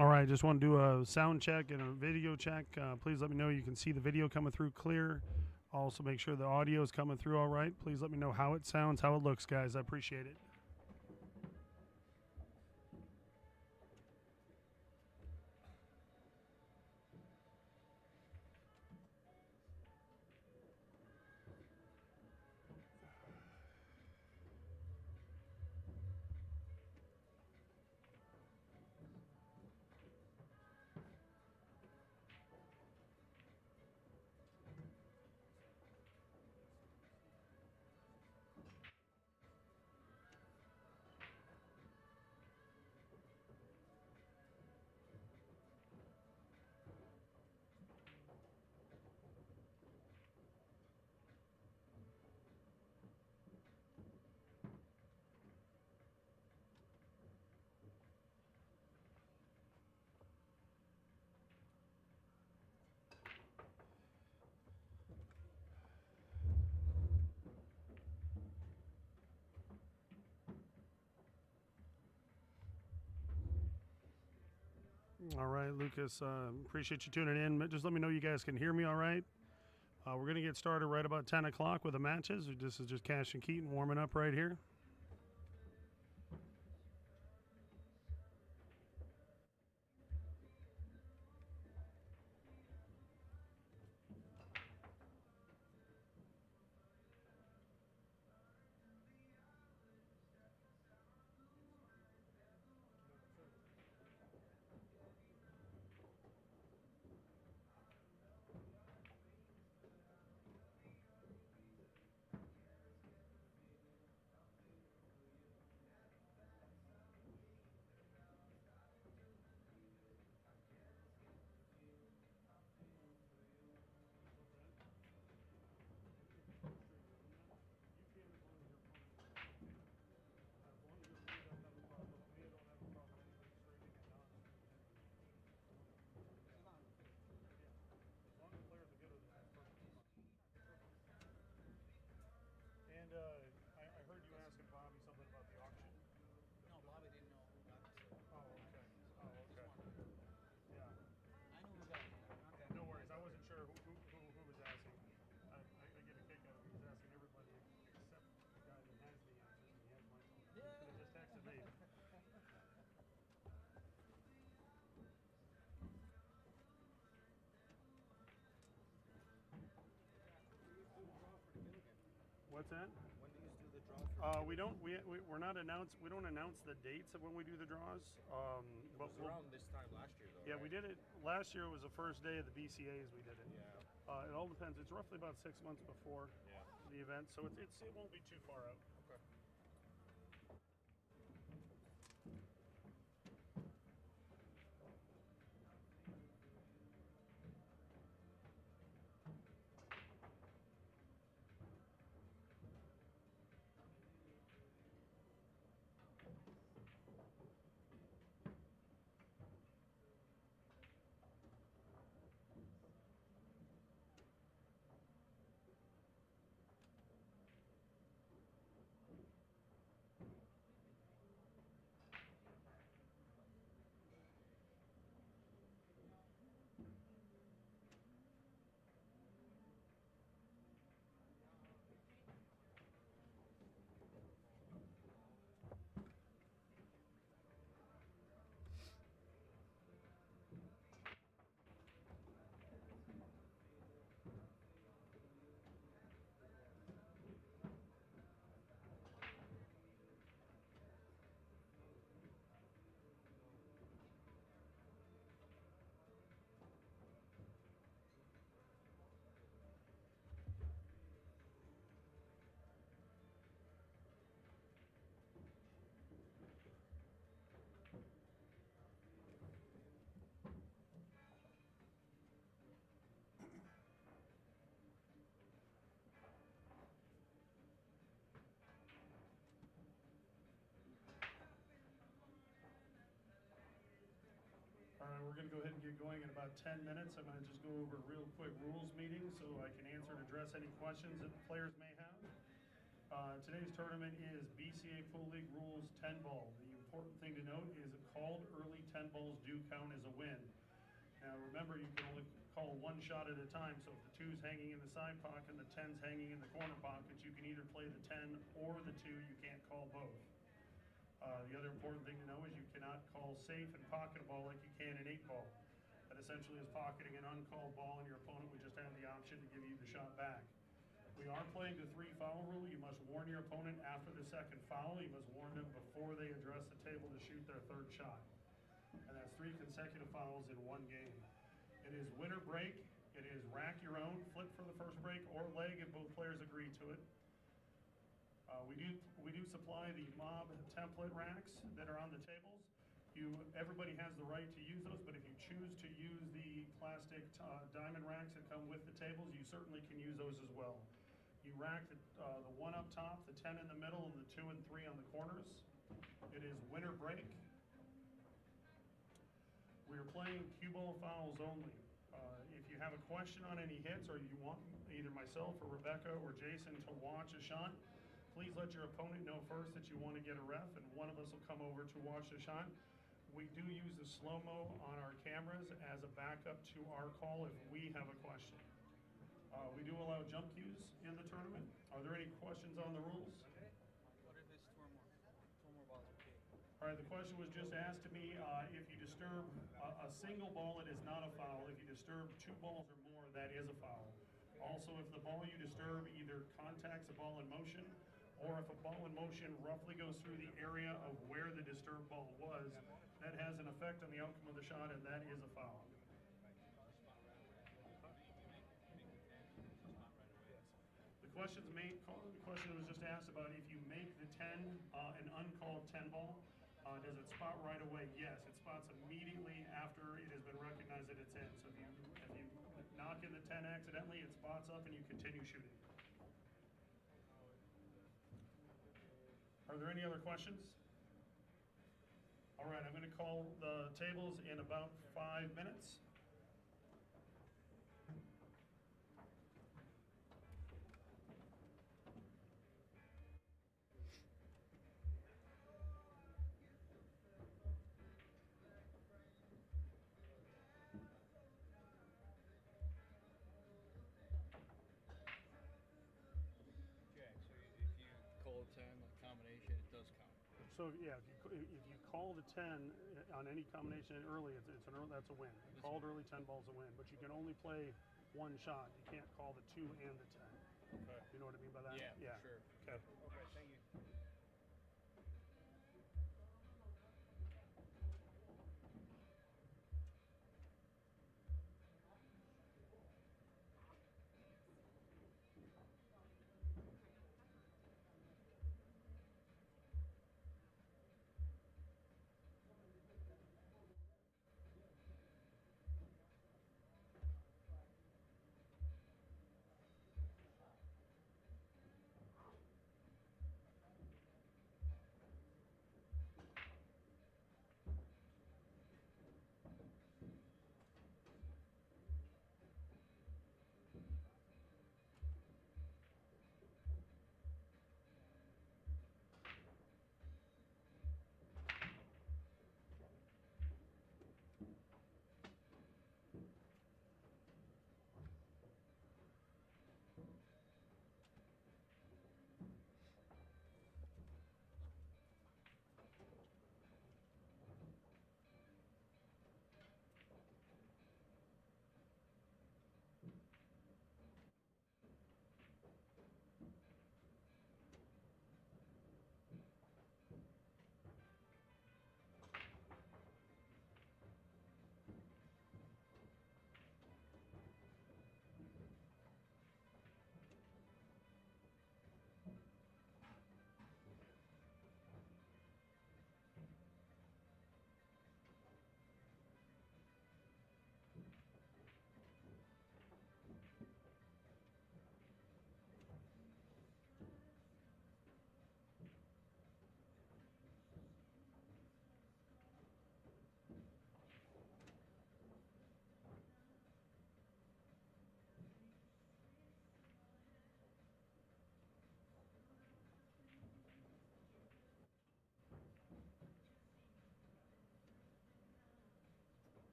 All right, just want to do a sound check and a video check. Please let me know you can see the video coming through clear. Also, make sure the audio is coming through all right. Please let me know how it sounds, how it looks, guys. I appreciate it. All right, Lucas, appreciate you tuning in. Just let me know you guys can hear me all right. We're going to get started right about 10 o'clock with the matches. This is just Cash and Keaton warming up right here. And I heard you asking Bobby something about the auction. No, Bobby didn't know who got it. So Oh, okay. Oh, okay. Yeah. I know who got it. Not that. No worries. I wasn't sure who was asking. I get a kick out of it. He's asking everybody except the guy that has the answers, and he has my phone. He could have just texted me. What's that? When do you do the draw? We don't. We're not announced. We don't announce the dates of when we do the draws. It But was around this time last year, though. yeah, right? we did it last year. Was the first day of the BCA's. We did it. Yeah. It all depends. It's roughly about 6 months before Yeah. the event, so it won't be too far out. Okay. All right, we're going to go ahead and get going in about 10 minutes. I'm going to just go over a real quick rules meeting so I can answer and address any questions that the players may have. Today's tournament is BCA Full League Rules 10 ball. The important thing to note is called early 10 balls do count as a win. Now remember, you can only call one shot at a time, so if the 2's hanging in the side pocket and the 10's hanging in the corner pockets, you can either play the 10 or the 2, you can't call both. The other important thing to know is you cannot call safe and pocket a ball like you can an 8 ball. That essentially is pocketing an uncalled ball, and your opponent would just have the option to give you the shot back. We are playing the 3 foul rule. You must warn your opponent after the second foul. You must warn them before they address the table to shoot their 3rd shot. And that's 3 consecutive fouls in one game. It is win or break. It is rack your own, flip for the first break, or leg if both players agree to it. We do supply the M.O.B template racks that are on the tables. Everybody has the right to use those, but if you choose to use the plastic diamond racks that come with the tables, you certainly can use those as well. You rack the 1 up top, the 10 in the middle, and the 2 and 3 on the corners. It is win or break. We are playing cue ball fouls only. If you have a question on any hits, or you want either myself or Rebecca or Jason to watch a shot, please let your opponent know first that you want to get a ref, and one of us will come over to watch the shot. We do use the slow-mo on our cameras as a backup to our call if we have a question. We do allow jump cues in the tournament. Are there any questions on the rules? What if it's 4 more? 4 more balls, okay. All right, the question was just asked to me, if you disturb a single ball, it is not a foul. If you disturb 2 balls or more, that is a foul. Also, if the ball you disturb either contacts a ball in motion, or if a ball in motion roughly goes through the area of where the disturbed ball was, that has an effect on the outcome of the shot, and that is a foul. The question was just asked about if you make the 10 an uncalled 10 ball, does it spot right away? Yes, it spots immediately after it has been recognized that it's in. So if you knock in the 10 accidentally, it spots up and you continue shooting. Are there any other questions? All right, I'm going to call the tables in about 5 minutes. Jack, so if you call 10, like combination, it does count. So yeah, if you call the 10 on any combination early, that's a win. Called early 10 balls a win, but you can only play 1 shot. You can't call the 2 and the 10. Okay. You know what I mean by that? Yeah, sure. Okay. Okay, thank you.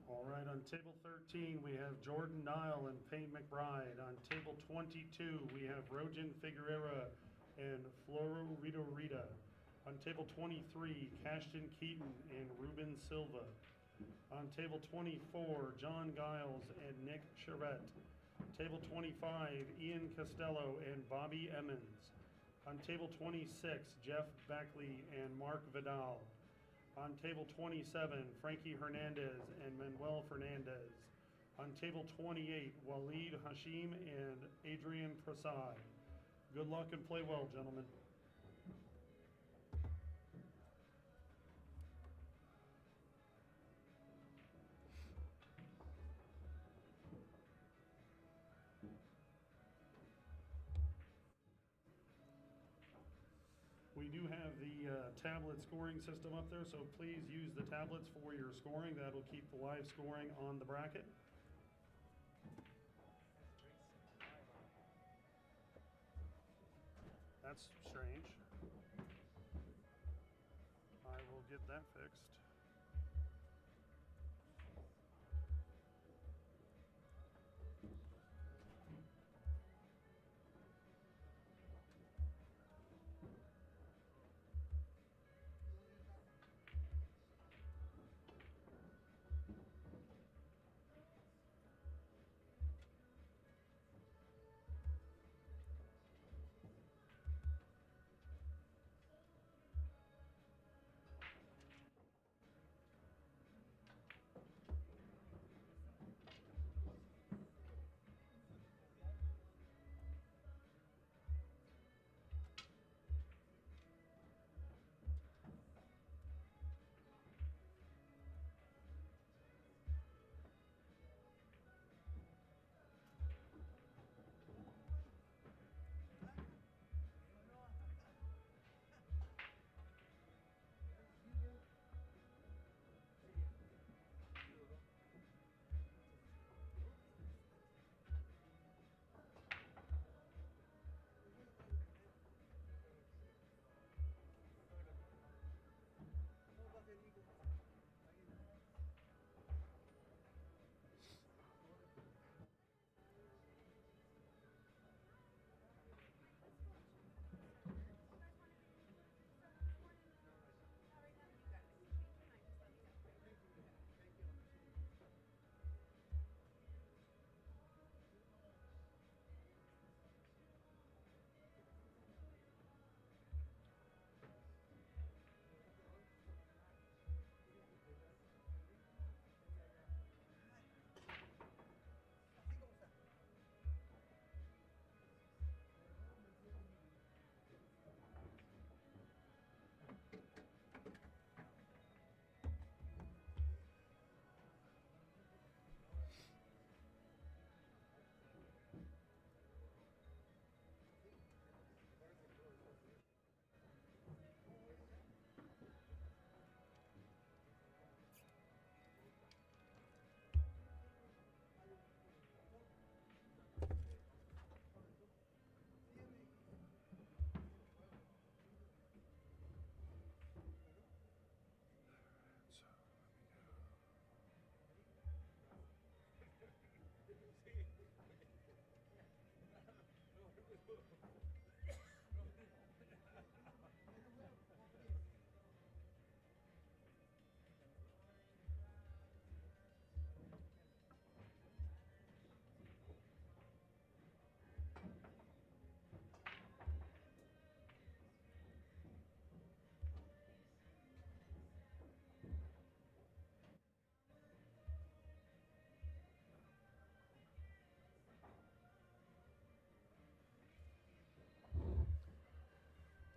All right, on table 13, we have Jordan Nile and Payne McBride. On table 22, we have Rojan Figura and Floro Rita. On table 23, Cashon Keaton and Ruben Silva. On table 24, John Giles and Nick Sheret. Table 25, Ian Costello and Bobby Emmons. On table 26, Jeff Beckley and Mark Vidal. On table 27, Frankie Hernandez and Manuel Fernandez. On table 28, Waleed Hashim and Adrien Prasad. Good luck and play well, gentlemen. We do have the tablet scoring system up there, so please use the tablets for your scoring. That'll keep the live scoring on the bracket. That's strange. I will get that fixed.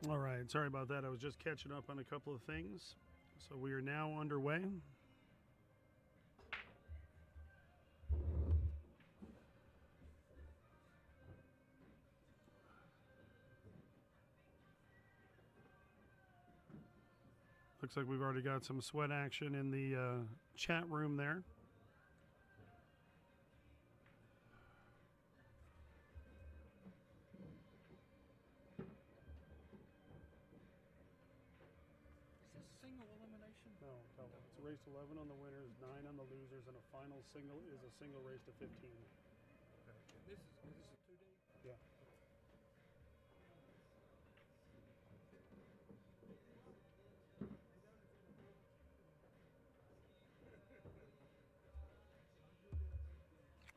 All right, sorry about that. I was just catching up on a couple of things. So we are now underway. Looks like we've already got some sweat action in the chat room there. race to 11 on the winners, 9 on the losers, and a final single is a single race to 15. This is a 2-day? Yeah.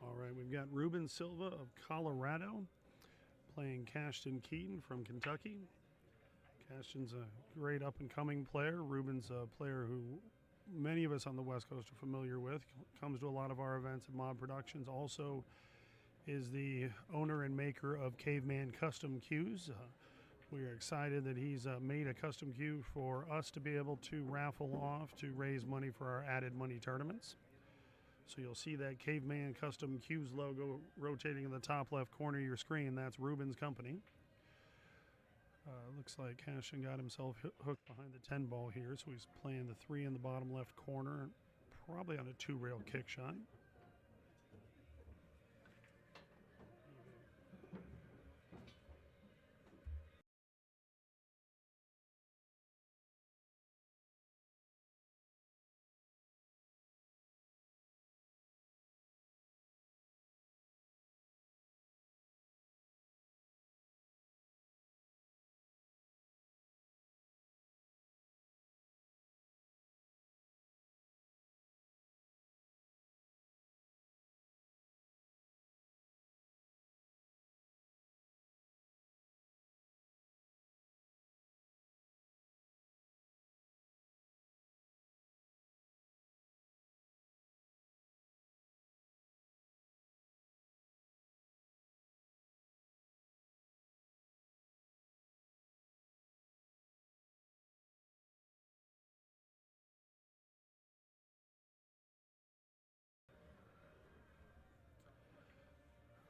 All right, we've got Ruben Silva of Colorado playing Keaton from Kentucky. Cashon's a great up-and-coming player. Ruben's a player who many of us on the West Coast are familiar with. Comes to a lot of our events at M.O.B Productions. Also is the owner and maker of Caveman Custom Cues. We are excited that he's made a custom cue for us to be able to raffle off to raise money for our added money tournaments. So you'll see that Caveman Custom Cues logo rotating in the top left corner of your screen. That's Ruben's company. Looks like Cashon got himself hooked behind the 10 ball here, so he's playing the 3 in the bottom left corner, probably on a 2-rail kick shot.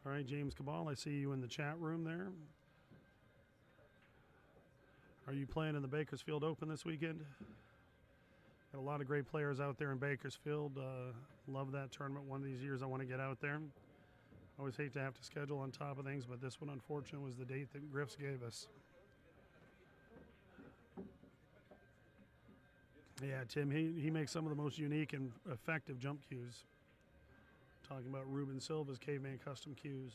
All right, James Cabal, I see you in the chat room there. Are you playing in the Bakersfield Open this weekend? Got a lot of great players out there in Bakersfield. Love that tournament. One of these years I want to get out there. Always hate to have to schedule on top of things, but this one, unfortunately, was the date that Griffs gave us. Yeah, Tim, he makes some of the most unique and effective jump cues. Talking about Ruben Silva's Caveman Custom Cues.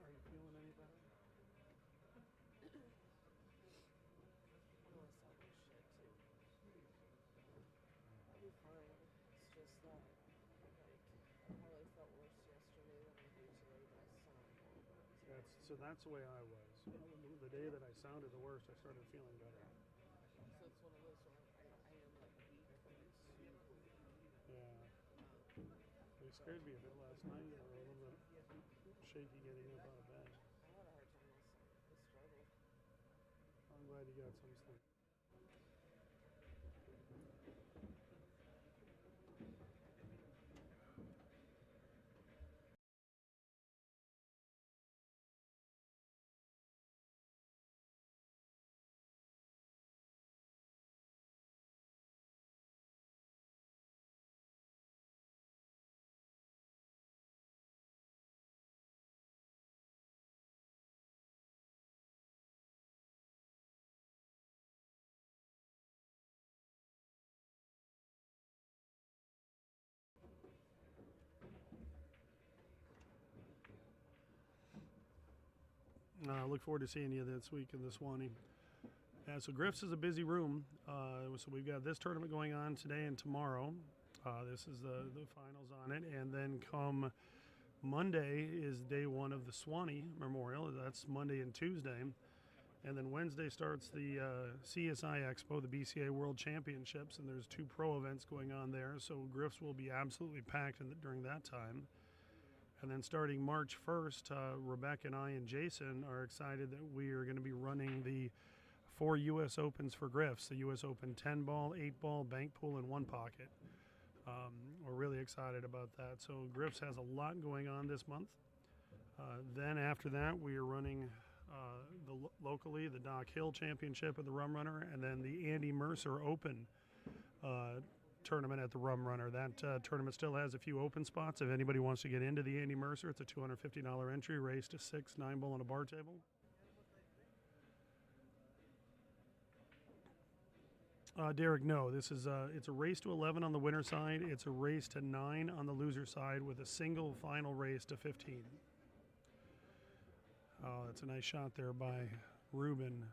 Are you feeling any better? I'll be fine. It's just that, I probably felt worse yesterday than I do today, but I sound horrible. That's the way I was. The day that I sounded the worst, I started feeling better. So it's one of those where I am like weak, but it's super weak. Yeah. They scared me a bit last night. I was a little bit shaky getting up out of bed. I had a hard time last night. I struggled. I'm glad you got some sleep. Look forward to seeing you this week in the Swanee. So Griffs is a busy room. So we've got this tournament going on today and tomorrow. This is the finals on it. And then come Monday is day one of the Swanee Memorial. That's Monday and Tuesday. And then Wednesday starts the CSI Expo, the BCA World Championships. And there's 2 pro events going on there. So Griffs will be absolutely packed during that time. And then starting March 1st, Rebecca and I and Jason are excited that we are going to be running the 4 U.S. Opens for Griffs, the U.S. Open 10-ball, 8-ball, bank pool, and 1-pocket. We're really excited about that. So Griffs has a lot going on this month. Then after that, we are running locally, the Doc Hill Championship of the Rum Runner, and then the Andy Mercer Open tournament at the Rum Runner. That tournament still has a few open spots. If anybody wants to get into the Andy Mercer, it's a $250 entry, race to 6, 9 ball on a bar table. Derek, no. This is it's a race to 11 on the winner side. It's a race to 9 on the loser side with a single final race to 15. Oh, that's a nice shot there by Ruben.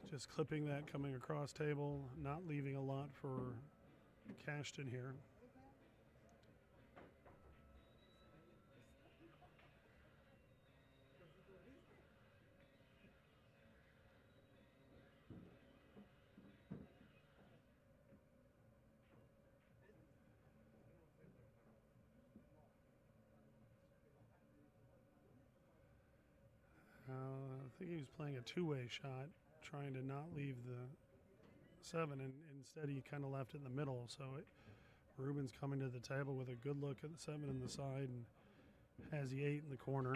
Just clipping that coming across table, not leaving a lot for Cashon here. I think he was playing a two-way shot, trying to not leave the 7, and instead he kind of left it in the middle. So Ruben's coming to the table with a good look at the 7 in the side and has the 8 in the corner.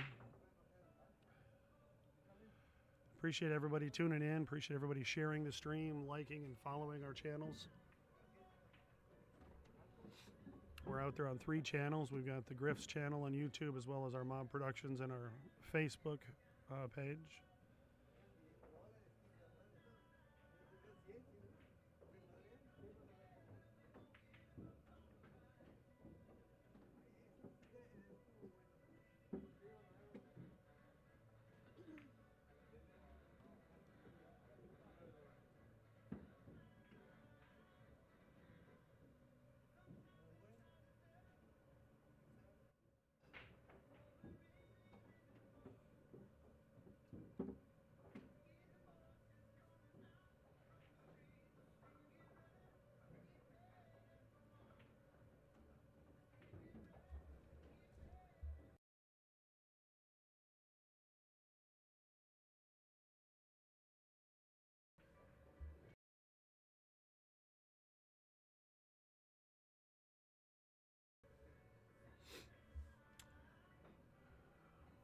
Appreciate everybody tuning in. Appreciate everybody sharing the stream, liking and following our channels. We're out there on 3 channels. We've got the Griffs channel on YouTube, as well as our M.O.B Productions and our Facebook page.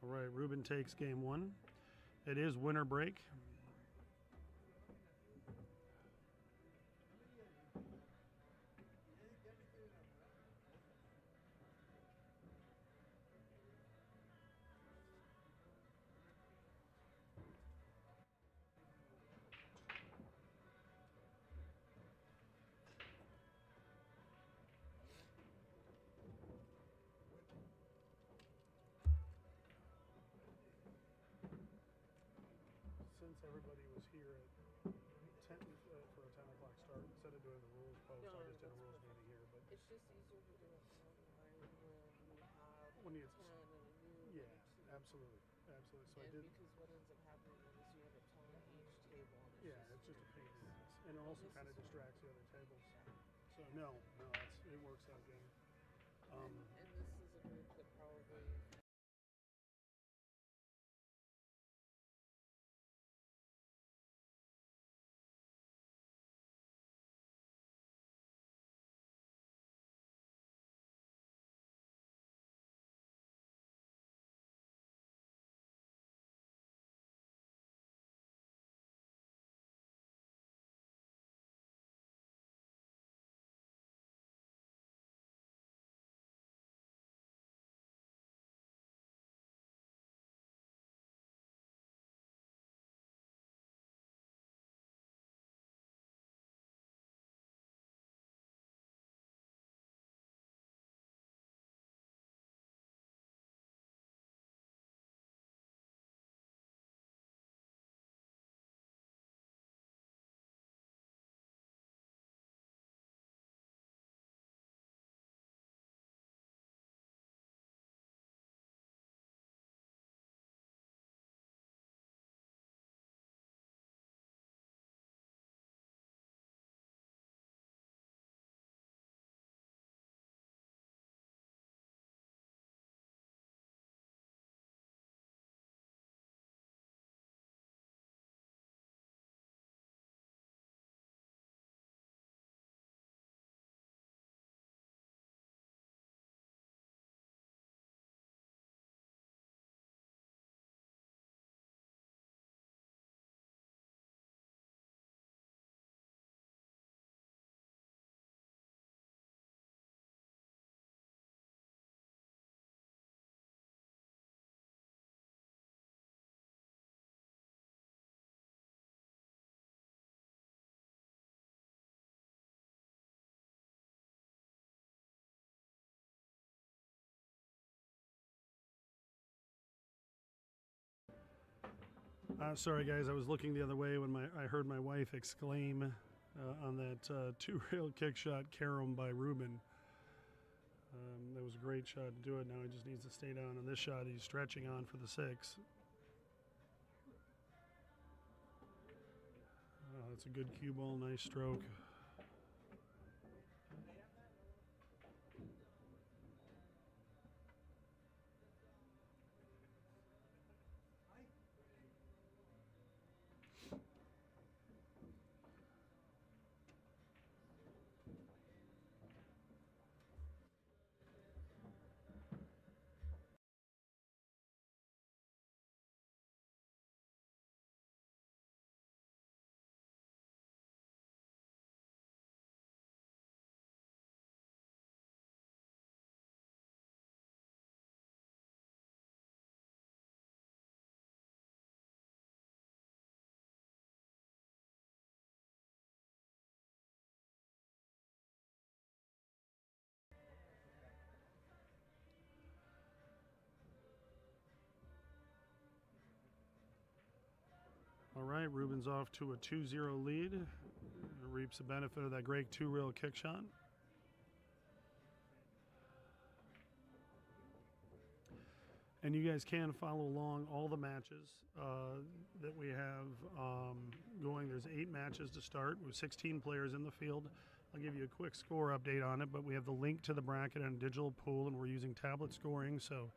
All right, Ruben takes game 1. It is winner break. Since everybody was here at 10 for a 10 o'clock start, instead of doing the rules post, No, I just did a that's rules fine. meeting here. But It's just easier to do it online when when you, you have 10 and a new yeah, and 2. absolutely, absolutely. So I And did, because what ends up happening is you end up telling each table, and yeah, it's just a pain in the ass, and it also this kind of is fine. distracts the other tables. Yeah. So no, it works out good. And this is a group that probably Sorry, guys, I was looking the other way when I heard my wife exclaim on that two-rail kick shot carom by Ruben. That was a great shot to do it. Now he just needs to stay down on this shot. He's stretching on for the 6. That's a good cue ball. Nice stroke. All right, Ruben's off to a 2-0 lead. Reaps the benefit of that great two-rail kick shot. And you guys can follow along all the matches that we have going. There's 8 matches to start with 16 players in the field. I'll give you a quick score update on it, but we have the link to the bracket and digital pool, and we're using tablet scoring, so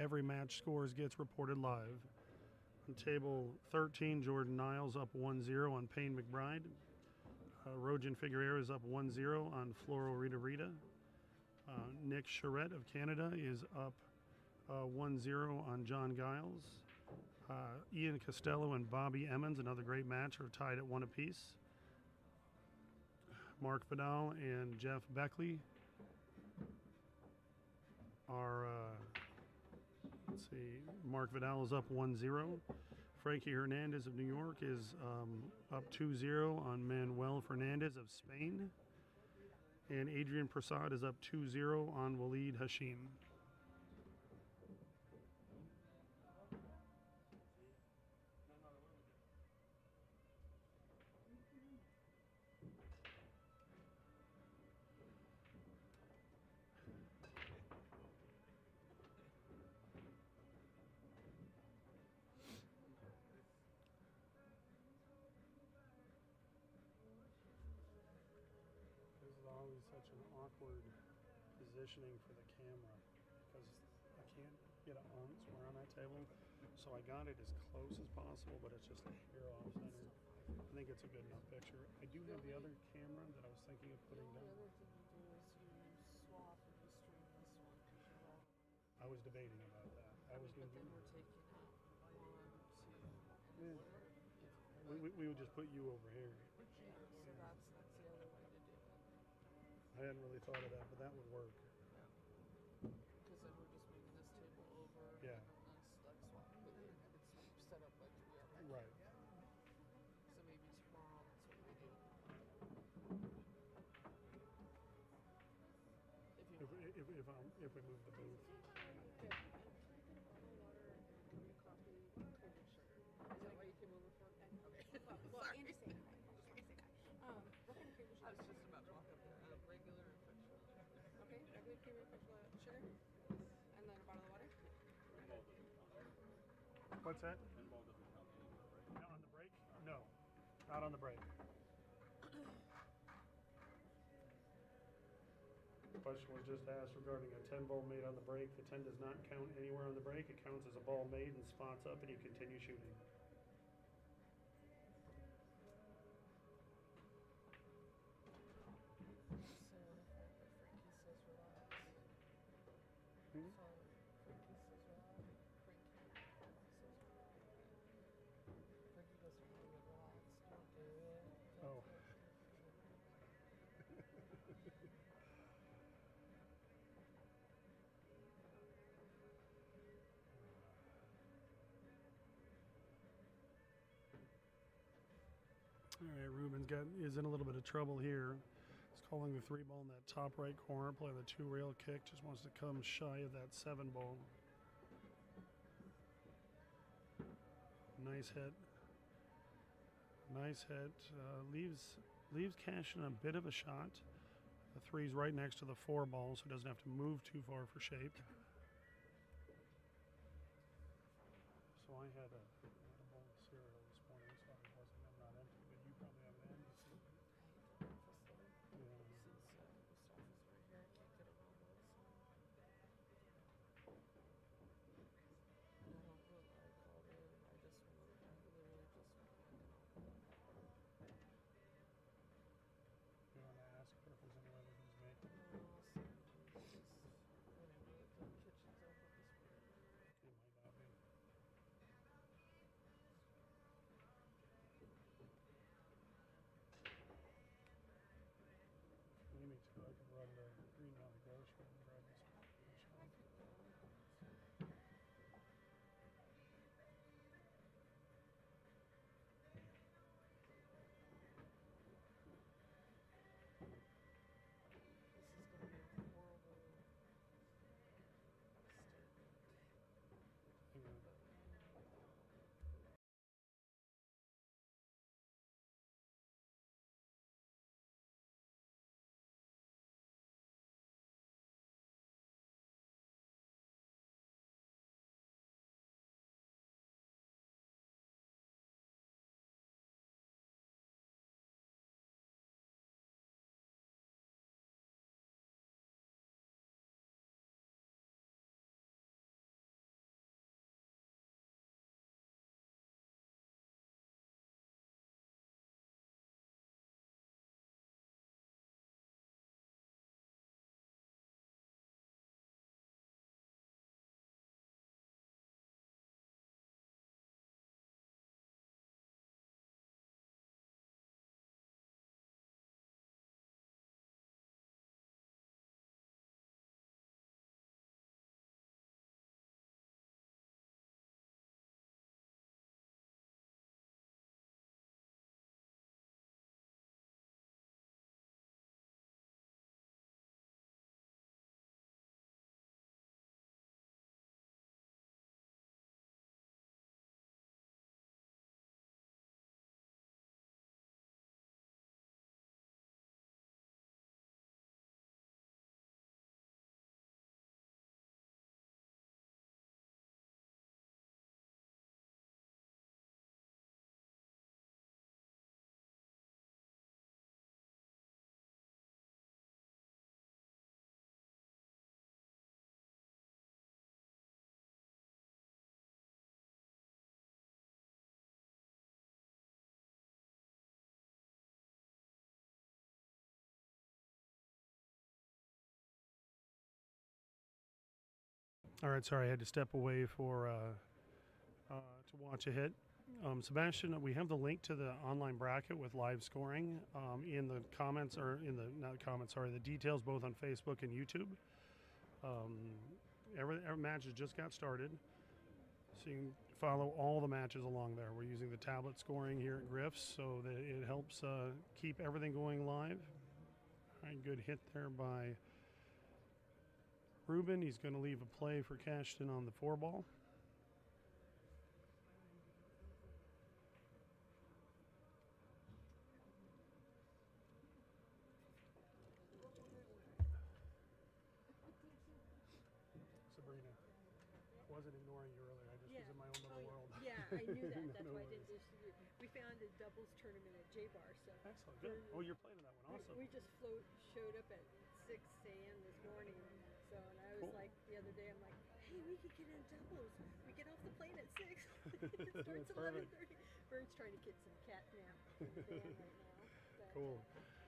every match scores gets reported live. On table 13, Jordan Niles up 1-0 on Payne McBride. Rojan Figura is up 1-0 on Floral Rita Rita. Nick Sheret of Canada is up 1-0 on John Giles. Ian Costello and Bobby Emmons, another great match, are tied at 1 apiece. Mark Vidal and Jeff Beckley are, let's see, Mark Vidal is up 1-0. Frankie Hernandez of New York is up 2-0 on Manuel Fernandez of Spain. And Adrien Prasad is up 2-0 on Walid Hashim. Always such an awkward positioning for the camera because I can't get it on where I'm at table, so I got it as close as possible, but it's just a hair off center. I think it's a good enough picture. I do have the other camera that I was thinking of putting down. The other thing you do is you swap and you stream this one because you're all. I was debating about that. I was going But to then do. we're taking it 1, 2, Yeah. and We would just put you over here. yeah. So that's the other way to do it. I hadn't really thought of that, but that would work. Because then we're just moving this table over. Yeah. And then this like swap. It's set up like we are. Right. So maybe tomorrow that's what we do. If we move the booth. Okay. Coffee, cold sugar. Is that why you came over for? Okay. Well, and just say hi. What kind of cream I was just about to walk up there. Regular or fictional? Okay, regular cream or fictional sugar? And then a bottle of water? What's that? No, on the break? No, not on the break. Question was just asked regarding a 10 ball made on the break. The 10 does not count anywhere on the break. It counts as a ball made and spots up, and you continue shooting. Hmm? Oh. All right, Ruben's is in a little bit of trouble here. He's calling the 3 ball in that top right corner, playing the 2-rail kick, just wants to come shy of that 7 ball. Nice hit. Nice hit. Leaves Cashon a bit of a shot. The 3's right next to the 4 ball, so it doesn't have to move too far for shape. So I had a bowl of cereal this morning, so I'm not empty, but you probably have an empty. I ate breakfast though. Yeah. Since the stuff is right here, I can't get it all those. And I don't know why I called in. I just remember I literally just went back and opened it. You want to ask her if there's any other who's making? No, somebody's just whenever the kitchen's open this morning. It might not be. You need me to. I could run to Green Valley Grocery and grab me some. I could go. This is gonna be a horrible statement. Hang on. All right, sorry, I had to step away for to watch a hit. Sebastian, we have the link to the online bracket with live scoring in the comments, or in the not comments, sorry, the details both on Facebook and YouTube. Every match has just got started, so you can follow all the matches along there. We're using the tablet scoring here at Griffs, so that it helps keep everything going live. All right, good hit there by Ruben. He's going to leave a play for Cashon on the 4 ball. Sabrina, I wasn't ignoring you earlier. I just was in my own little world. Yeah, I knew that. That's No why I worries. didn't just. We found a doubles tournament at J-Bar, so Excellent, good. Oh, you're playing in that one, awesome. we just showed up at 6 a.m. this morning. So, and I was Cool. like, the other day, I'm like, hey, we could get in doubles. We get off the plane at 6. it starts That's perfect. 11:30. Bird's trying to get some cat nap in the van right now. But, Cool.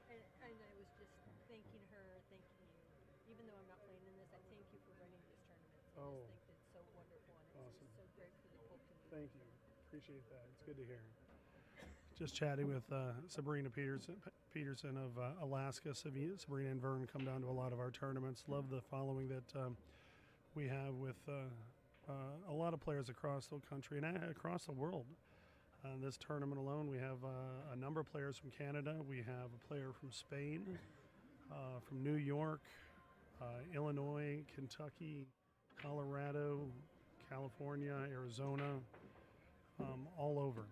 And I was just thanking her, thanking you. Even though I'm not playing in this, I thank you for running this tournament. I Oh. just think it's so wonderful, and it's Awesome. just so great for the whole community. Thank you. Appreciate that. It's good to hear. Just chatting with Sabrina Peterson of Alaska. Sabrina and Vern come down to a lot of our tournaments. Love the following that we have with a lot of players across the country and across the world. This tournament alone, we have a number of players from Canada. We have a player from Spain, from New York, Illinois, Kentucky, Colorado, California, Arizona. all over.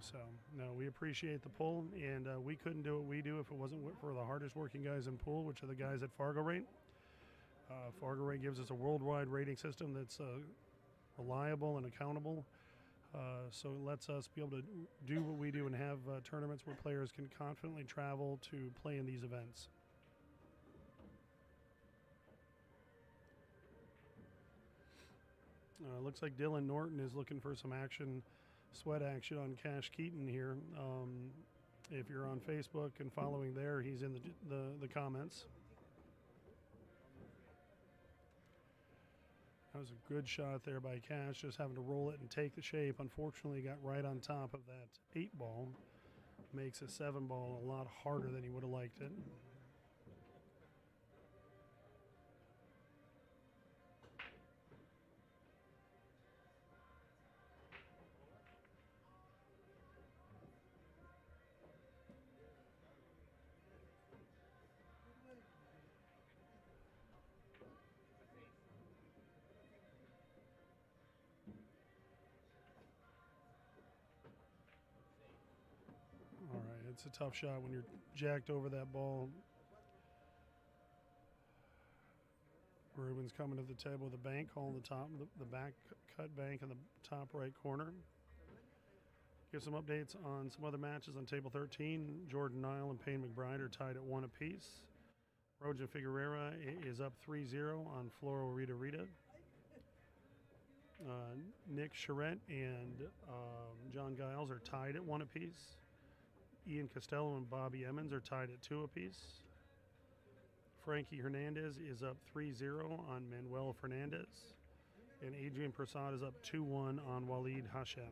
So, no, we appreciate the pull, and we couldn't do what we do if it wasn't for the hardest working guys in pool, which are the guys at Fargo Rate. Fargo Rate gives us a worldwide rating system that's reliable and accountable. So it lets us be able to do what we do and have tournaments where players can confidently travel to play in these events. Looks like Dylan Norton is looking for some action, sweat action on Cash Keaton here. If you're on Facebook and following there, he's in the comments. That was a good shot there by Cash, just having to roll it and take the shape. Unfortunately, got right on top of that 8 ball. Makes a 7 ball a lot harder than he would have liked it. All right, it's a tough shot when you're jacked over that ball. Ruben's coming to the table with a bank hole in the top, the back cut bank in the top right corner. Give some updates on some other matches on table 13. Jordan Nile and Payne McBride are tied at 1 apiece. Rojan Figura is up 3-0 on Floro Rita Rita. Nick Sheret and John Giles are tied at 1 apiece. Ian Costello and Bobby Emmons are tied at 2 apiece. Frankie Hernandez is up 3-0 on Manuel Fernandez. And Adrien Prasad is up 2-1 on Walid Hashem.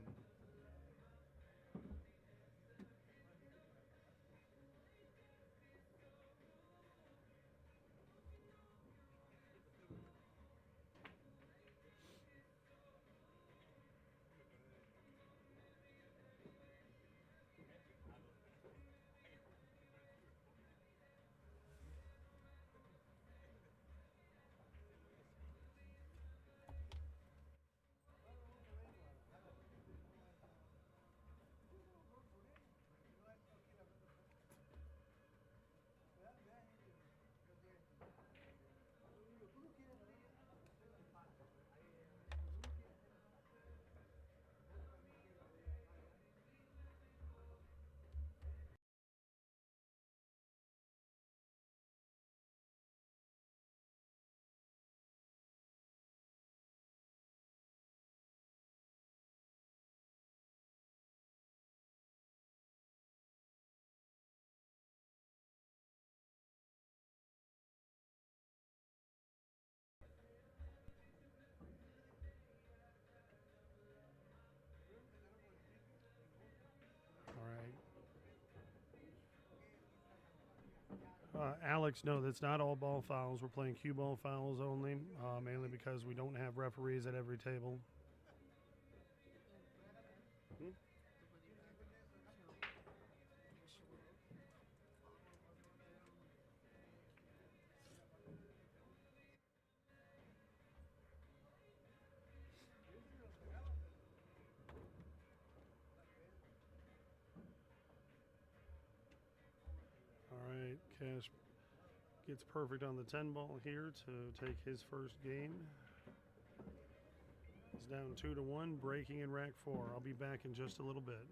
Alex, no, that's not all ball fouls. We're playing cue ball fouls only, mainly because we don't have referees at every table. All right, Cash gets perfect on the 10 ball here to take his first game. He's down 2-1, breaking in rack 4. I'll be back in just a little bit.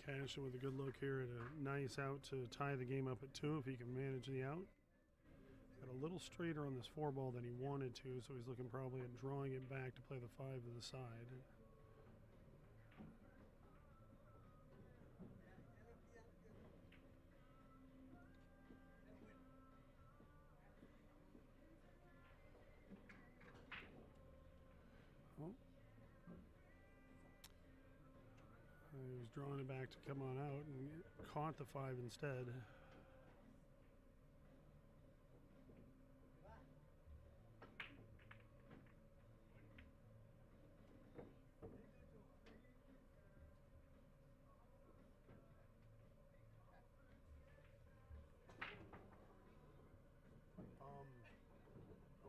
Cashon with a good look here at a nice out to tie the game up at 2 if he can manage the out. Got a little straighter on this 4 ball than he wanted to, so he's looking probably at drawing it back to play the 5 to the side. Oh. He was drawing it back to come on out and caught the 5 instead.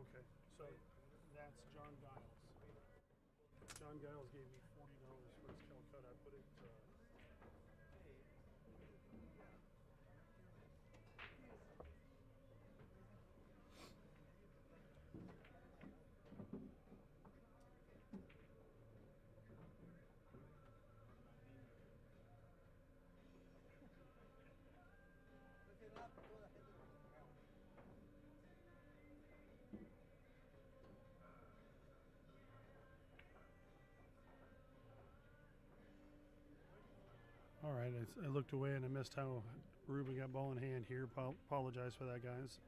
Okay, so that's John Giles. John Giles gave me $40 for his Calcutta. I put it. All right, I looked away and I missed how Ruben got ball in hand here. Apologize for that, guys.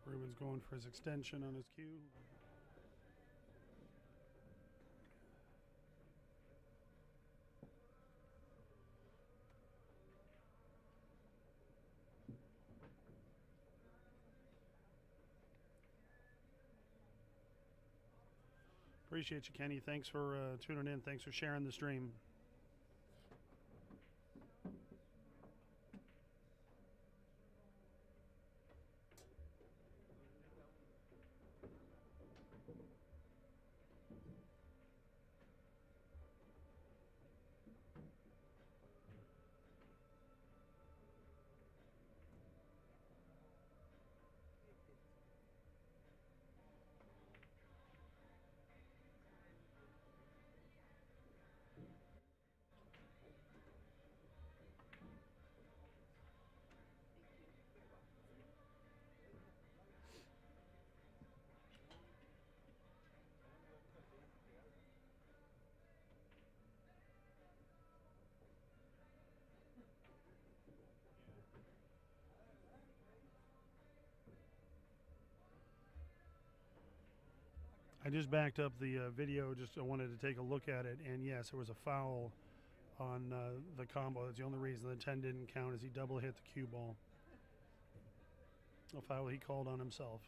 Ruben's going for his extension on his cue. Appreciate you, Kenny. Thanks for tuning in. Thanks for sharing the stream. I just backed up the video, just I wanted to take a look at it, and yes, there was a foul on the combo. That's the only reason the 10 didn't count, is he double hit the cue ball. A foul he called on himself.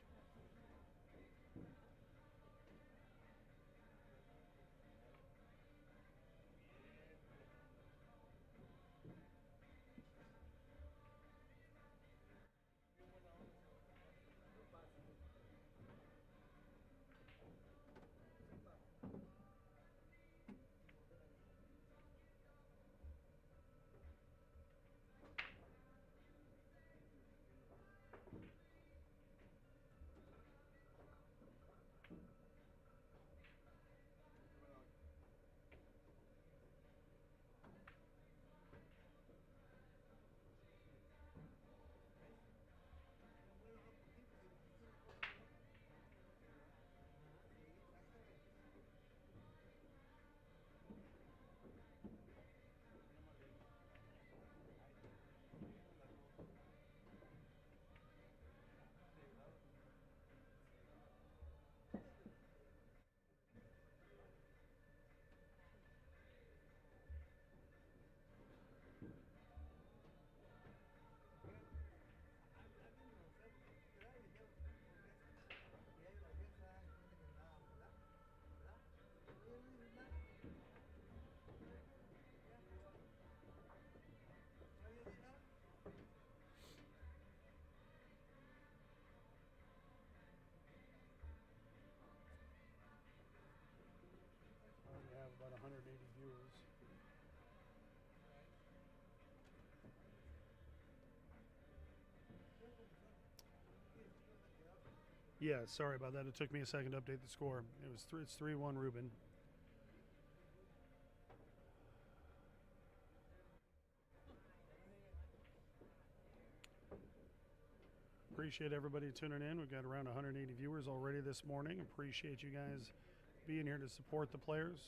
Yeah, sorry about that. It took me a second to update the score. It's 3-1 Ruben. Appreciate everybody tuning in. We've got around 180 viewers already this morning. Appreciate you guys being here to support the players.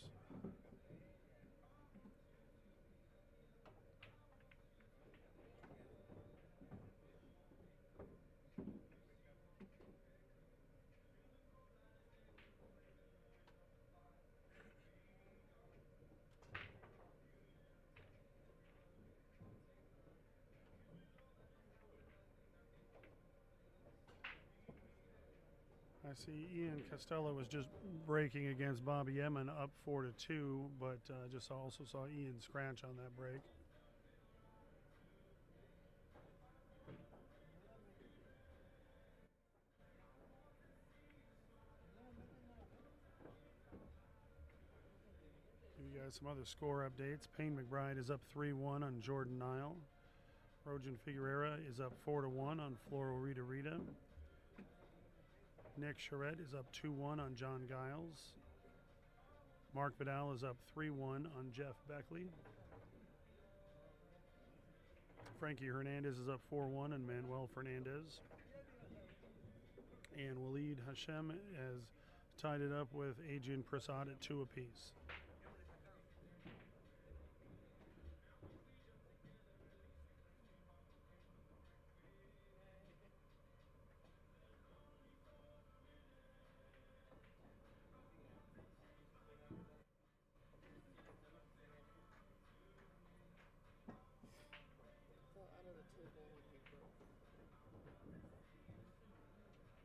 I see Ian Costello was just breaking against Bobby Emmons up 4-2, but just also saw Ian scratch on that break. Give you guys some other score updates. Payne McBride is up 3-1 on Jordan Nile. Roan Figura is up 4-1 on Floral Rita Rita. Nick Sheret is up 2-1 on John Giles. Mark Vidal is up 3-1 on Jeff Beckley. Frankie Hernandez is up 4-1 on Manuel Fernandez. And Waleed Hashem has tied it up with Adrien Prasad at 2 apiece.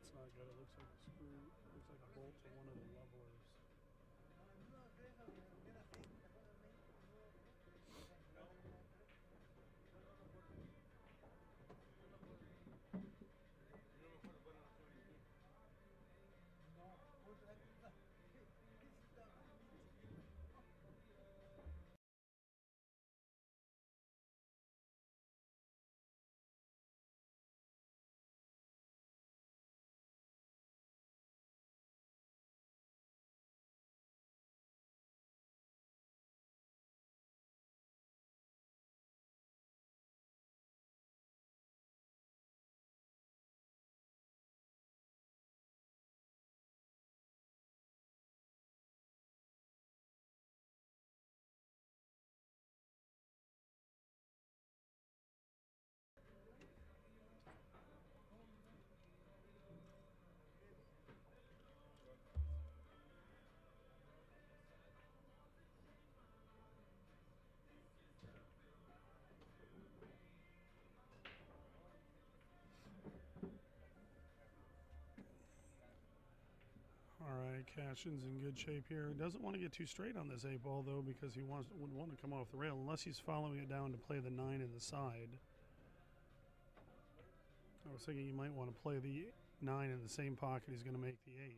It's not good. It looks like a screw. Looks like a bolt to one of the levelers. All right, Cashon's in good shape here. Doesn't want to get too straight on this 8-ball, though, because he would want to come off the rail, unless he's following it down to play the 9 in the side. I was thinking you might want to play the 9 in the same pocket he's going to make the 8.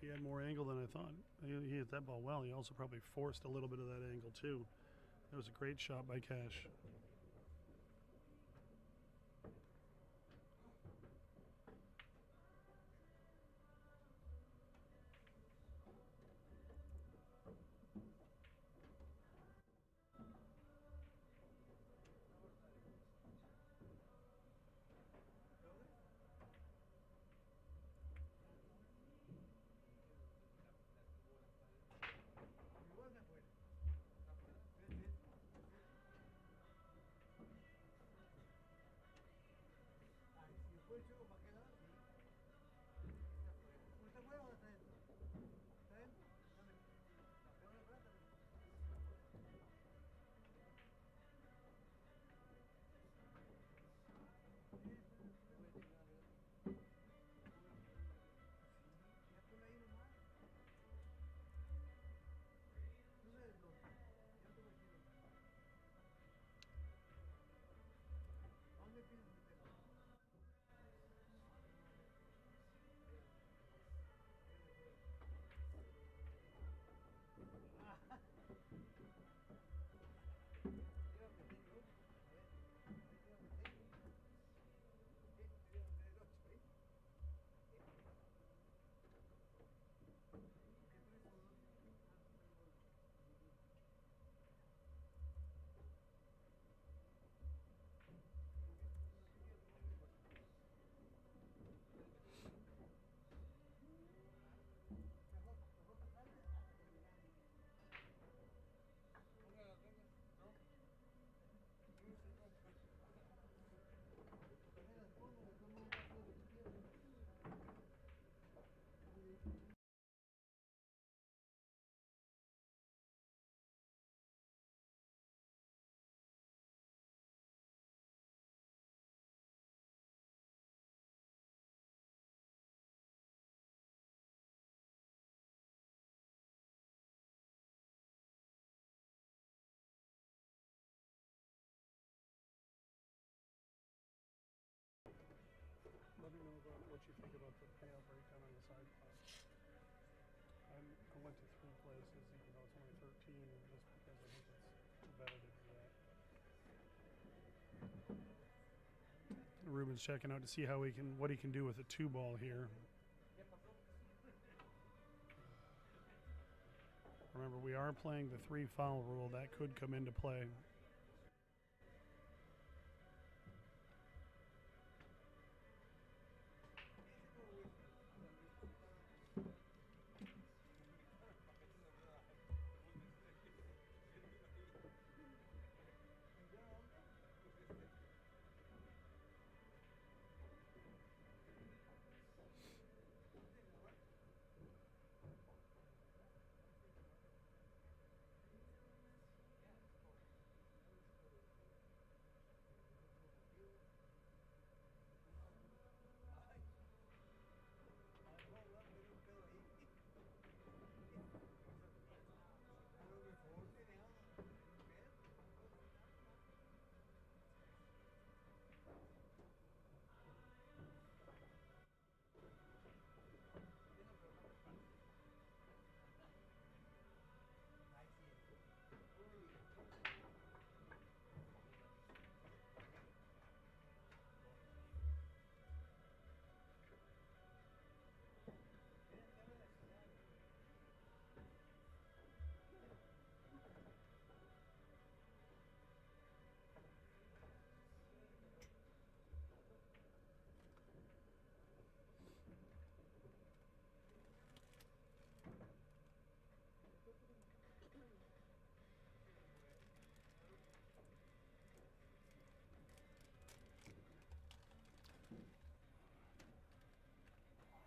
He had more angle than I thought. He hit that ball well. He also probably forced a little bit of that angle, too. That was a great shot by Cash. you think about the payout breakdown on the side pot? I went to 3 places, even though it's only 13, just because I think it's better to do that. Ruben's checking out to see how what he can do with a 2-ball here. Remember, we are playing the 3 foul rule. That could come into play.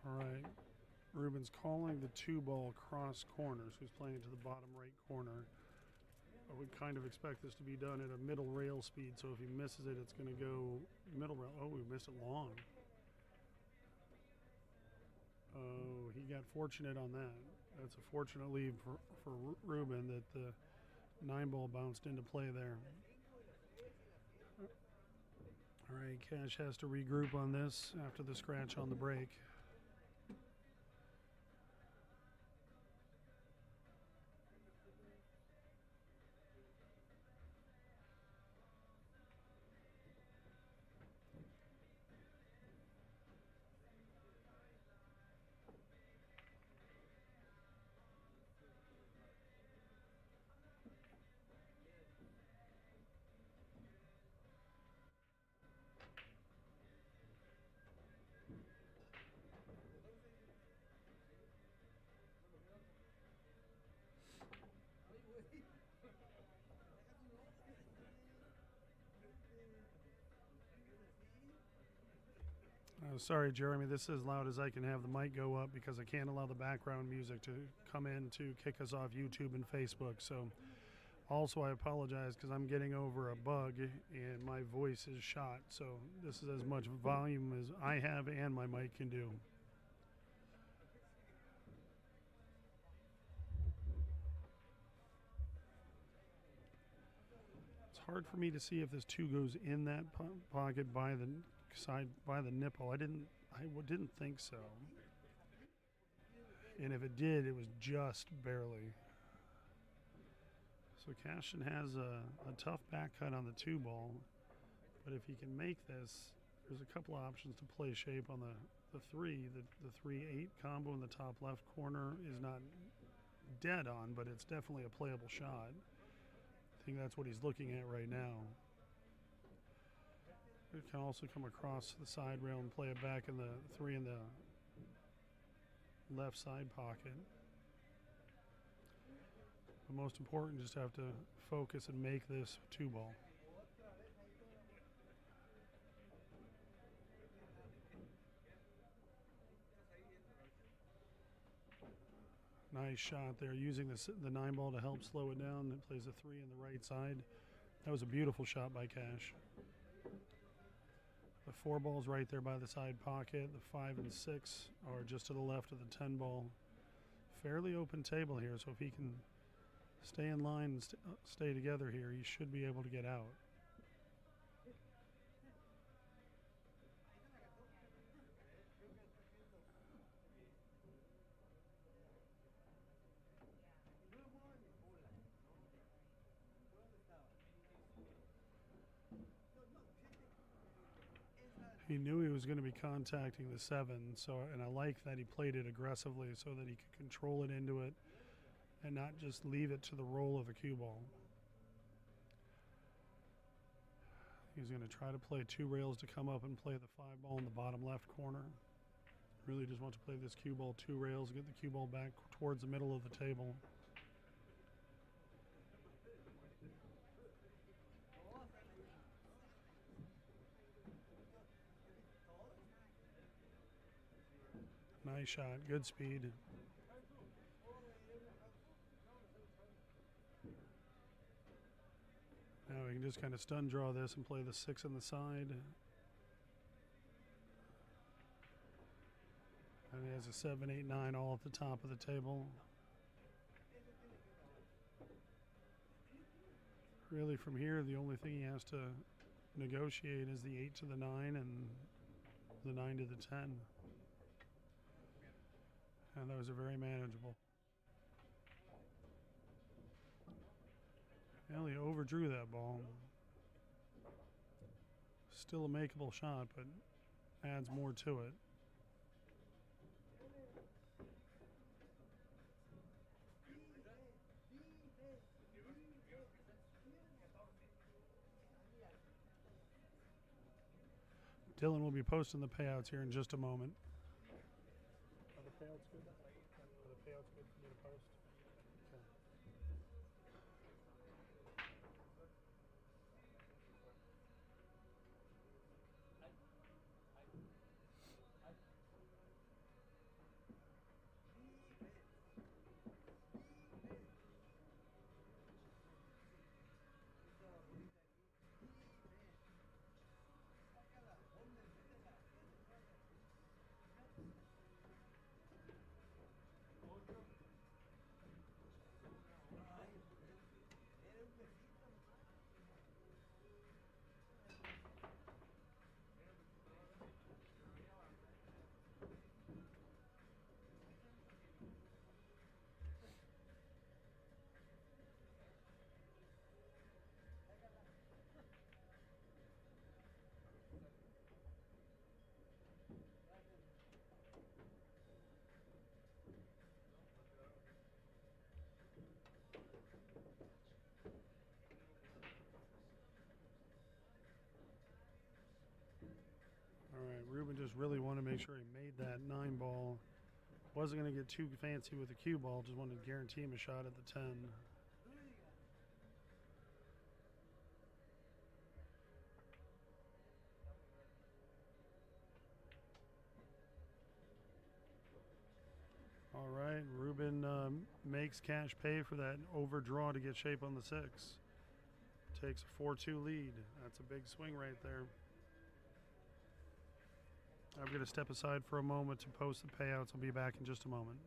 All right, Ruben's calling the 2-ball cross corners, who's playing to the bottom right corner. I would kind of expect this to be done at a middle rail speed, so if he misses it, it's going to go middle rail. Oh, we missed it long. Oh, he got fortunate on that. That's a fortunate lead for Ruben that the 9-ball bounced into play there. All right, Cash has to regroup on this after the scratch on the break. Sorry, Jeremy, this is as loud as I can have the mic go up because I can't allow the background music to come in to kick us off YouTube and Facebook. So also I apologize because I'm getting over a bug and my voice is shot. So this is as much volume as I have and my mic can do. It's hard for me to see if this 2 goes in that pocket by the side by the nipple. I didn't think so, and if it did, it was just barely. So Cashon has a tough back cut on the 2-ball, but if he can make this, there's a couple of options to play shape on the 3. The 3-8 combo in the top left corner is not dead on, but it's definitely a playable shot. I think that's what he's looking at right now. It can also come across the side rail and play it back in the 3 in the left side pocket. But most important, just have to focus and make this 2-ball. Nice shot there, using the 9-ball to help slow it down. It plays a 3 in the right side. That was a beautiful shot by Cash. The 4-ball's right there by the side pocket. The 5 and 6 are just to the left of the 10-ball. Fairly open table here, so if he can stay in line and stay together here, he should be able to get out. He knew he was going to be contacting the 7, and I like that he played it aggressively so that he could control it into it and not just leave it to the roll of a cue ball. He's going to try to play 2 rails to come up and play the 5 ball in the bottom left corner. Really just wants to play this cue ball 2 rails, get the cue ball back towards the middle of the table. Nice shot, good speed. Now we can just kind of stun draw this and play the 6 on the side. And he has a 7, 8, 9 all at the top of the table. Really from here, the only thing he has to negotiate is the 8 to the 9 and the 9 to the 10. And those are very manageable. Well, he overdrew that ball. Still a makeable shot, but adds more to it. Dylan will be posting the payouts here in just a moment. Are the payouts good? Are the payouts good for me to post? Okay. Ruben just really wanted to make sure he made that 9 ball. Wasn't going to get too fancy with the cue ball, just wanted to guarantee him a shot at the 10. All right, Ruben makes cash pay for that overdraw to get shape on the 6. Takes a 4-2 lead. That's a big swing right there. I'm going to step aside for a moment to post the payouts. I'll be back in just a moment.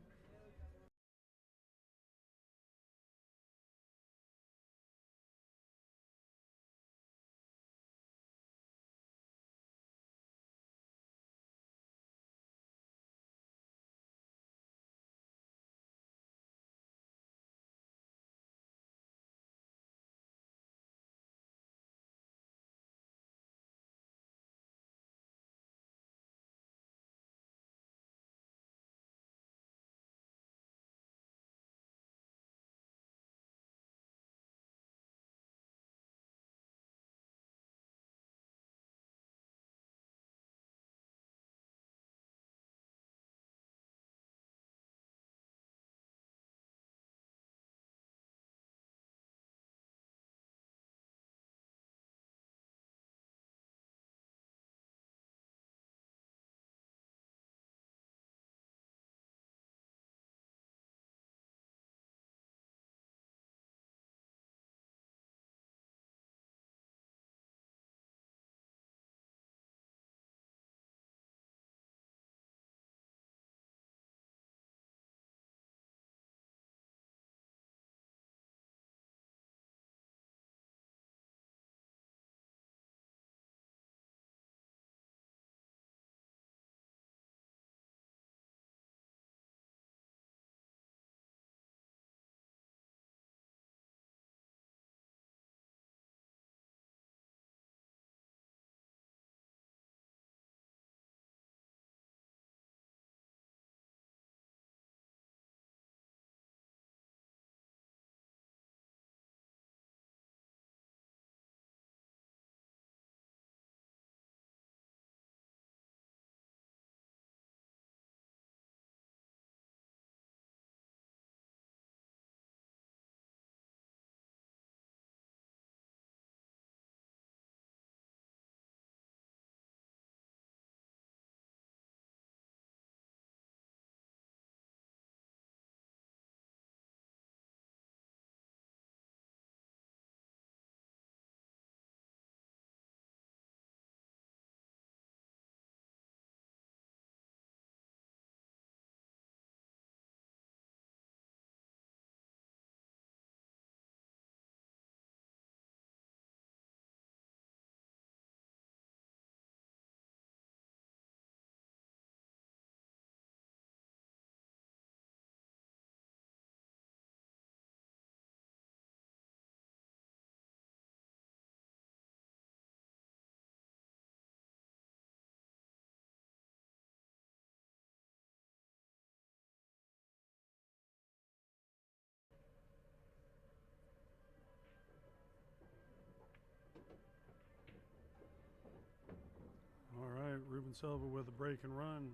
And Silva with a break and run.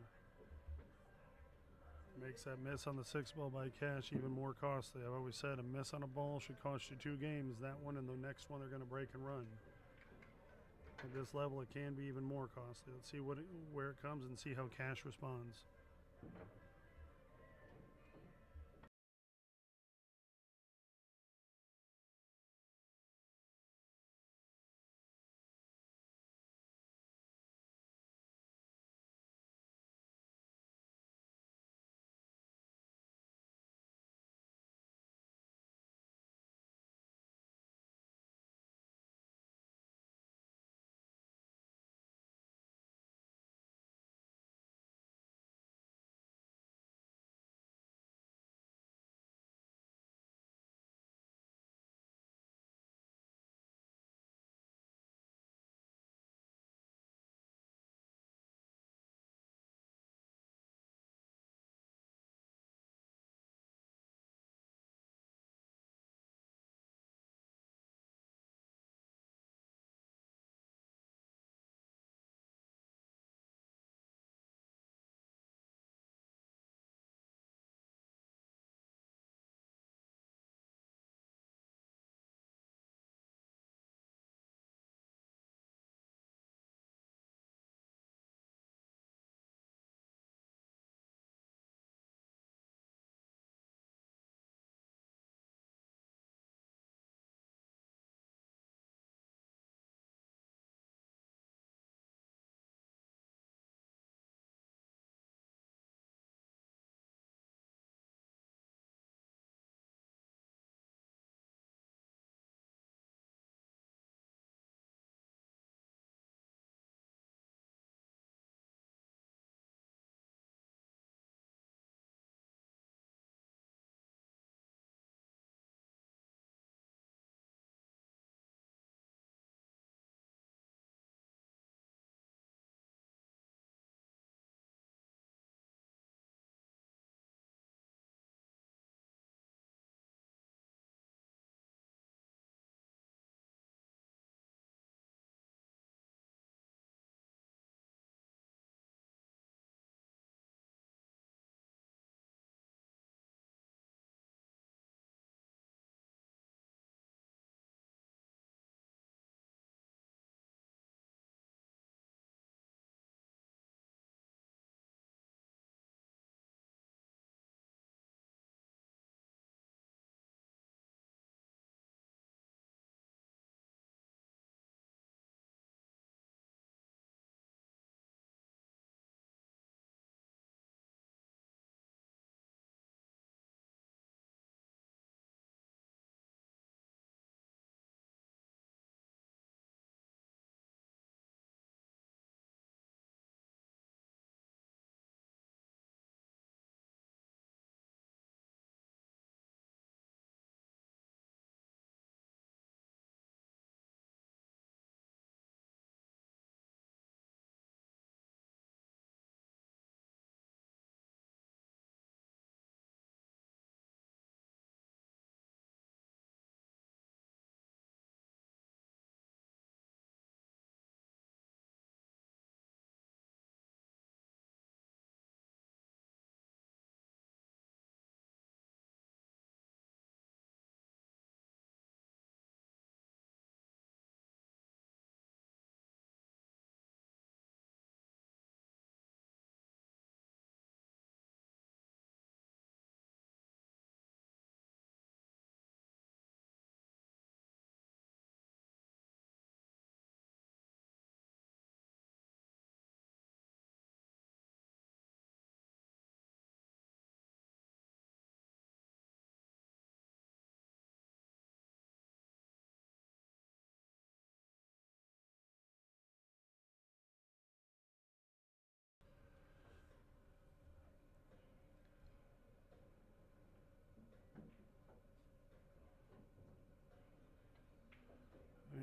Makes that miss on the 6 ball by Cash even more costly. I've always said a miss on a ball should cost you 2 games. That one and the next one they're going to break and run. At this level, it can be even more costly. Let's see where it comes and see how Cash responds.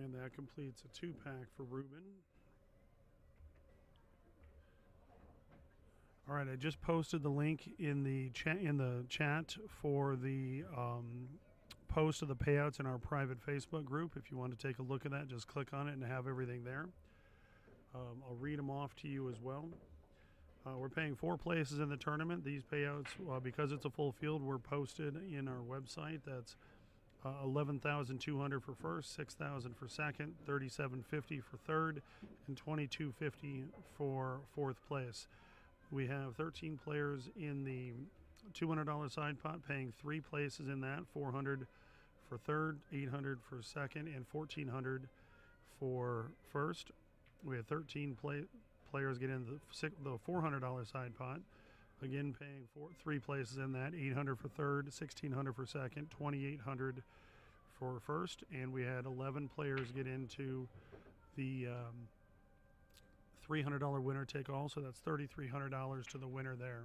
And that completes a 2-pack for Ruben. All right, I just posted the link in the chat for the post of the payouts in our private Facebook group. If you want to take a look at that, just click on it and have everything there. I'll read them off to you as well. We're paying 4 places in the tournament. These payouts, because it's a full field, were posted in our website. That's $11,200 for first, $6,000 for second, $37.50 for third, and $22.50 for fourth place. We have 13 players in the $200 side pot, paying 3 places in that, $400 for third, $800 for second, and $1,400 for first. We have 13 players get in the $400 side pot, again paying 3 places in that, $800 for third, $1,600 for second, $2,800 for first, and we had 11 players get into the $300 winner take all, so that's $3,300 to the winner there.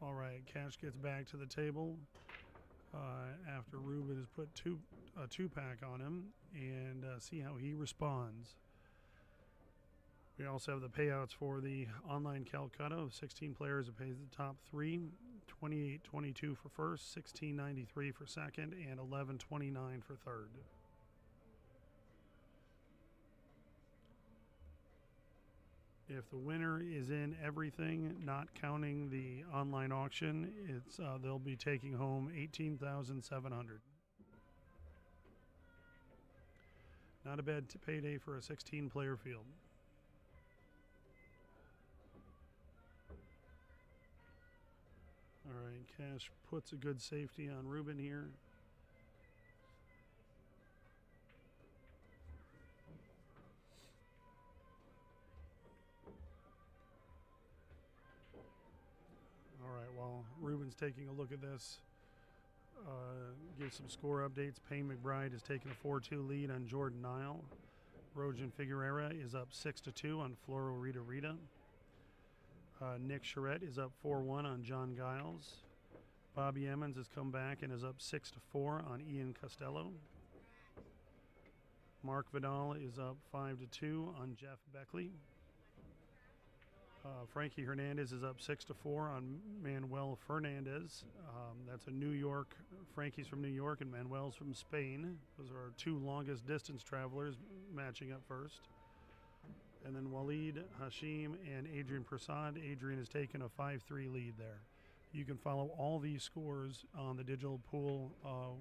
All right, cash gets back to the table after Ruben has put a 2-pack on him, and see how he responds. We also have the payouts for the online Calcutta of 16 players that pays the top 3, $28.22 for first, $16.93 for second, and $11.29 for third. If the winner is in everything, not counting the online auction, they'll be taking home $18,700. Not a bad payday for a 16-player field. All right, cash puts a good safety on Ruben here. All right, while Ruben's taking a look at this, give some score updates. Payne McBride has taken a 4-2 lead on Jordan Nile. Roan Figura is up 6-2 on Floro Rita Rita. Nick Sheret is up 4-1 on John Giles. Bobby Emmons has come back and is up 6-4 on Ian Costello. Mark Vidal is up 5-2 on Jeff Beckley. Frankie Hernandez is up 6-4 on Manuel Fernandez. That's a New York. Frankie's from New York and Manuel's from Spain. Those are our 2 longest distance travelers matching up first. And then Walid, Hashim, and Adrien Prasad. Adrien has taken a 5-3 lead there. You can follow all these scores on the Digital Pool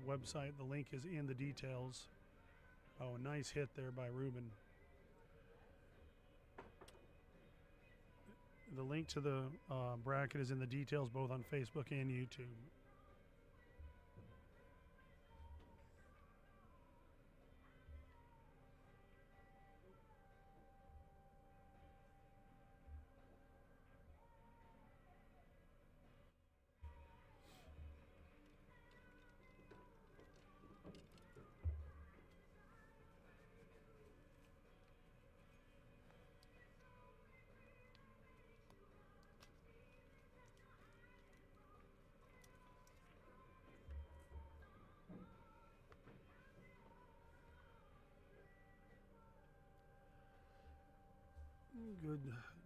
website. The link is in the details. Oh, a nice hit there by Ruben. The link to the bracket is in the details both on Facebook and YouTube.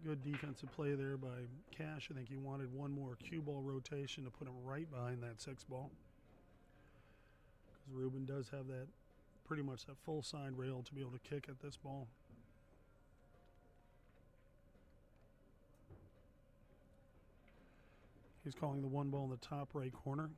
Good defensive play there by Cash. I think he wanted one more cue ball rotation to put him right behind that 6 ball. Because Ruben does have that pretty much that full side rail to be able to kick at this ball. He's calling the 1 ball in the top right corner.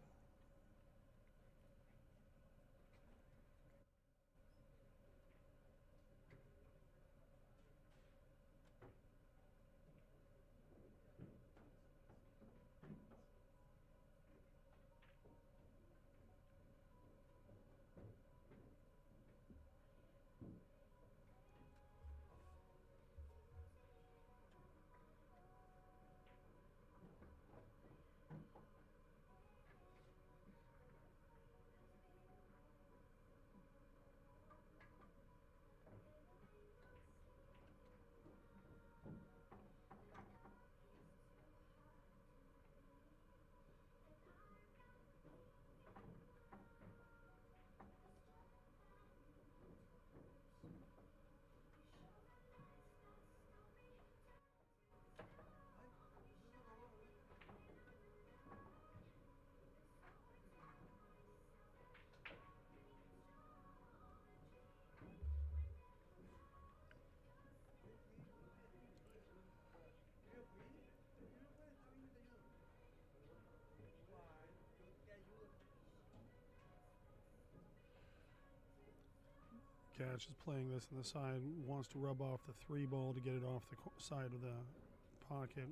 Cash is playing this on the side, wants to rub off the 3 ball to get it off the side of the pocket.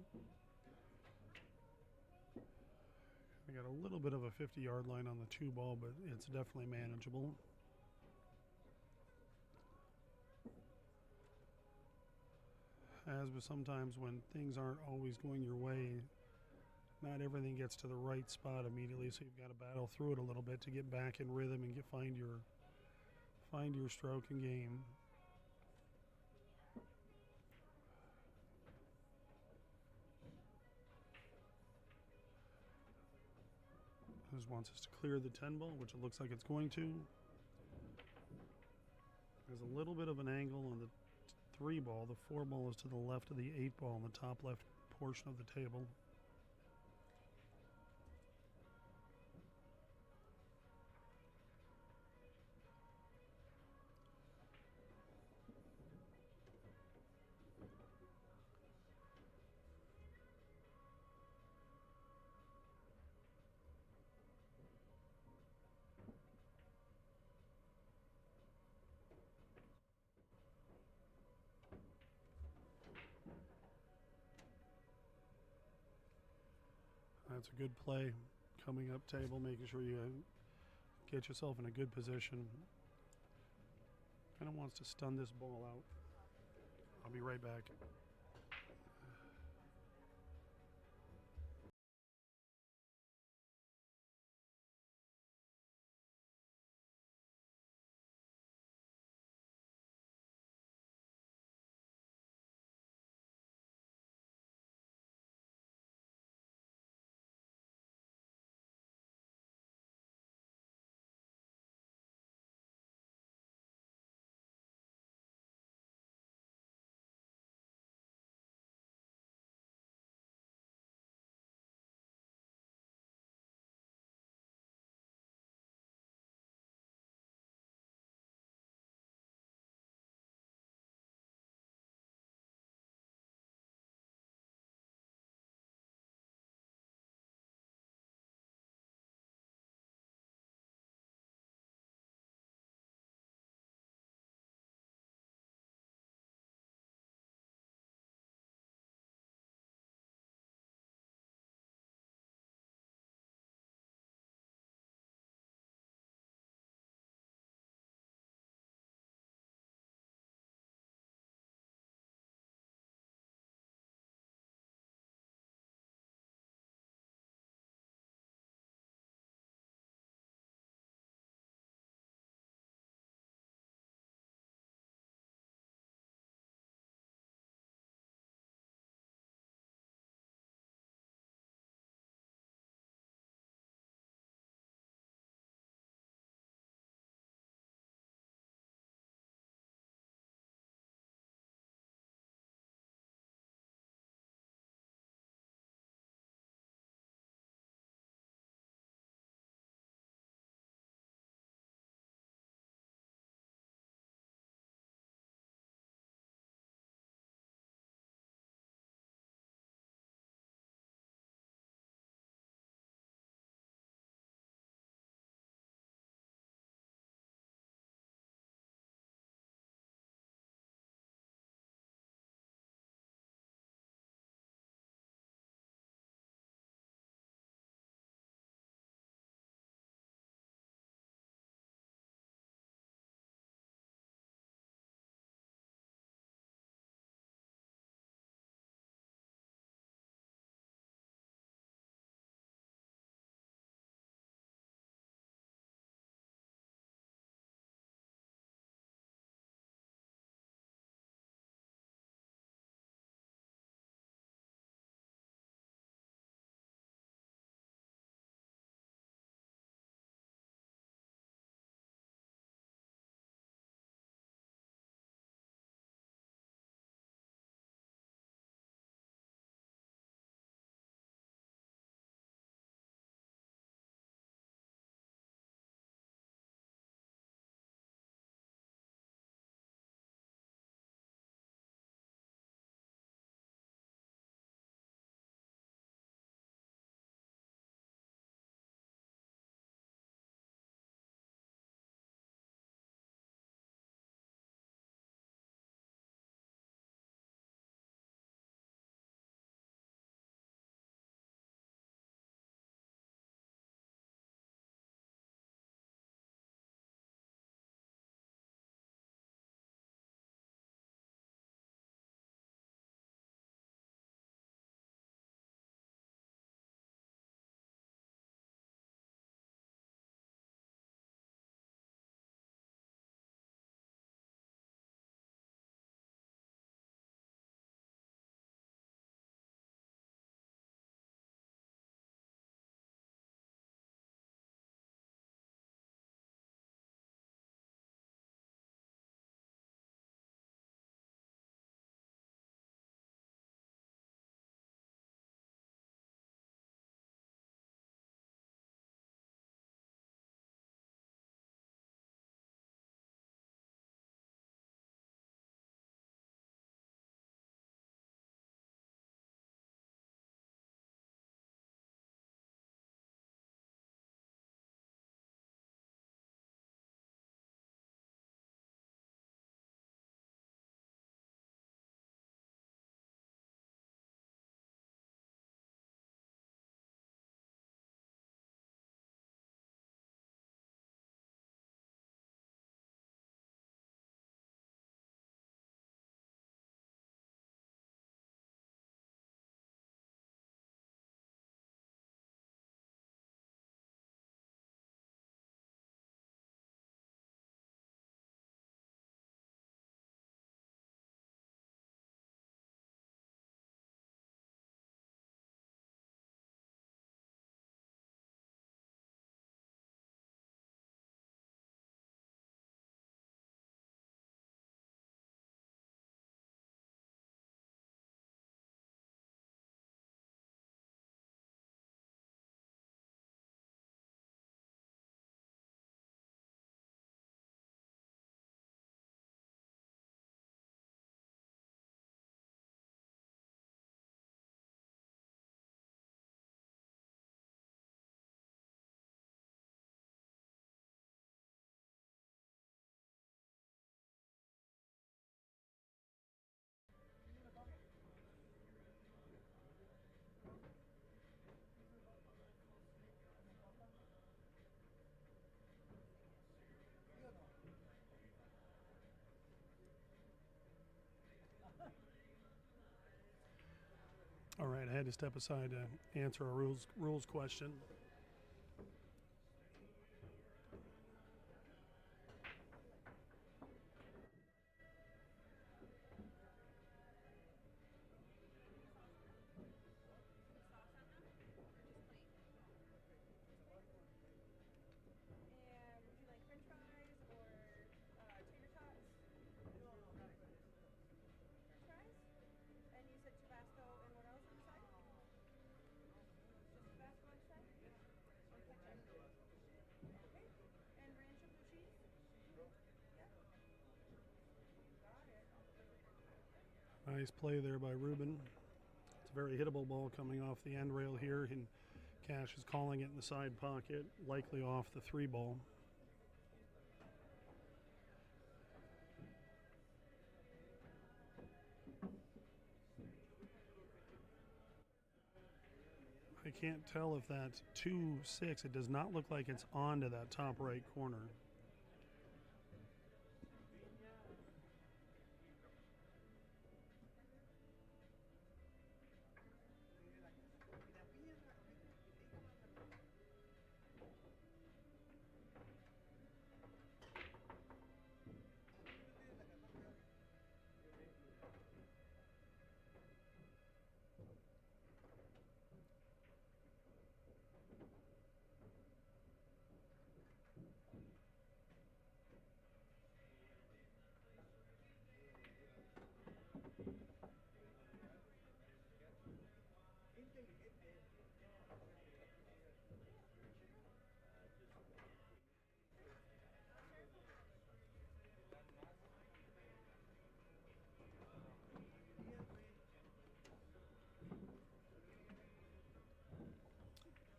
We got a little bit of a 50-yard line on the 2 ball, but it's definitely manageable. As with sometimes when things aren't always going your way, not everything gets to the right spot immediately, so you've got to battle through it a little bit to get back in rhythm and find your stroke and game. Just wants us to clear the 10 ball, which it looks like it's going to. There's a little bit of an angle on the 3 ball. The 4 ball is to the left of the 8 ball in the top left portion of the table. That's a good play. Coming up table, making sure you get yourself in a good position. Kind of wants to stun this ball out. I'll be right back. All right, I had to step aside to answer a rules question. And would you like french fries or tater tots? French fries? And you said Tabasco and what else on the side? Just Tabasco on the side? On ketchup. Okay. And ranch and blue cheese? Yeah. Got it. Nice play there by Ruben. It's a very hittable ball coming off the end rail here, and Cash is calling it in the side pocket, likely off the 3 ball. I can't tell if that's 2-6. It does not look like it's onto that top right corner.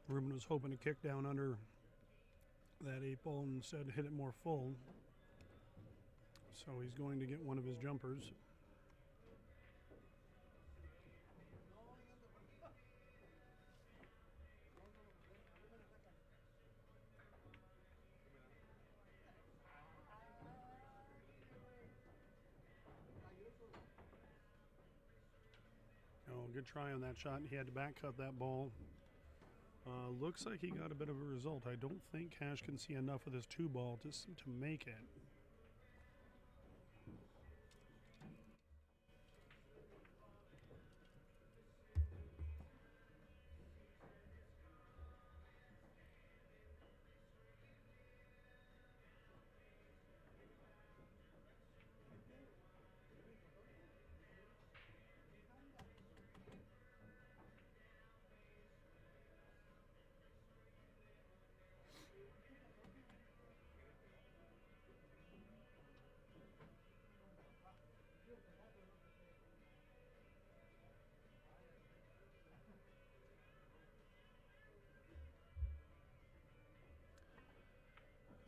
Ruben was hoping to kick down under that 8 ball and instead hit it more full. So he's going to get one of his jumpers. Oh, good try on that shot. He had to back cut that ball. Looks like he got a bit of a result. I don't think Cash can see enough of this 2 ball to make it.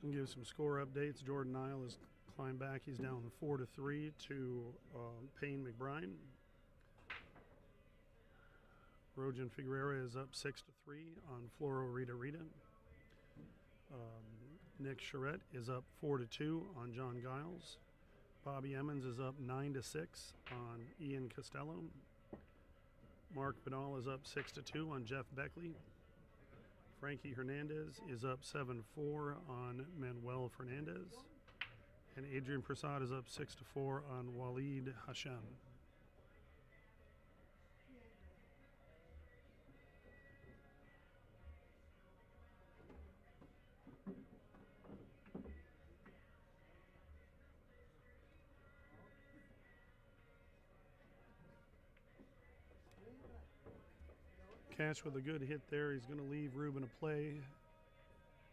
And give some score updates. Jordan Nile has climbed back. He's down 4-3 to Payne McBride. Rojan Figura is up 6-3 on Floro Rita Rita. Nick Sheret is up 4-2 on John Giles. Bobby Emmons is up 9-6 on Ian Costello. Mark Vidal is up 6-2 on Jeff Beckley. Frankie Hernandez is up 7-4 on Manuel Fernandez. And Adrien Prasad is up 6-4 on Walid Hashem. Cash with a good hit there. He's going to leave Ruben a play.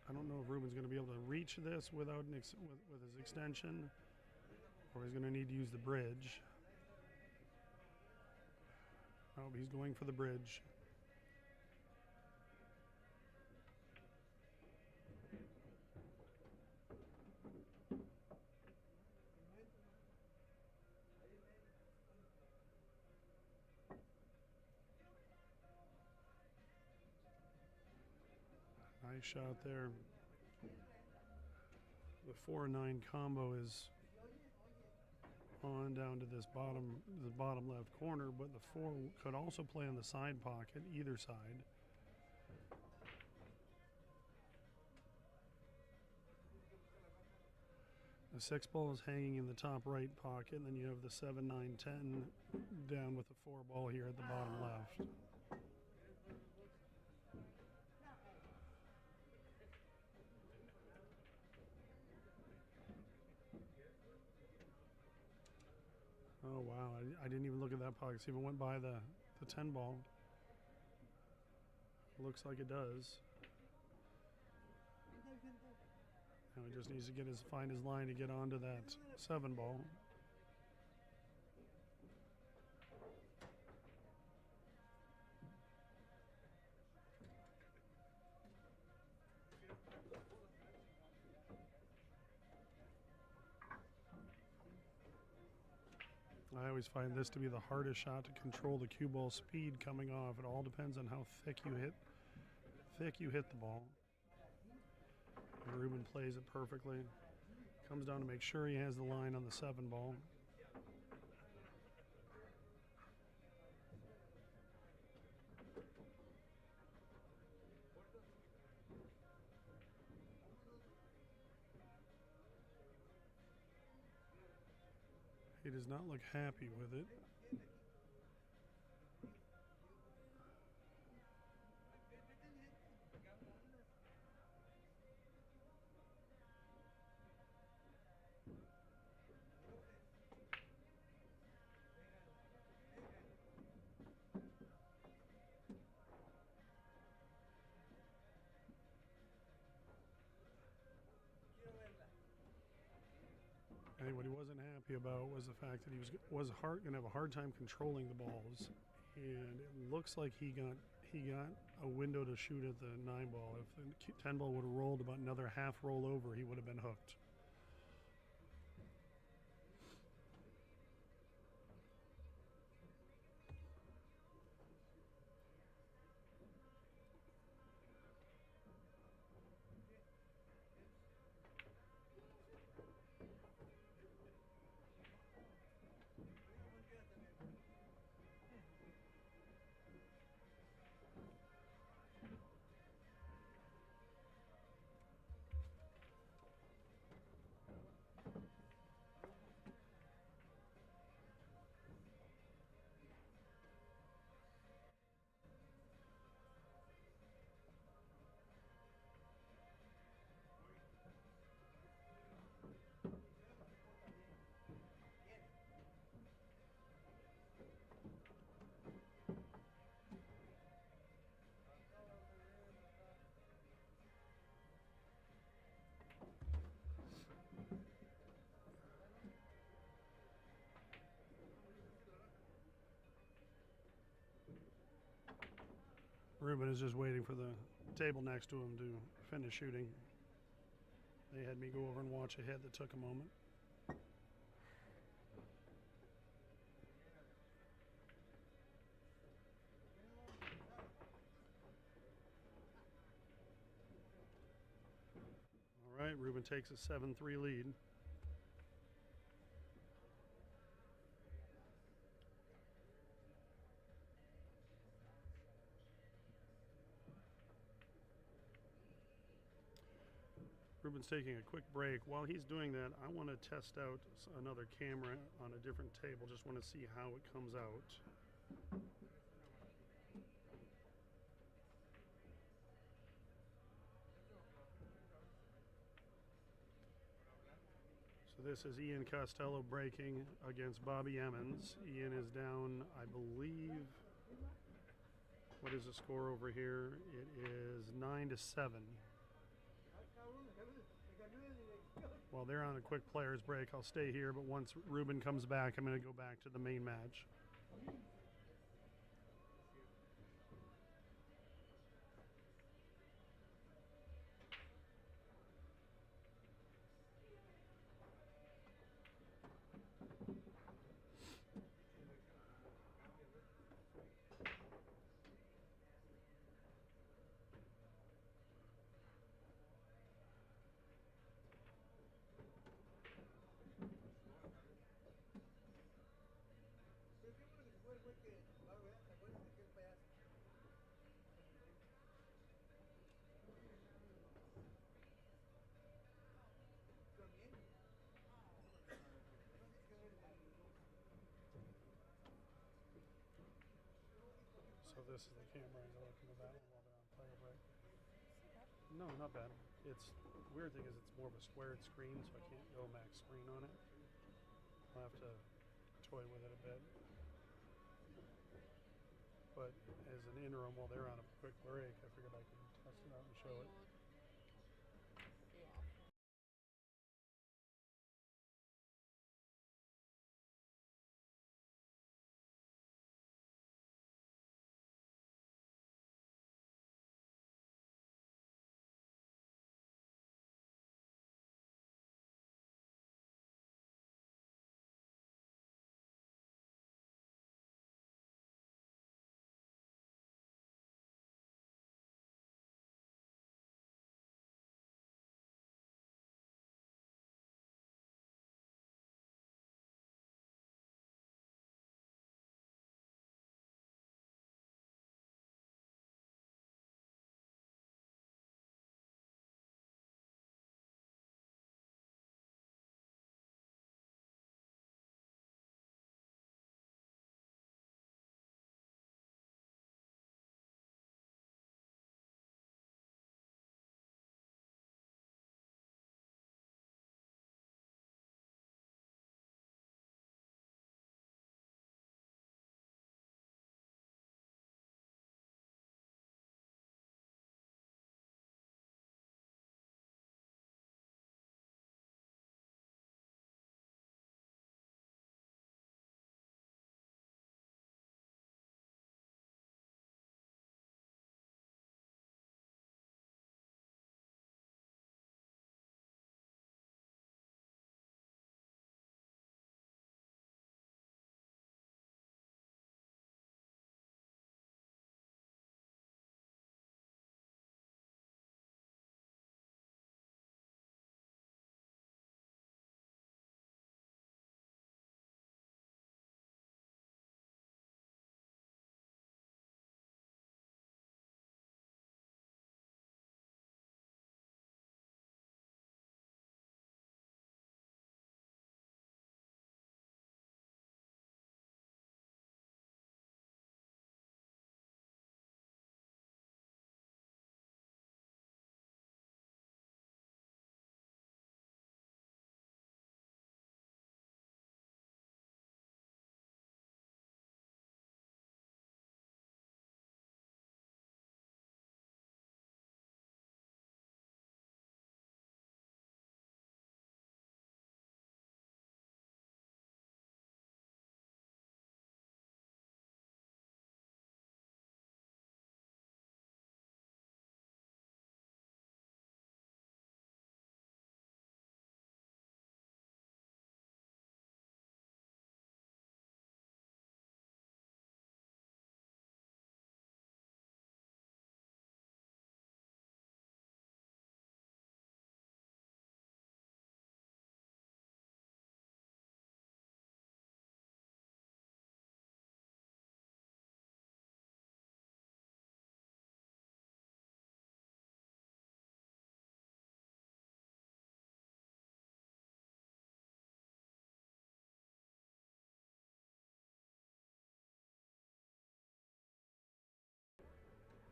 I don't know if Ruben's going to be able to reach this without with his extension, or he's going to need to use the bridge. Oh, he's going for the bridge. Nice shot there. The 4-9 combo is pawn down to the bottom left corner, but the 4 could also play on the side pocket, either side. The 6 ball is hanging in the top right pocket, and then you have the 7, 9, 10 down with the 4 ball here at the bottom left. Oh wow, I didn't even look at that pocket. See if it went by the 10 ball. Looks like it does. Now he just needs to find his line to get onto that 7 ball. I always find this to be the hardest shot to control the cue ball speed coming off. It all depends on how thick you hit the ball. And Ruben plays it perfectly. Comes down to make sure he has the line on the 7 ball. He does not look happy with it. I think what he wasn't happy about was the fact that he was going to have a hard time controlling the balls, and it looks like he got a window to shoot at the 9 ball. If the 10 ball would have rolled about another half roll over, he would have been hooked. Ruben is just waiting for the table next to him to finish shooting. They had me go over and watch a hit that took a moment. All right, Ruben takes a 7-3 lead. Ruben's taking a quick break. While he's doing that, I want to test out another camera on a different table. Just want to see how it comes out. So this is Ian Costello breaking against Bobby Emmons. Ian is down, I believe, what is the score over here? It is 9-7. While they're on a quick players break, I'll stay here, but once Ruben comes back, I'm going to go back to the main match. this is the camera angle. I can go that one while they're on player break. No, not bad. It's weird thing is it's more of a squared screen, so I can't go max screen on it. I'll have to toy with it a bit. But as an interim, while they're on a quick break, I figured I could test it out and show it.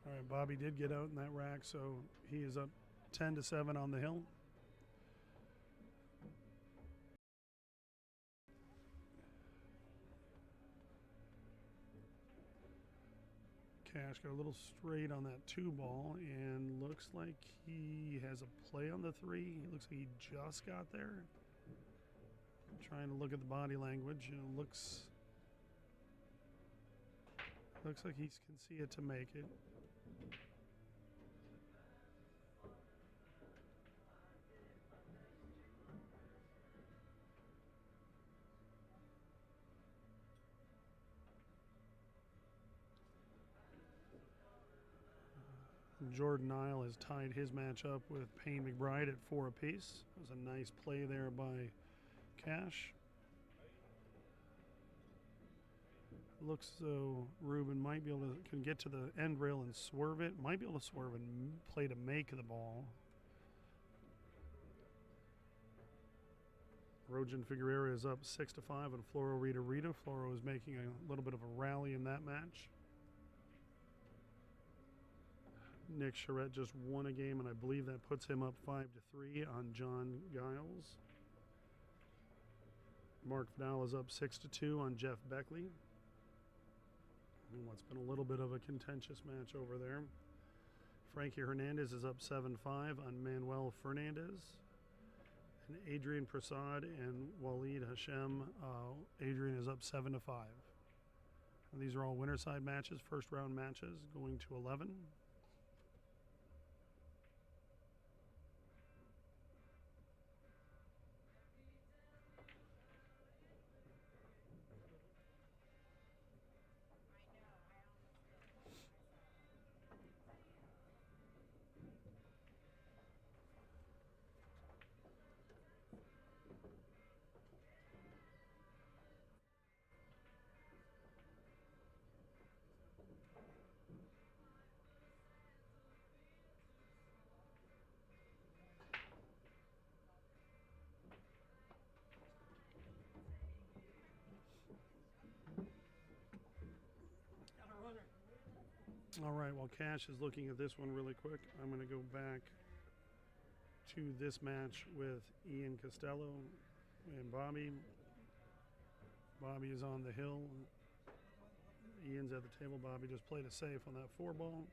All right, Bobby did get out in that rack, so he is up 10-7 on the hill. Cash got a little straight on that 2 ball and looks like he has a play on the 3. It looks like he just got there. I'm trying to look at the body language. It looks like he can see it to make it. Jordan Nile has tied his match up with Payne McBride at 4 apiece. It was a nice play there by Cash. Looks as though Ruben might be able to can get to the end rail and swerve it. Might be able to swerve and play to make the ball. Rojan Figura is up 6-5 on Floro Rita Rita. Floro is making a little bit of a rally in that match. Nick Sheret just won a game, and I believe that puts him up 5-3 on John Giles. Mark Vidal is up 6-2 on Jeff Beckley. And what's been a little bit of a contentious match over there. Frankie Hernandez is up 7-5 on Manuel Fernandez. And Adrien Prasad and Waleed Hashem, Adrien is up 7-5. And these are all winner side matches, first round matches, going to 11. All right, while Cash is looking at this one really quick, I'm going to go back to this match with Ian Costello and Bobby. Bobby is on the hill. Ian's at the table. Bobby just played a safe on that 4-ball.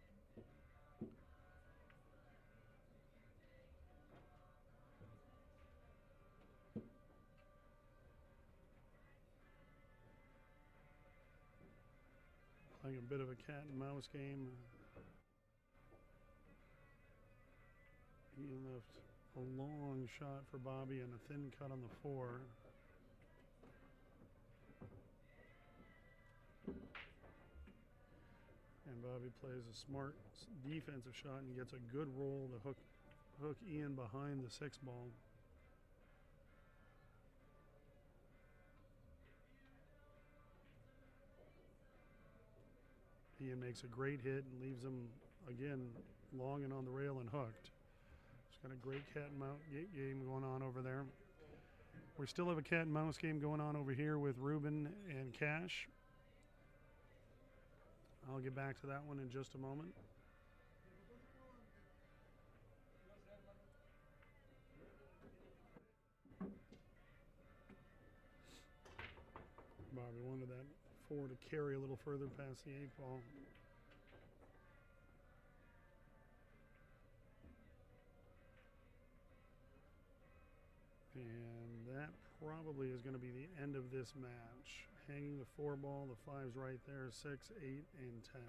Playing a bit of a cat and mouse game. He left a long shot for Bobby and a thin cut on the 4. And Bobby plays a smart defensive shot and gets a good roll to hook Ian behind the 6-ball. Ian makes a great hit and leaves him, again, long and on the rail and hooked. It's got a great cat and mouse game going on over there. We still have a cat and mouse game going on over here with Ruben and Cash. I'll get back to that one in just a moment. Bobby wanted that 4 to carry a little further past the 8-ball. And that probably is going to be the end of this match. Hanging the 4-ball, the 5's right there, 6, 8, and 10.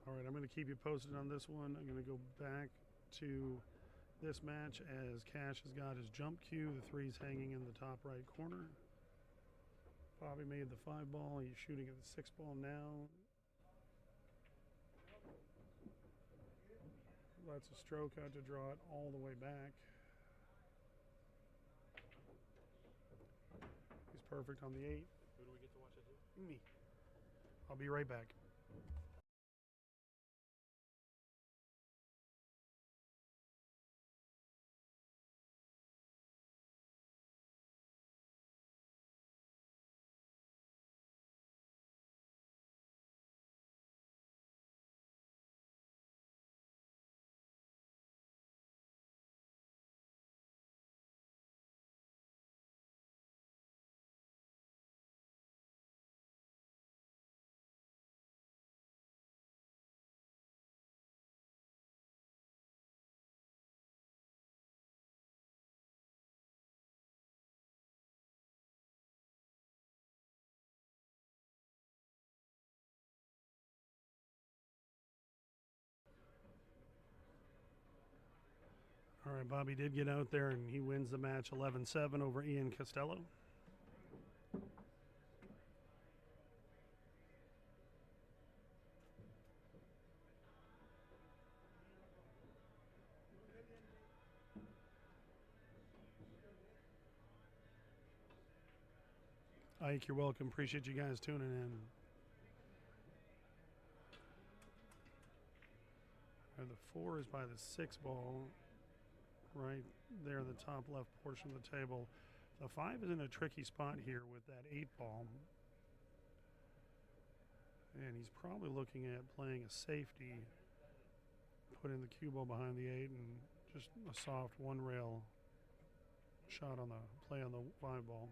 All right, I'm going to keep you posted on this one. I'm going to go back to this match as Cash has got his jump cue. The 3's hanging in the top right corner. Bobby made the 5-ball. He's shooting at the 6-ball now. Lets a stroke out to draw it all the way back. He's perfect on the 8. Who do we get to watch it here? Me. I'll be right back. All right, Bobby did get out there, and he wins the match 11-7 over Ian Costello. Ike, you're welcome. Appreciate you guys tuning in. And the 4 is by the 6 ball, right there in the top left portion of the table. The 5 is in a tricky spot here with that 8 ball. And he's probably looking at playing a safety, put in the cue ball behind the 8, and just a soft one rail shot on the play on the 5 ball.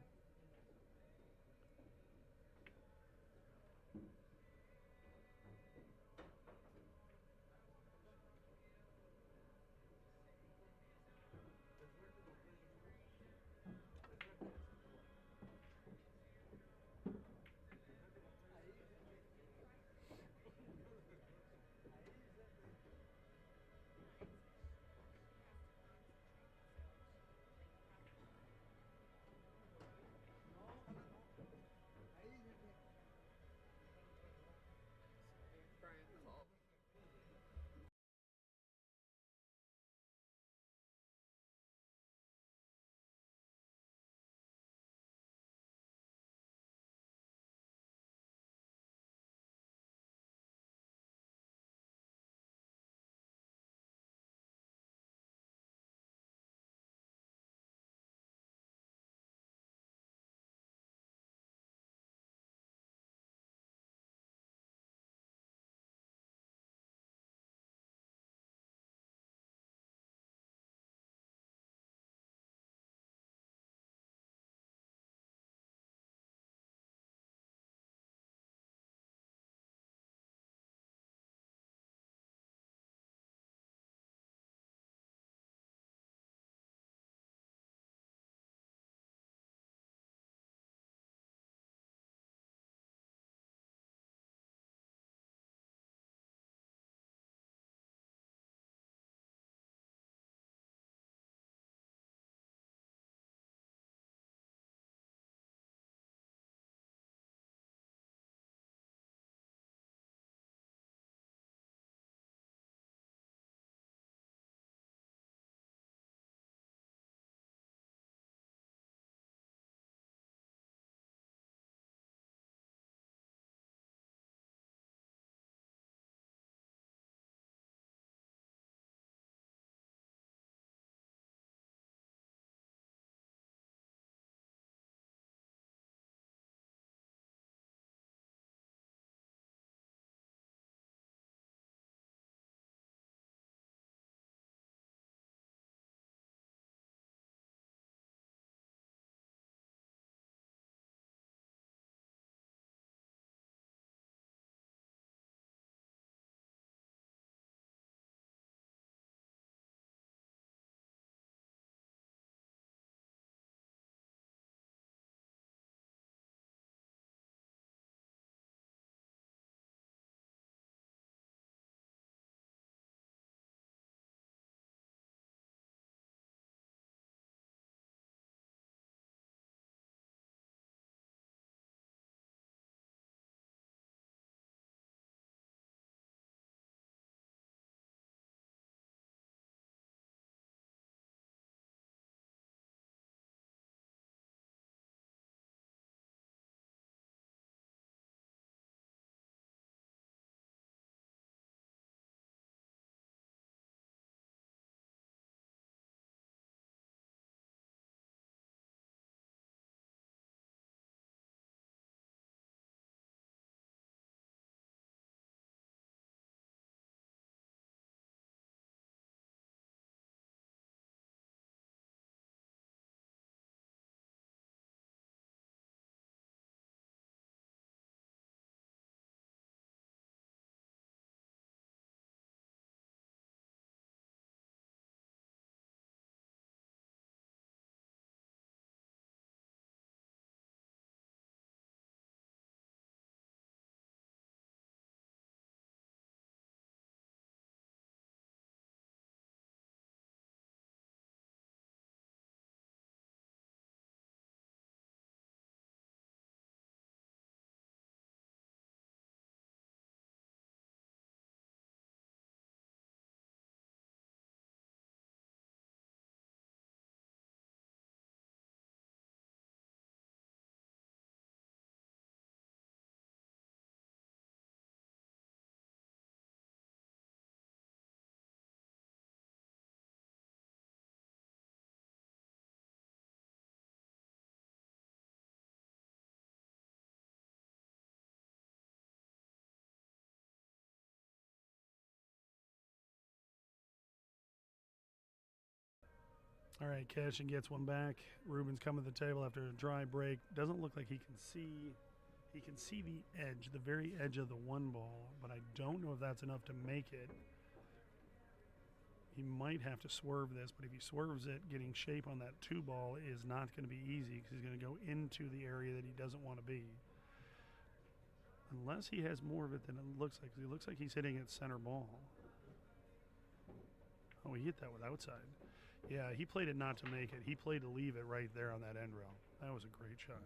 All right, Cashon gets one back. Ruben's coming to the table after a dry break. Doesn't look like he can see. He can see the edge, the very edge of the one ball, but I don't know if that's enough to make it. He might have to swerve this, but if he swerves it, getting shape on that two ball is not going to be easy because he's going to go into the area that he doesn't want to be. Unless he has more of it than it looks like. 'Cause it looks like he's hitting it center ball. Oh, he hit that with outside. Yeah, he played it not to make it. He played to leave it right there on that end rail. That was a great shot.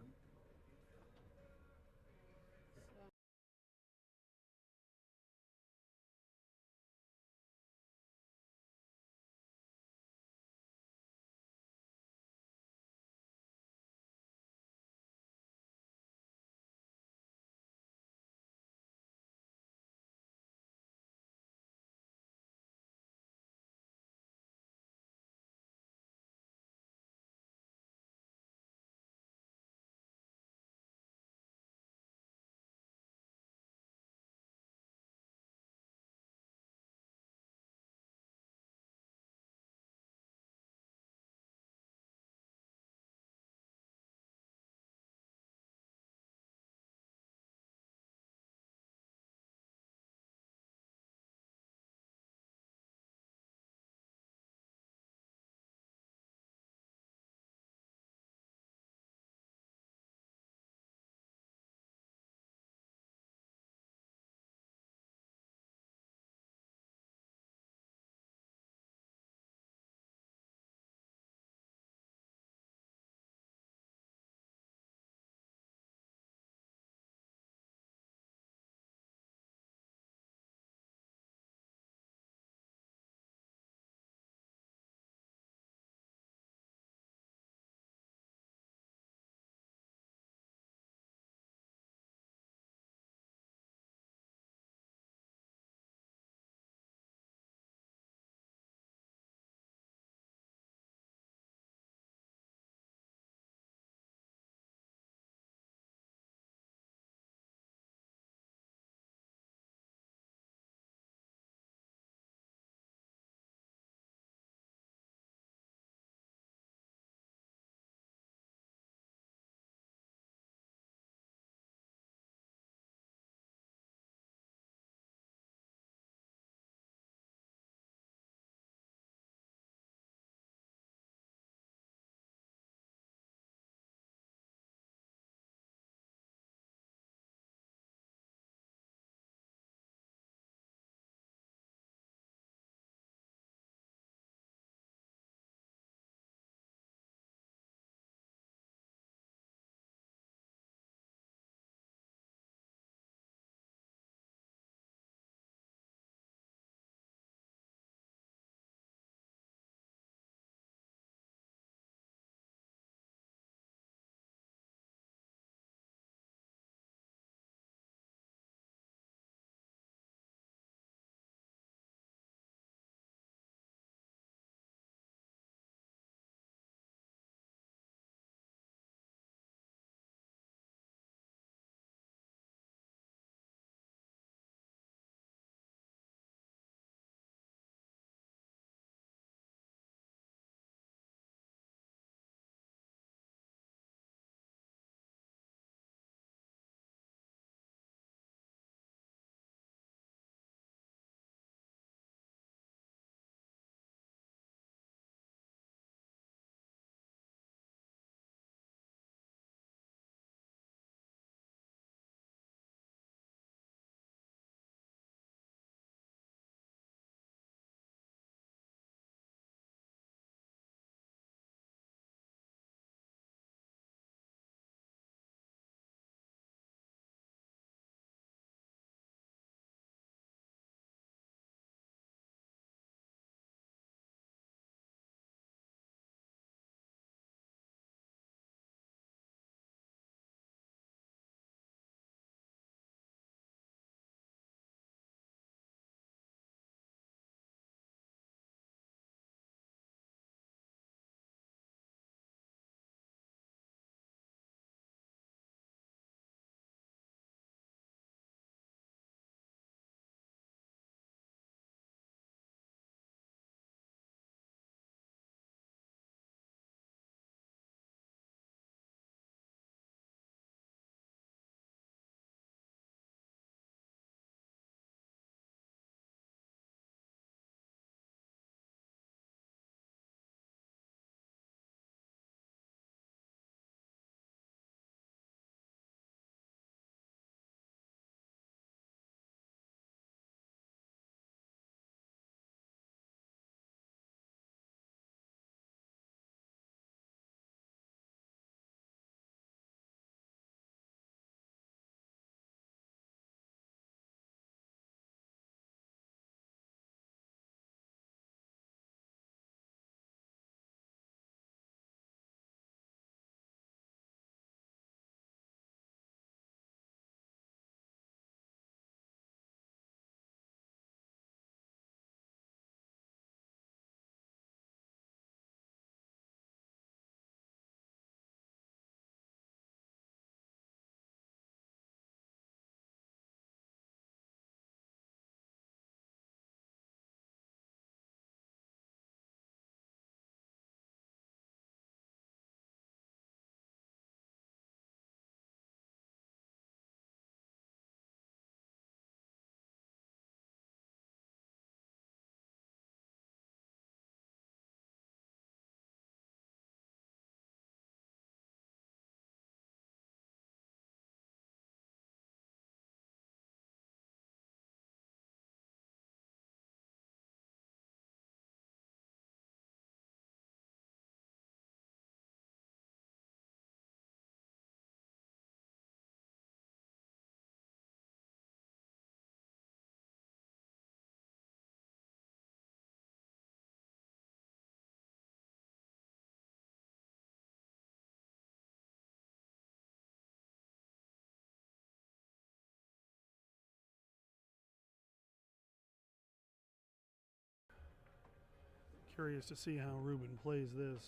Curious to see how Ruben plays this.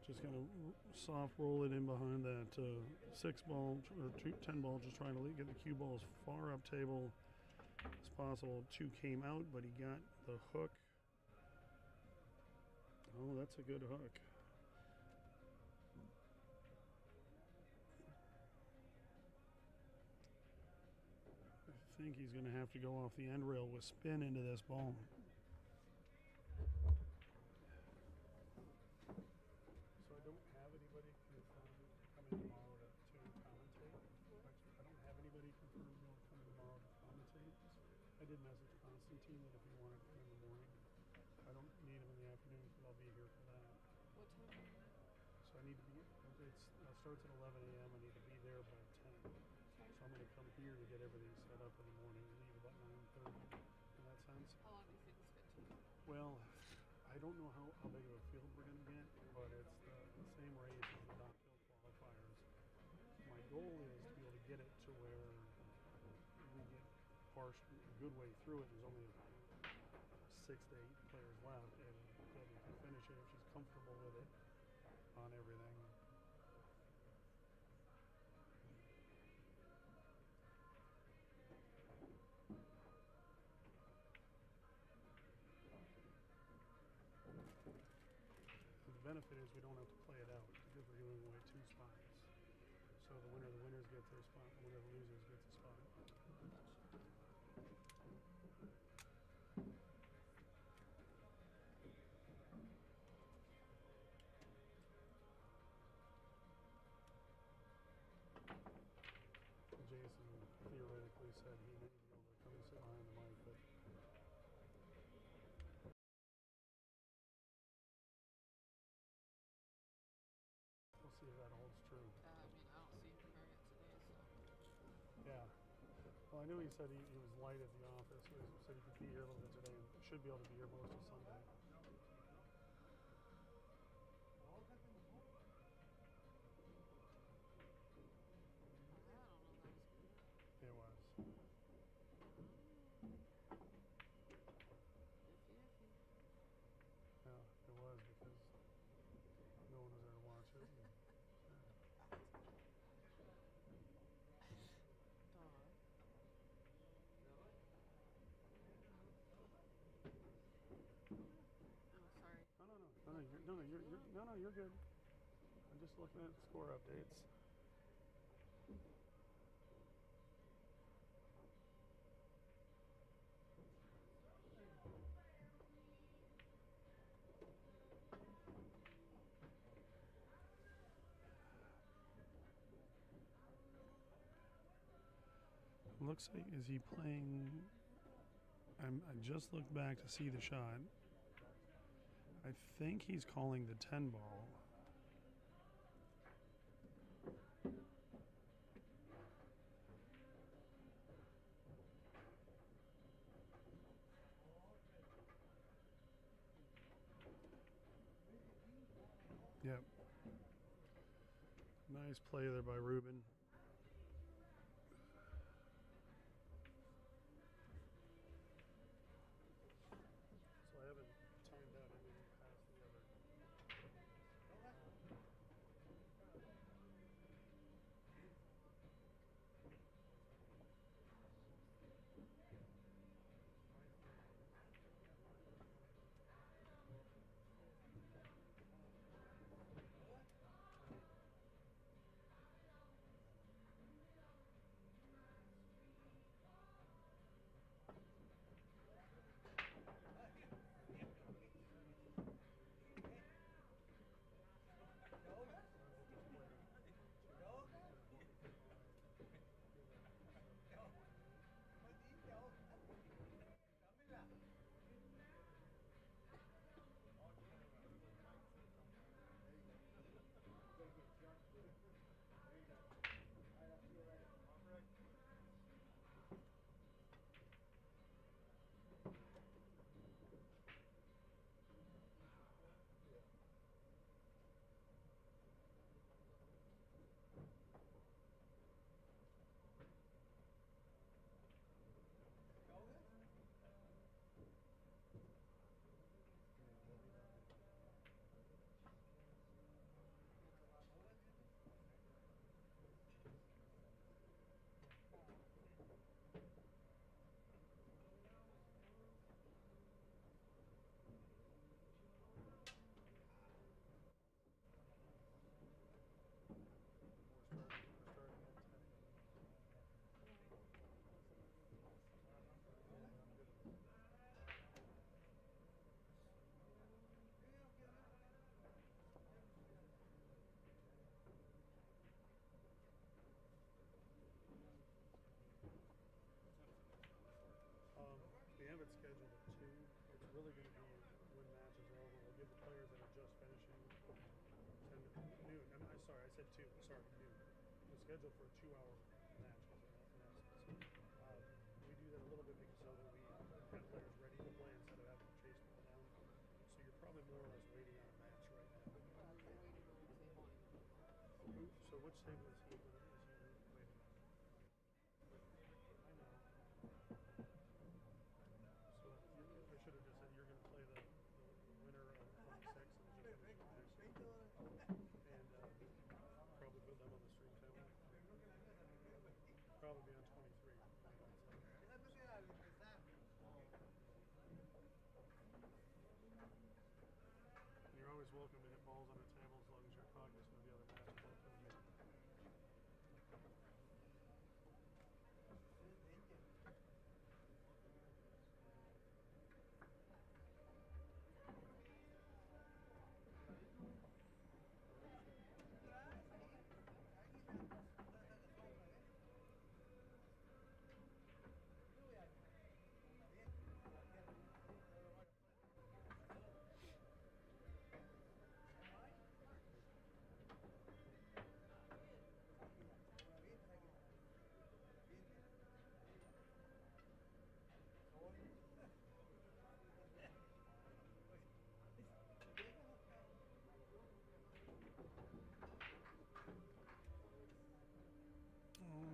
Just gonna soft roll it in behind that 6 ball or 10 ball, just trying to get the cue ball as far up table as possible. 2 came out, but he got the hook. Oh, that's a good hook. I think he's gonna have to go off the end rail with spin into this ball. So I don't have anybody confirmed coming tomorrow to commentate. I don't have anybody confirmed coming tomorrow to commentate. I did message Constantine that if he wanted to come in the morning. I don't need him in the afternoon because I'll be here for that. What time? So I need to be, it starts at 11 a.m. I need to be there by 10. So I'm going to come here to get everything set up in the morning and leave about 9:30. In that sense? How long do you think it's going to take? Well, I don't know how big of a field we're going to get, but it's the same race as the Dockville qualifiers. My goal is to be able to get it to where we get a good way through it. There's only 6 to 8 players left, and Debbie can finish it if she's comfortable with it on everything. The benefit is we don't have to play it out because we're giving away 2 spots. So the winner of the winners gets their spot, the winner of the losers gets a spot. Jason theoretically said he may be able to come and sit behind the mic, but we'll see if that holds true. I mean, I don't see him very today, so. Yeah. Well, I knew he said he was light at the office, so he said he could be here a little bit today and should be able to be here most of Sunday. It was. Yeah, it was because no one was there to watch it. You're good. I'm just looking at score updates. Looks like, is he playing? I just looked back to see the shot. I think he's calling the 10 ball. Yep. Nice play there by Ruben. So I haven't timed out anything past the other. for players that are just finishing 10 to noon. I'm sorry, I said 2. Sorry, noon. We're scheduled for a 2-hour match, in essence. We do that a little bit so that we have players ready to play instead of having to chase people down. So you're probably more or less waiting on a match right now. You're waiting on table. So which table is he waiting on? I know. So I should have just said you're going to play the winner of 26 and just finish the next one. And probably put them on the stream table. Probably be on 23. You're always welcome to hit balls on the table as long as you're cognizant of the other matches.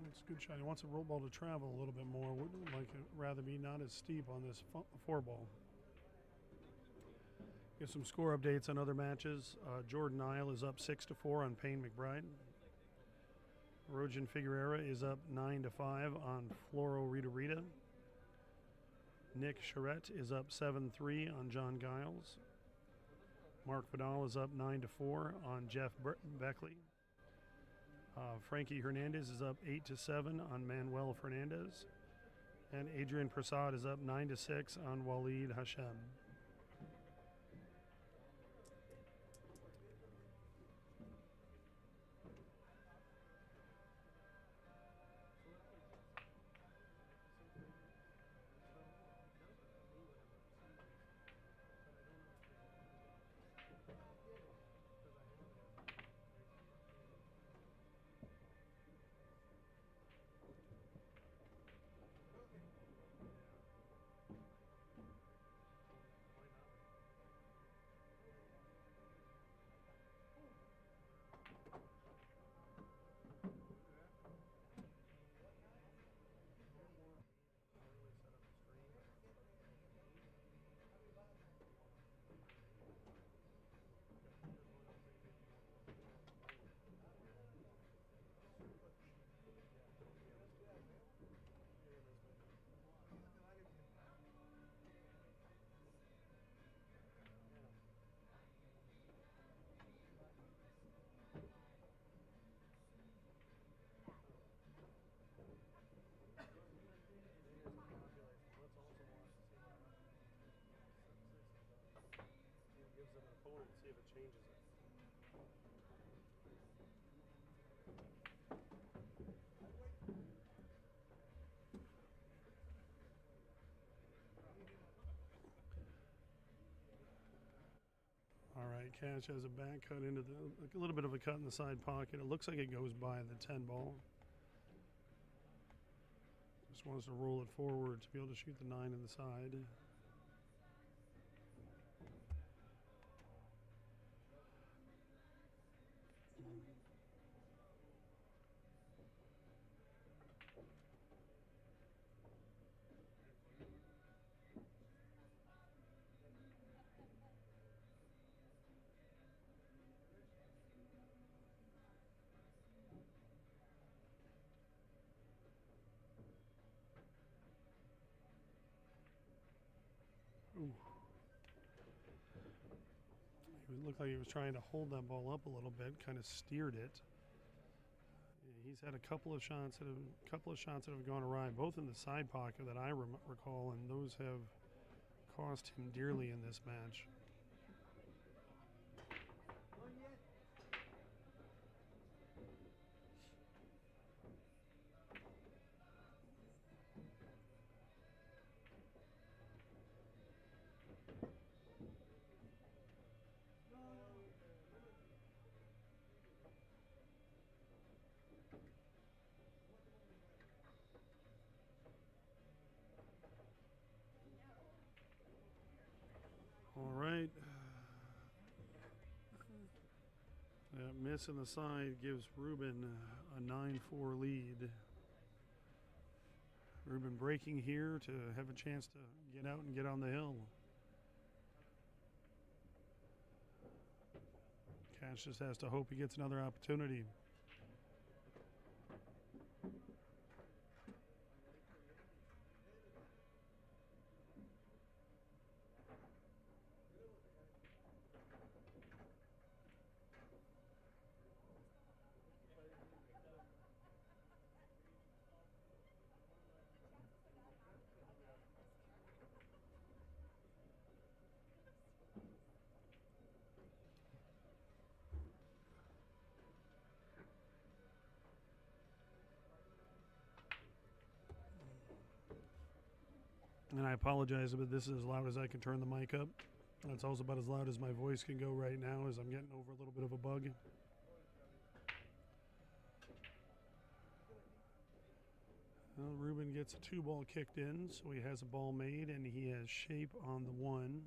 It's a good shot. He wants the roll ball to travel a little bit more. Would like it rather be not as steep on this 4 ball. Get some score updates on other matches. Jordan Nile is up 6-4 on Payne McBride. Rojan Figura is up 9-5 on Floro Rita Rita. Nick Sheret is up 7-3 on John Giles. Mark Vidal is up 9-4 on Jeff Beckley. Frankie Hernandez is up 8-7 on Manuel Fernandez. And Adrien Prasad is up 9-6 on Walid Hashem. See if it changes it. All right, Cash has a back cut into a little bit of a cut in the side pocket. It looks like it goes by the 10 ball. Just wants to roll it forward to be able to shoot the 9 in the side. Ooh. It looked like he was trying to hold that ball up a little bit, kind of steered it. He's had a couple of shots that have gone awry, both in the side pocket that I recall, and those have cost him dearly in this match. That miss in the side gives Ruben a 9-4 lead. Ruben breaking here to have a chance to get out and get on the hill. Cash just has to hope he gets another opportunity. And I apologize, but this is as loud as I can turn the mic up. That's also about as loud as my voice can go right now, as I'm getting over a little bit of a bug. Well, Ruben gets a 2-ball kicked in, so he has a ball made, and he has shape on the 1.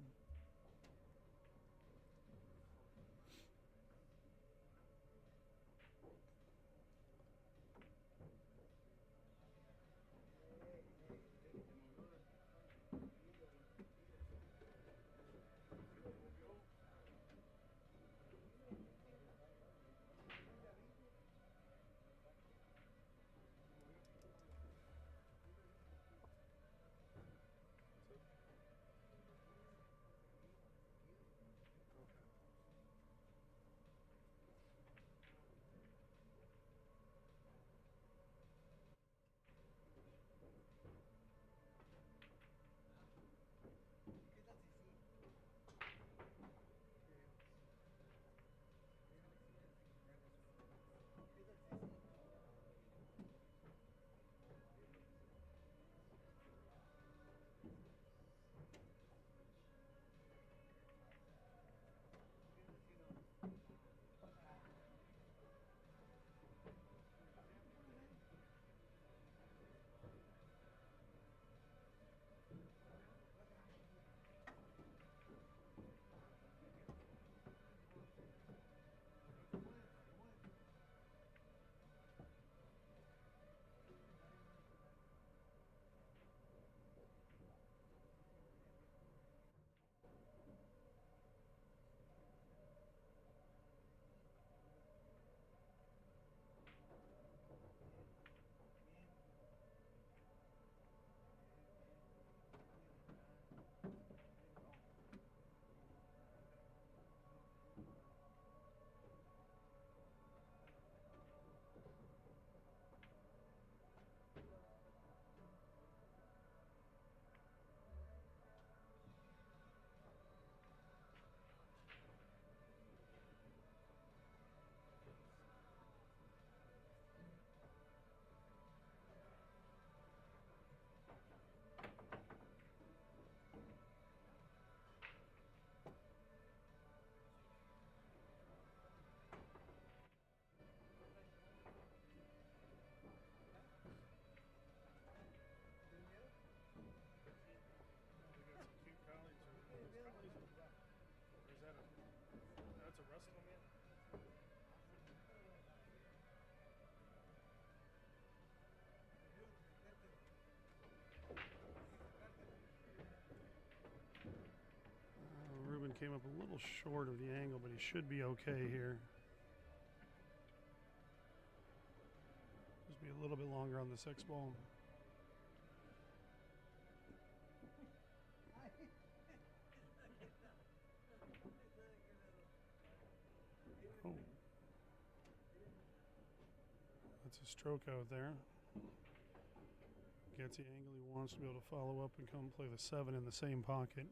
Ruben came up a little short of the angle, but he should be okay here. Just be a little bit longer on the 6 ball. Oh. That's a stroke out there. Gets the angle he wants to be able to follow up and come play the 7 in the same pocket.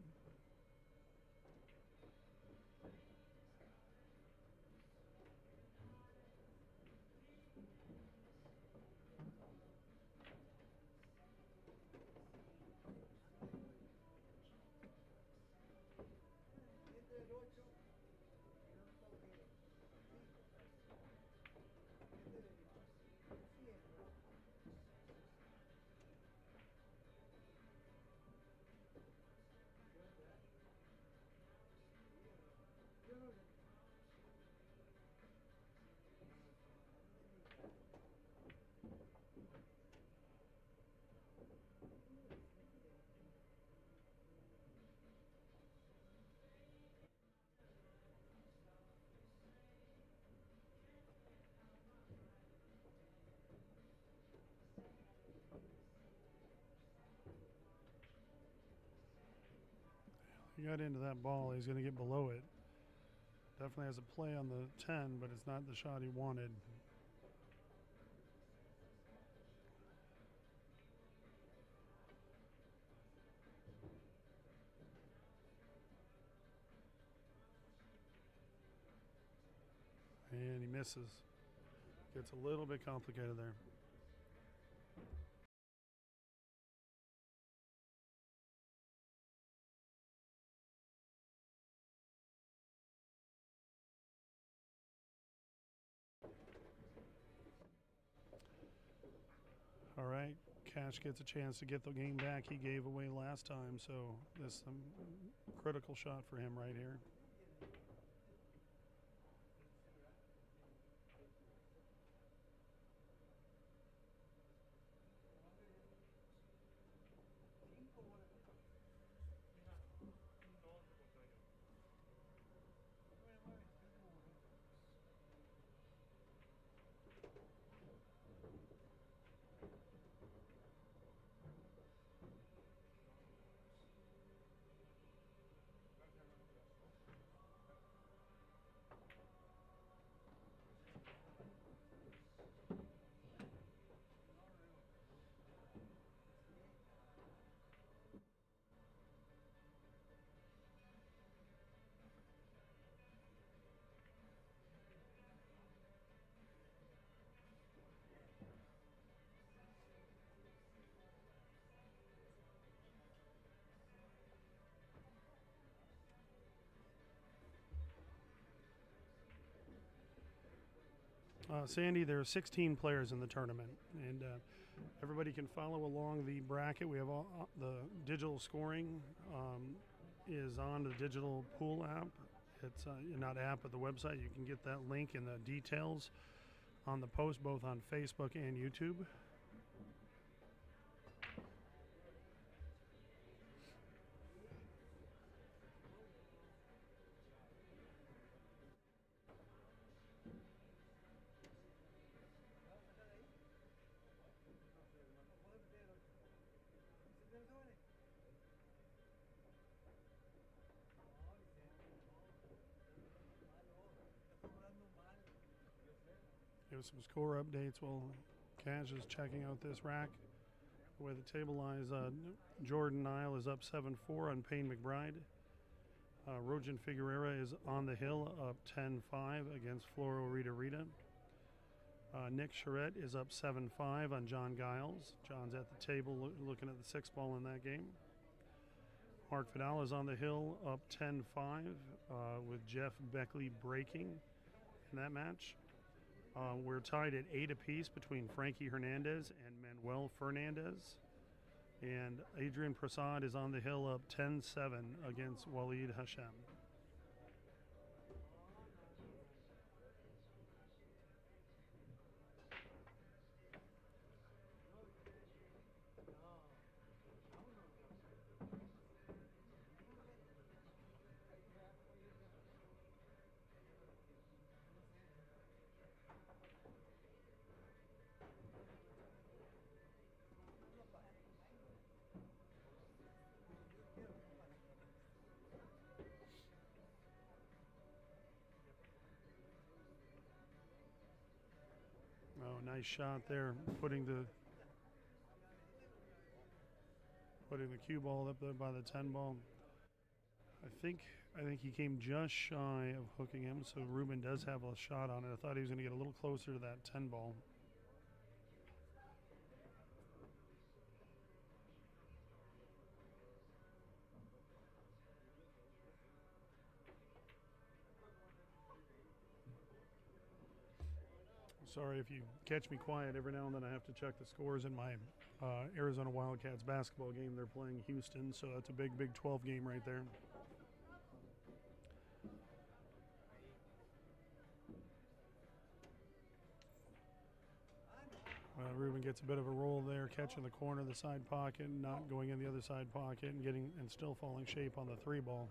got into that ball, he's going to get below it. Definitely has a play on the 10, but it's not the shot he wanted. And he misses. Gets a little bit complicated there. All right, Cash gets a chance to get the game back he gave away last time, so this is a critical shot for him right here. Sandy, there are 16 players in the tournament, and everybody can follow along the bracket. We have all the digital scoring is on the digital pool app. It's not app, but the website. You can get that link in the details on the post, both on Facebook and YouTube. Give some score updates while Cash is checking out this rack. The way the table lies, Jordan Nile is up 7-4 on Payne McBride. Rojan Figura is on the hill, up 10-5 against Floro Rita Rita. Nick Sheret is up 7-5 on John Giles. John's at the table looking at the 6 ball in that game. Mark Vidal is on the hill, up 10-5 with Jeff Beckley breaking in that match. We're tied at 8 apiece between Frankie Hernandez and Manuel Fernandez. And Adrien Prasad is on the hill up 10-7 against Walid Hashem. Oh, nice shot there, putting the cue ball up there by the 10 ball. I think he came just shy of hooking him, so Ruben does have a shot on it. I thought he was going to get a little closer to that 10 ball. Sorry if you catch me quiet. Every now and then I have to check the scores in my Arizona Wildcats basketball game. They're playing Houston, so that's a big Big 12 game right there. Ruben gets a bit of a roll there, catching the corner of the side pocket, not going in the other side pocket, and still falling shape on the 3 ball.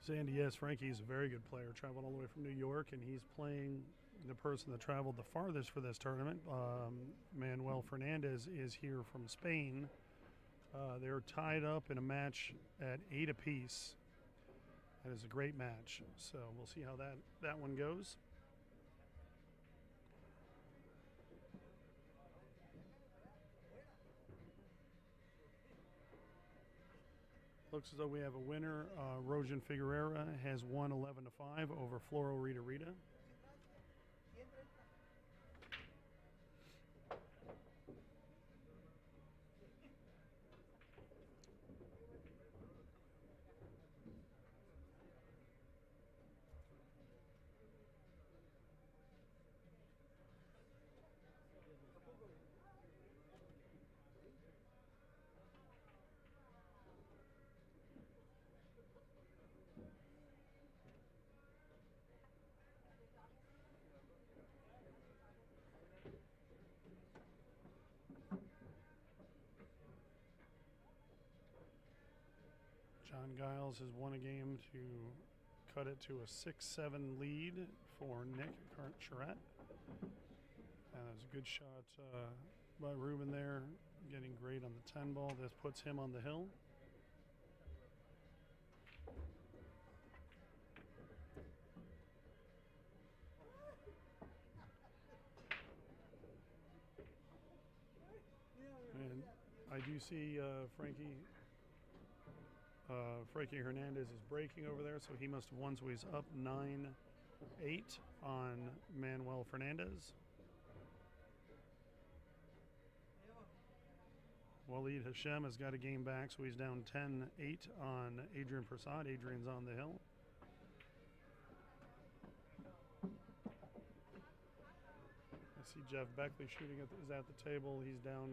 Sandy, yes, Frankie is a very good player. Traveled all the way from New York, and he's playing the person that traveled the farthest for this tournament. Manuel Fernandez is here from Spain. They're tied up in a match at 8 apiece. That is a great match. So we'll see how that one goes. Looks as though we have a winner. Roan Figura has won 11-5 over Floro Rita Rita. Giles has won a game to cut it to a 6-7 lead for Nick Sheret. And that was a good shot by Ruben there, getting great on the 10 ball. This puts him on the hill. And I do see Frankie Hernandez is breaking over there, so he must have won, so he's up 9-8 on Manuel Fernandez. Waleed Hashem has got a game back, so he's down 10-8 on Adrien Prasad. Adrien's on the hill. I see Jeff Beckley shooting is at the table. He's down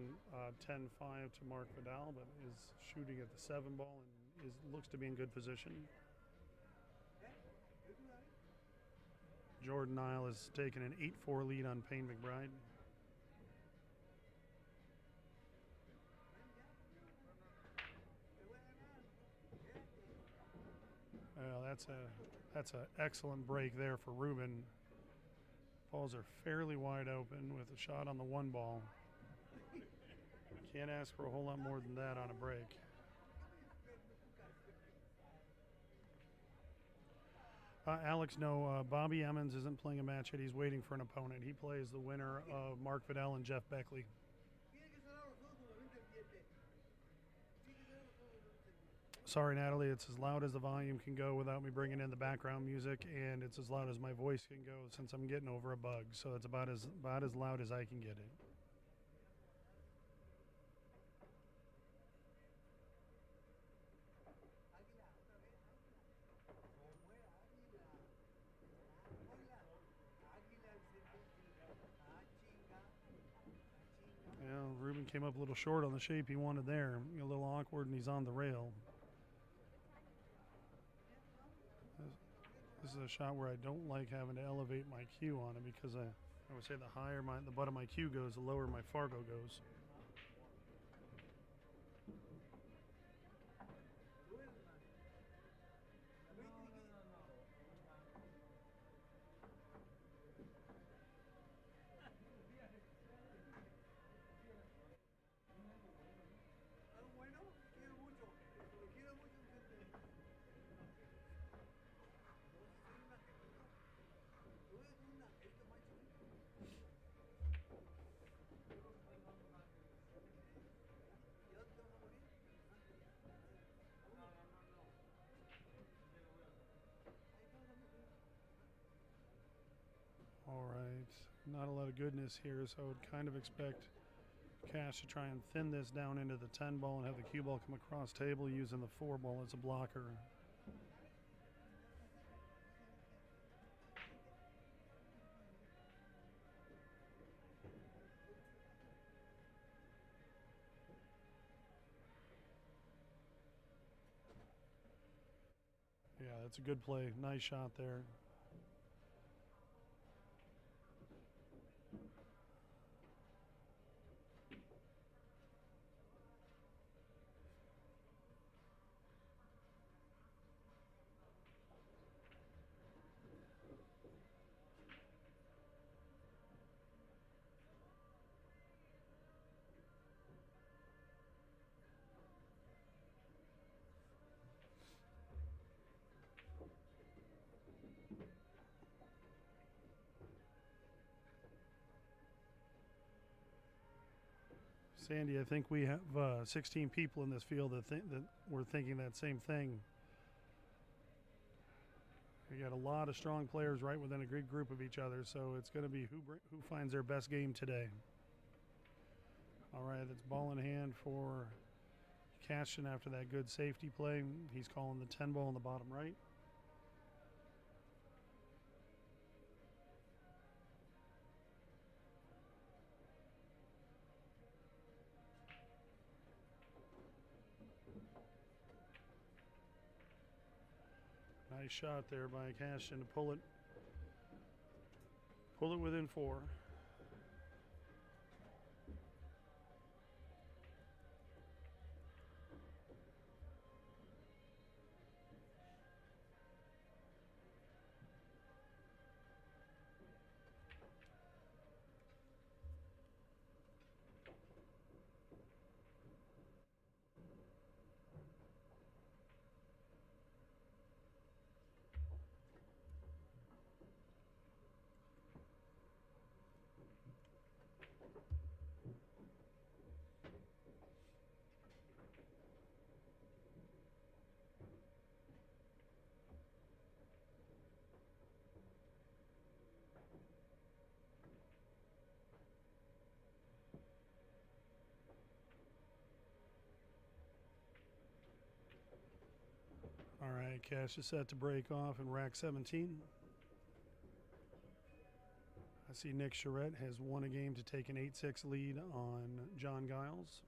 10-5 to Mark Vidal, but is shooting at the 7 ball and looks to be in good position. Jordan Nile has taken an 8-4 lead on Payne McBride. Well, that's an excellent break there for Ruben. Balls are fairly wide open with a shot on the 1 ball. Can't ask for a whole lot more than that on a break. Alex, no, Bobby Emmons isn't playing a match yet. He's waiting for an opponent. He plays the winner of Mark Vidal and Jeff Beckley. Sorry, Natalie, it's as loud as the volume can go without me bringing in the background music, and it's as loud as my voice can go since I'm getting over a bug. So it's about as loud as I can get it. Ruben came up a little short on the shape he wanted there. A little awkward, and he's on the rail. This is a shot where I don't like having to elevate my cue on it because I would say the higher the butt of my cue goes, the lower my Fargo goes. All right, not a lot of goodness here, so I would kind of expect Cash to try and thin this down into the 10 ball and have the cue ball come across table using the 4 ball as a blocker. Yeah, that's a good play. Nice shot there. Sandy, I think we have 16 people in this field that were thinking that same thing. We got a lot of strong players right within a good group of each other, so it's going to be who finds their best game today. All right, that's ball in hand for Cashon after that good safety play. He's calling the 10 ball in the bottom right. Nice shot there by Cashon to pull it within 4. All right, Cash is set to break off in rack 17. I see Nick Sheret has won a game to take an 8-6 lead on John Giles.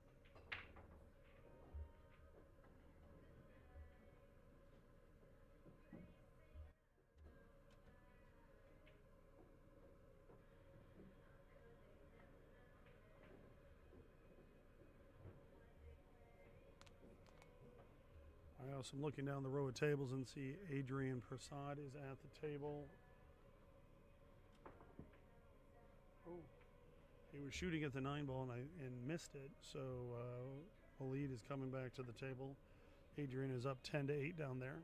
I also am looking down the row of tables and see Adrien Prasad is at the table. Oh, he was shooting at the 9 ball and missed it, so Walid is coming back to the table. Adrien is up 10-8 down there.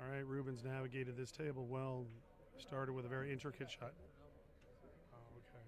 All right, Ruben's navigated this table well. Started with a very intricate shot. Oh, okay.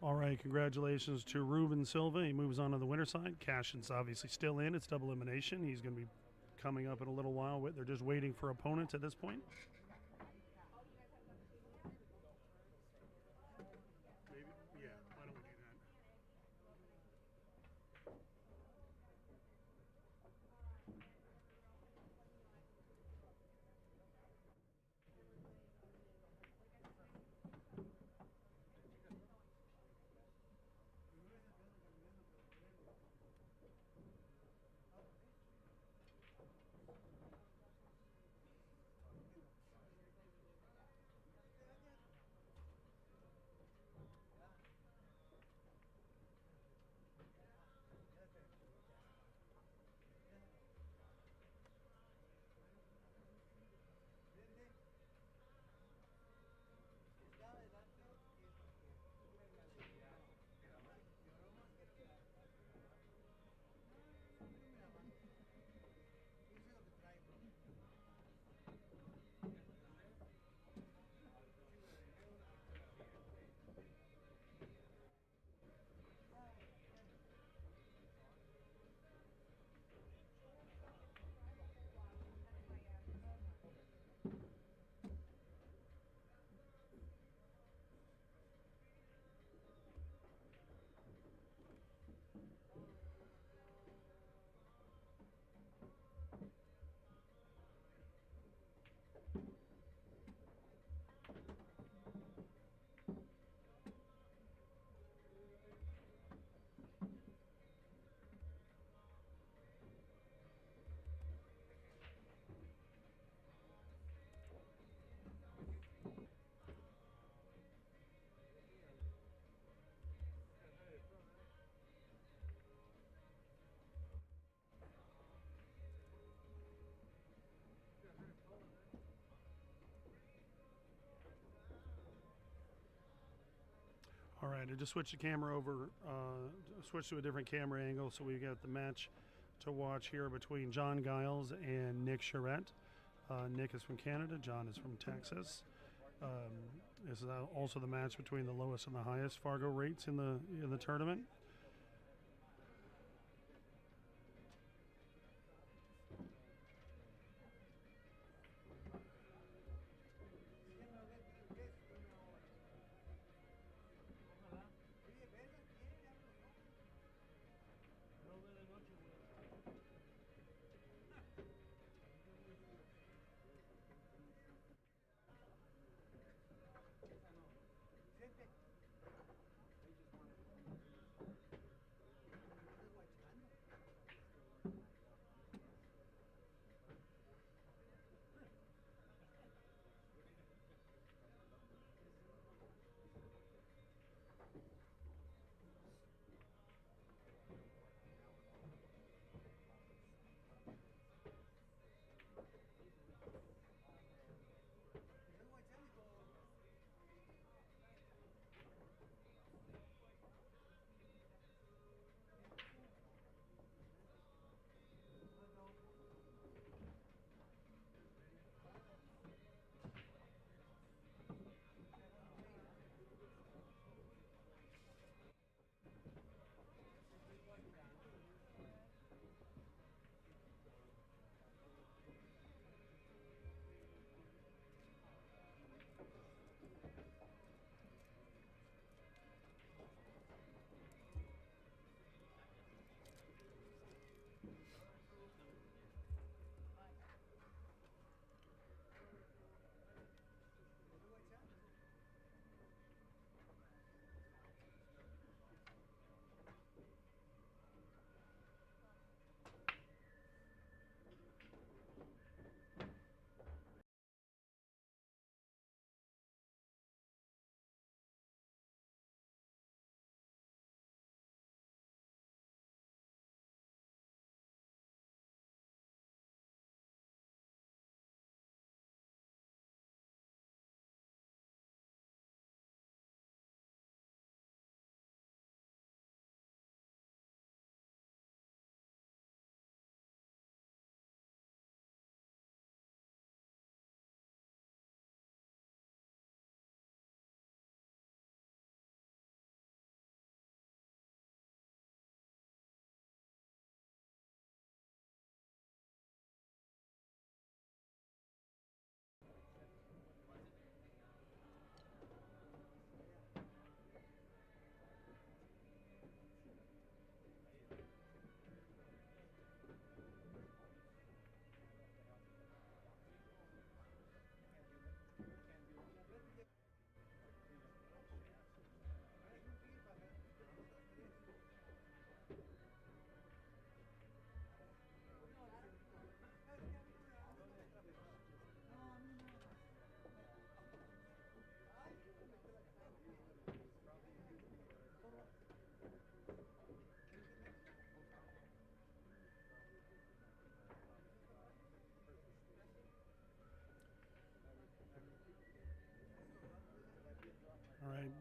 All right, congratulations to Ruben Silva. He moves on to the winner side. Cashon's obviously still in. It's double elimination. He's going to be coming up in a little while. They're just waiting for opponents at this point. Maybe, yeah, why don't we do that? All right, I just switched the camera over, switched to a different camera angle, so we got the match to watch here between John Giles and Nick Sheret. Nick is from Canada, John is from Texas. This is also the match between the lowest and the highest Fargo rates in the tournament.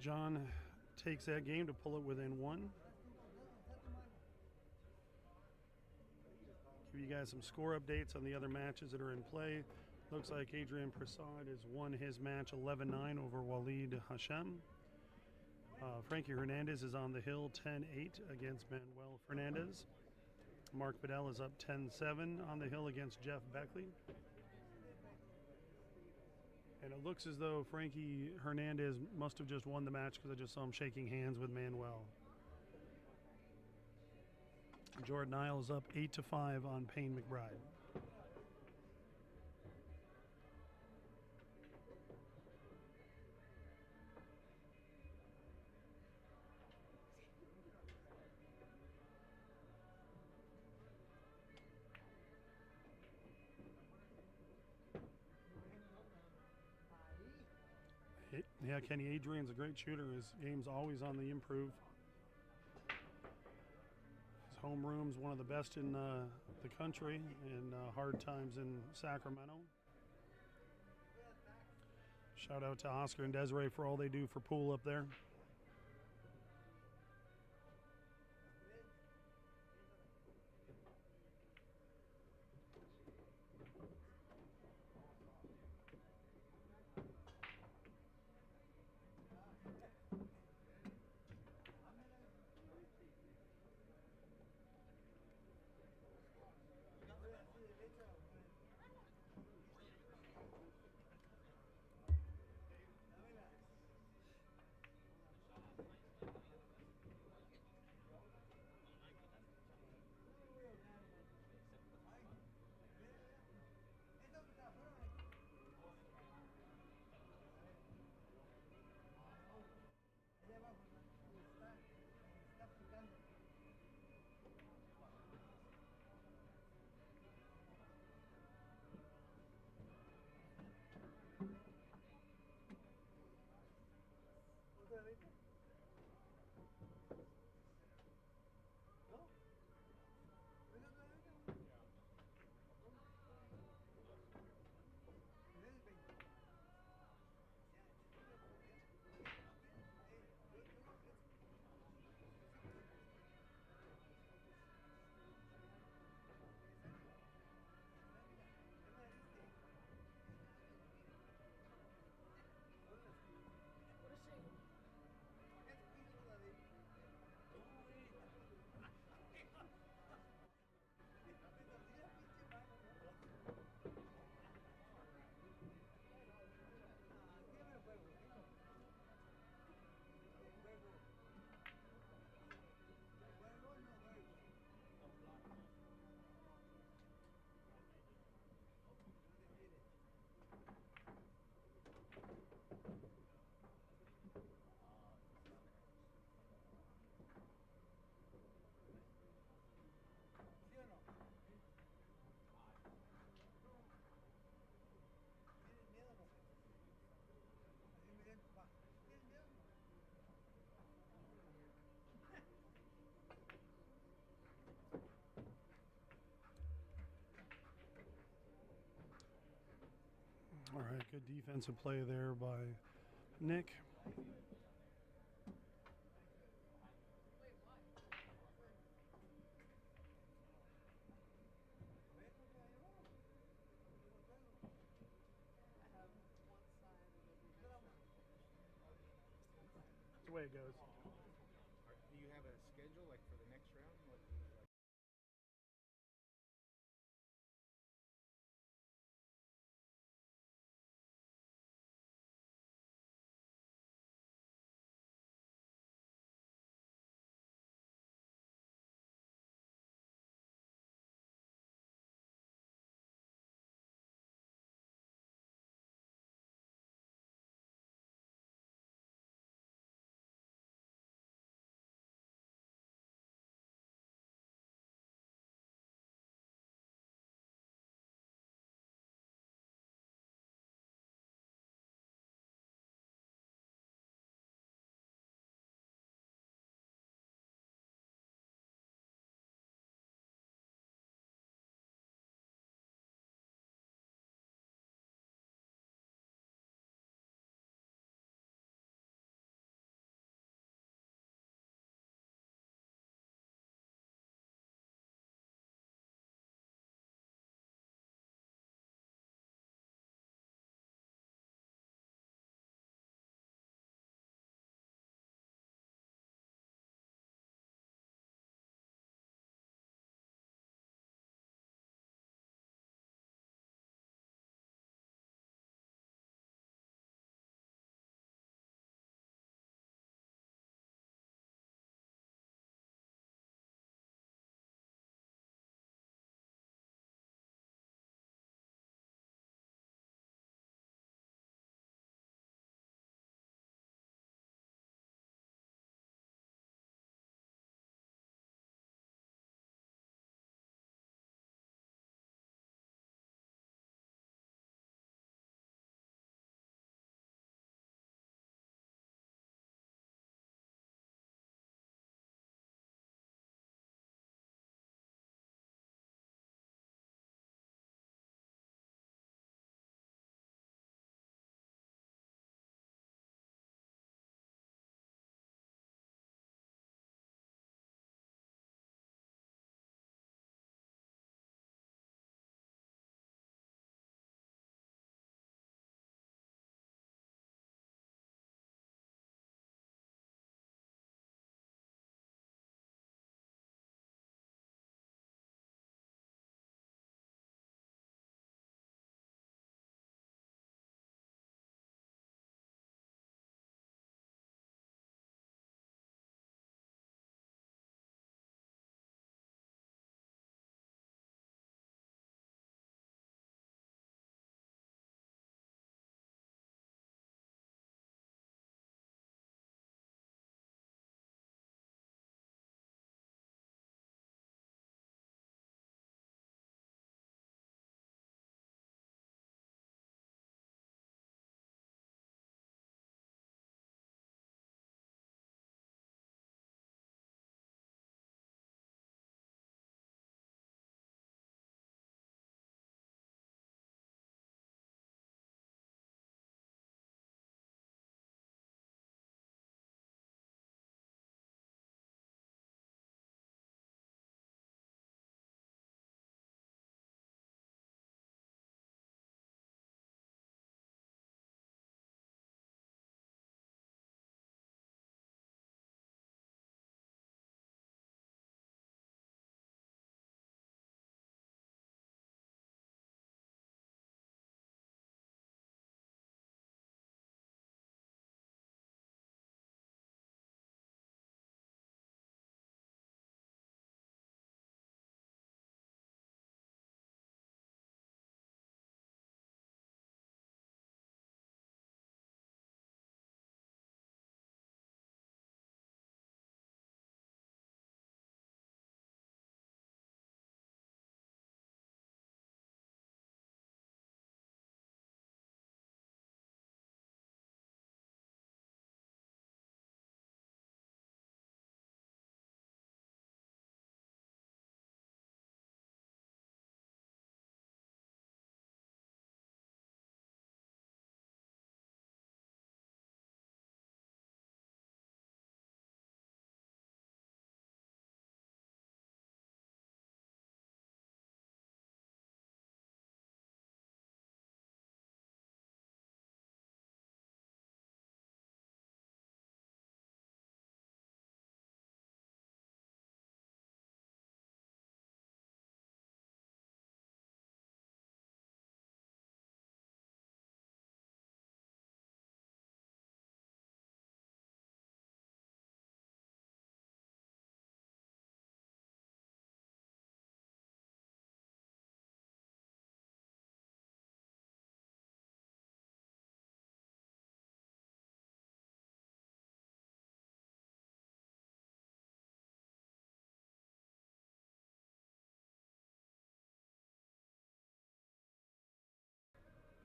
John takes that game to pull it within 1. Give you guys some score updates on the other matches that are in play. Looks like Adrien Prasad has won his match 11-9 over Walid Hashem. Frankie Hernandez is on the hill 10-8 against Manuel Fernandez. Mark Vidal is up 10-7 on the hill against Jeff Beckley. And it looks as though Frankie Hernandez must have just won the match because I just saw him shaking hands with Manuel. Nile is up 8-5 on Payne McBride. Yeah, Kenny, Adrian's a great shooter. His game's always on the improve. His homeroom's one of the best in the country, and hard times in Sacramento. Shout out to Oscar and Desiree for all they do for pool up there. All right, good defensive play there by Nick. That's the way it goes. Do you have a schedule like for the next round?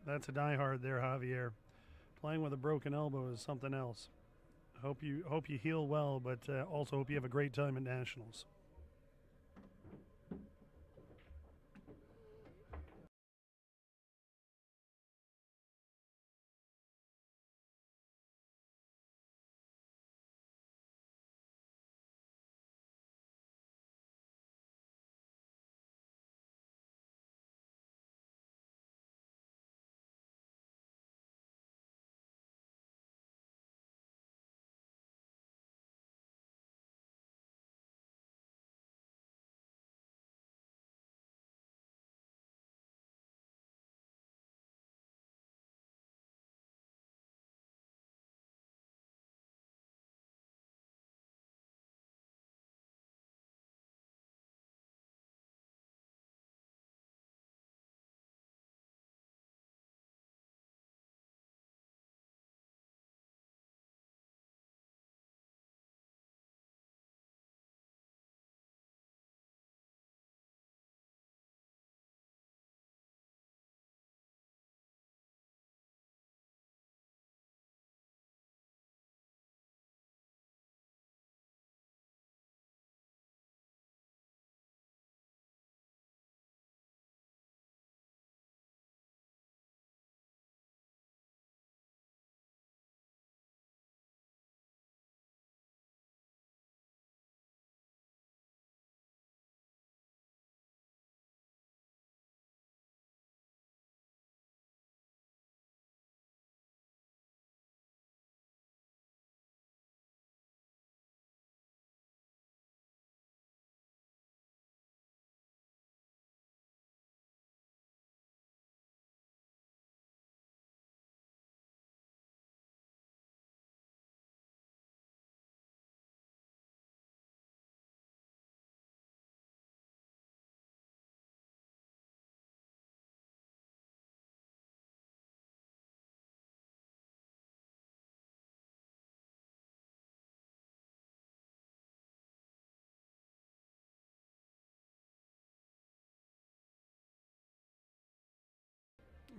That's a diehard there, Javier. Playing with a broken elbow is something else. Hope you heal well, but also hope you have a great time at Nationals.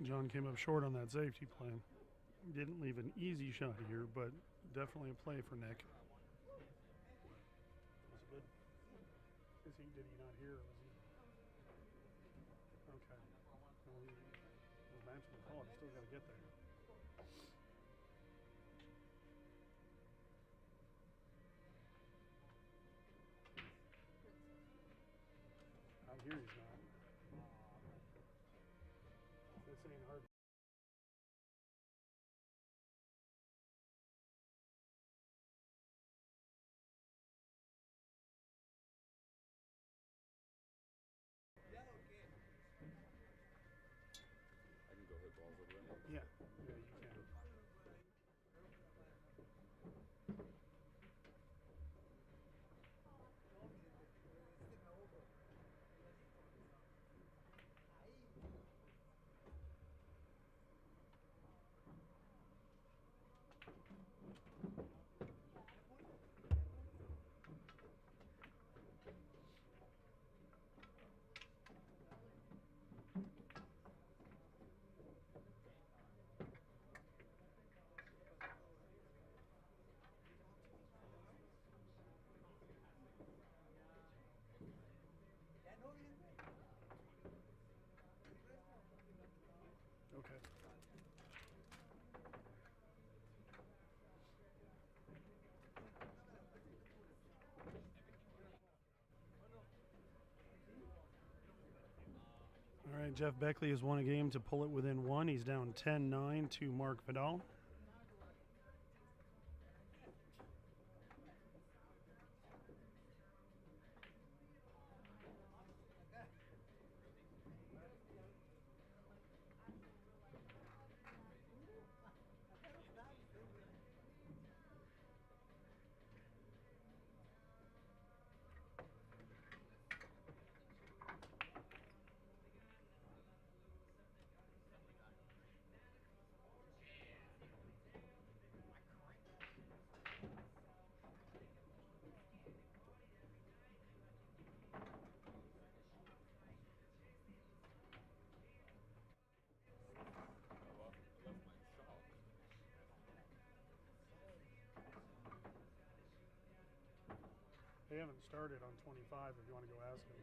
John came up short on that safety play. Didn't leave an easy shot here, but definitely a play for Nick. Was it good? Did he not hear? Was he? Okay. Well, the match will call it. He's still got to get there. Out here he's not. This ain't hard. I can go hit balls over there. Yeah, you can. Okay. All right, Jeff Beckley has won a game to pull it within one. He's down 10-9 to Mark Vidal. They haven't started on 25 if you want to go ask them.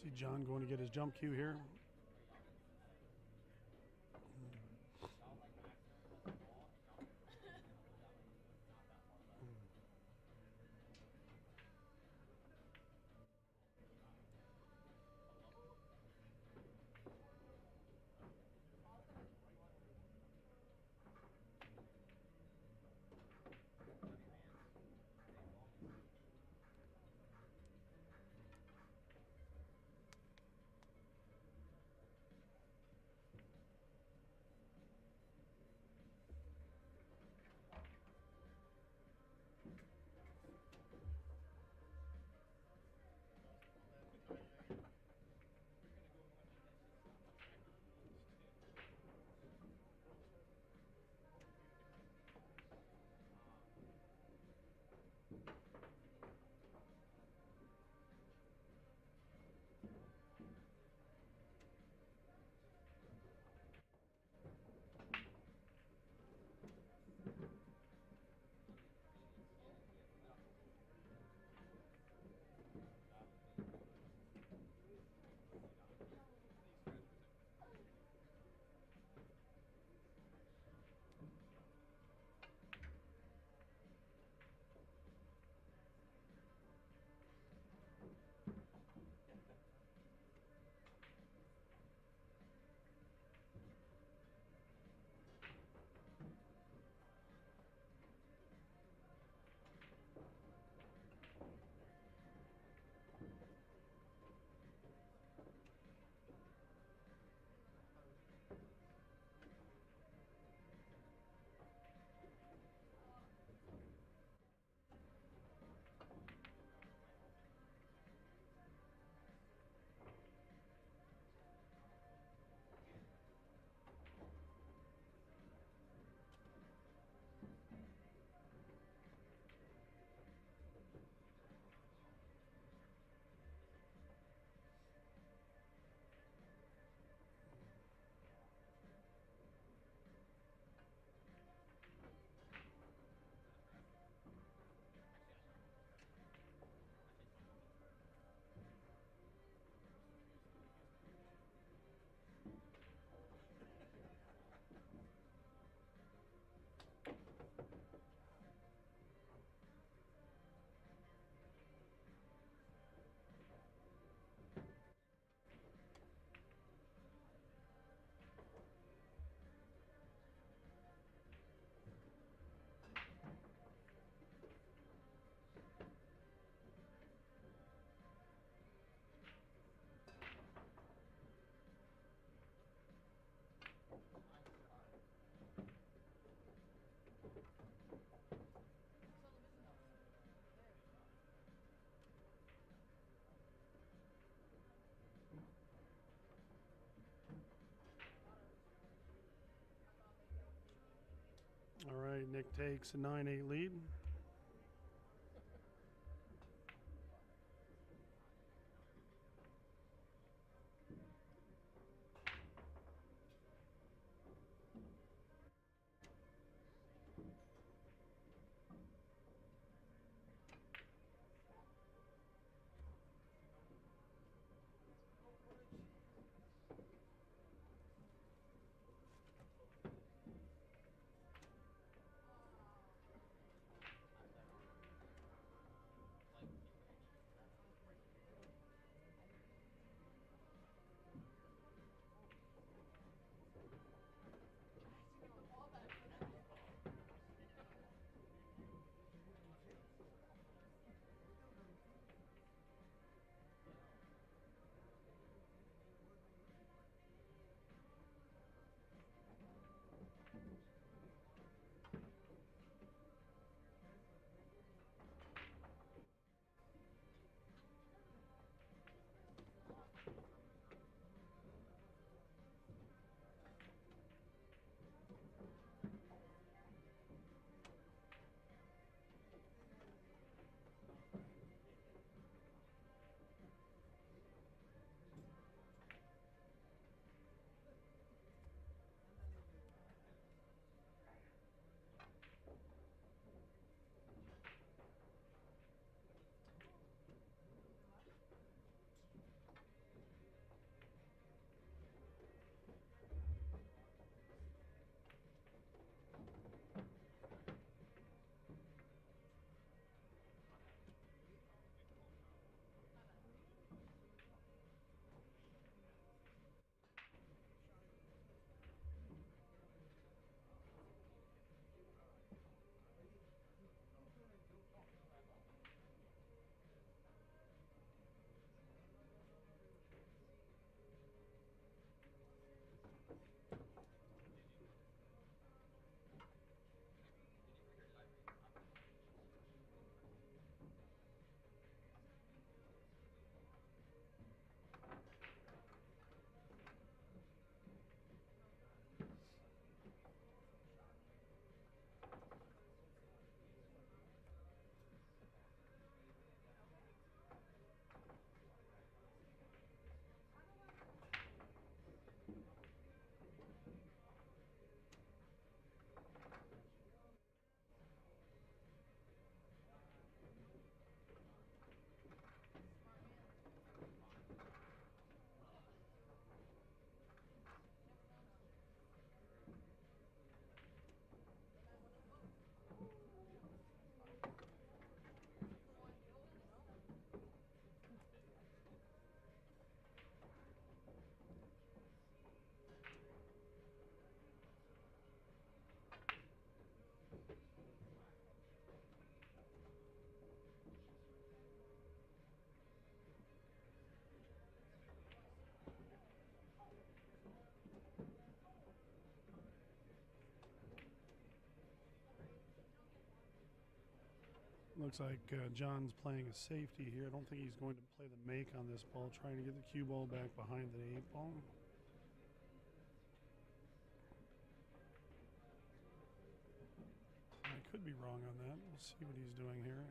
See John going to get his jump cue here. All right, Nick takes a 9-8 lead. Looks like John's playing a safety here. I don't think he's going to play the make on this ball, trying to get the cue ball back behind the 8 ball. I could be wrong on that. We'll see what he's doing here.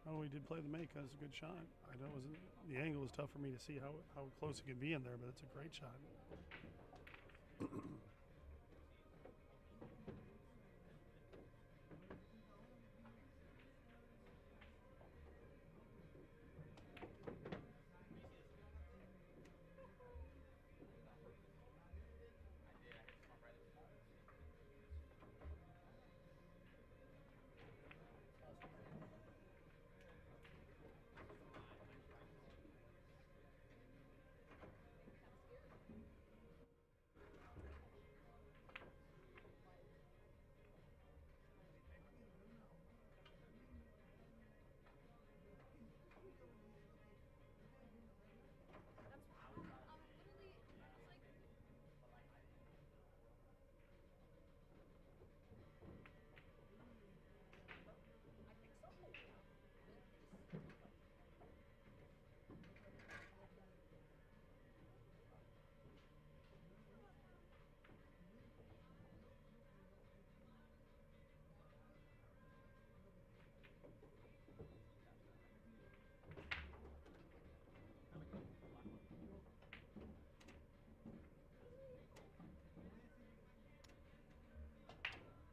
Oh, he did play the make. That's a good shot. I know it wasn't, the angle was tough for me to see how close it could be in there, but it's a great shot.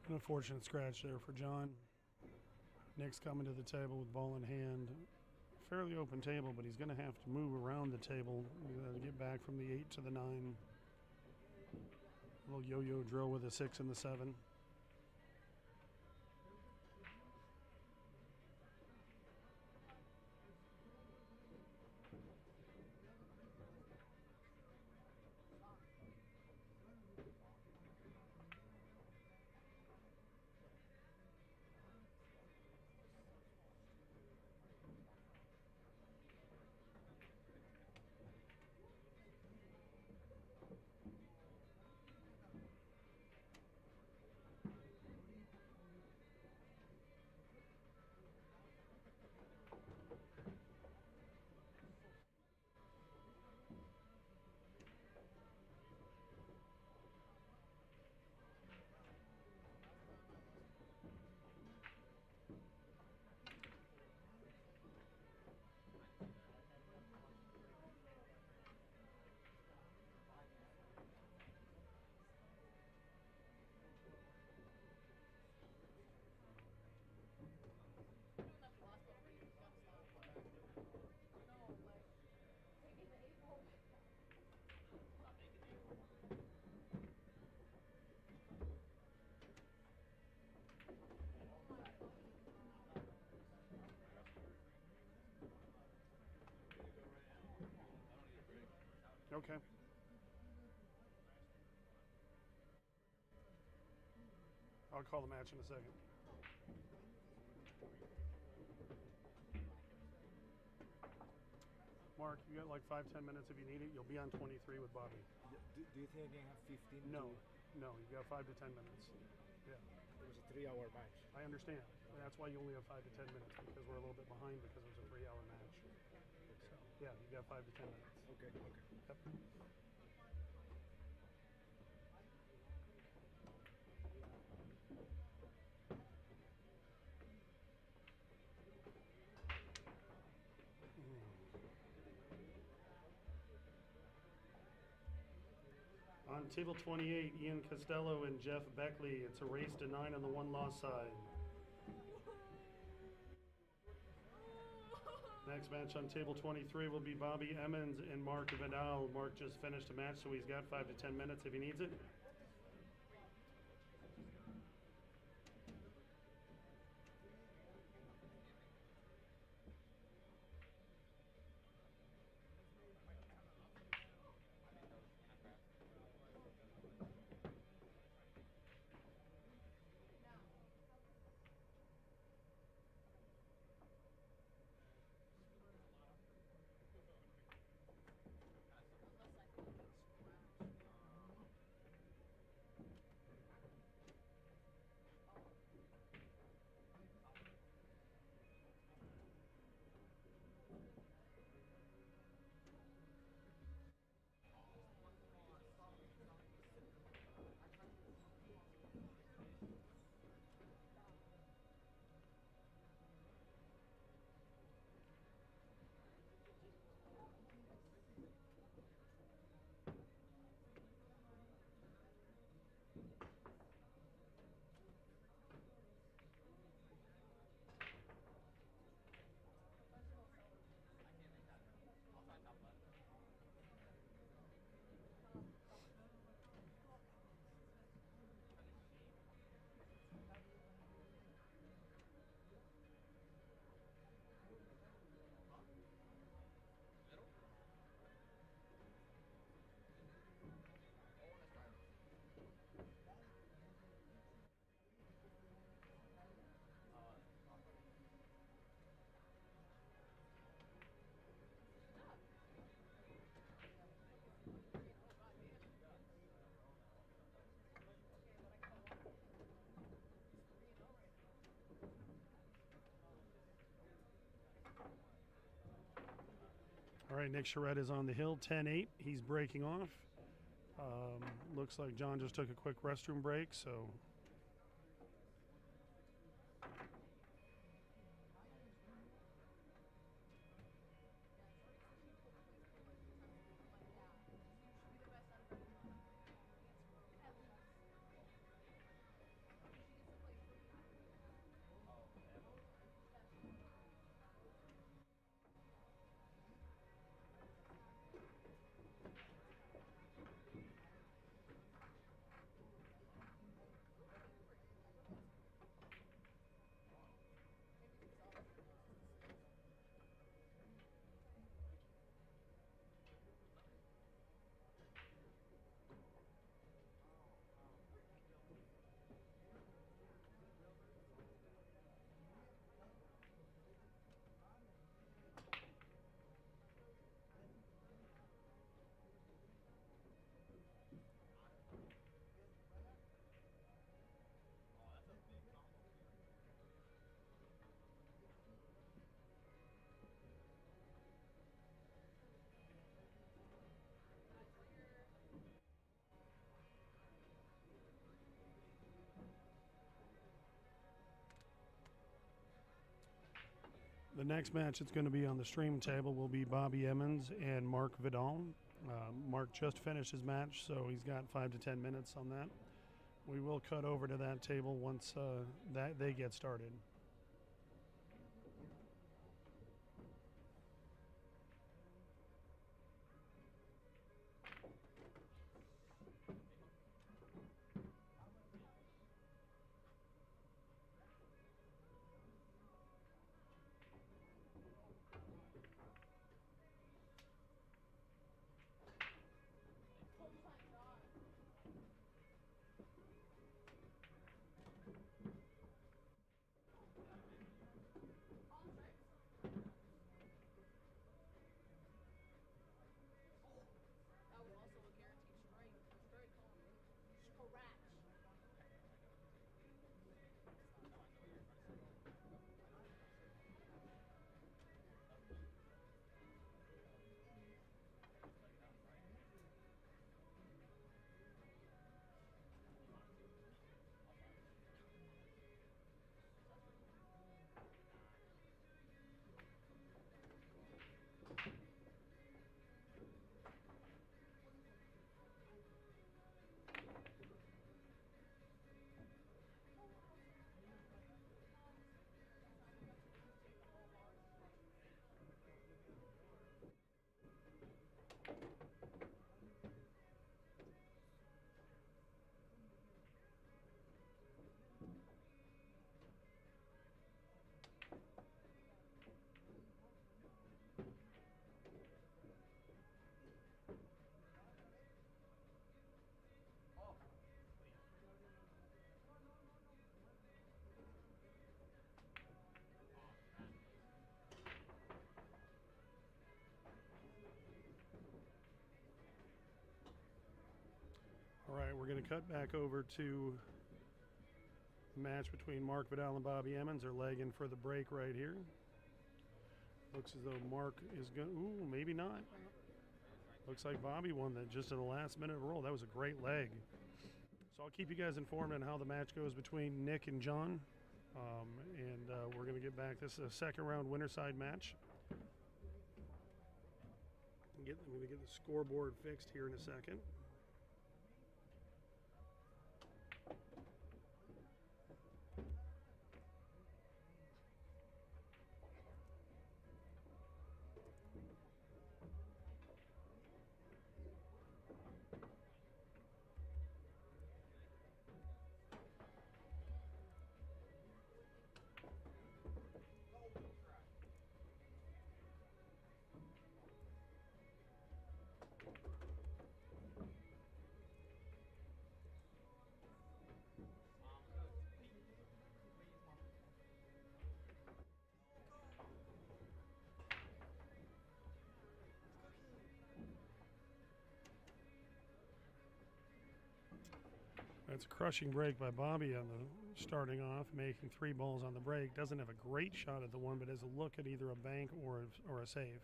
An unfortunate scratch there for John. Nick's coming to the table with ball in hand. Fairly open table, but he's going to have to move around the table to get back from the 8 to the 9. A little yo-yo drill with a 6 and the 7. Okay. I'll call the match in a second. Mark, you got like 5-10 minutes if you need it. You'll be on 23 with Bobby. Do you think I can have 15? No, you got 5 to 10 minutes. Yeah. It was a 3-hour match. I understand. And that's why you only have 5 to 10 minutes, because we're a little bit behind because it was a 3-hour match. So, yeah, you got 5 to 10 minutes. Okay. Yep. On table 28, Ian Costello and Jeff Beckley. It's a race to 9 on the one-loss side. Next match on table 23 will be Bobby Emmons and Mark Vidal. Mark just finished a match, so he's got 5 to 10 minutes if he needs it. All right, Nick Sheret is on the hill, 10-8. He's breaking off. Looks like John just took a quick restroom break, so. The next match that's going to be on the stream table will be Bobby Emmons and Mark Vidal. Mark just finished his match, so he's got 5 to 10 minutes on that. We will cut over to that table once that they get started. All right, we're going to cut back over to the match between Mark Vidal and Bobby Emmons. They're legging for the break right here. Looks as though Mark is going to, ooh, maybe not. Looks like Bobby won that just in the last minute of a roll. That was a great leg. So I'll keep you guys informed on how the match goes between Nick and John. We're going to get back. This is a second round winner side match. I'm going to get the scoreboard fixed here in a second. That's a crushing break by Bobby on the starting off, making 3 balls on the break. Doesn't have a great shot at the one, but has a look at either a bank or a save.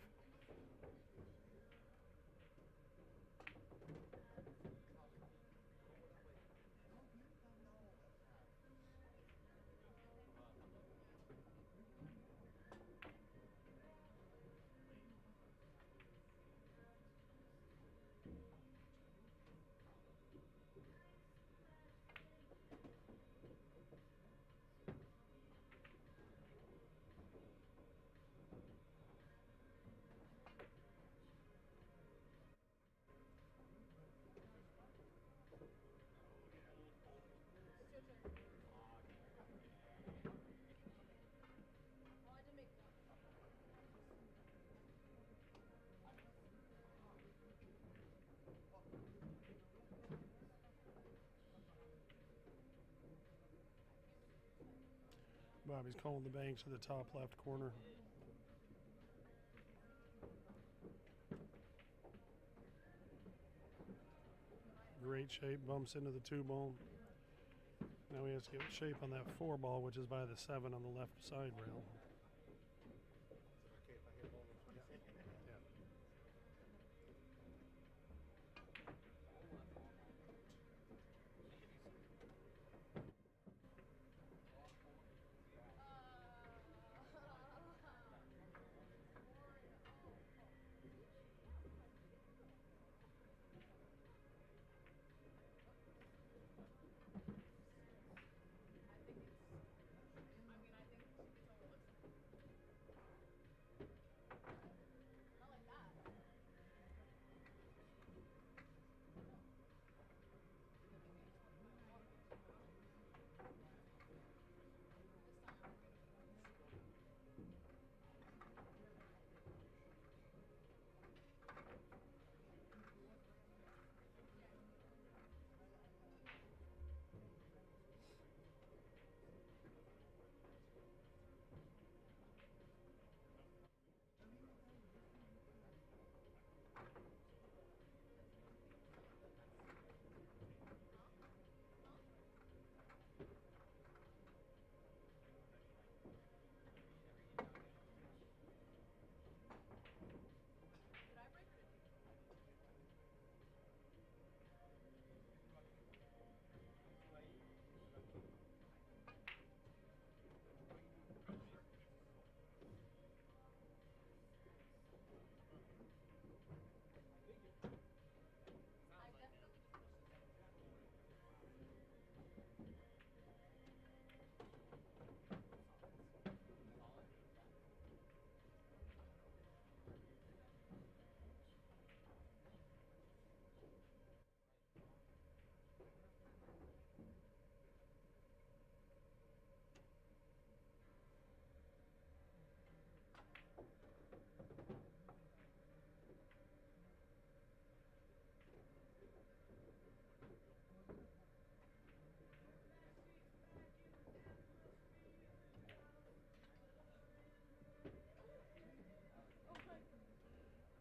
Bobby's calling the bank to the top left corner. Great shape, bumps into the 2 ball. Now he has to get shape on that 4 ball, which is by the 7 on the left side rail. Is it okay if I hit ball in 20 seconds? Yeah.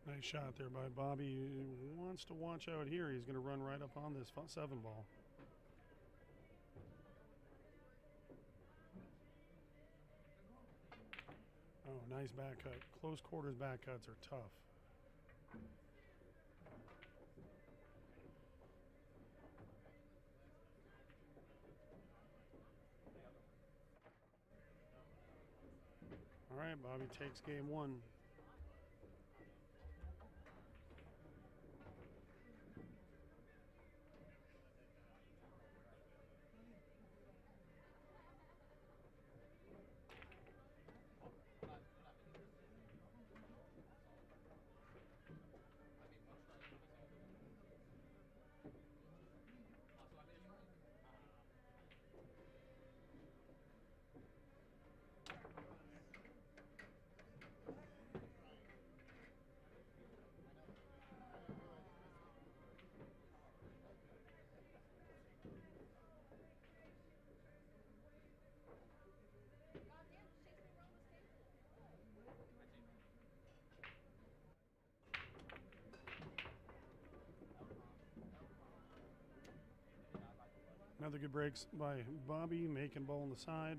Nice shot there by Bobby. He wants to watch out here. He's going to run right up on this 7 ball. Oh, nice back cut. Close quarters back cuts are tough. All right, Bobby takes game 1. Another good breaks by Bobby, making ball on the side.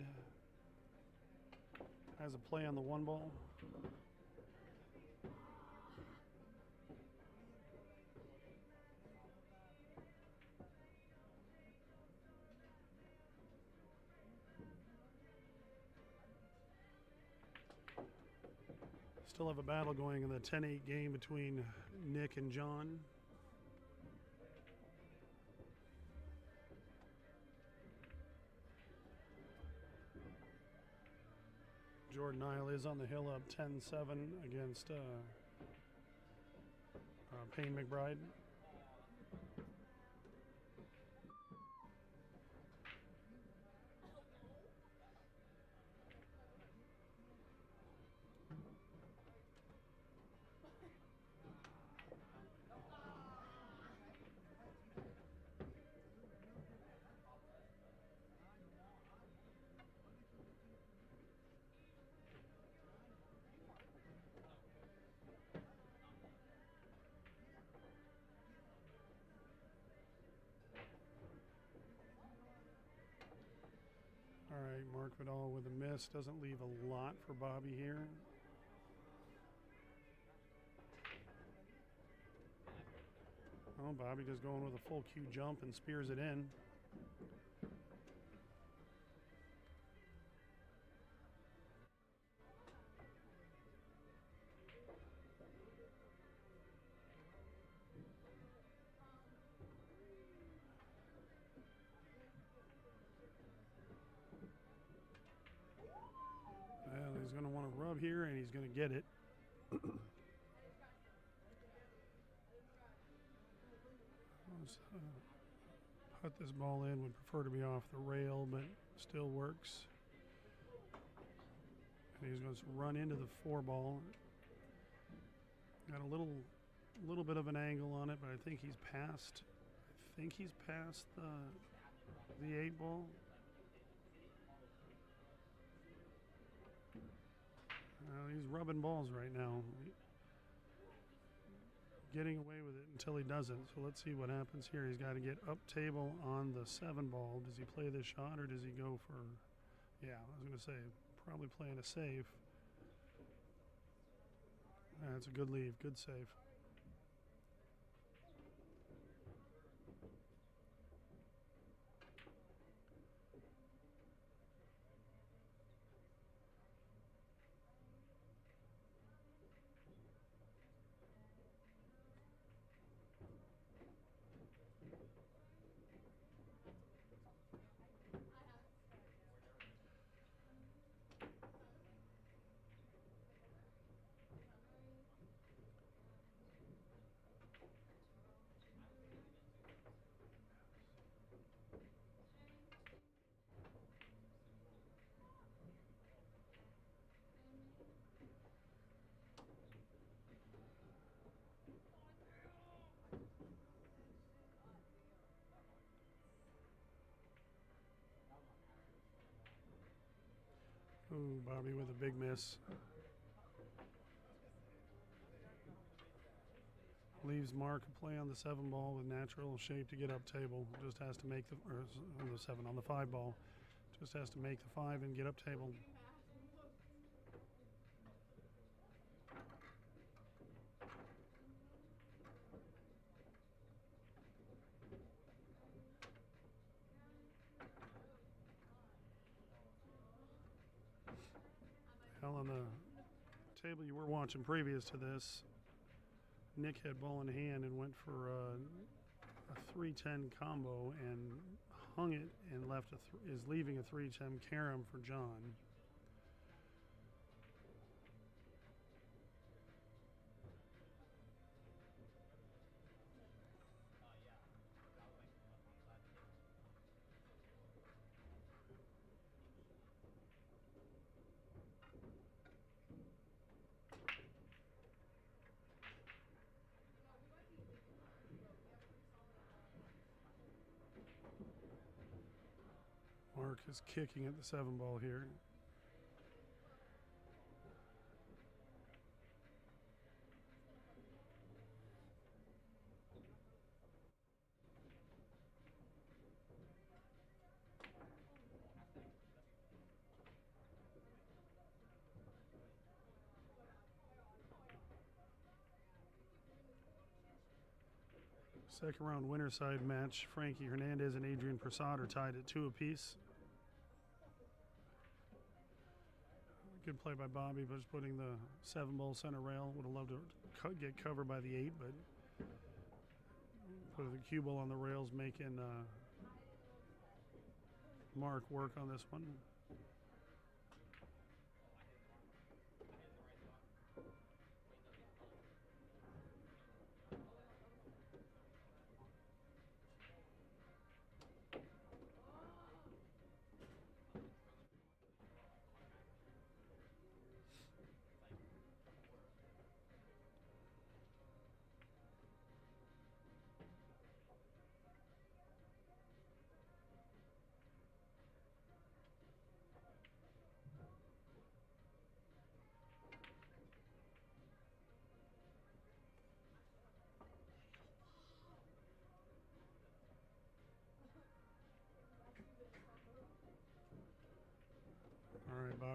Has a play on the 1 ball. Still have a battle going in the 10-8 game between Nick and John. Jordan Nile is on the hill up 10-7 against Payne McBride. Mark Vidal with a miss. Doesn't leave a lot for Bobby here. Oh, Bobby just going with a full Q jump and spears it in. Well, he's going to want to rub here, and he's going to get it. Let's, put this ball in. Would prefer to be off the rail, but still works. And he's going to run into the 4 ball. Got a little bit of an angle on it, but I think he's past. I think he's past the 8 ball. He's rubbing balls right now. Getting away with it until he doesn't. So let's see what happens here. He's got to get up table on the 7 ball. Does he play this shot or does he go for, yeah, I was going to say, probably playing a save. That's a good leave, good save. Ooh, Bobby with a big miss. Leaves Mark a play on the 7 ball with natural shape to get up table. Just has to make the, or on the 7, on the 5 ball. Just has to make the 5 and get up table. Hell, on the table you were watching previous to this, Nick had ball in hand and went for a 3-10 combo and hung it and left is leaving a 3-10 carom for John. Mark is kicking at the 7 ball here. Second round winner side match. Frankie Hernandez and Adrien Prasad are tied at 2 apiece. Good play by Bobby, but just putting the 7 ball center rail. Would have loved to get covered by the 8, but put the cue ball on the rails, making Mark work on this one.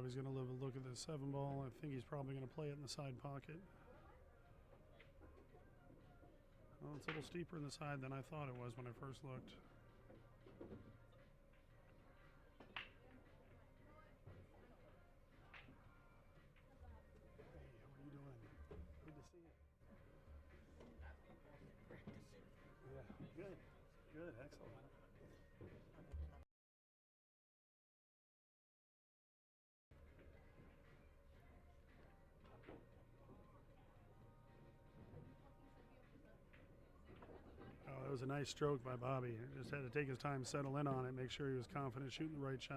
Bobby's going to look at the 7 ball. I think he's probably going to play it in the side pocket. Well, it's a little steeper in the side than I thought it was when I first looked. Good. Good. Excellent. Oh, that was a nice stroke by Bobby. Just had to take his time, settle in on it, make sure he was confident shooting the right shot.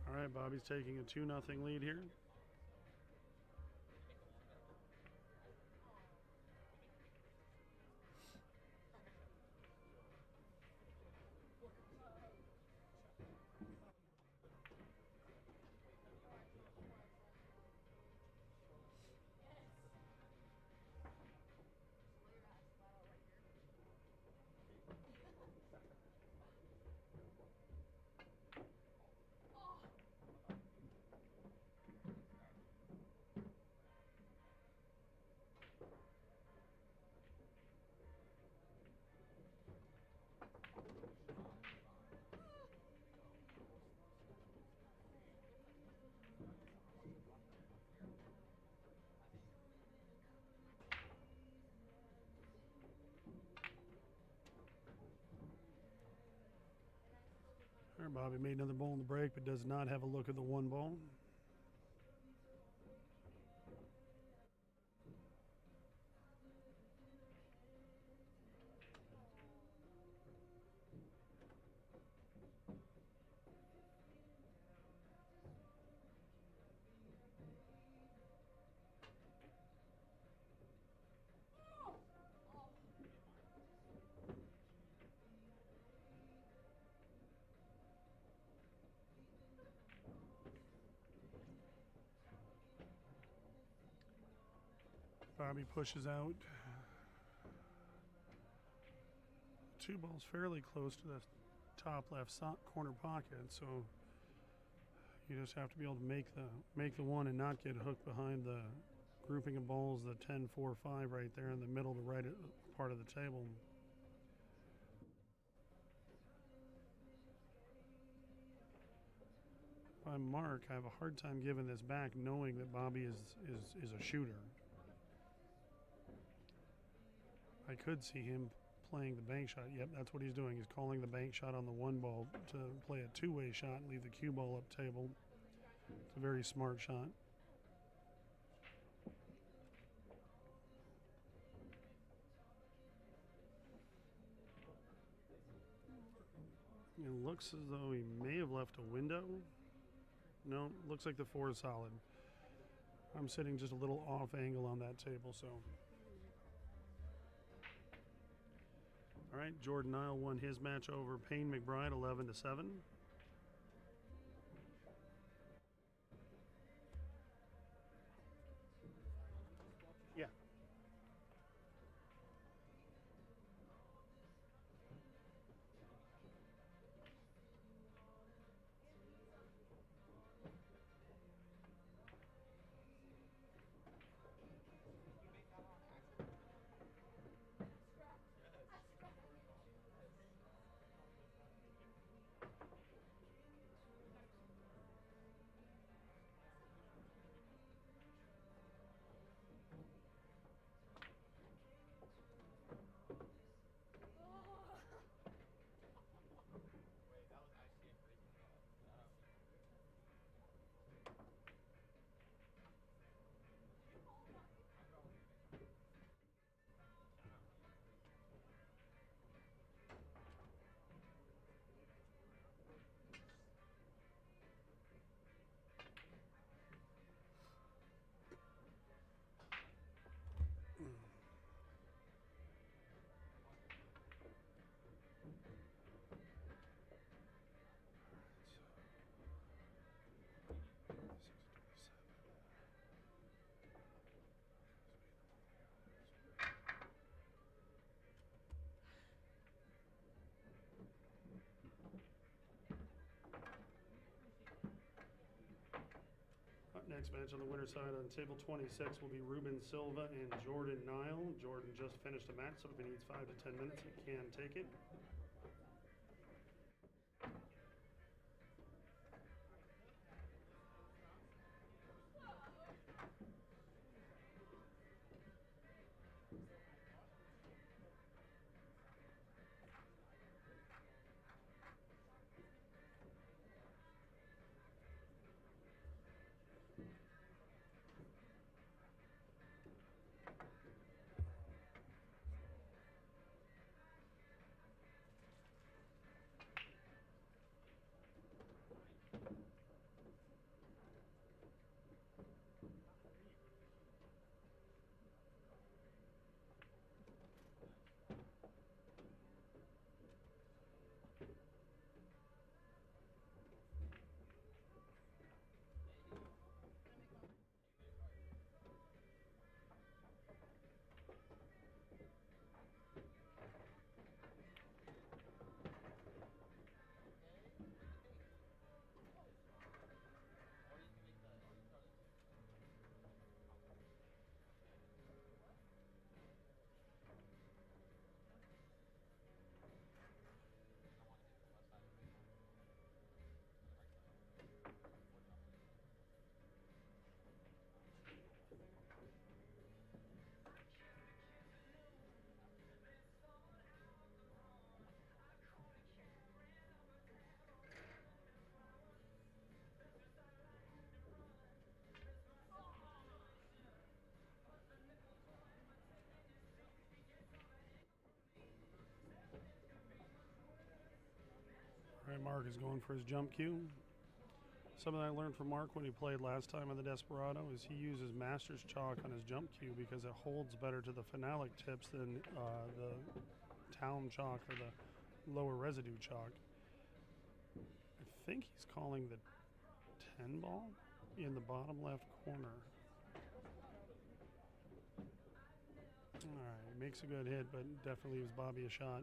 All right, Bobby's taking a 2-0 lead here. There, Bobby made another ball in the break, but does not have a look at the 1 ball. Bobby pushes out. 2 balls fairly close to the top left corner pocket, so you just have to be able to make the 1 and not get hooked behind the grouping of balls, the 10, 4, 5 right there in the middle to right part of the table. If I'm Mark, I have a hard time giving this back knowing that Bobby is a shooter. I could see him playing the bank shot. Yep, that's what he's doing. He's calling the bank shot on the 1 ball to play a 2-way shot and leave the cue ball up table. It's a very smart shot. It looks as though he may have left a window. No, looks like the 4 is solid. I'm sitting just a little off angle on that table, so. All right, Jordan Nile won his match over Payne McBride 11-7. Yeah. next match on the winner's side on table 26 will be Ruben Silva and Jordan Nile. Jordan just finished a match, so if he needs 5 to 10 minutes, he can take it. All right, Mark is going for his jump cue. Something I learned from Mark when he played last time on the Desperado is he uses Master's Chalk on his jump cue because it holds better to the phenolic tips than the Town Chalk or the lower residue chalk. I think he's calling the 10 ball in the bottom left corner. All right, makes a good hit, but definitely leaves Bobby a shot.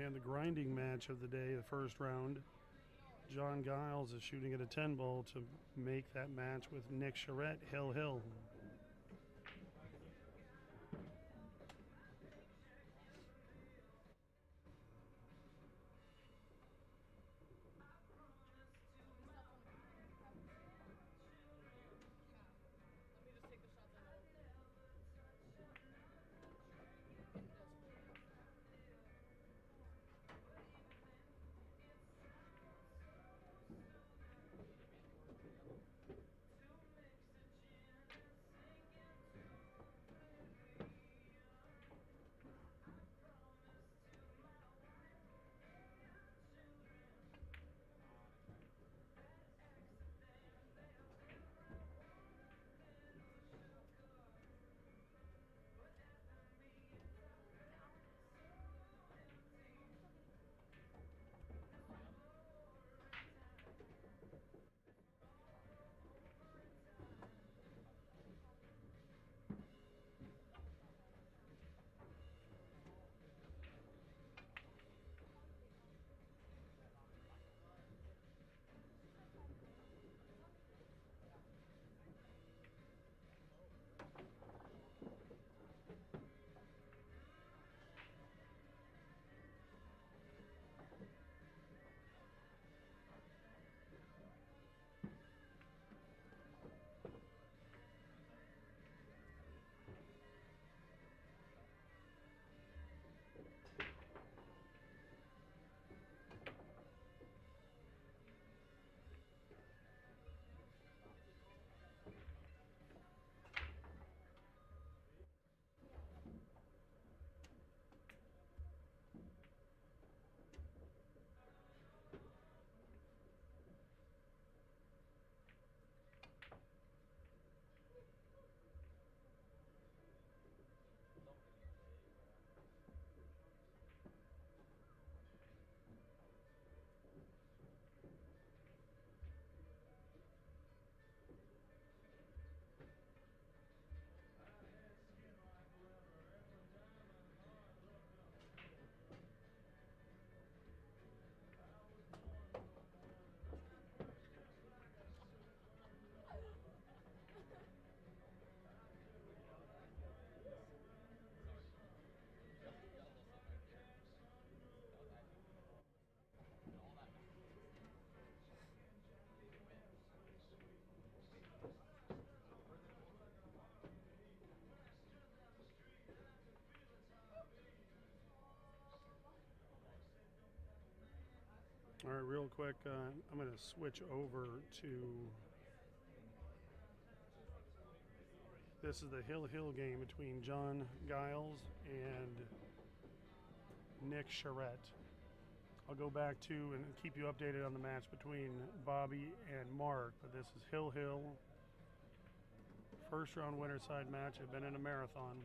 And the grinding match of the day, the first round, John Giles is shooting at a 10 ball to make that match with Nick Sheret, Hill. All right, real quick, I'm going to switch over to. This is the Hill game between John Giles and Nick Sheret. I'll go back to and keep you updated on the match between Bobby and Mark, but this is Hill. First round winner side match. I've been in a marathon.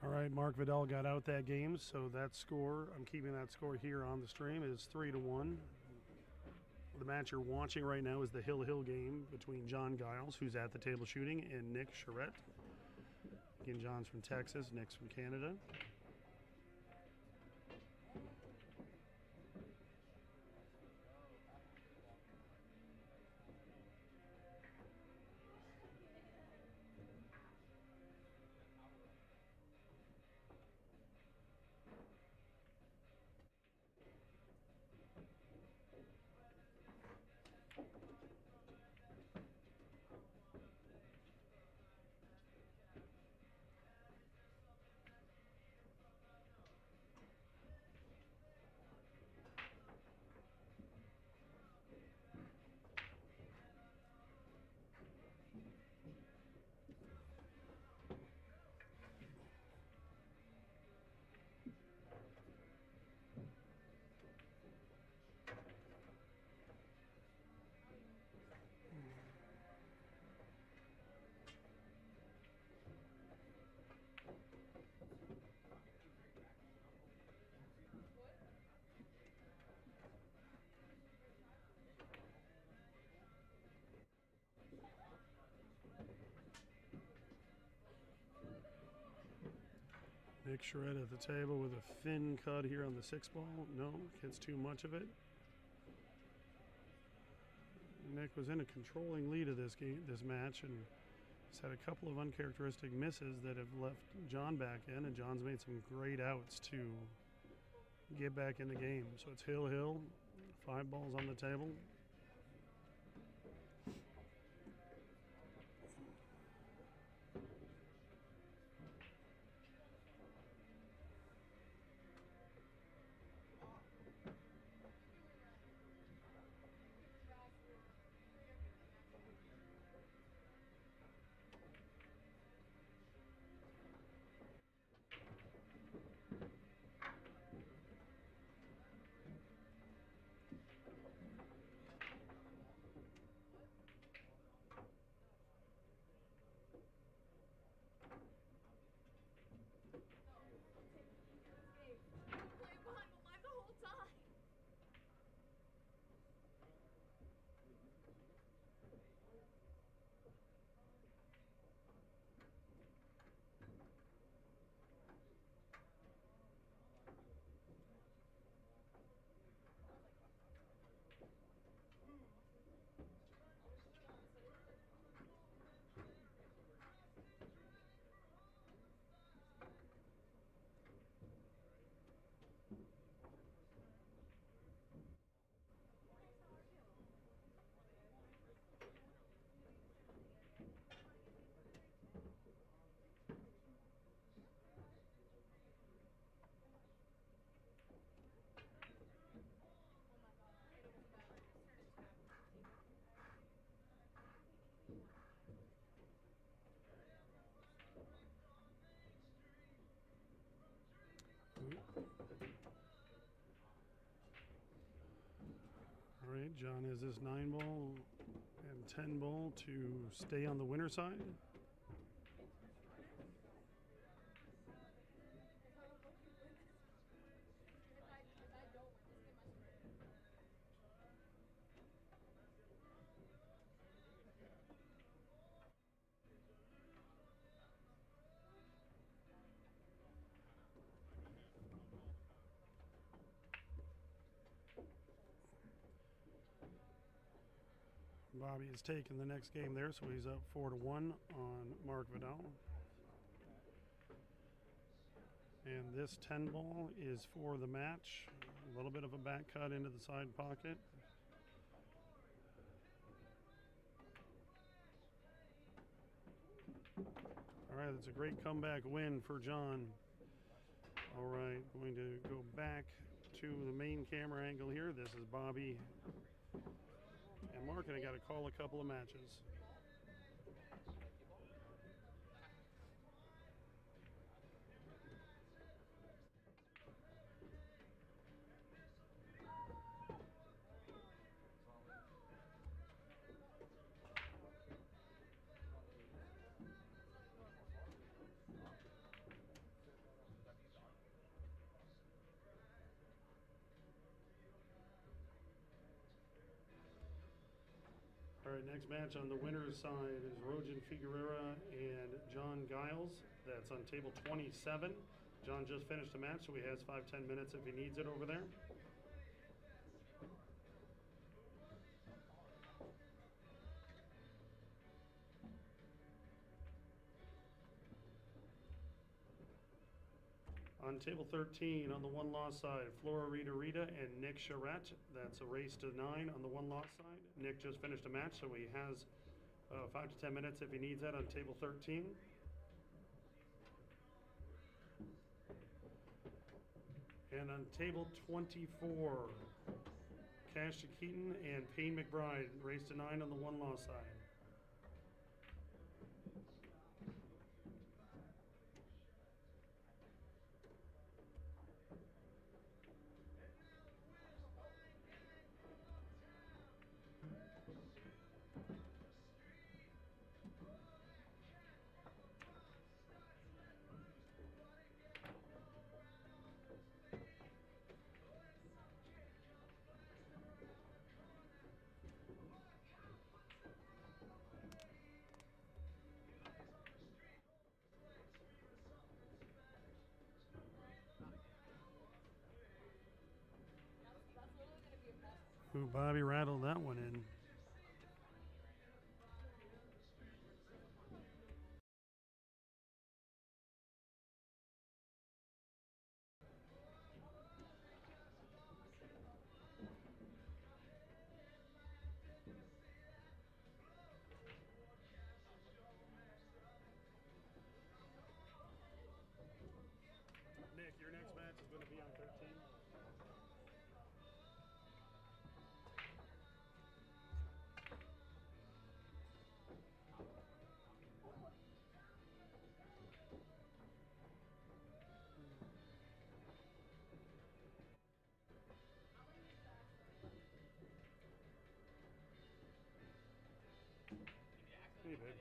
All right, Mark Vidal got out that game, so that score, I'm keeping that score here on the stream, is 3-1. The match you're watching right now is the Hill game between John Giles, who's at the table shooting, and Nick Sheret. Again, John's from Texas, Nick's from Canada. Nick Sheret at the table with a thin cut here on the 6-ball. No, gets too much of it. Nick was in a controlling lead of this match, and he's had a couple of uncharacteristic misses that have left John back in, and John's made some great outs to get back in the game. So it's Hill, 5 balls on the table. right, John has this 9 ball and 10 ball to stay on the winner side. Bobby has taken the next game there, so he's up 4-1 on Mark Vidal. And this 10 ball is for the match. A little bit of a back cut into the side pocket. All right, that's a great comeback win for John. All right, going to go back to the main camera angle here. This is Bobby and Mark, and I got to call a couple of matches. All right, next match on the winner's side is Roan Figura and John Giles. That's on table 27. John just finished a match, so he has 5-10 minutes if he needs it over there. On table 13, on the one-loss side, Flora Rita and Nick Sheret. That's a race to 9 on the one-loss side. Nick just finished a match, so he has 5 to 10 minutes if he needs that on table 13. And on table 24, Keaton and Payne McBride, race to 9 on the one-loss side. Ooh, Bobby rattled that one in. Nick, your next match is going to be on 13. Hey, babe.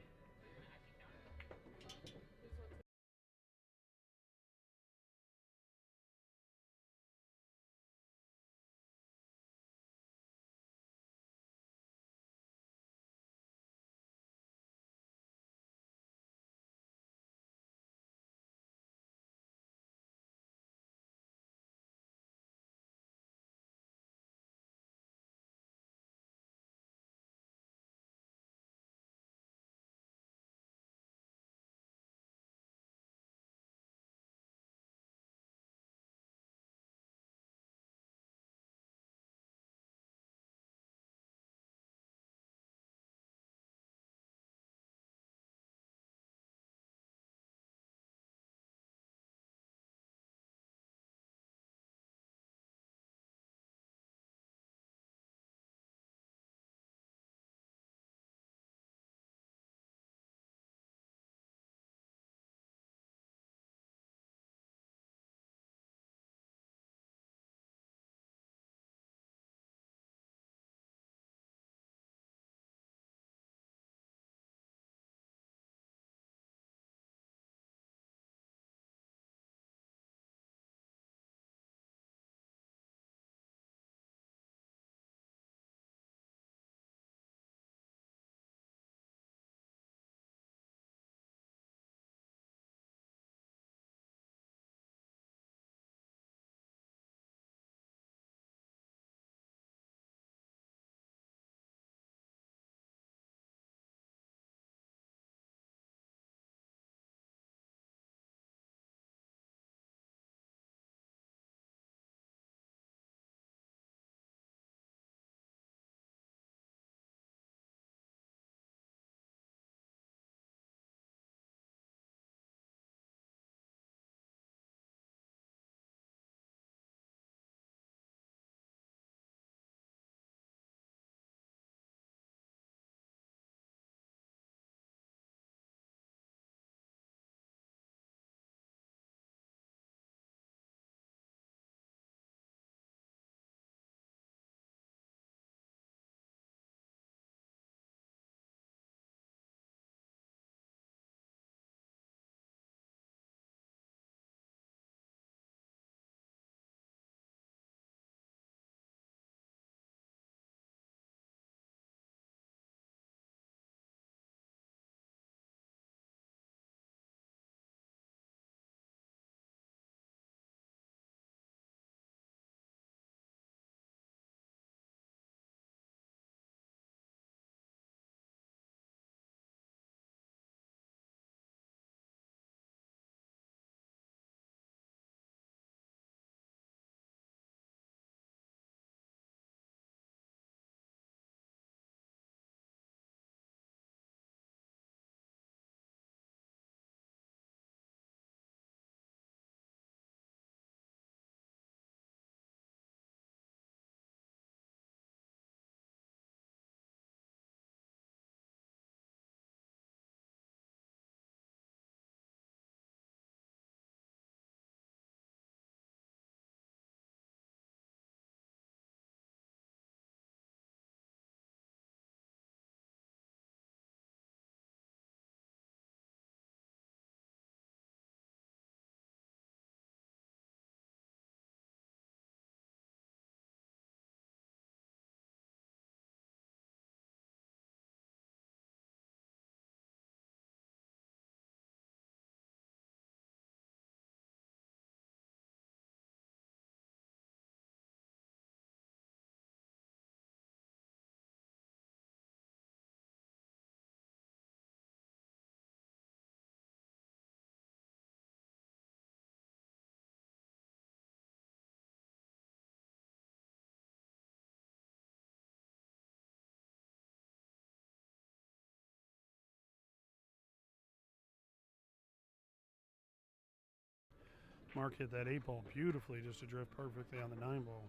Mark hit that 8 ball beautifully just to drift perfectly on the 9 ball.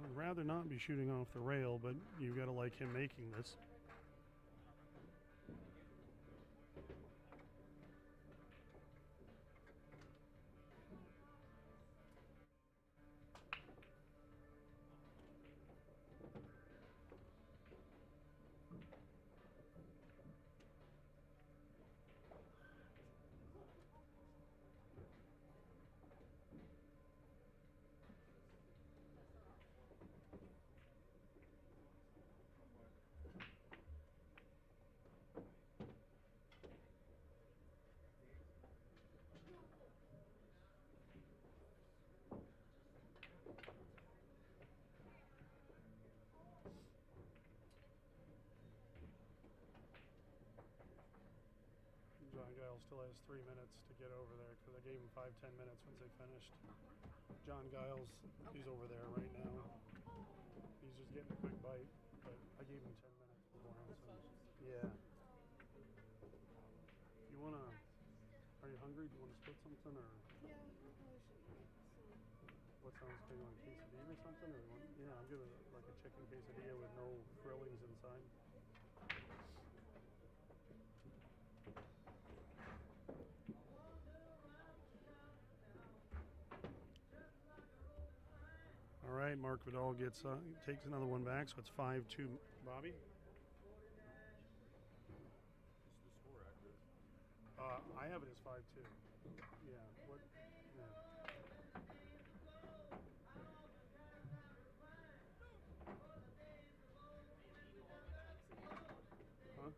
I'd rather not be shooting off the rail, but you got to like him making this. Giles still has 3 minutes to get over there because I gave him 5-10 minutes once they finished. John Giles, he's over there right now. He's just getting a quick bite, but I gave him 10 minutes beforehand. So yeah. You wanna? Are you hungry? Do you wanna split something or? Yeah, I probably should eat some. What sounds good? You want a quesadilla or something? Or you want, yeah, I'm good with like a chicken quesadilla with no grillings inside. All right, Mark Vidal takes another one back, so it's 5-2. Bobby? What's the score accurate? I have it as 5-2. Yeah. What? Yeah. Huh?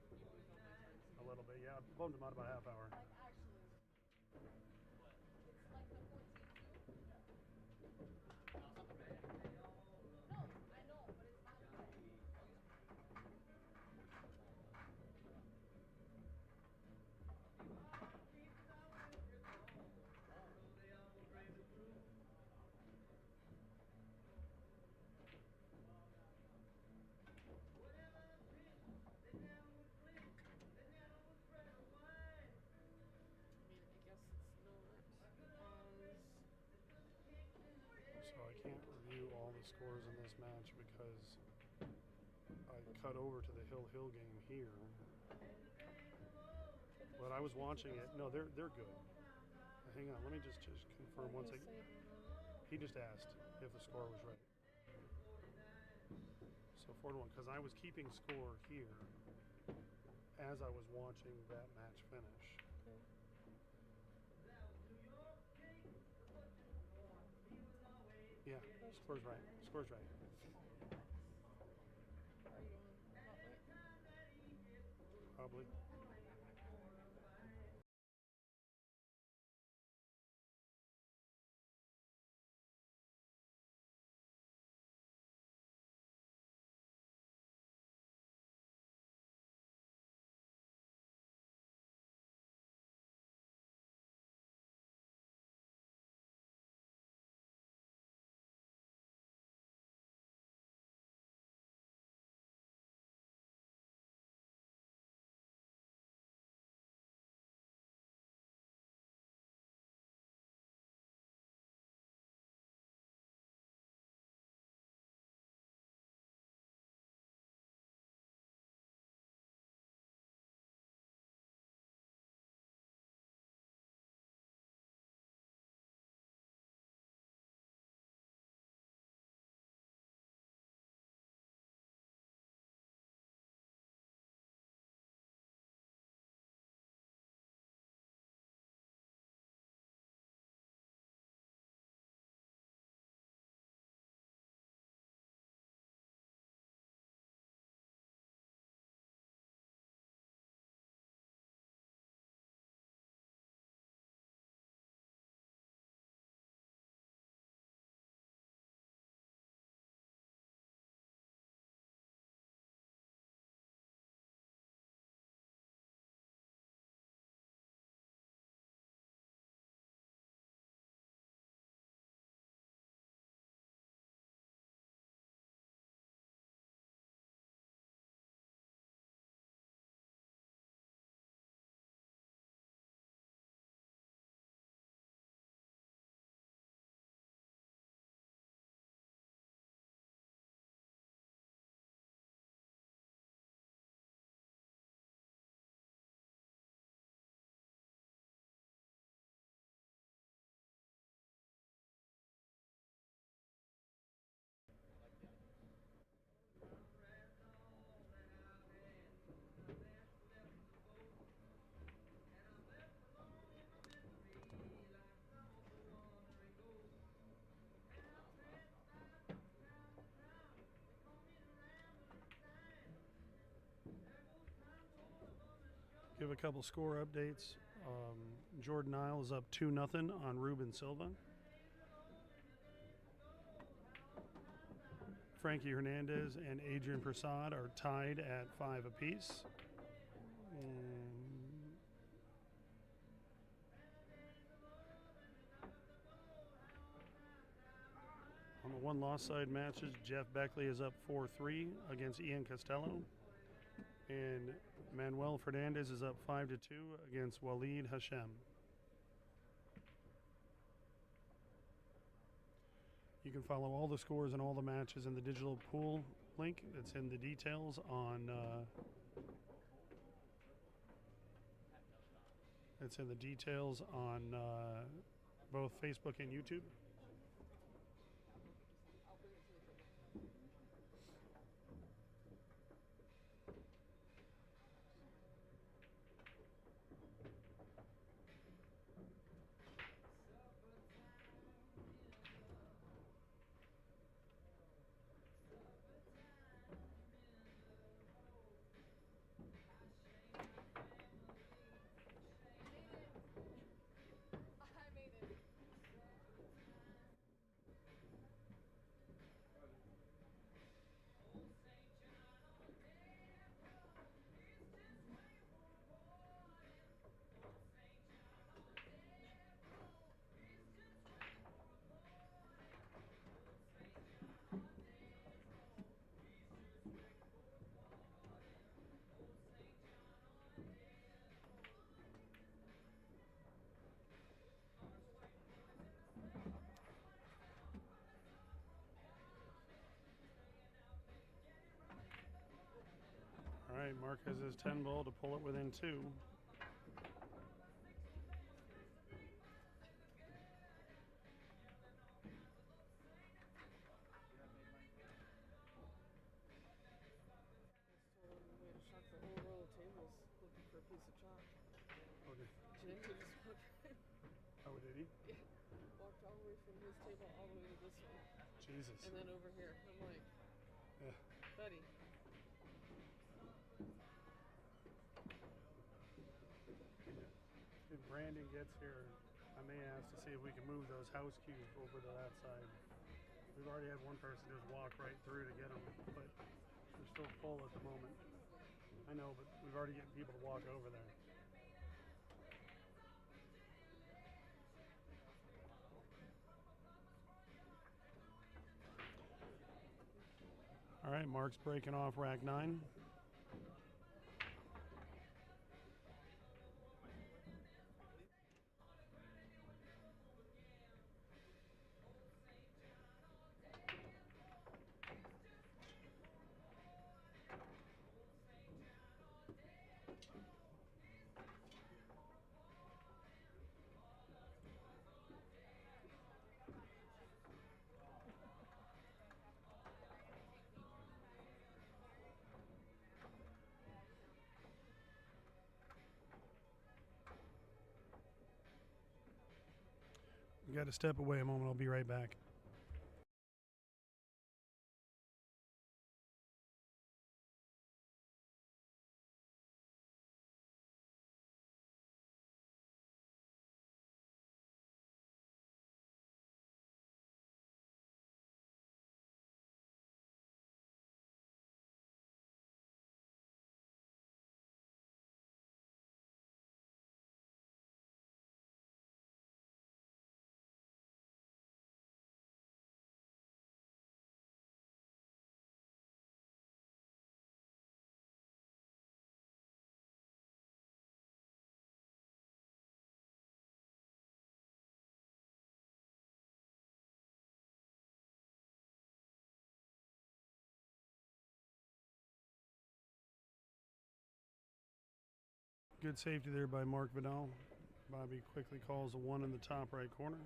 A little bit, yeah. I bumped him out about a half hour. So I can't review all the scores in this match because I cut over to the Hill game here. But I was watching it. No, they're good. Hang on, let me just confirm once again. He just asked if the score was right. So 4-1, because I was keeping score here as I was watching that match finish. Yeah, score's right. Score's right. Probably. Give a couple score updates. Jordan Nile is up 2-0 on Ruben Silva. Frankie Hernandez and Adrien Prasad are tied at 5 apiece. On the one-loss side matches, Jeff Beckley is up 4-3 against Ian Costello. And Manuel Fernandez is up 5-2 against Waleed Hashem. You can follow all the scores and all the matches in the digital pool link. It's in the details on both Facebook and YouTube. All right, Mark has his 10 ball to pull it within 2. Oh, did he? Yeah. Walked all the way from his table all the way to this one. Jesus. And then over here. I'm like, Yeah. buddy. If Brandon gets here, I may ask to see if we can move those house cues over to that side. We've already had one person just walk right through to get them, but they're still full at the moment. I know, but we've already getting people to walk over there. All right, Mark's breaking off rack 9. You got to step away a moment. I'll be right back. Good safety there by Mark Vidal. Bobby quickly calls a 1 in the top right corner.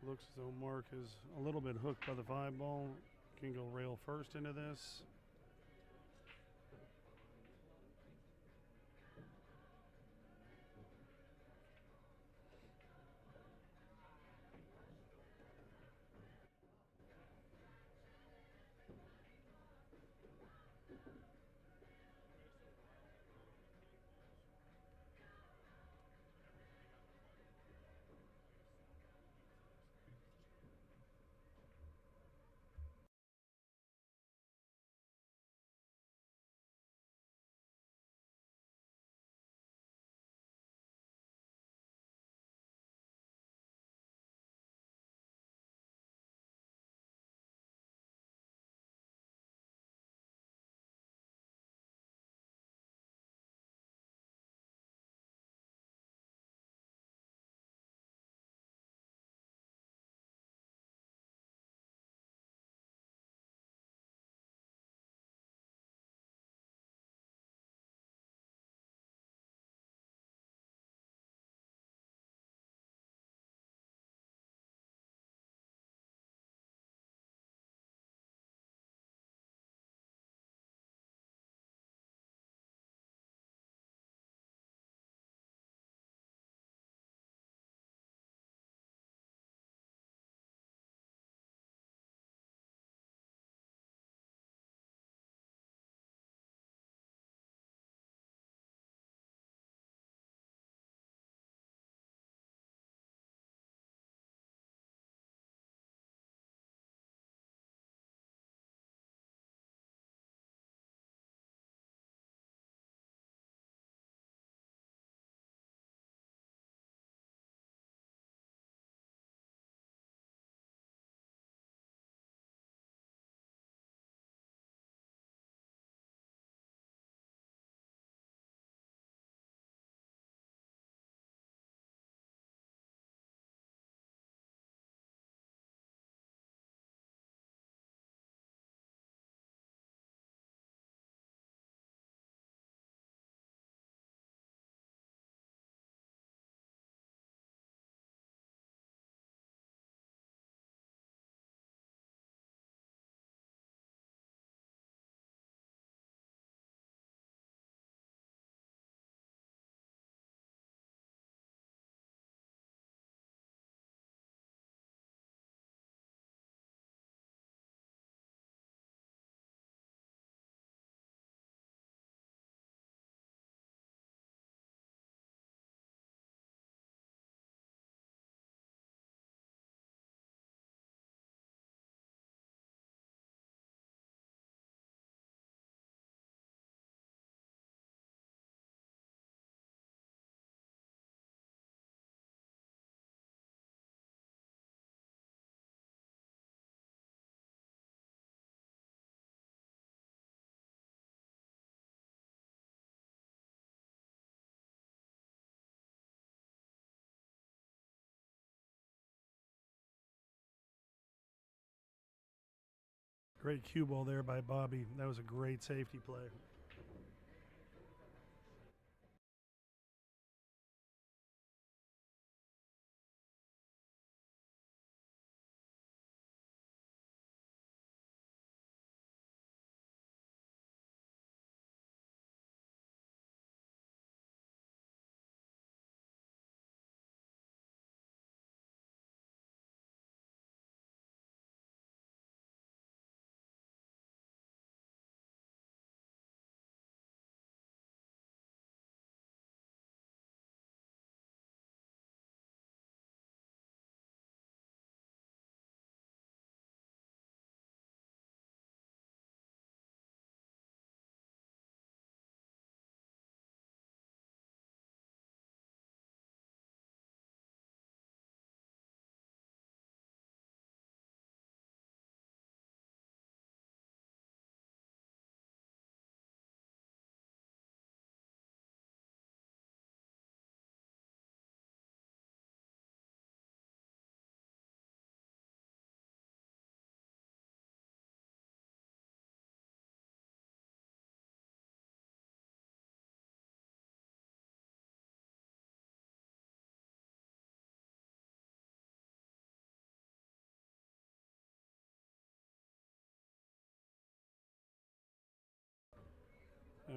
Looks as though Mark is a little bit hooked by the 5 ball. Can go rail first into this. Great cue ball there by Bobby. That was a great safety play.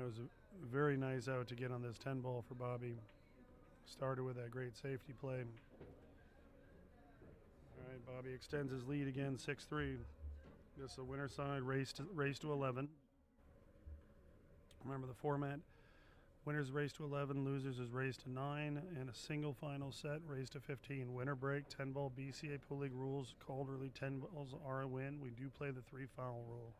That was a very nice out to get on this 10 ball for Bobby. Started with that great safety play. All right, Bobby extends his lead again, 6-3. This is the winner side, race to 11. Remember the format. Winners race to 11, losers is race to 9, and a single final set, race to 15. Winner break, 10 ball BCA Pool League rules, called early 10 balls are a win. We do play the 3 foul rule.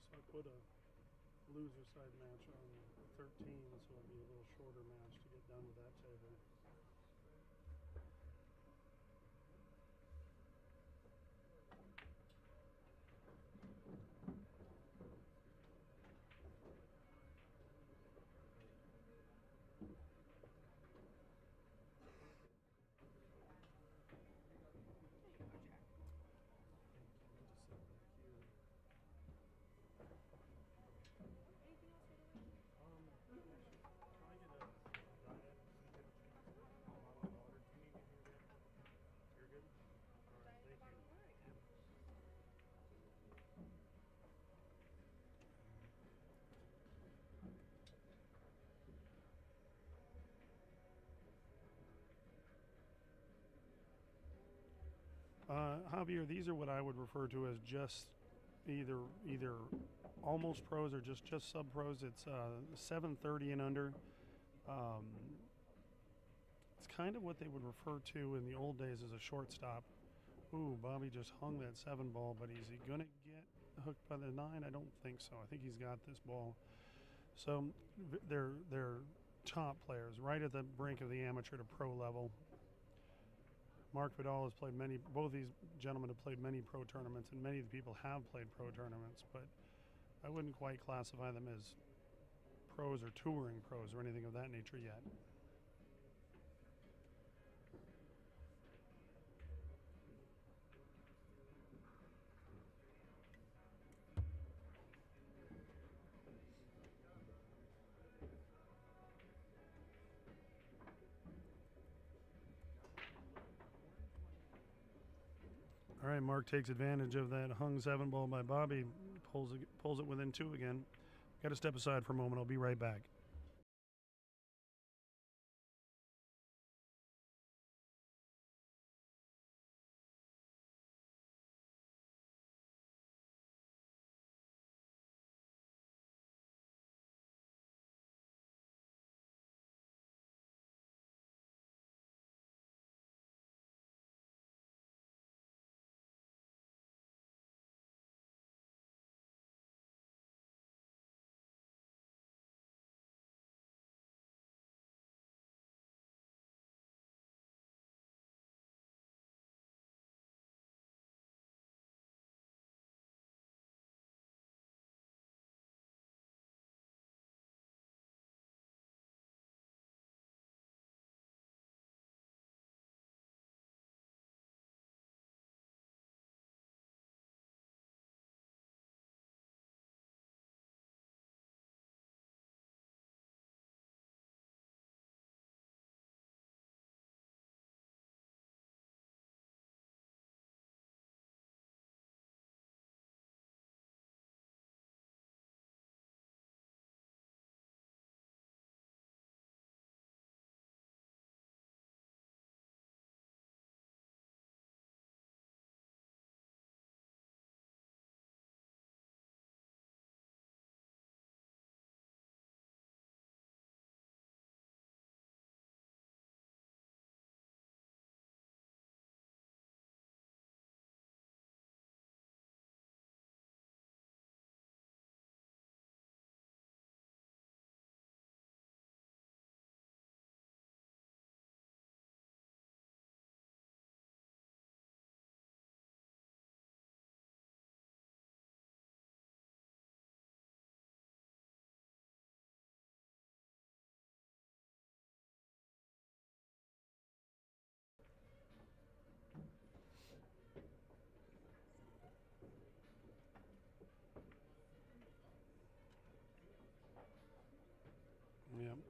So I put a loser side match on 13, so it'll be a little shorter match to get done with that table. Javier, these are what I would refer to as just either almost pros or just sub pros. It's 730 and under. It's kind of what they would refer to in the old days as a shortstop. Ooh, Bobby just hung that 7 ball, but is he gonna get hooked by the 9? I don't think so. I think he's got this ball. So they're top players, right at the brink of the amateur to pro level. Mark Vidal has played both these gentlemen have played many pro tournaments, and many of the people have played pro tournaments, but I wouldn't quite classify them as pros or touring pros or anything of that nature yet. All right, Mark takes advantage of that hung 7 ball by Bobby, pulls it within 2 again. Got to step aside for a moment. I'll be right back.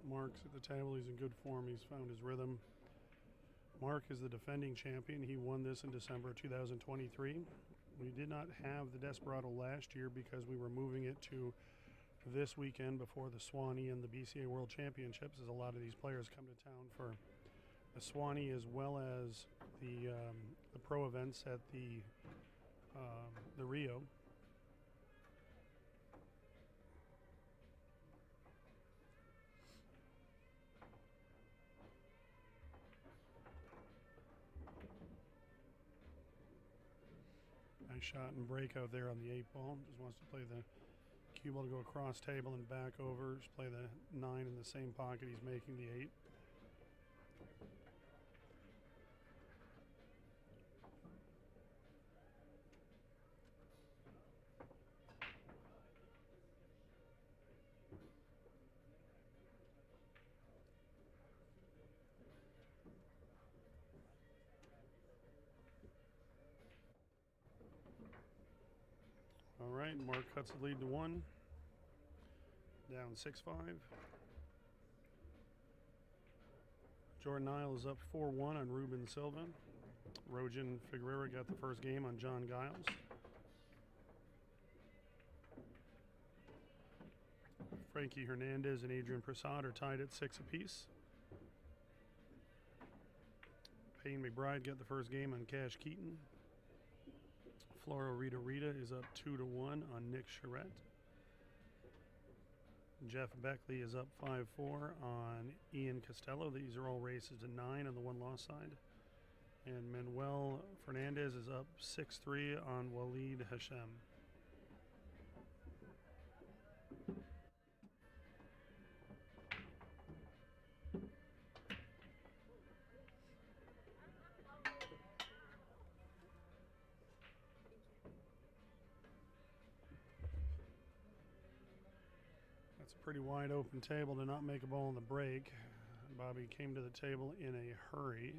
Mark's at the table. He's in good form. He's found his rhythm. Mark is the defending champion. He won this in December 2023. We did not have the Desperado last year because we were moving it to this weekend before the Swanee and the BCA World Championships, as a lot of these players come to town for the Swanee as well as the pro events at the Rio. Nice shot and break out there on the 8-ball. Just wants to play the cue ball to go across table and back over. Just play the 9 in the same pocket he's making the 8. All right, Mark cuts the lead to 1. Down 6-5. Jordan Nile is up 4-1 on Ruben Silva. Roan Figura got the first game on Giles. Frankie Hernandez and Adrien Prasad are tied at 6 apiece. Payne McBride got the first game on Keaton. Floro Rita is up 2-1 on Nick Sheret. Jeff Beckley is up 5-4 on Ian Costello. These are all races to 9 on the one-loss side. And Manuel Fernandez is up 6-3 on Waleed Hashem. That's a pretty wide open table to not make a ball in the break. Bobby came to the table in a hurry.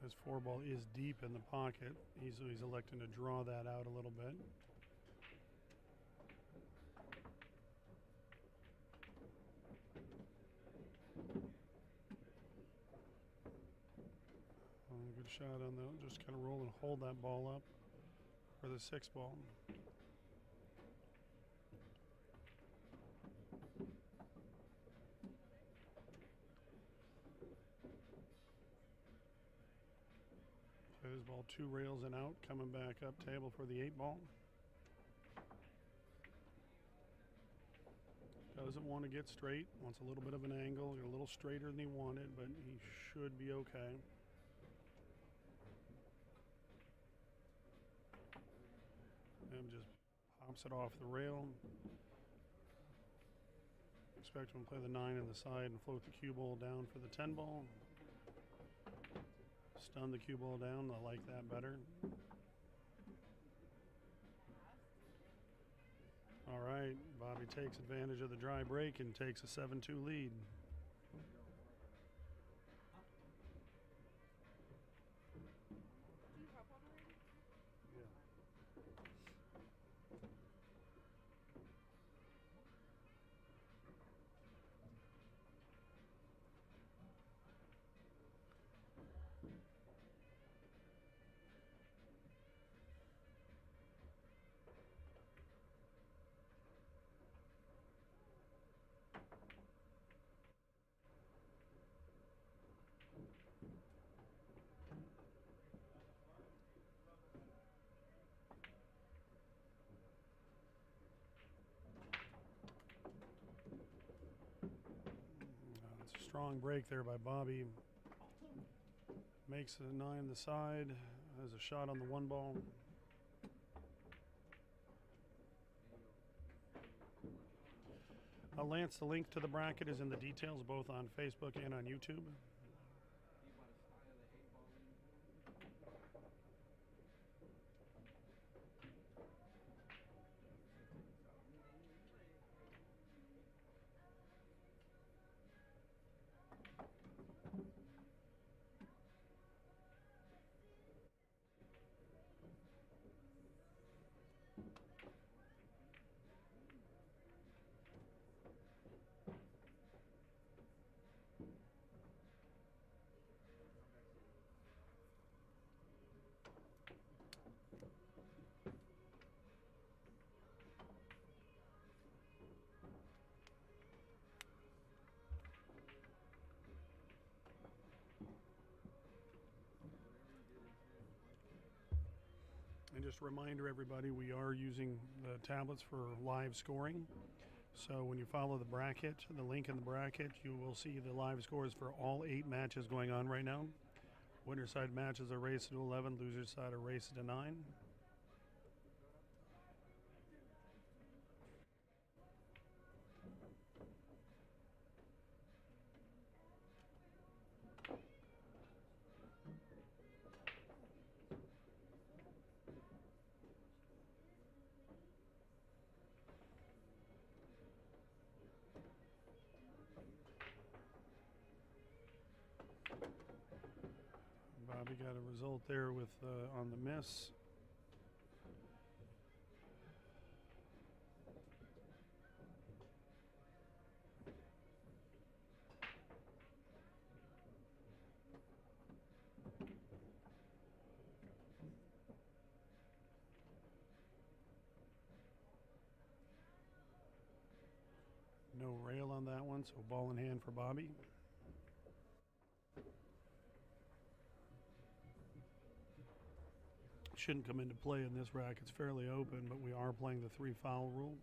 His 4-ball is deep in the pocket. He's electing to draw that out a little bit. Good shot on that. Just kind of roll and hold that ball up for the 6-ball. His ball 2 rails and out, coming back up table for the 8-ball. Doesn't want to get straight, wants a little bit of an angle, a little straighter than he wanted, but he should be okay. And just pops it off the rail. Expect him to play the 9 in the side and float the cue ball down for the 10-ball. Stun the cue ball down. I like that better. All right, Bobby takes advantage of the dry break and takes a 7-2 lead. Do you have one already? Yeah. It's a strong break there by Bobby. Makes a 9 on the side. Has a shot on the 1-ball. Lance, the link to the bracket is in the details both on Facebook and on YouTube. And just a reminder, everybody, we are using the tablets for live scoring. So when you follow the bracket, the link in the bracket, you will see the live scores for all 8 matches going on right now. Winner side matches are raced to 11, loser side are raced to 9. Bobby got a result there with on the miss. No rail on that one, so ball in hand for Bobby. Shouldn't come into play in this rack. It's fairly open, but we are playing the 3 foul rule.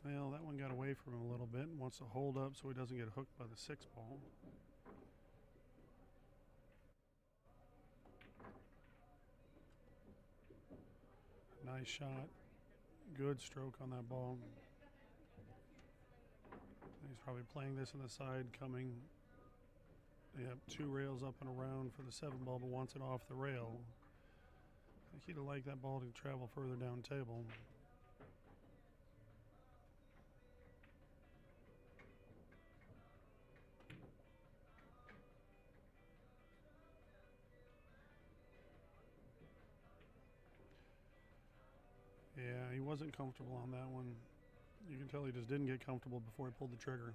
Well, that one got away from him a little bit and wants to hold up so he doesn't get hooked by the 6 ball. Nice shot. Good stroke on that ball. He's probably playing this on the side, coming. Yep, 2 rails up and around for the 7 ball, but wants it off the rail. I think he'd like that ball to travel further down table. Yeah, he wasn't comfortable on that one. You can tell he just didn't get comfortable before he pulled the trigger.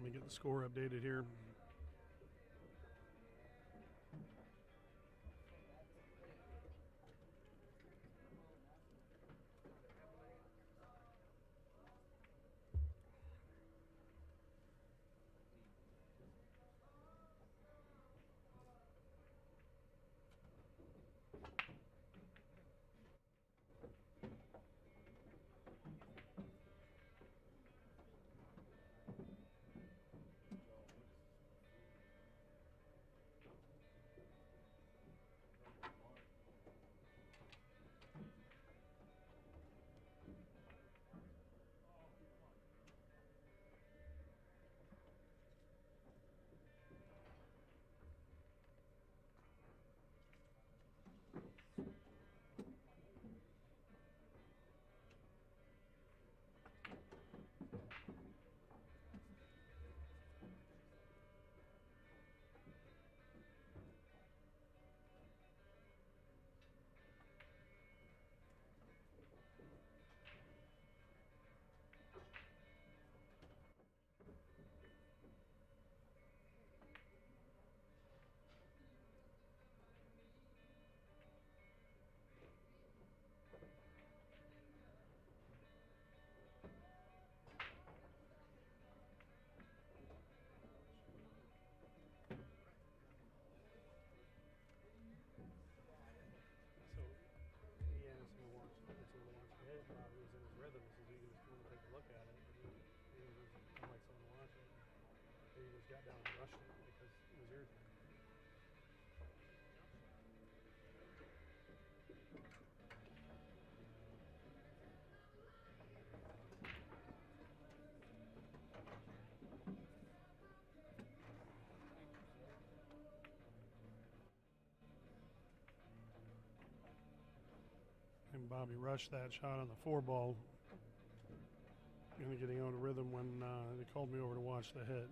me get the score updated here. Got down and rushed it because it was irritating. And Bobby rushed that shot on the 4-ball. Kind of getting out of rhythm when they called me over to watch the hit.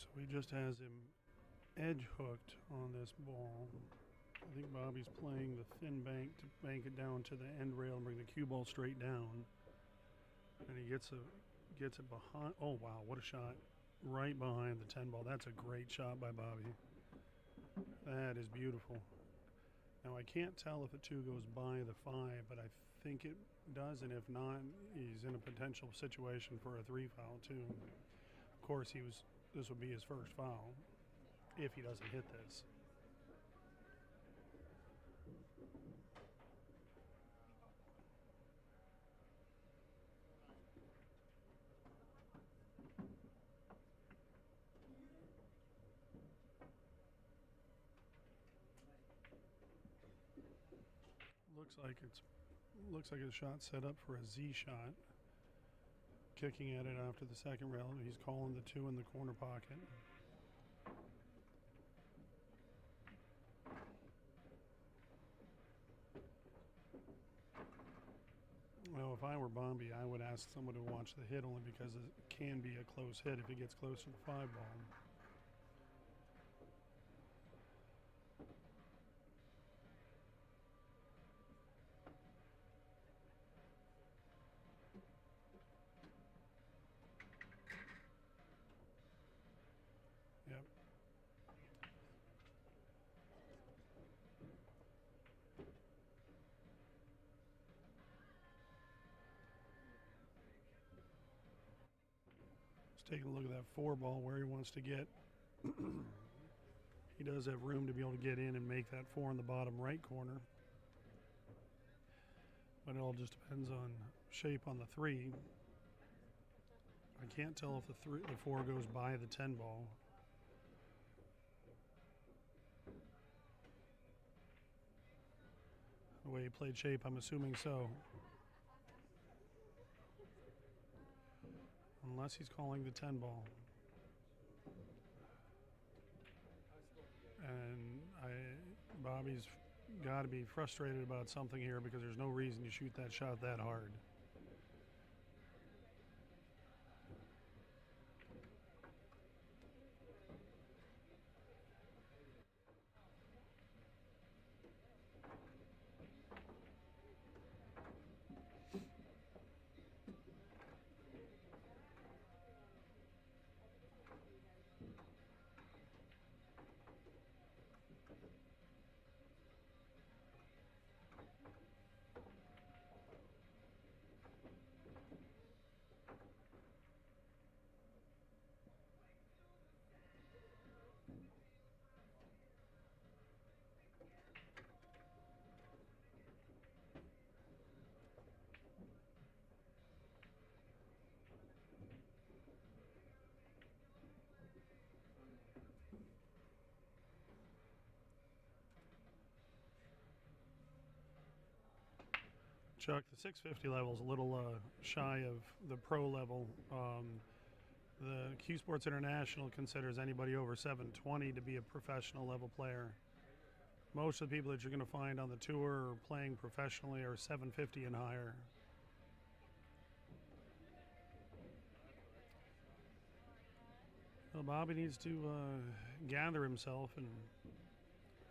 So he just has him edge hooked on this ball. I think Bobby's playing the thin bank to bank it down to the end rail and bring the cue ball straight down. And he gets it behind. Oh wow, what a shot! Right behind the 10 ball. That's a great shot by Bobby. That is beautiful. Now I can't tell if the 2 goes by the 5, but I think it does, and if not, he's in a potential situation for a 3 foul too. Of course, this would be his first foul if he doesn't hit this. Looks like a shot set up for a Z shot. Kicking at it after the second rail. He's calling the 2 in the corner pocket. Well, if I were Bombi, I would ask someone to watch the hit only because it can be a close hit if it gets close to the 5 ball. Yep. Let's take a look at that 4 ball where he wants to get. He does have room to be able to get in and make that 4 in the bottom right corner. But it all just depends on shape on the 3. I can't tell if the 4 goes by the 10 ball. The way he played shape, I'm assuming so. Unless he's calling the 10 ball. And Bobby's got to be frustrated about something here because there's no reason to shoot that shot that hard. Chuck, the 650 level is a little shy of the pro level. The Q Sports International considers anybody over 720 to be a professional level player. Most of the people that you're going to find on the tour or playing professionally are 750 and higher. Well, Bobby needs to gather himself and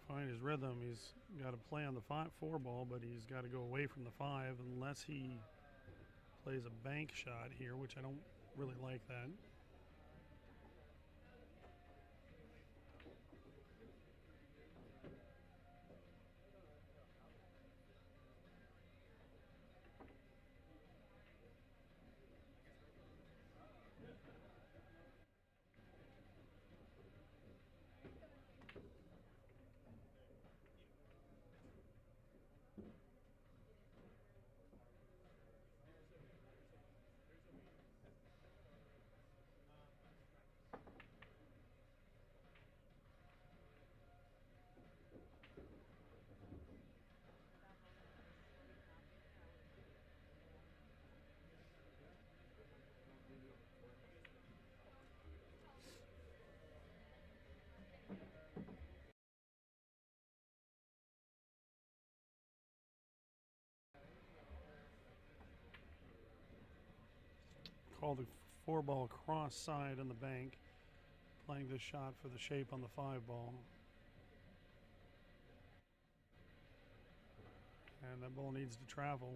find his rhythm. He's got to play on the 4 ball, but he's got to go away from the 5 unless he plays a bank shot here, which I don't really like that. Called the 4 ball cross side on the bank. playing this shot for the shape on the 5 ball. And that ball needs to travel.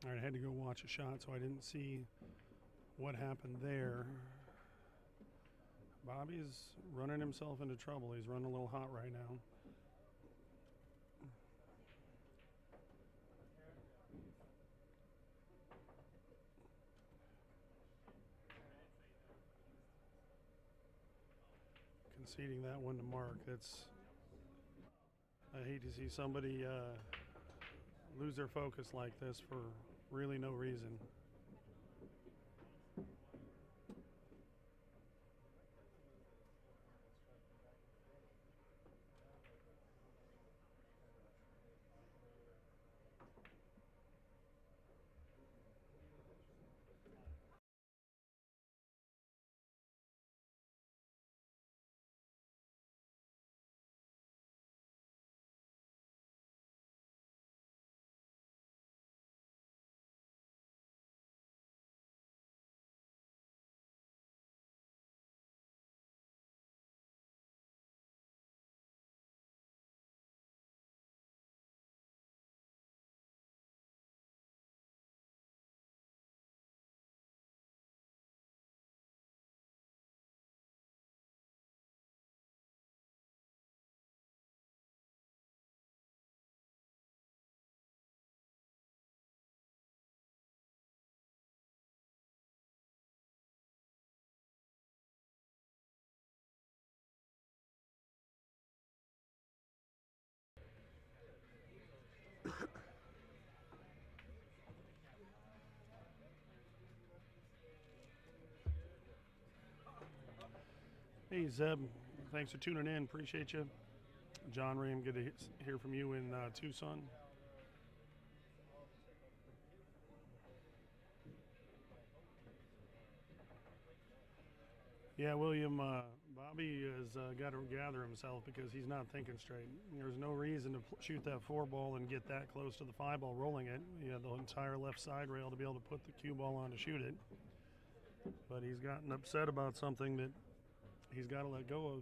All right, I had to go watch a shot, so I didn't see what happened there. Bobby's running himself into trouble. He's running a little hot right now. Conceding that one to Mark. I hate to see somebody lose their focus like this for really no reason. Hey, Zeb. Thanks for tuning in. Appreciate you. John Ram, good to hear from you in Tucson. Yeah, William, Bobby has got to gather himself because he's not thinking straight. There's no reason to shoot that 4 ball and get that close to the 5 ball rolling it. You have the entire left side rail to be able to put the cue ball on to shoot it. But he's gotten upset about something that he's got to let go of.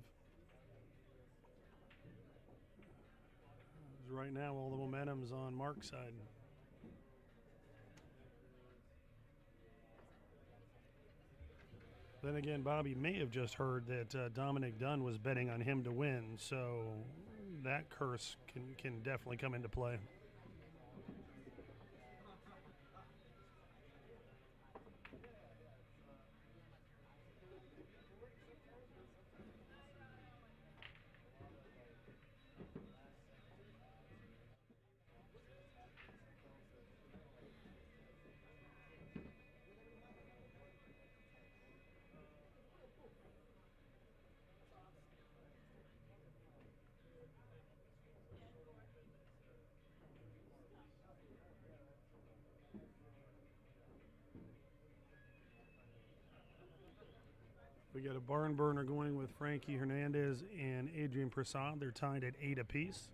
Right now, all the momentum's on Mark's side. Then again, Bobby may have just heard that Dominic Dunn was betting on him to win, so that curse can definitely come into play. We got a barn burner going with Frankie Hernandez and Adrien Prasad. They're tied at 8 apiece.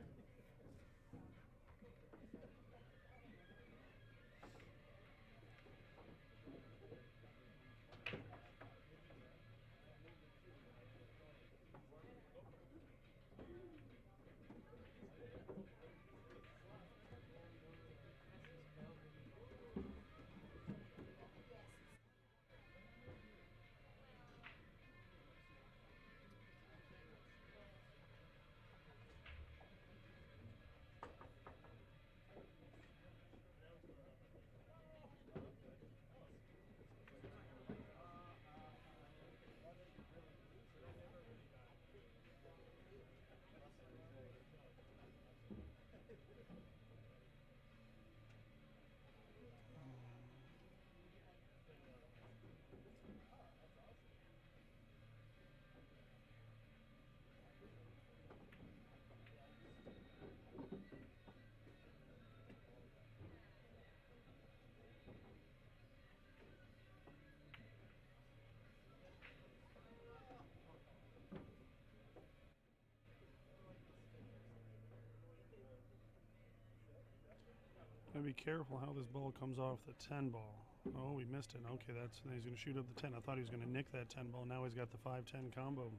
Gotta be careful how this ball comes off the 10 ball. Oh, we missed it. Okay, he's going to shoot up the 10. I thought he was going to nick that 10 ball. Now he's got the 5-10 combo.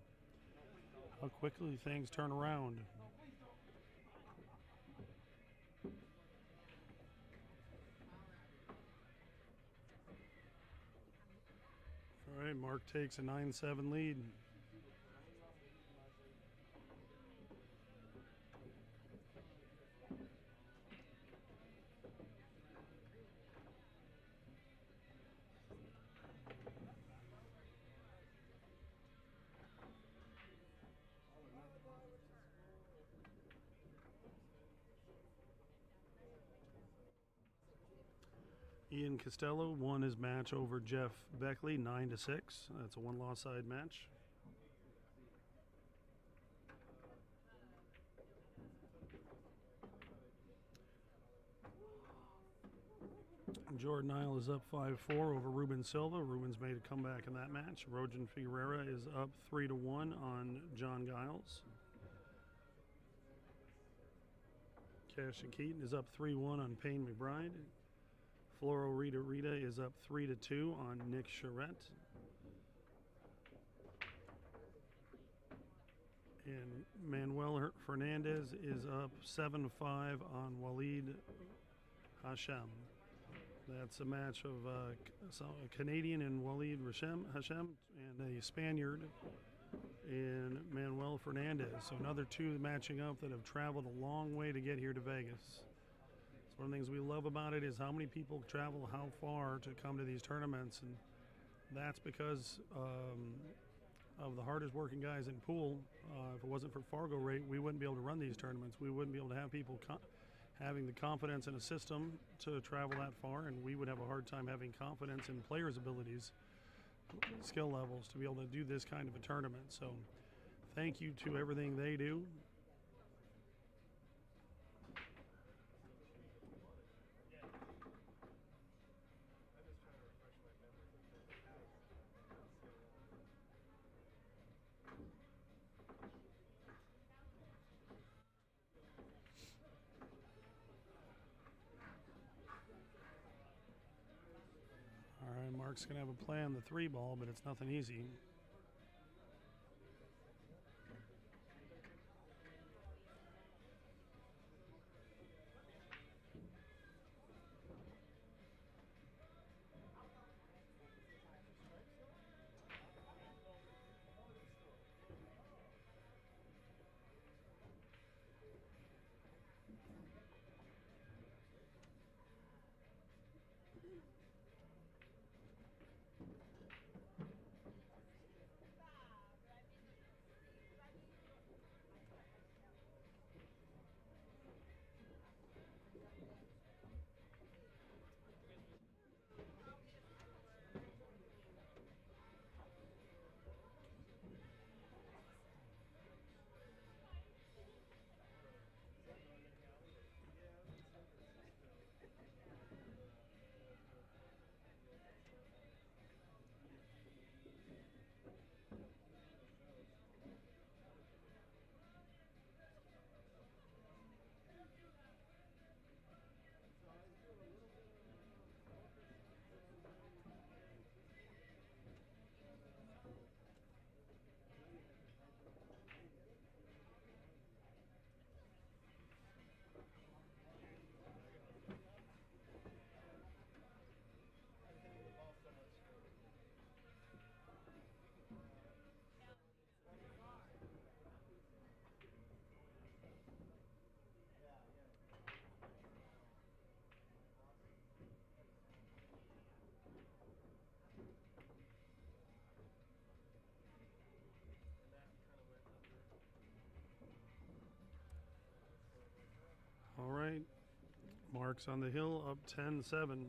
How quickly things turn around. All right, Mark takes a 9-7 lead. Ian Costello won his match over Jeff Beckley 9-6. That's a one-loss side match. Jordan Nile is up 5-4 over Ruben Silva. Ruben's made a comeback in that match. Rojan Figura is up 3-1 on John Giles. Cashon Keaton is up 3-1 on Payne McBride. Floro Rita is up 3-2 on Nick Sheret. And Manuel Fernandez is up 7-5 on Walid Hashem. That's a match of a Canadian and Walid Hashem and a Spaniard in Manuel Fernandez. So another two matching up that have traveled a long way to get here to Vegas. One of the things we love about it is how many people travel how far to come to these tournaments, and that's because of the hardest working guys in pool. If it wasn't for Fargo rate, we wouldn't be able to run these tournaments. We wouldn't be able to have people having the confidence in a system to travel that far, and we would have a hard time having confidence in players' abilities, skill levels, to be able to do this kind of a tournament. So thank you to everything they do. Mark's going to have a play on the 3 ball, but it's nothing easy. Marks on the hill up 10-7.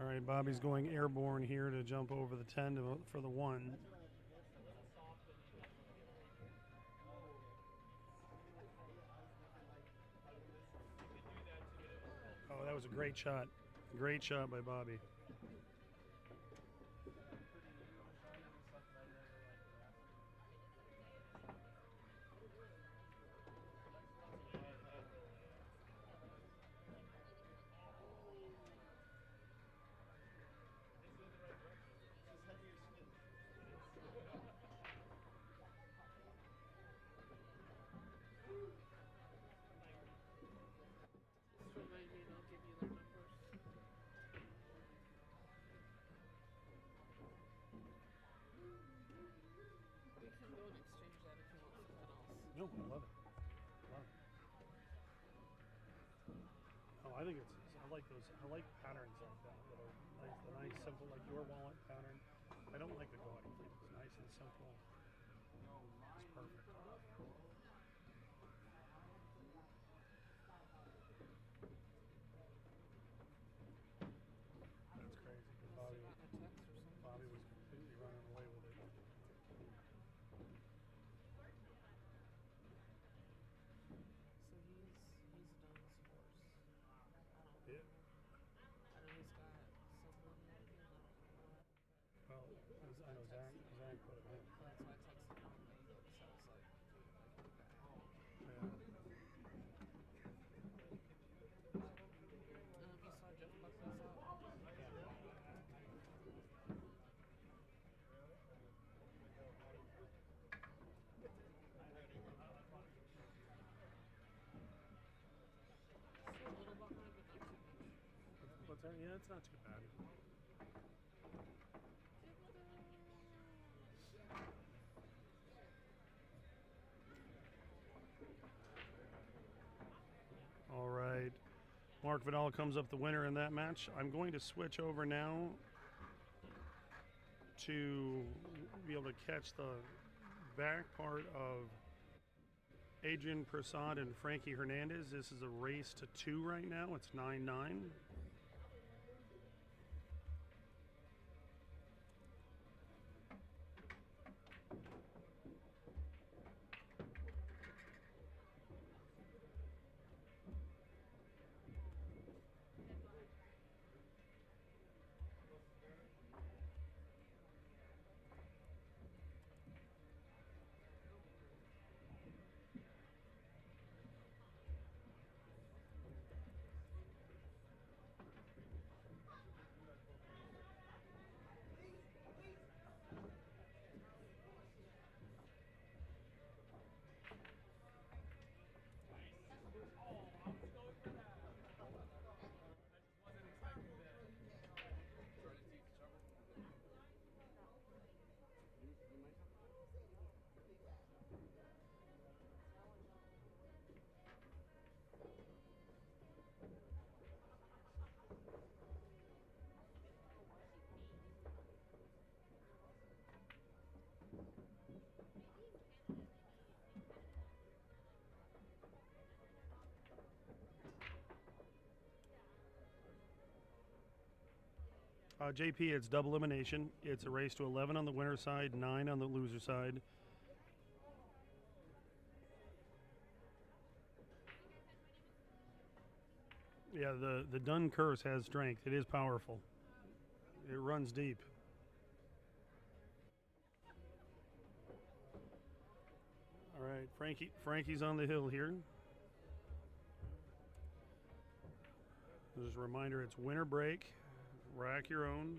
All right, Bobby's going airborne here to jump over the 10 for the 1. Oh, that was a great shot. Great shot by Bobby. Just remind me and I'll give you their numbers. We can go and exchange that if you want something else. No, I love it. Love it. Oh, I think I like those. I like patterns like that. That are nice, the nice, simple, like your wallet pattern. I don't like the gaudy things. Nice and simple. It's perfect. That's crazy. Unless you got in a text or something. Bobby was completely running away with it. So he's done scores. Yeah. I know he's got some money in him. I don't know what. Well, I know Zach put it in. That's why I texted him. So I was like, Yeah. you saw Jeff Buckley's out. Still a little behind, but not too much. What's that? Yeah, it's not too bad. All right. Mark Vidal comes up the winner in that match. I'm going to switch over now to be able to catch the back part of Adrien, Prasad, and Frankie Hernandez. This is a race to 2 right now. It's 9-9. JP, it's double elimination. It's a race to 11 on the winner side, 9 on the loser side. Yeah, the Dun curse has strength. It is powerful. It runs deep. All right, Frankie's on the hill here. Just a reminder, it's winner break. Rack your own.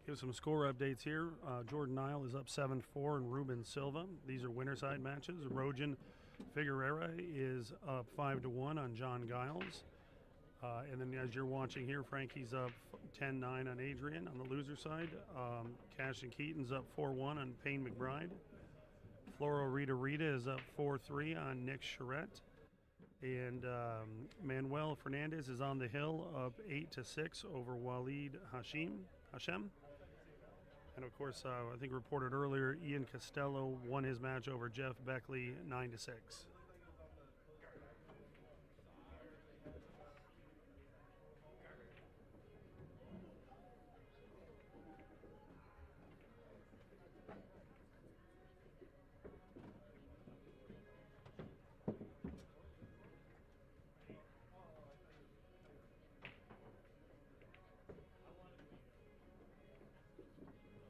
Give some score updates here. Jordan Nile is up 7-4 and Ruben Silva. These are winner side matches. Roan Figura is up 5-1 on John Giles. And then as you're watching here, Frankie's up 10-9 on Adrien on the loser side. Cashon Keaton's up 4-1 on Payne McBride. Floro Rita is up 4-3 on Nick Sheret. And Manuel Fernandez is on the hill, up 8-6 over Waleed Hashem. And of course, I think reported earlier, Ian Costello won his match over Jeff Beckley 9-6.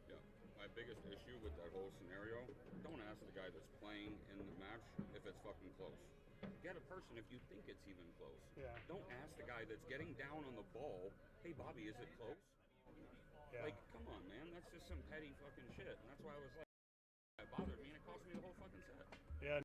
Yeah. My biggest issue with that whole scenario, don't ask the guy that's playing in the match if it's fucking close. Get a person if you think it's even close. Yeah. Don't ask the guy that's getting down on the ball, hey Bobby, is it close? Yeah. Like, come on, man, that's just some petty fucking shit. And that's why I was like, it bothered me and it cost me the whole fucking set. Yeah.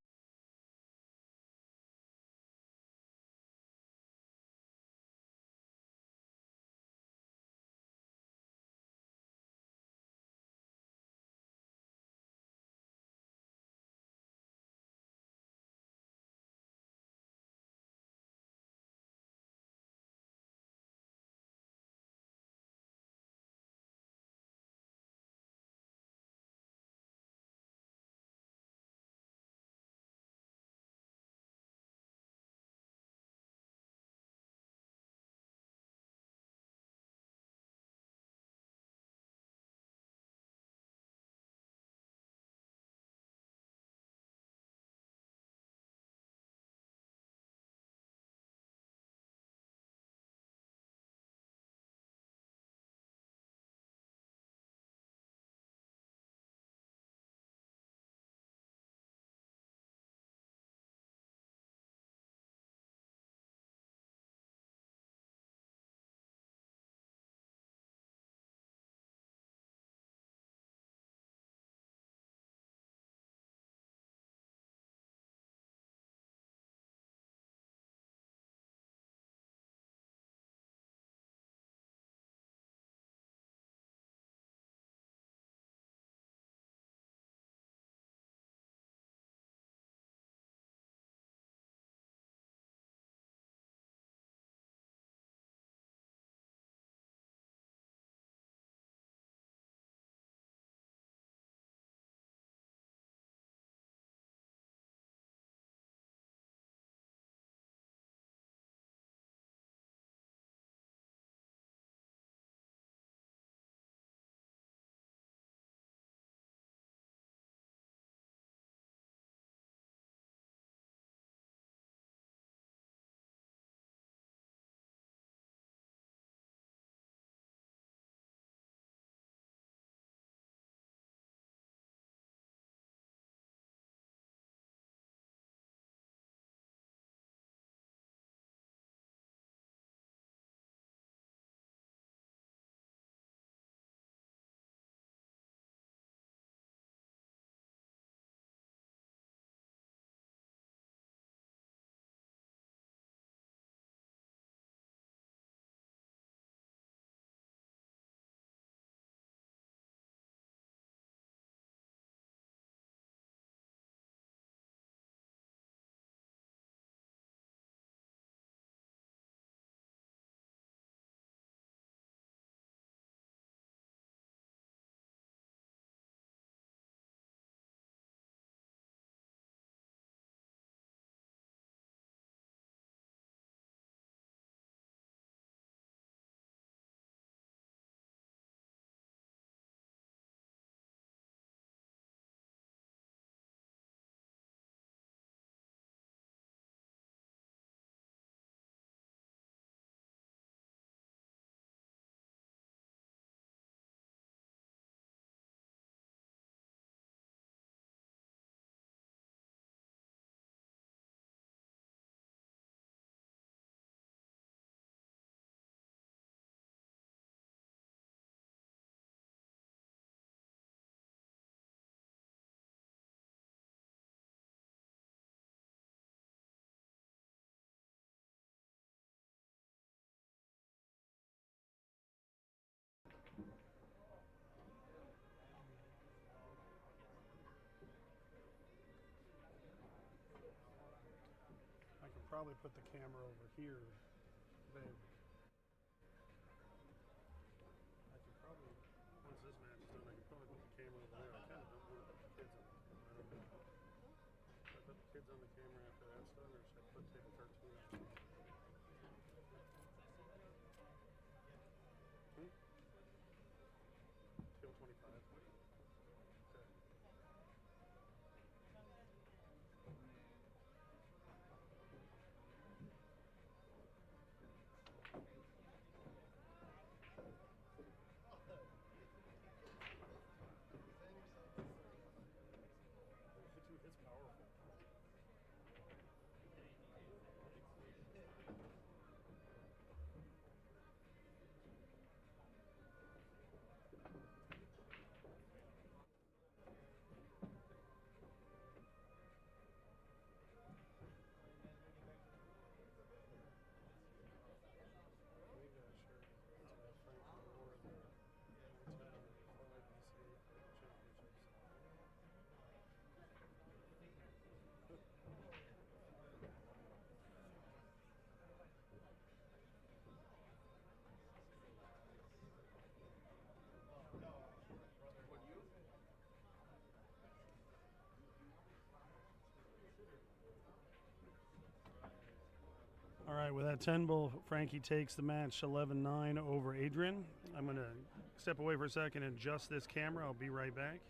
probably put the camera over here, babe. I could probably, once this match is done, I could probably put the camera over there. I kind of don't want to put the kids on it. I don't know. Should I put the kids on the camera after that's done, or should I put table 13 on? Table 25. Okay. It's powerful. All right, with that 10 bull, Frankie takes the match 11-9 over Adrien. I'm going to step away for a second and adjust this camera. I'll be right back.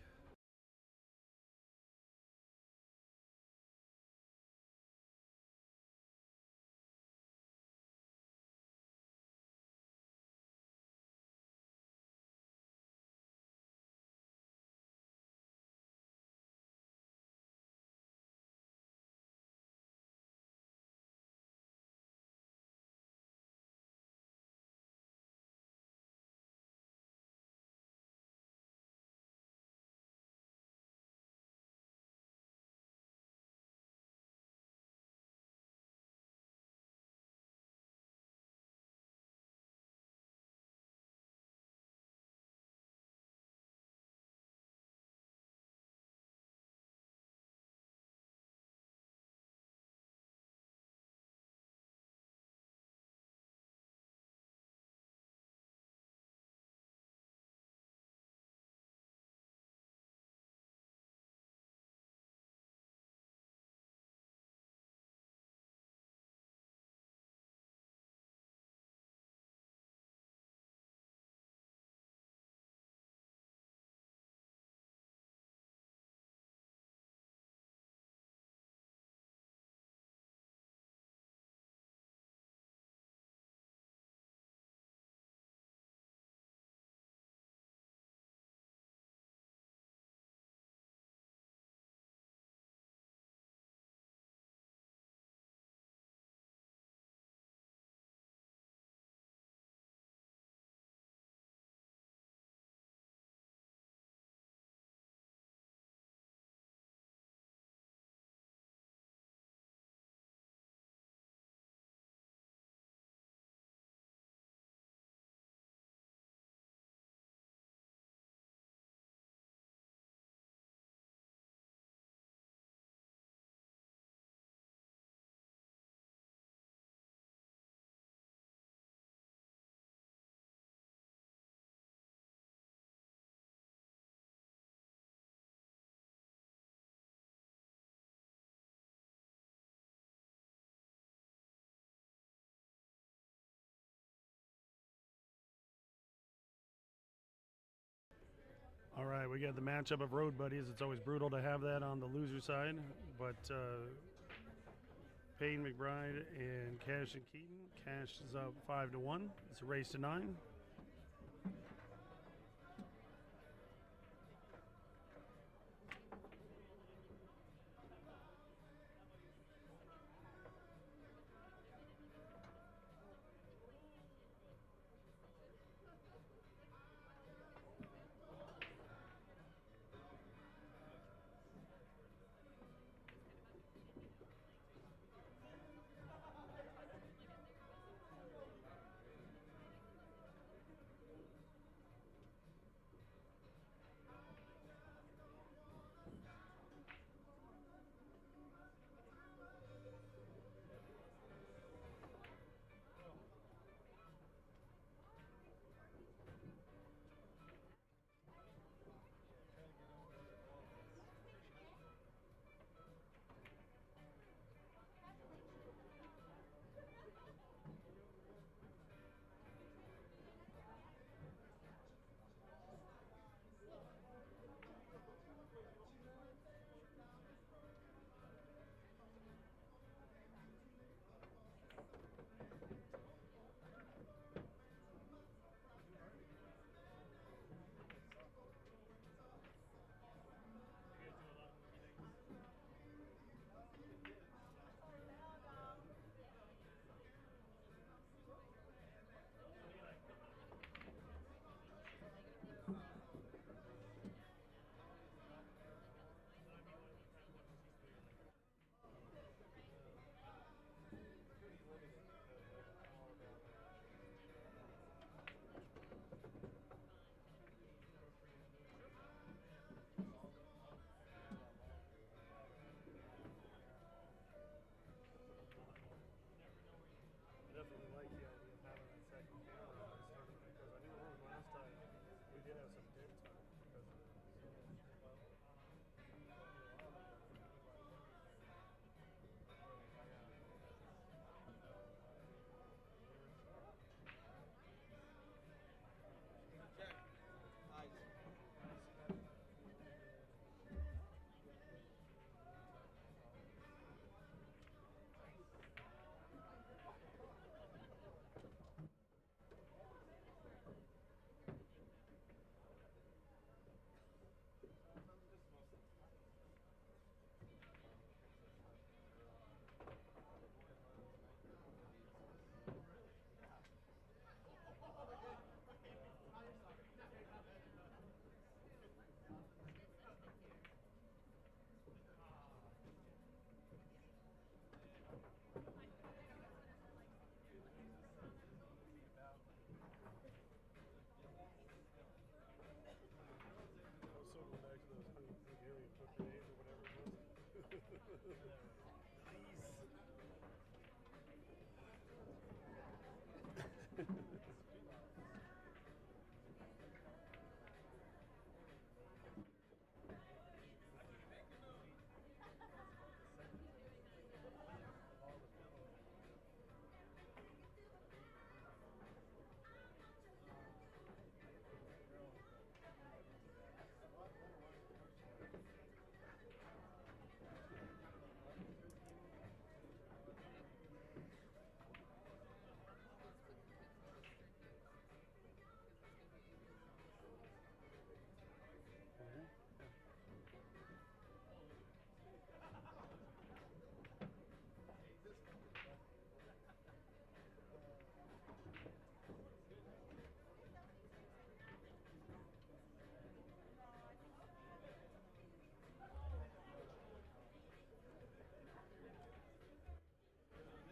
All right, we got the matchup of road buddies. It's always brutal to have that on the loser side, but Payne, McBride, and Cash and Keaton. Cash is up 5-1. It's a race to 9.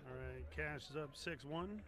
All right, Cash is up 6-1.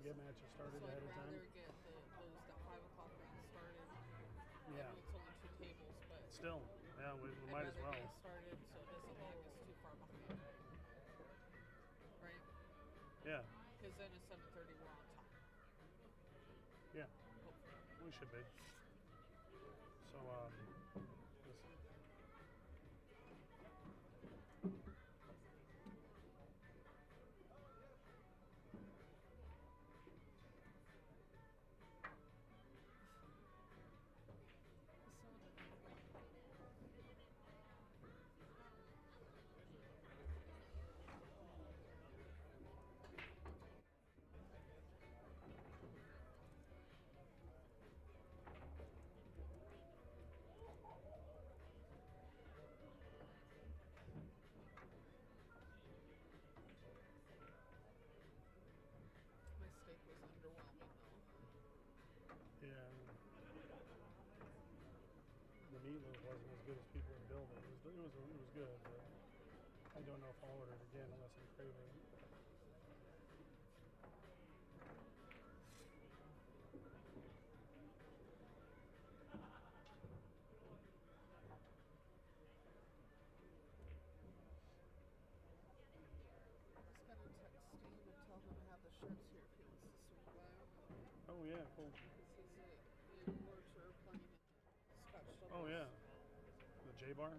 Get matches started So ahead I'd of time. rather get that 5 o'clock round started. Yeah. I know it's only 2 tables, but Still, yeah, we I'd might as rather well. get it started so it doesn't lag us too far behind. Right? Yeah, Because then at 7:30 we're on time. yeah, Hopefully. we should be. So, My steak was underwhelming though. yeah. The meatloaf wasn't as good as people would build it. It was good, but I don't know if I'll order it again unless I'm craving it. Just gotta text Steve and tell him to have the shirts here if he wants to swing by. Oh yeah, cool. Because he works or playing at Scotch Doubles. Oh yeah, the J Bar.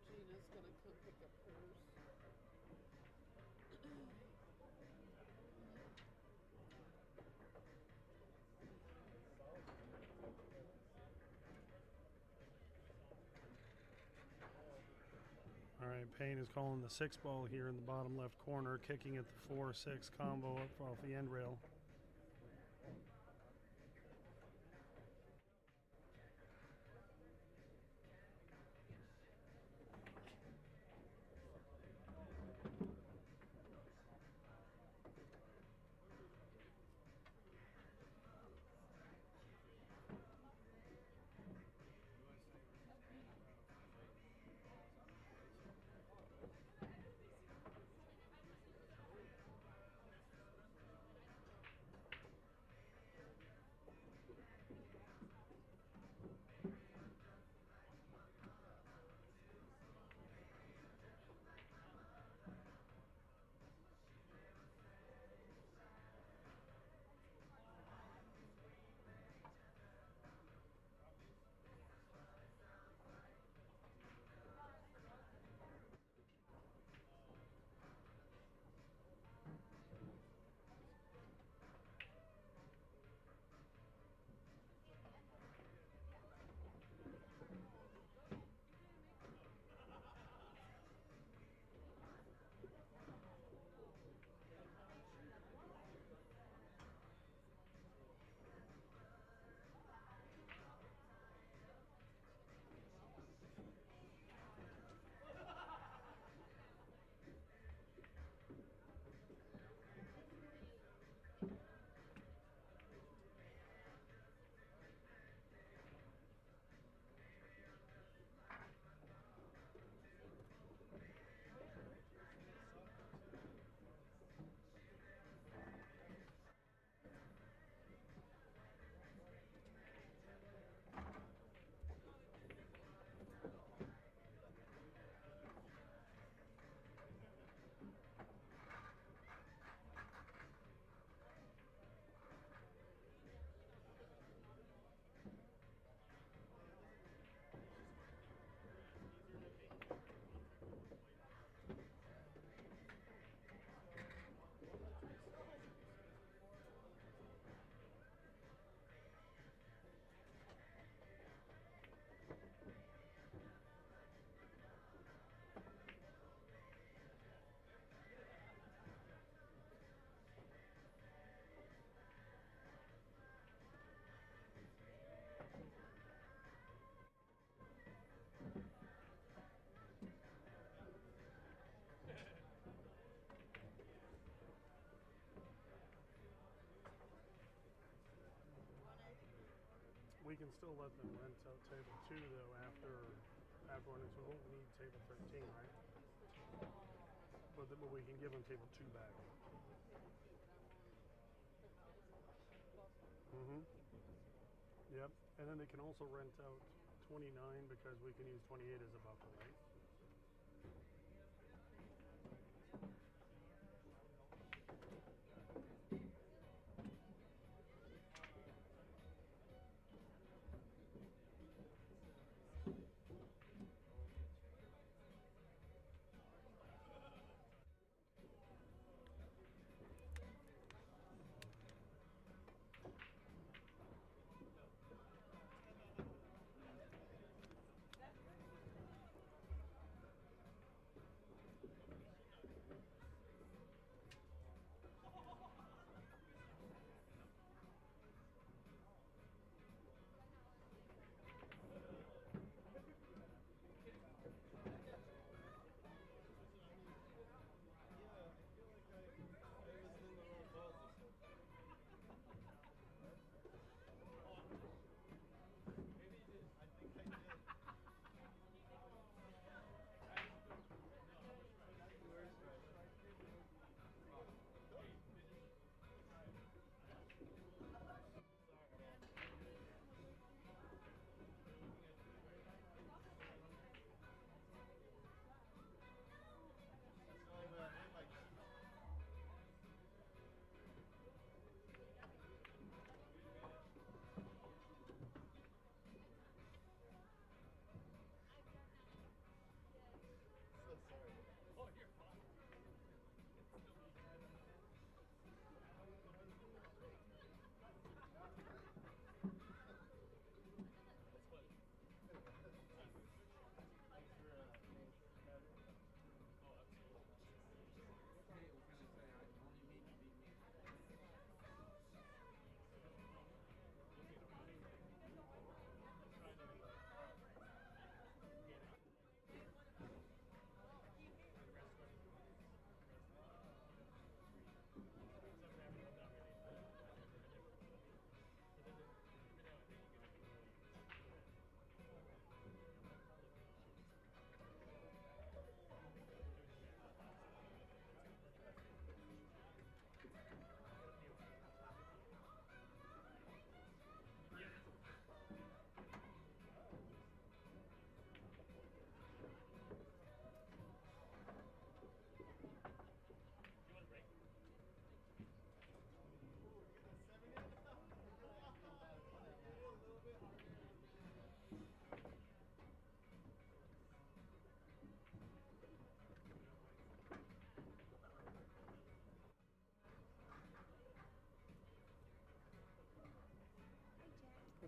Gina's gonna come pick up hers. All right, Payne is calling the 6 ball here in the bottom left corner, kicking at the 4-6 combo up off the end rail. We can still let them rent out table 2 though after ordinance. We won't need table 13, right? But we can give them table 2 back. Yep. And then they can also rent out 29 because we can use 28 as a buffer, right?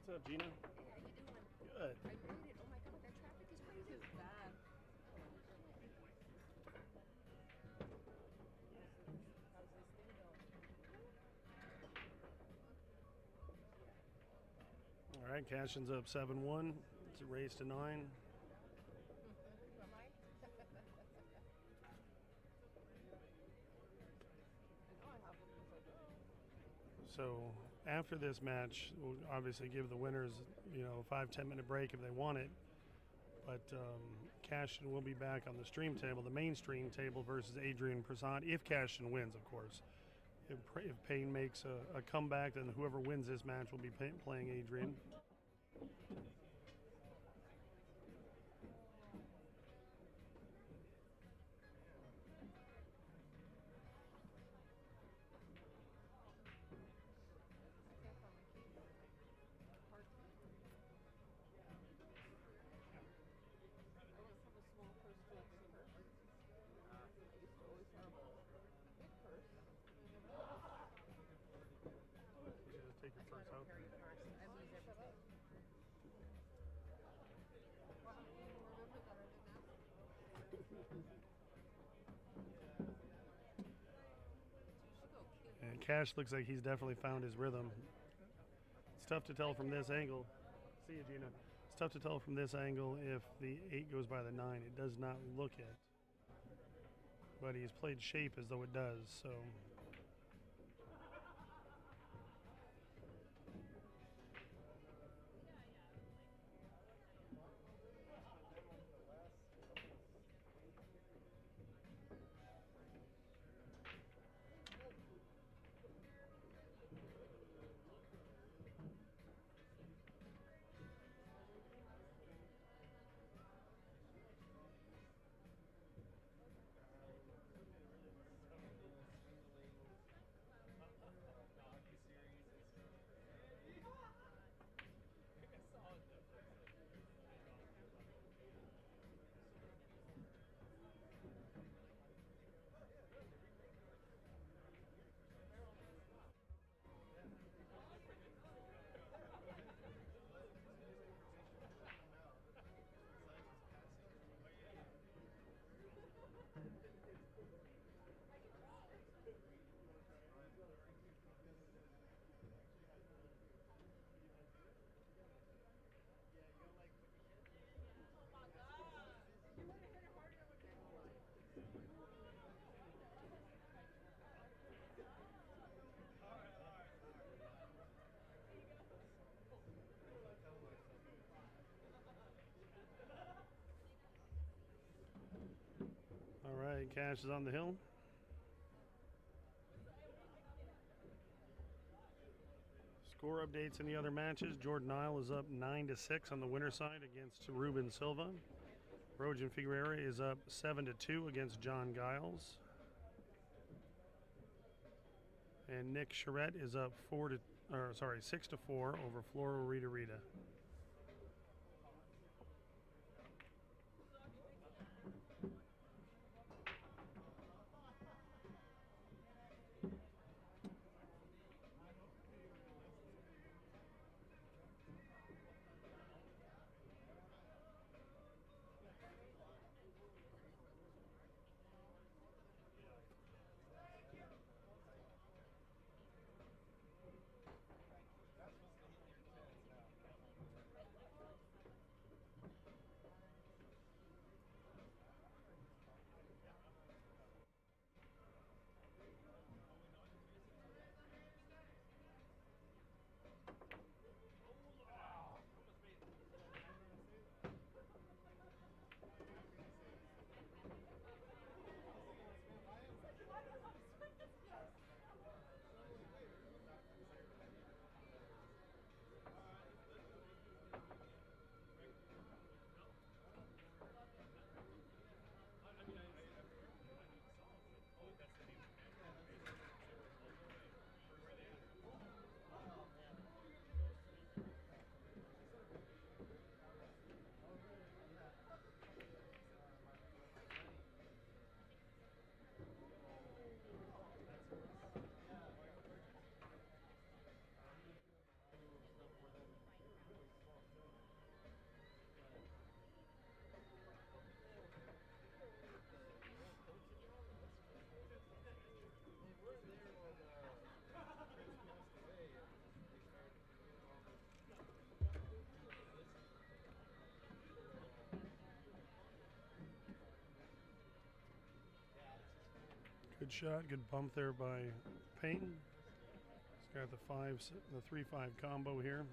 What's up, Gina? Hey, how you doing? Good. I made it. Oh my god, that traffic is crazy. It's bad. How's this thing going? All right, Cashon's up 7-1. It's a race to 9. Am I? So after this match, we'll obviously give the winners, a 5-10 minute break if they want it. But Cashon will be back on the stream table, the main stream table versus Adrien Prasad, if Cashon wins, of course. If Payne makes a comeback, then whoever wins this match will be playing Adrien. Take your purse out. Carry a purse. I lose everything. And Cash looks like he's definitely found his rhythm. It's tough to tell from this angle. See you, Gina. It's tough to tell from this angle if the 8 goes by the 9. It does not look it. But he's played shape as though it does, so. Big Cash is on the hill. Score updates in the other matches. Jordan Nile is up 9-6 on the winner side against Ruben Silva. Rojan Figura is up 7-2 against John Giles. And Nick Sheret is up 6-4 over Floro Rita Rita. Good shot, good bump there by Payne. He's got the 3-5 combo here.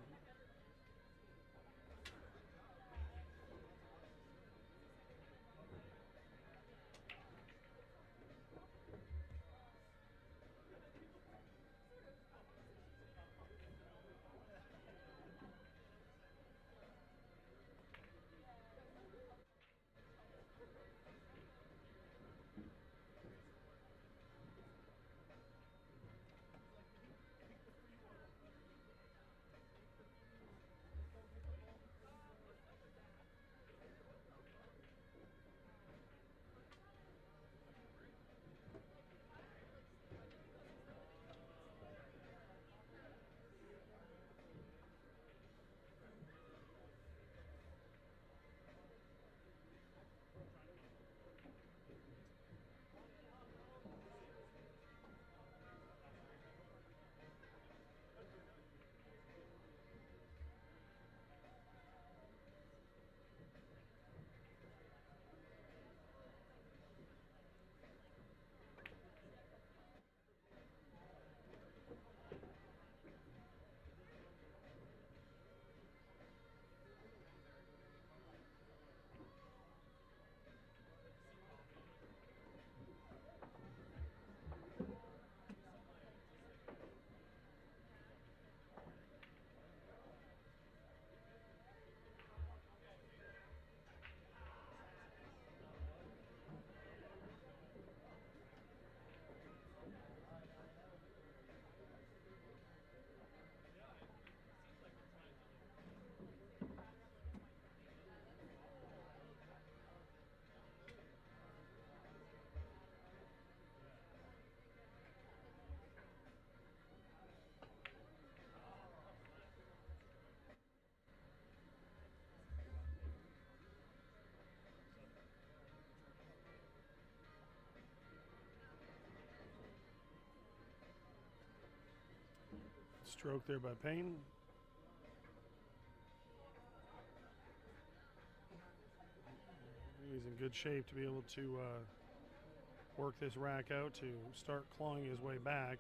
Stroke there by Payne. He's in good shape to be able to work this rack out to start clawing his way back.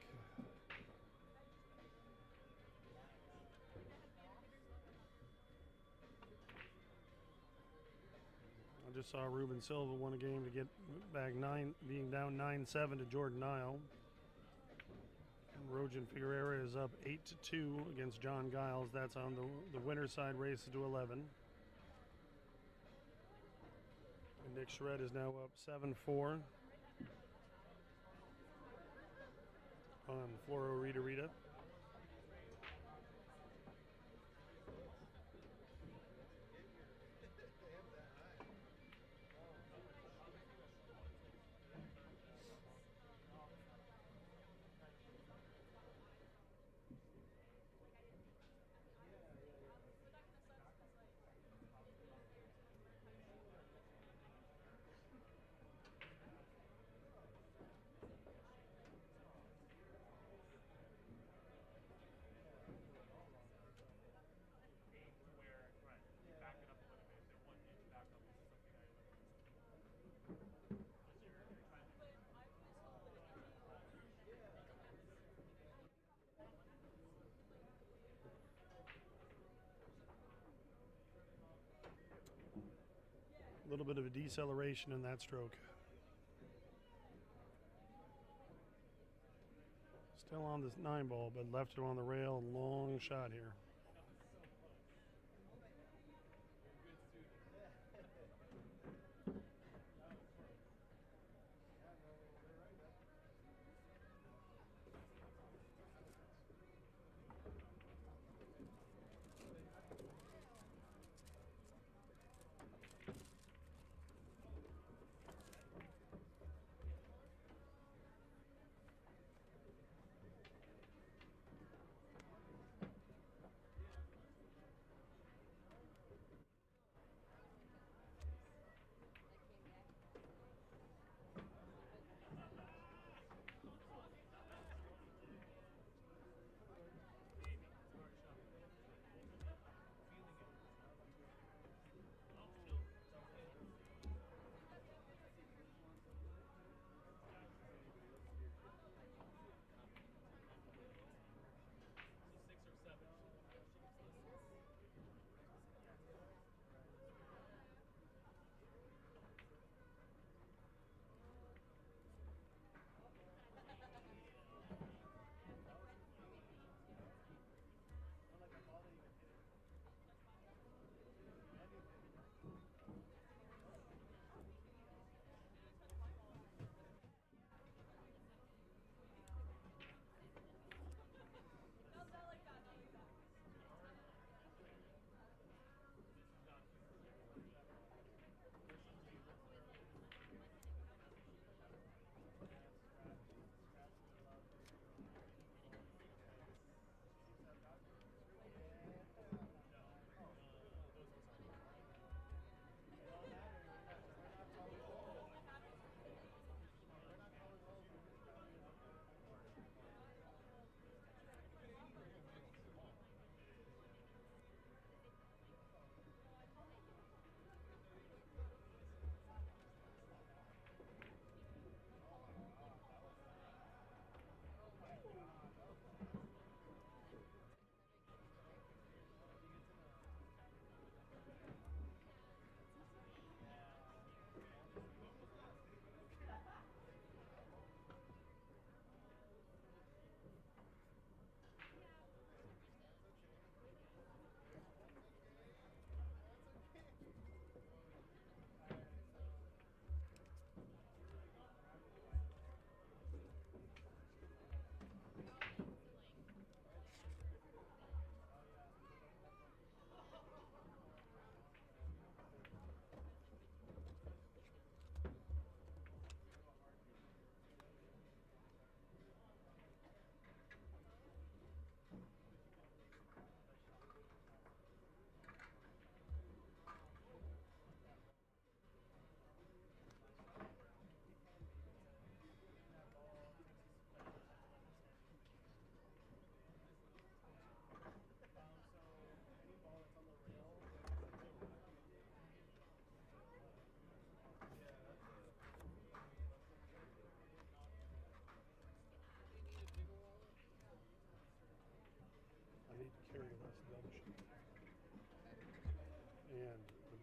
I just saw Ruben Silva won a game to get back being down 9-7 to Jordan Nile. And Rojan Figura is up 8-2 against John Giles. That's on the winner's side, races to 11. And Nick Sheret is now up 7-4 on Floro Rita Rita. A little bit of a deceleration in that stroke. Still on this 9-ball, but left it on the rail. Long shot here.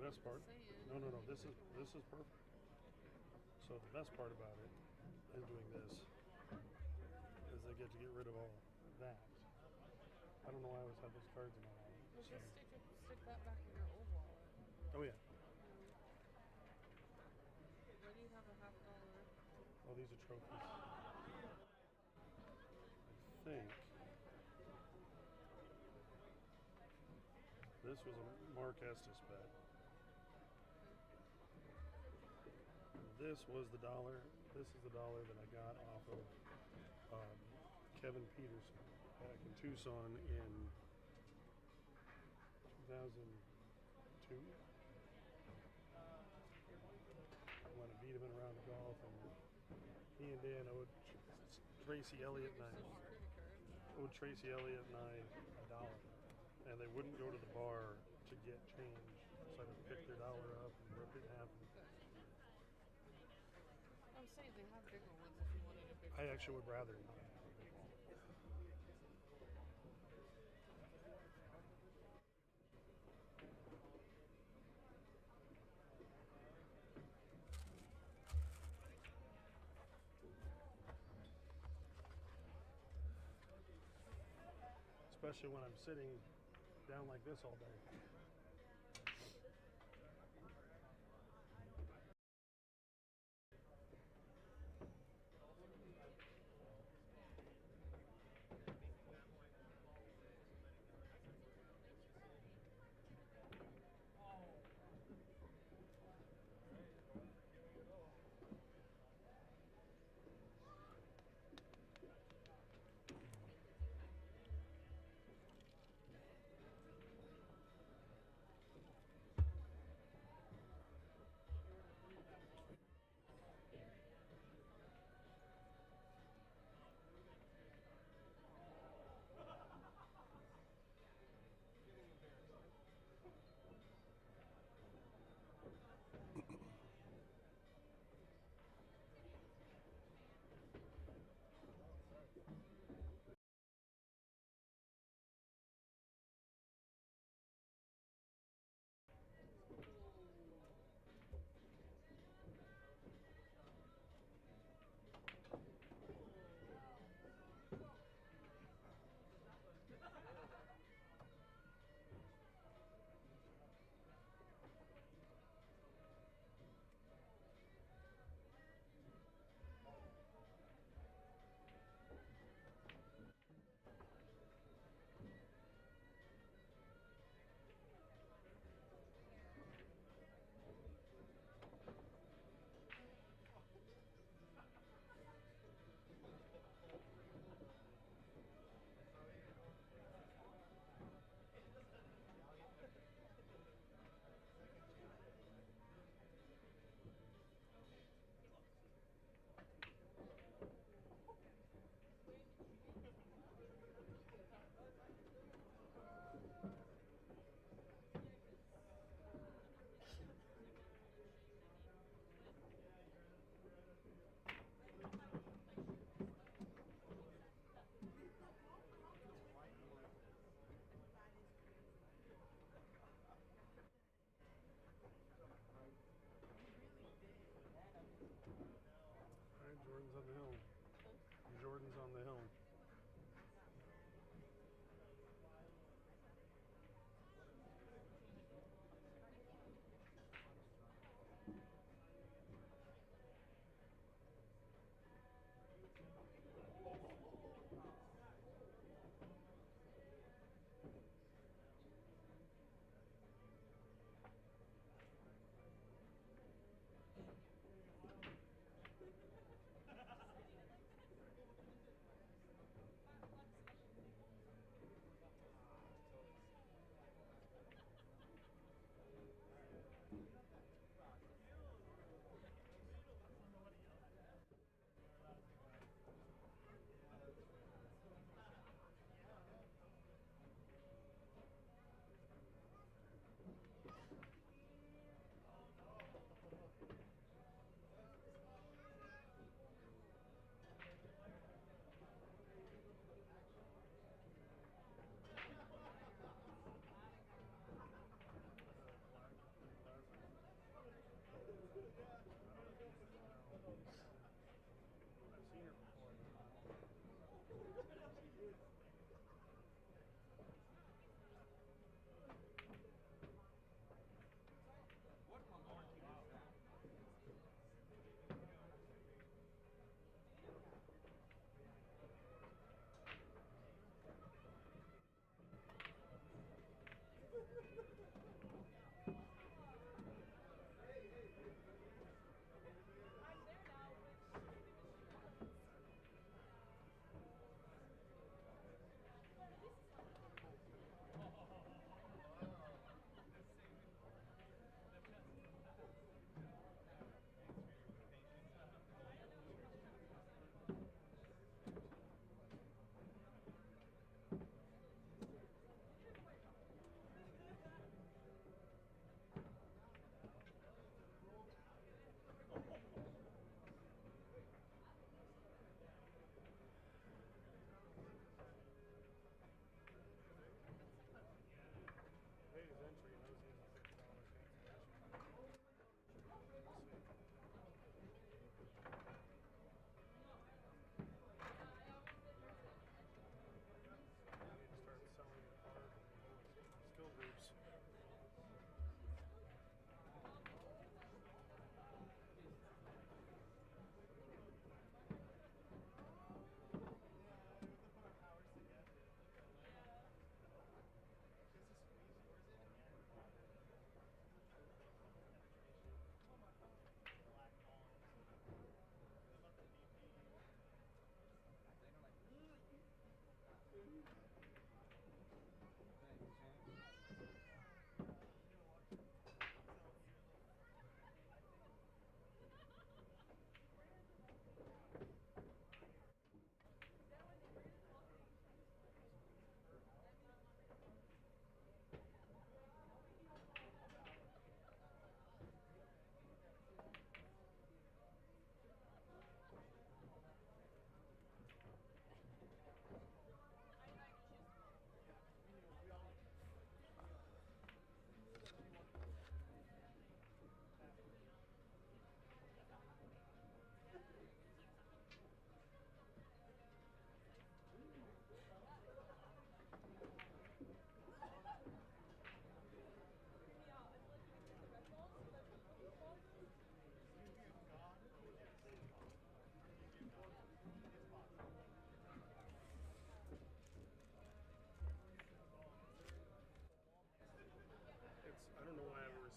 best part. No, this is perfect. So the best part about it is doing this is I get to get rid of all that. I don't know why I always have those cards in my wallet. Well, So. just stick that back in your old wallet. Oh yeah. Why do you have a $50? Oh, these are trophies. I think this was a Mark Estes bet. This was the dollar. This is the dollar that I got off of Kevin Peterson back in Tucson in 2002. When I beat him in a round of golf, and he and Dan owed Tracy Elliott and I owed Tracy Elliott and I $1, and they wouldn't go to the bar to get change, so I had to pick their dollar up and rip it in half. I'm saying they have bigger ones if you wanted a bigger I actually would rather not. Especially when I'm sitting down like this all day.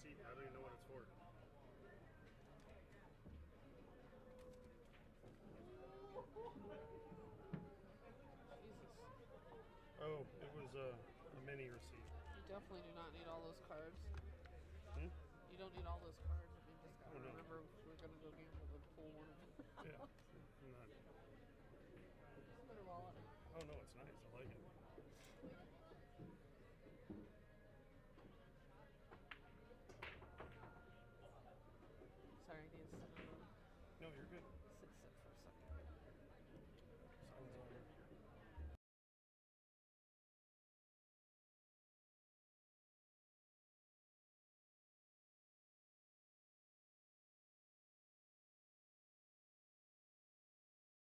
receipt. I don't even know what it's for. Jesus. Oh, it was a mini receipt. You definitely do not need all those cards. Hmm? You don't need all those cards. I mean, just gotta Oh, no. remember if we're gonna go gamble and pull one of them. Yeah. I'm not, Better wallet. oh no, it's nice. I like it. Sorry, I need to No, you're good. sit for a second.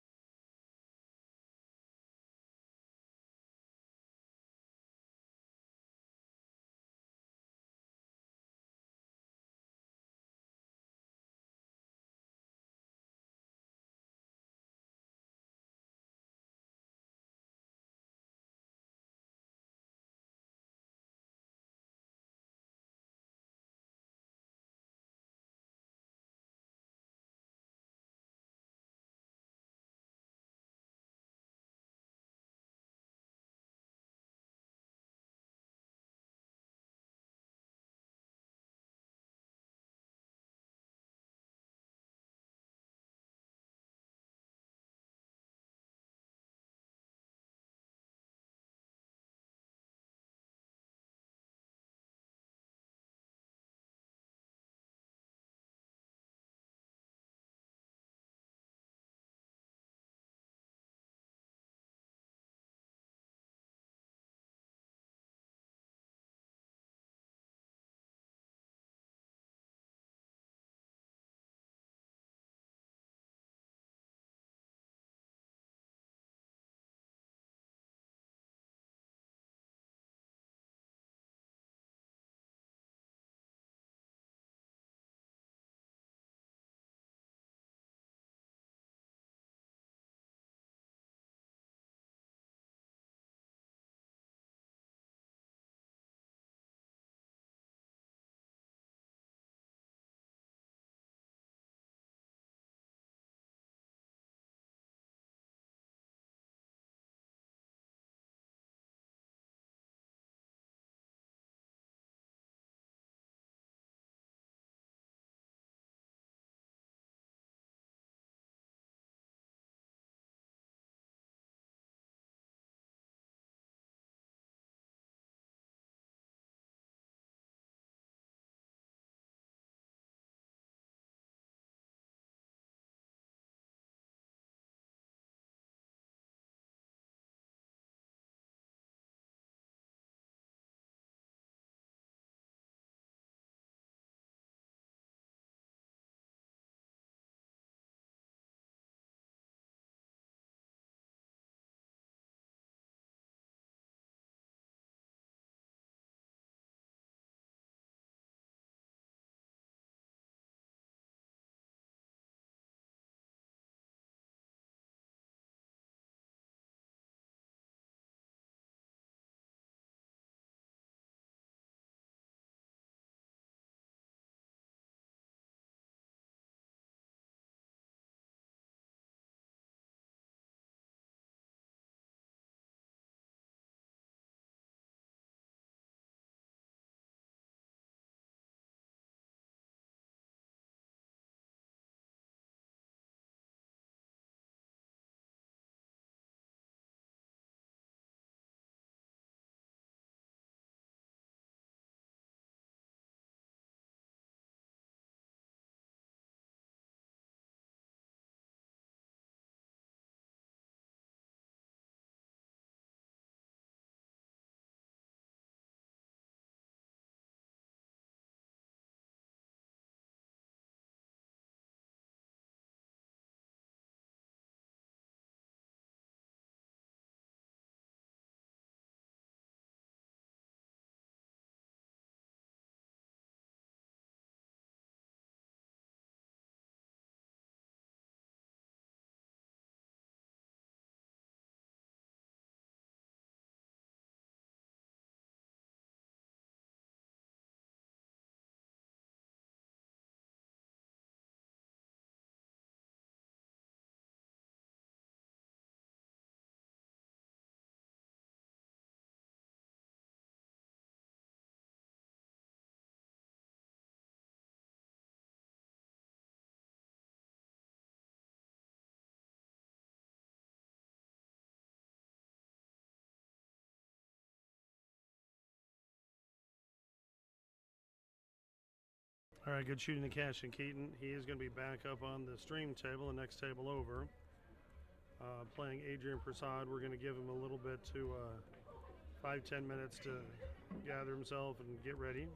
Sounds All right, good shooting the cash and Keaton. He is going to be back up on the stream table, the next table over. Playing Adrien Prasad. We're going to give him a little bit to 5-10 minutes to gather himself and get ready.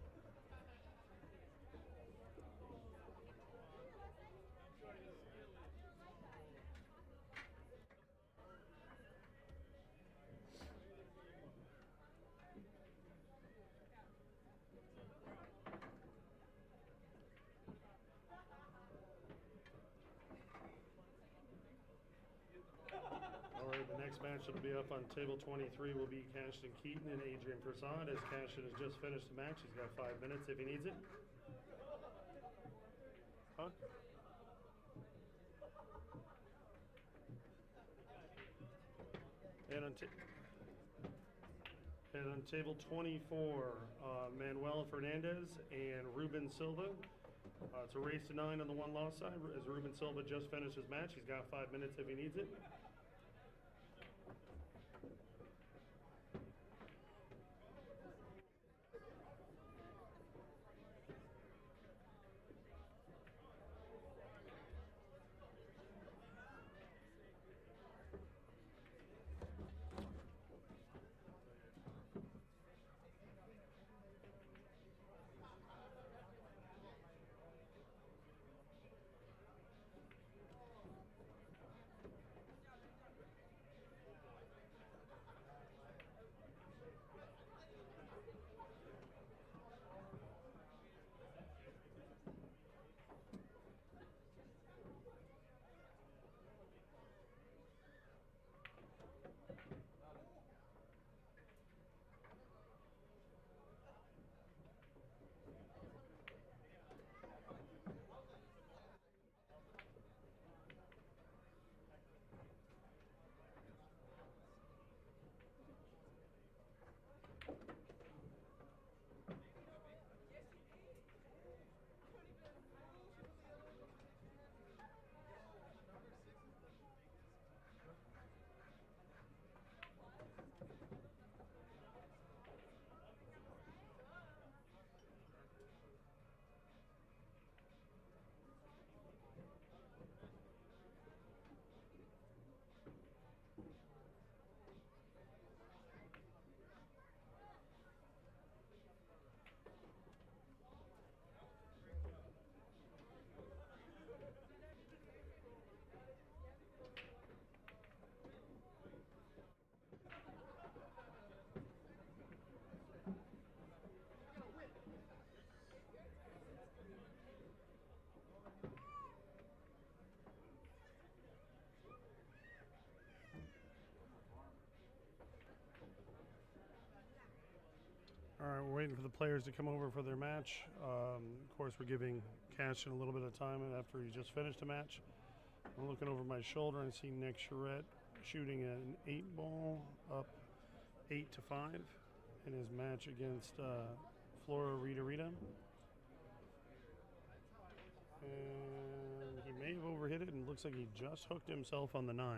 The next match that'll be up on table 23 will be Cashon Keaton and Adrien Prasad. As Cashon has just finished the match, he's got 5 minutes if he needs it. Huh? And on table 24, Manuel Fernandez and Ruben Silva. It's a race to 9 on the one-loss side. As Ruben Silva just finished his match, he's got 5 minutes if he needs it. All right, we're waiting for the players to come over for their match. Of course, we're giving Cashon a little bit of time after he just finished a match. I'm looking over my shoulder and see Nick Sheret shooting an 8-ball up 8-5 in his match against Flora Rita. And he may have overhit it, and looks like he just hooked himself on the 9.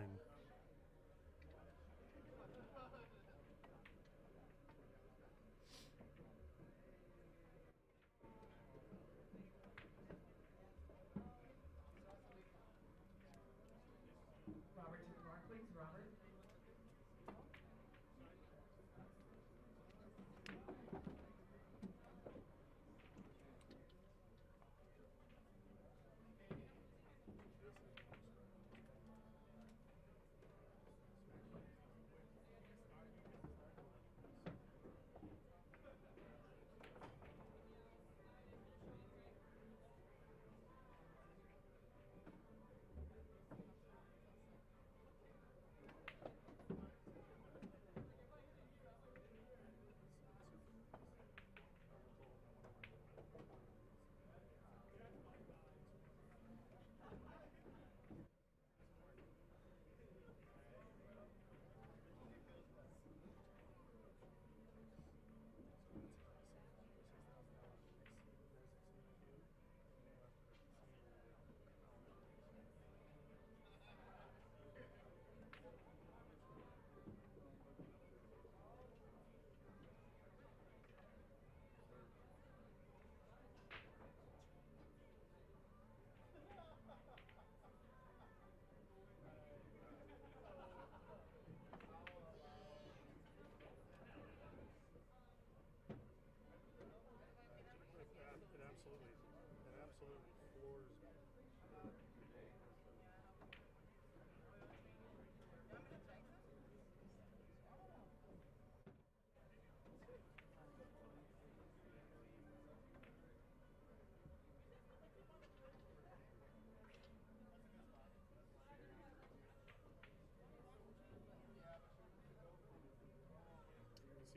so the floors.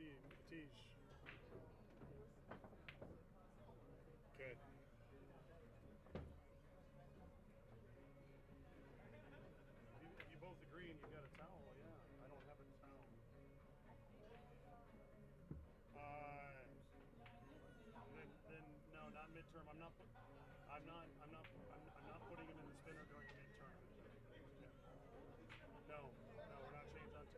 See, Matish. Okay. If you both agree and you got a towel, yeah. I don't have a towel. Then no, not midterm. I'm not putting him in the spinner during a midterm. No, we're not changing that.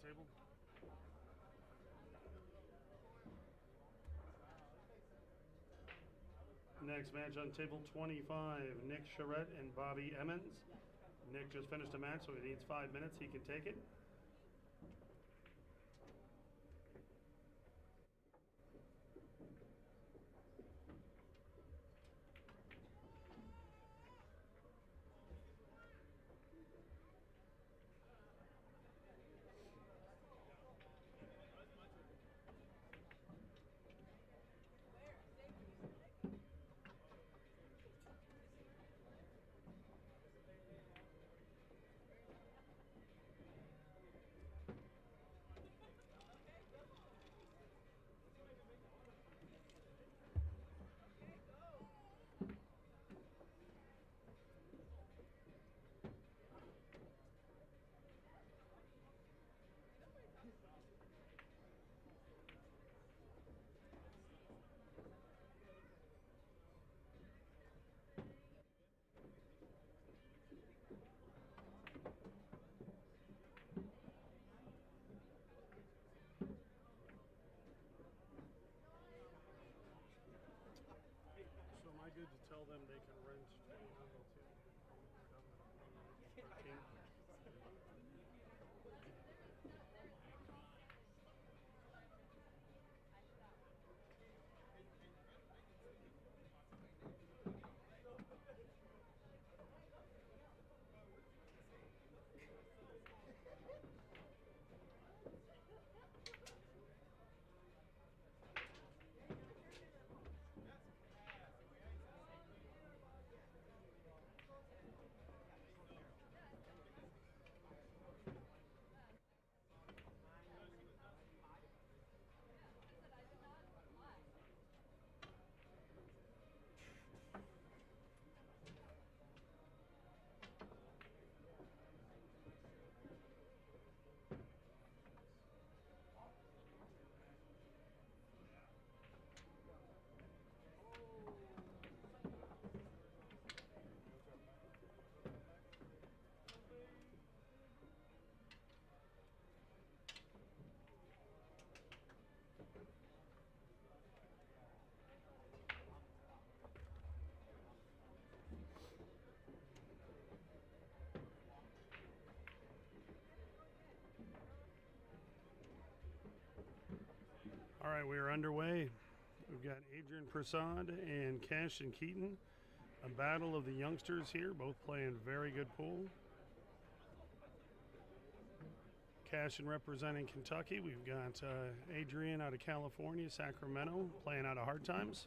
Table. Next match on table 25, Nick Sheret and Bobby Emmons. Nick just finished a match, so he needs 5 minutes. He can take it. So am I good to tell them they can rent 20 Nile too? All right, we are underway. We've got Adrien, Prasad, and Cashon Keaton. A battle of the youngsters here, both playing very good pool. Cashon representing Kentucky. We've got Adrien out of California, Sacramento, playing out of Hard Times.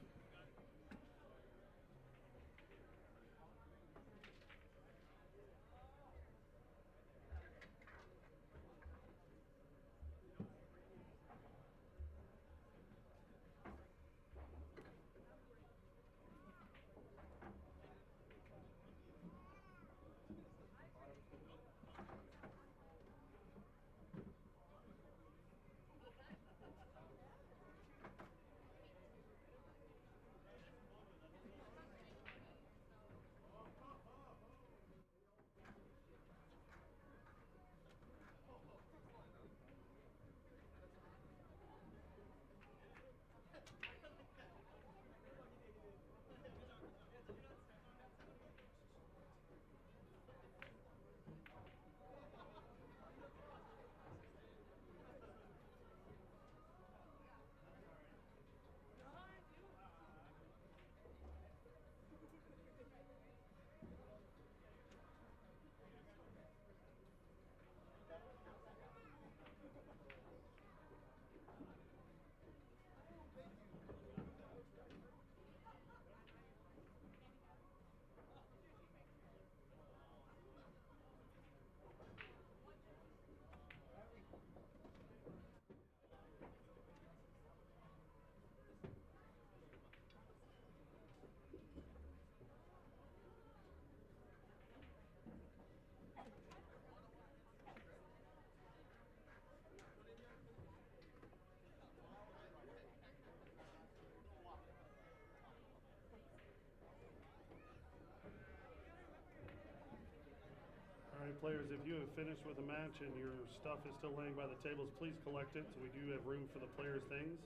Players, if you have finished with a match and your stuff is still laying by the tables, please collect it so we do have room for the players' things.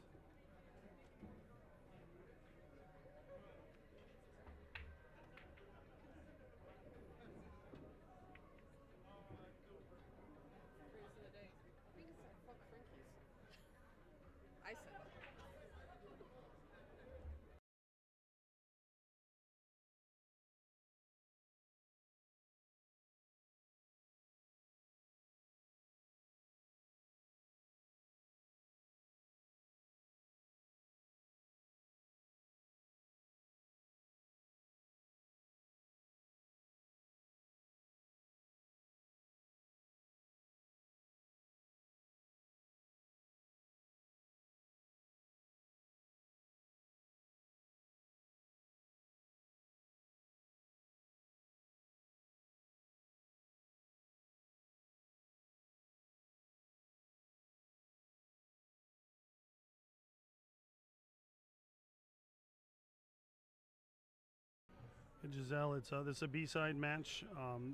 Giselle, it's this is a B-side match.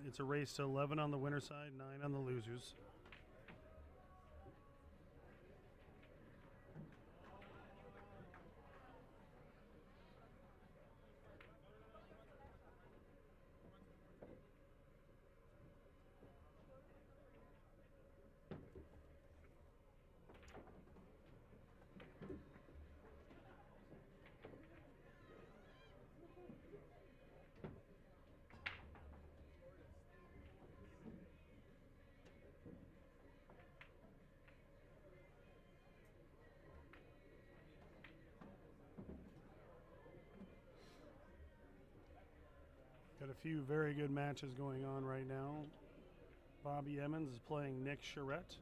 It's a race to 11 on the winner side, 9 on the losers. Got a few very good matches going on right now. Bobby Emmons is playing Nick Sheret.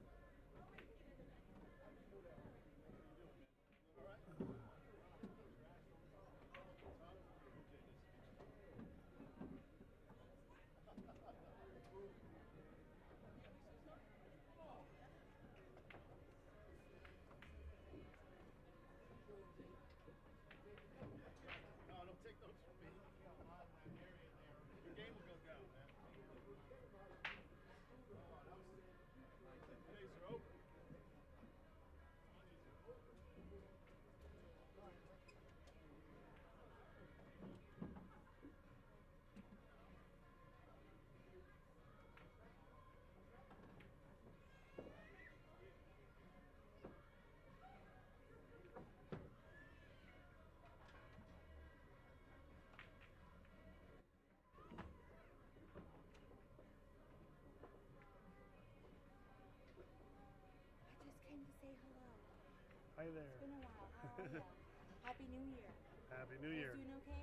I just came to say hello. Hi there. It's been a while. How are you? Happy New Year. Happy New You Year. guys doing okay?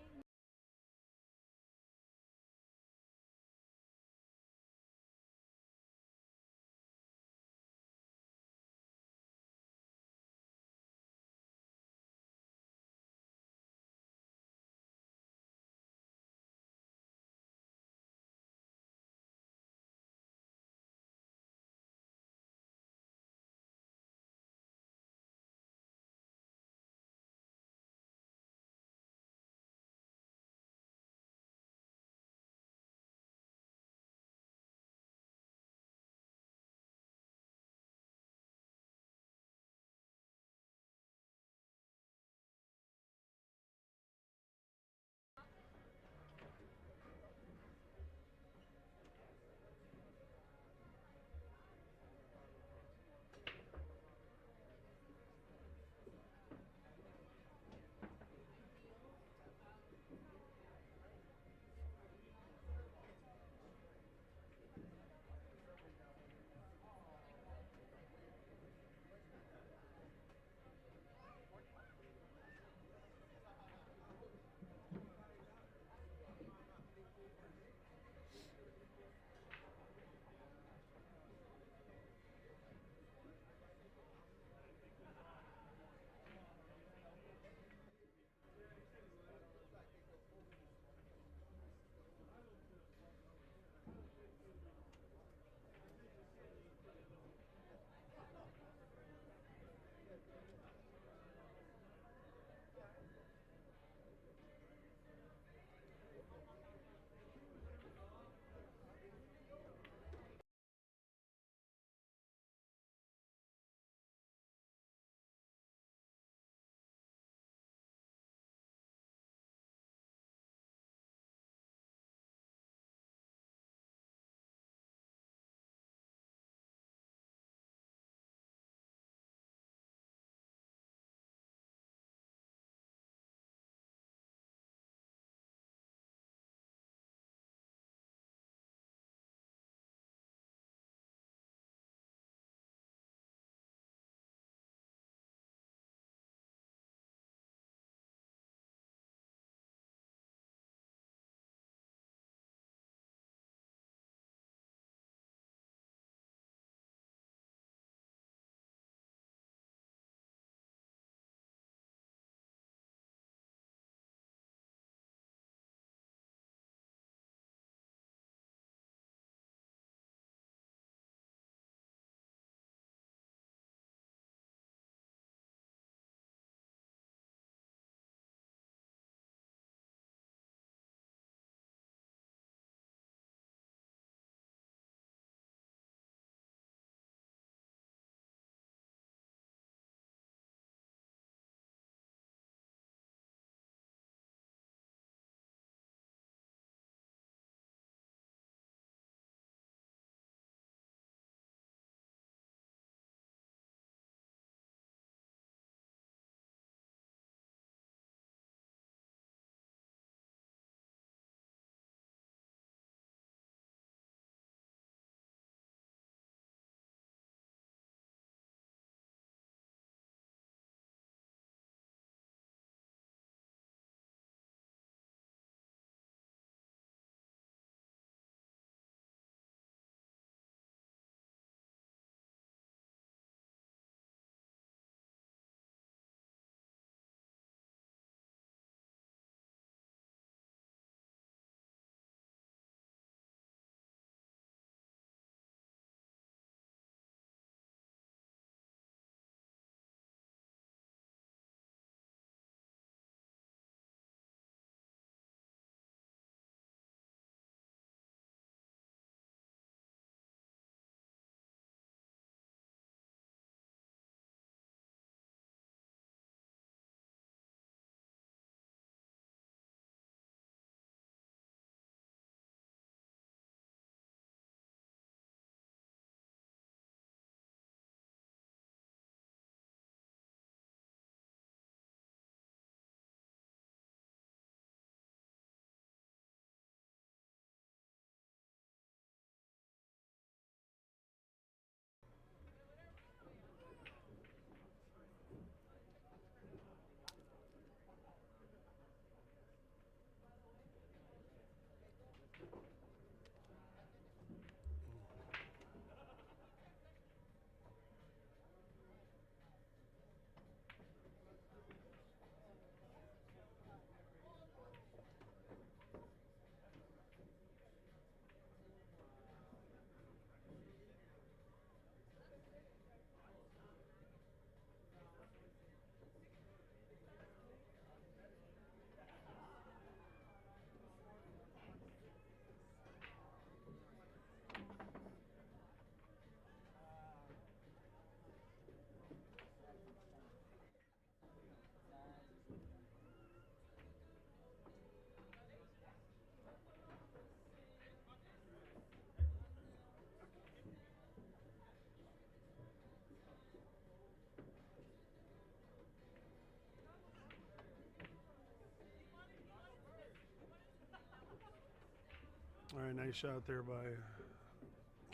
right, nice shot there by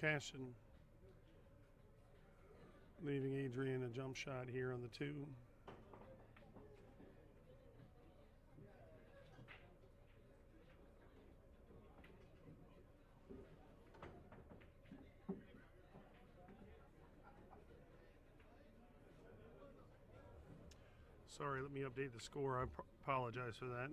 Cashon. Leaving Adrien a jump shot here on the 2. Sorry, let me update the score. I apologize for that.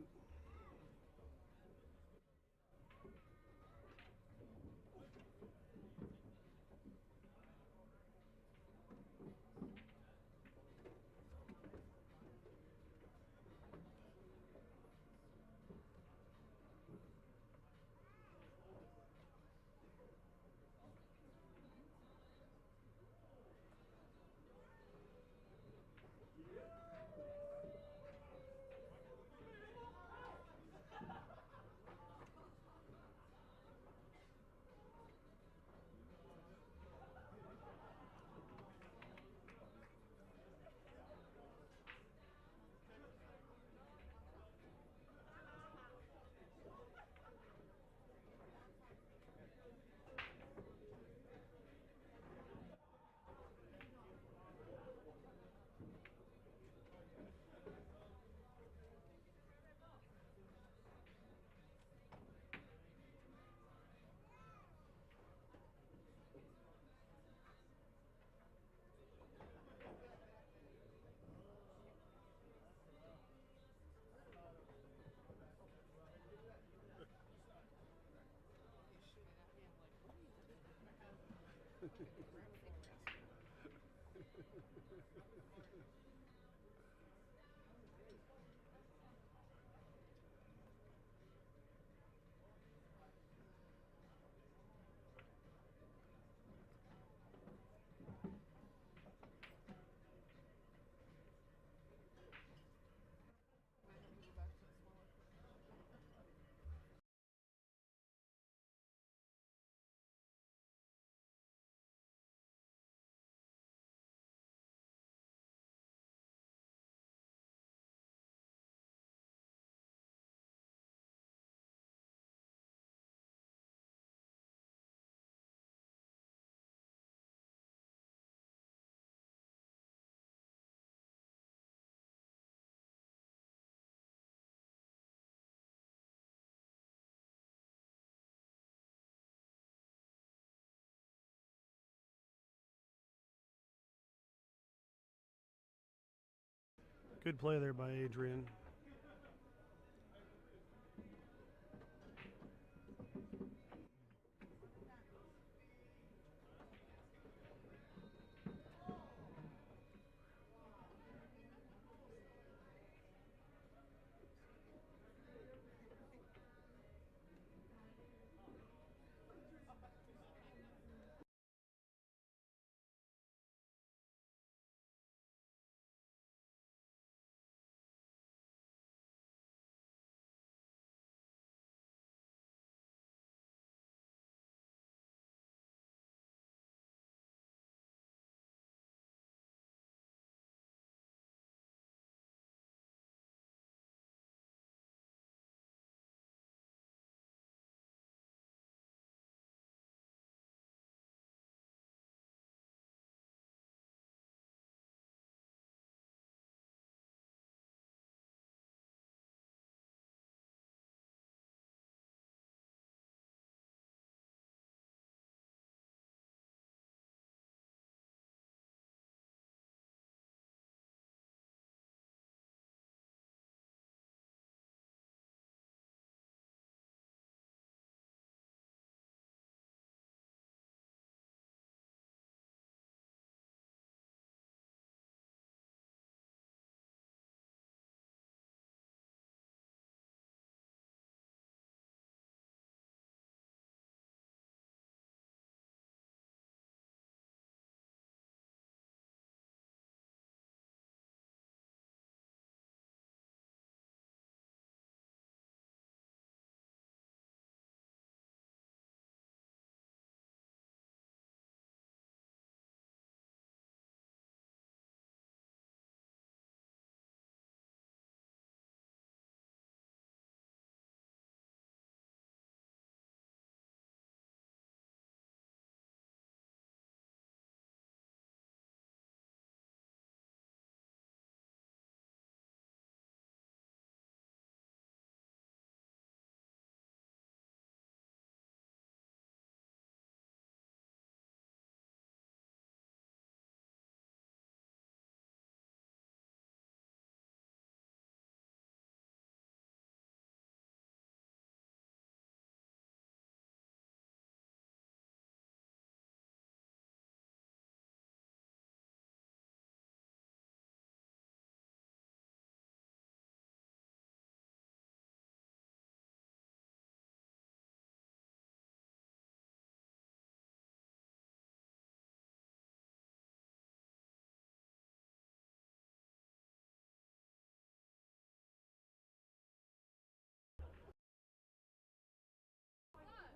Good play there by Adrien.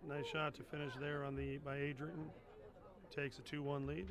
Nice shot to finish there on the by Adrien. Takes a 2-1 lead.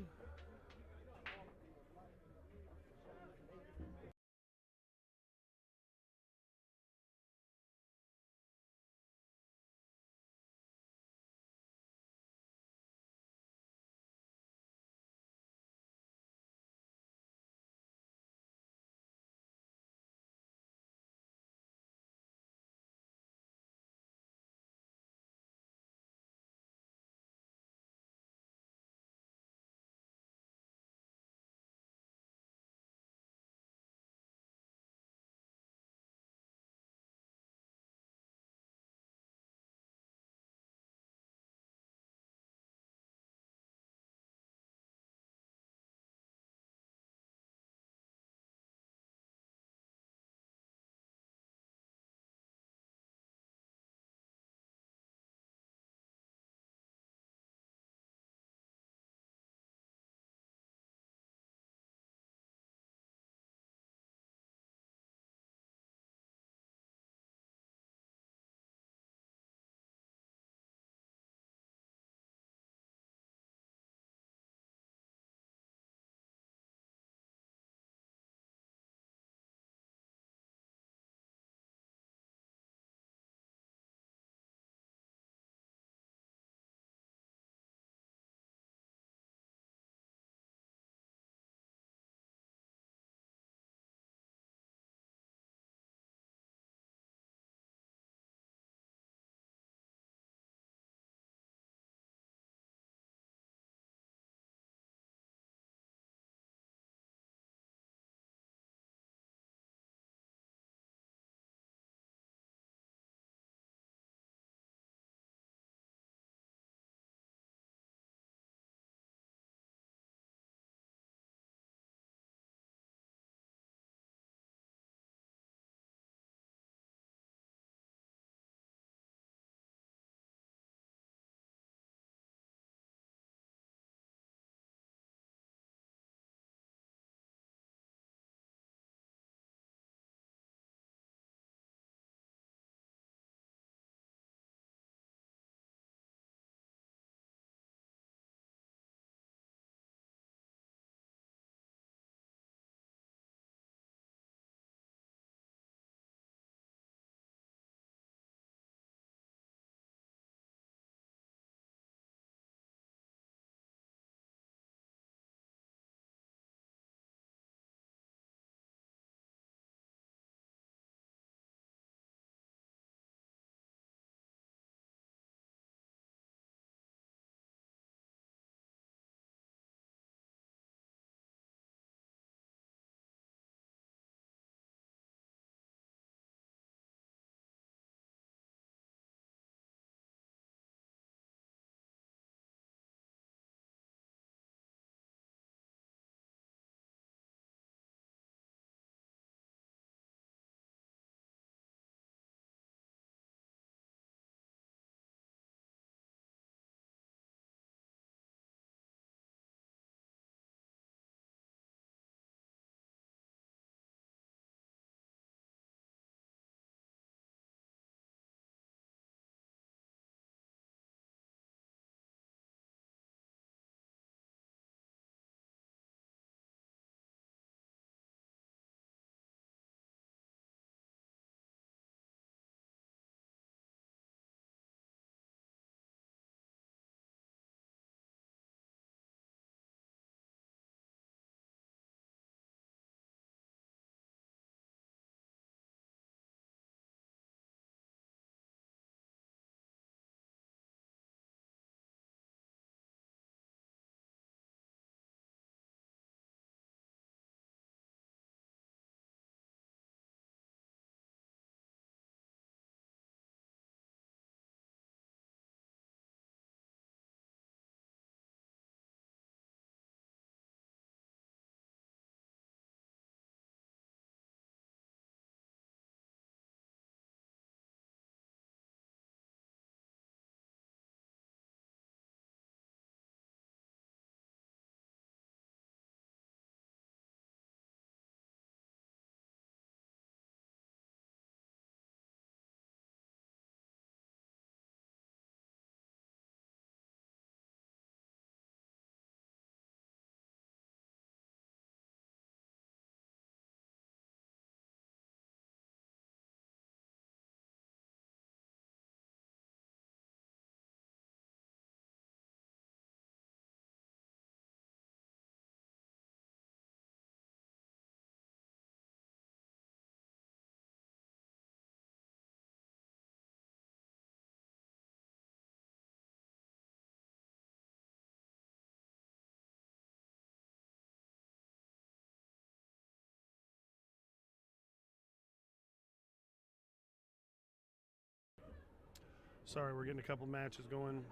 Sorry, we're getting a couple matches going.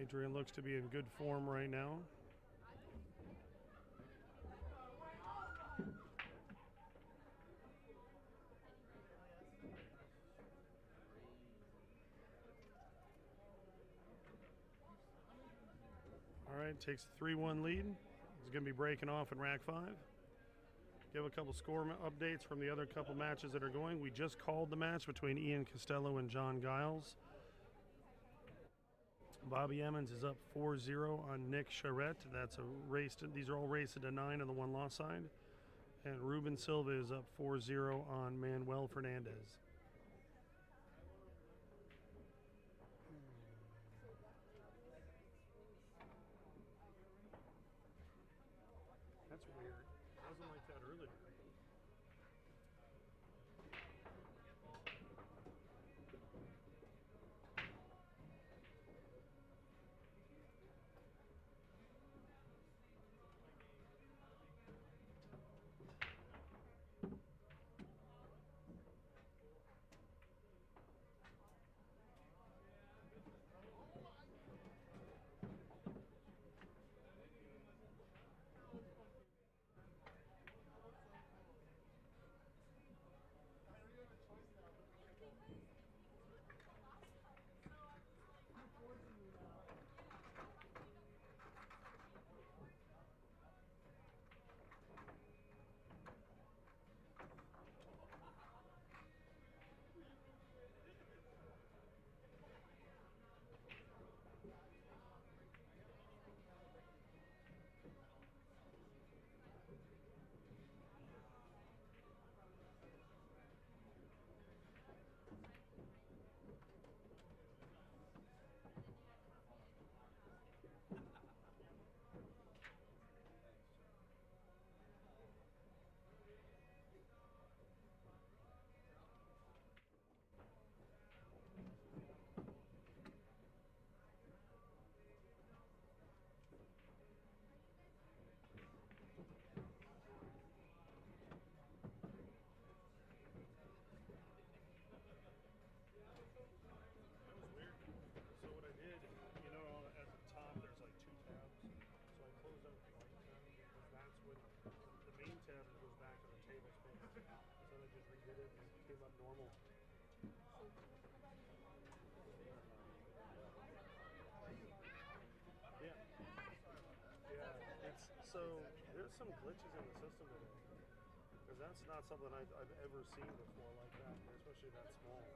Adrien looks to be in good form right now. All right, takes a 3-1 lead. He's going to be breaking off in rack 5. Give a couple score updates from the other couple matches that are going. We just called the match between Ian Costello and John Giles. Bobby Emmons is up 4-0 on Nick Sheret. That's a race. These are all raced to 9 on the one-loss side. And Ruben Silva is up 4-0 on Manuel Fernandez. That's weird. It wasn't like that earlier. So there's some glitches in the system today, because that's not something I've ever seen before like that, especially that small.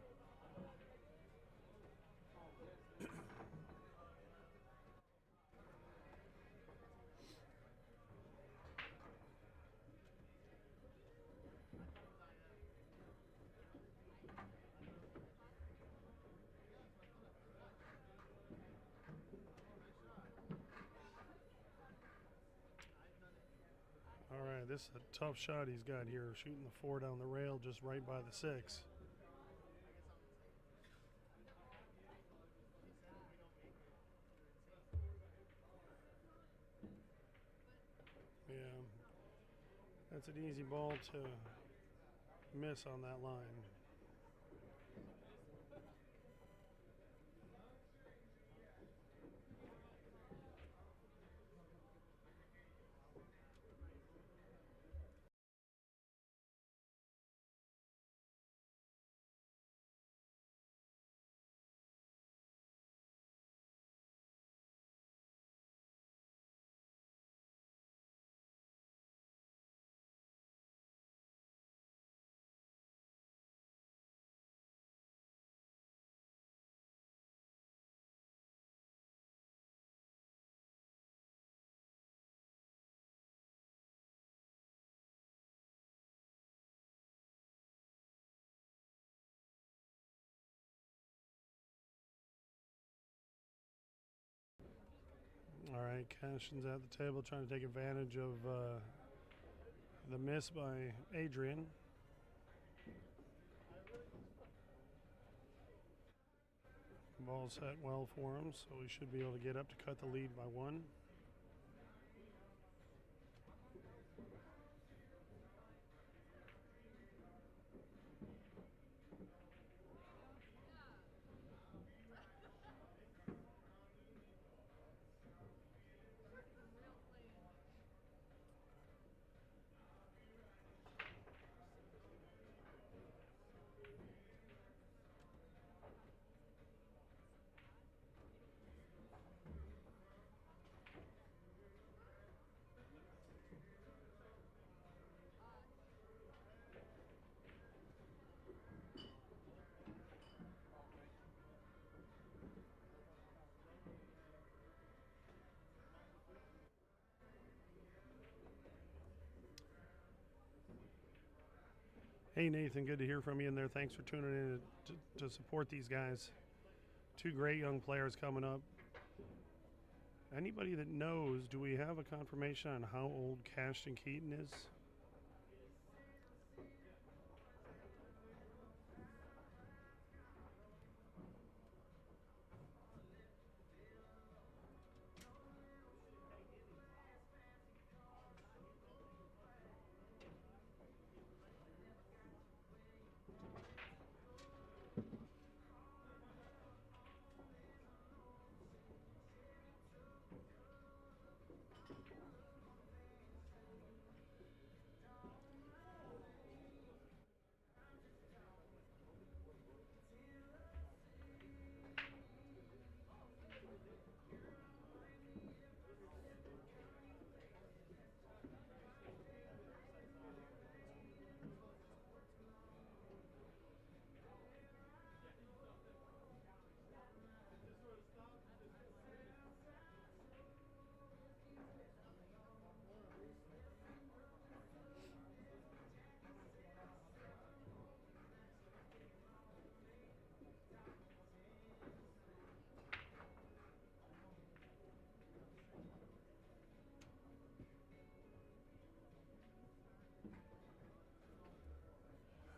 All right, this is a tough shot he's got here, shooting the 4 down the rail just right by the 6. Yeah, that's an easy ball to miss on that line. All right, Cashon's at the table trying to take advantage of the miss by Adrien. Ball set well for him, so he should be able to get up to cut the lead by 1. Hey Nathan, good to hear from you in there. Thanks for tuning in to support these guys. Two great young players coming up. Anybody that knows, do we have a confirmation on how old Cashon Keaton is?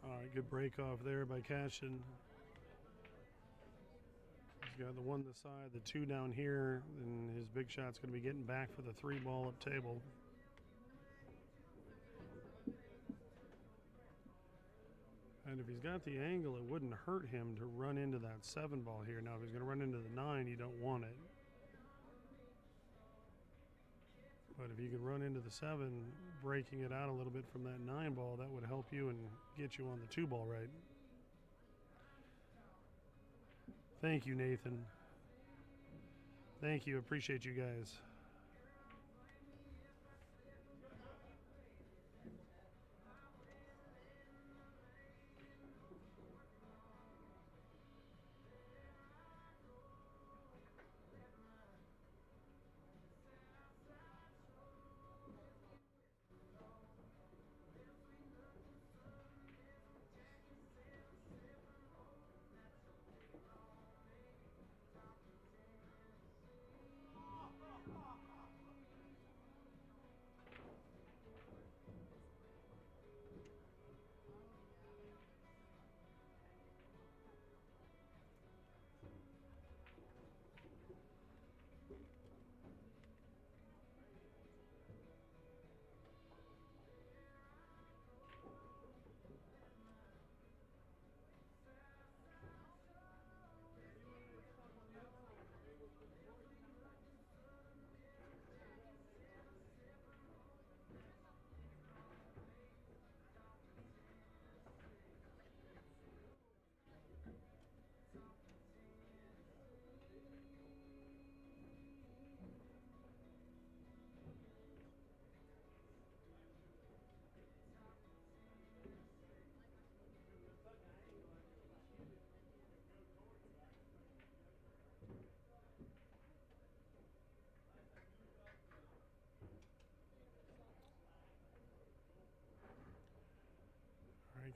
All right, good break off there by Cashon. He's got the one to the side, the two down here, and his big shot's going to be getting back for the 3-ball up table. And if he's got the angle, it wouldn't hurt him to run into that 7-ball here. Now, if he's going to run into the 9, you don't want it. But if you can run into the 7, breaking it out a little bit from that 9-ball, that would help you and get you on the 2-ball right. Thank you, Nathan. Thank you. Appreciate you guys.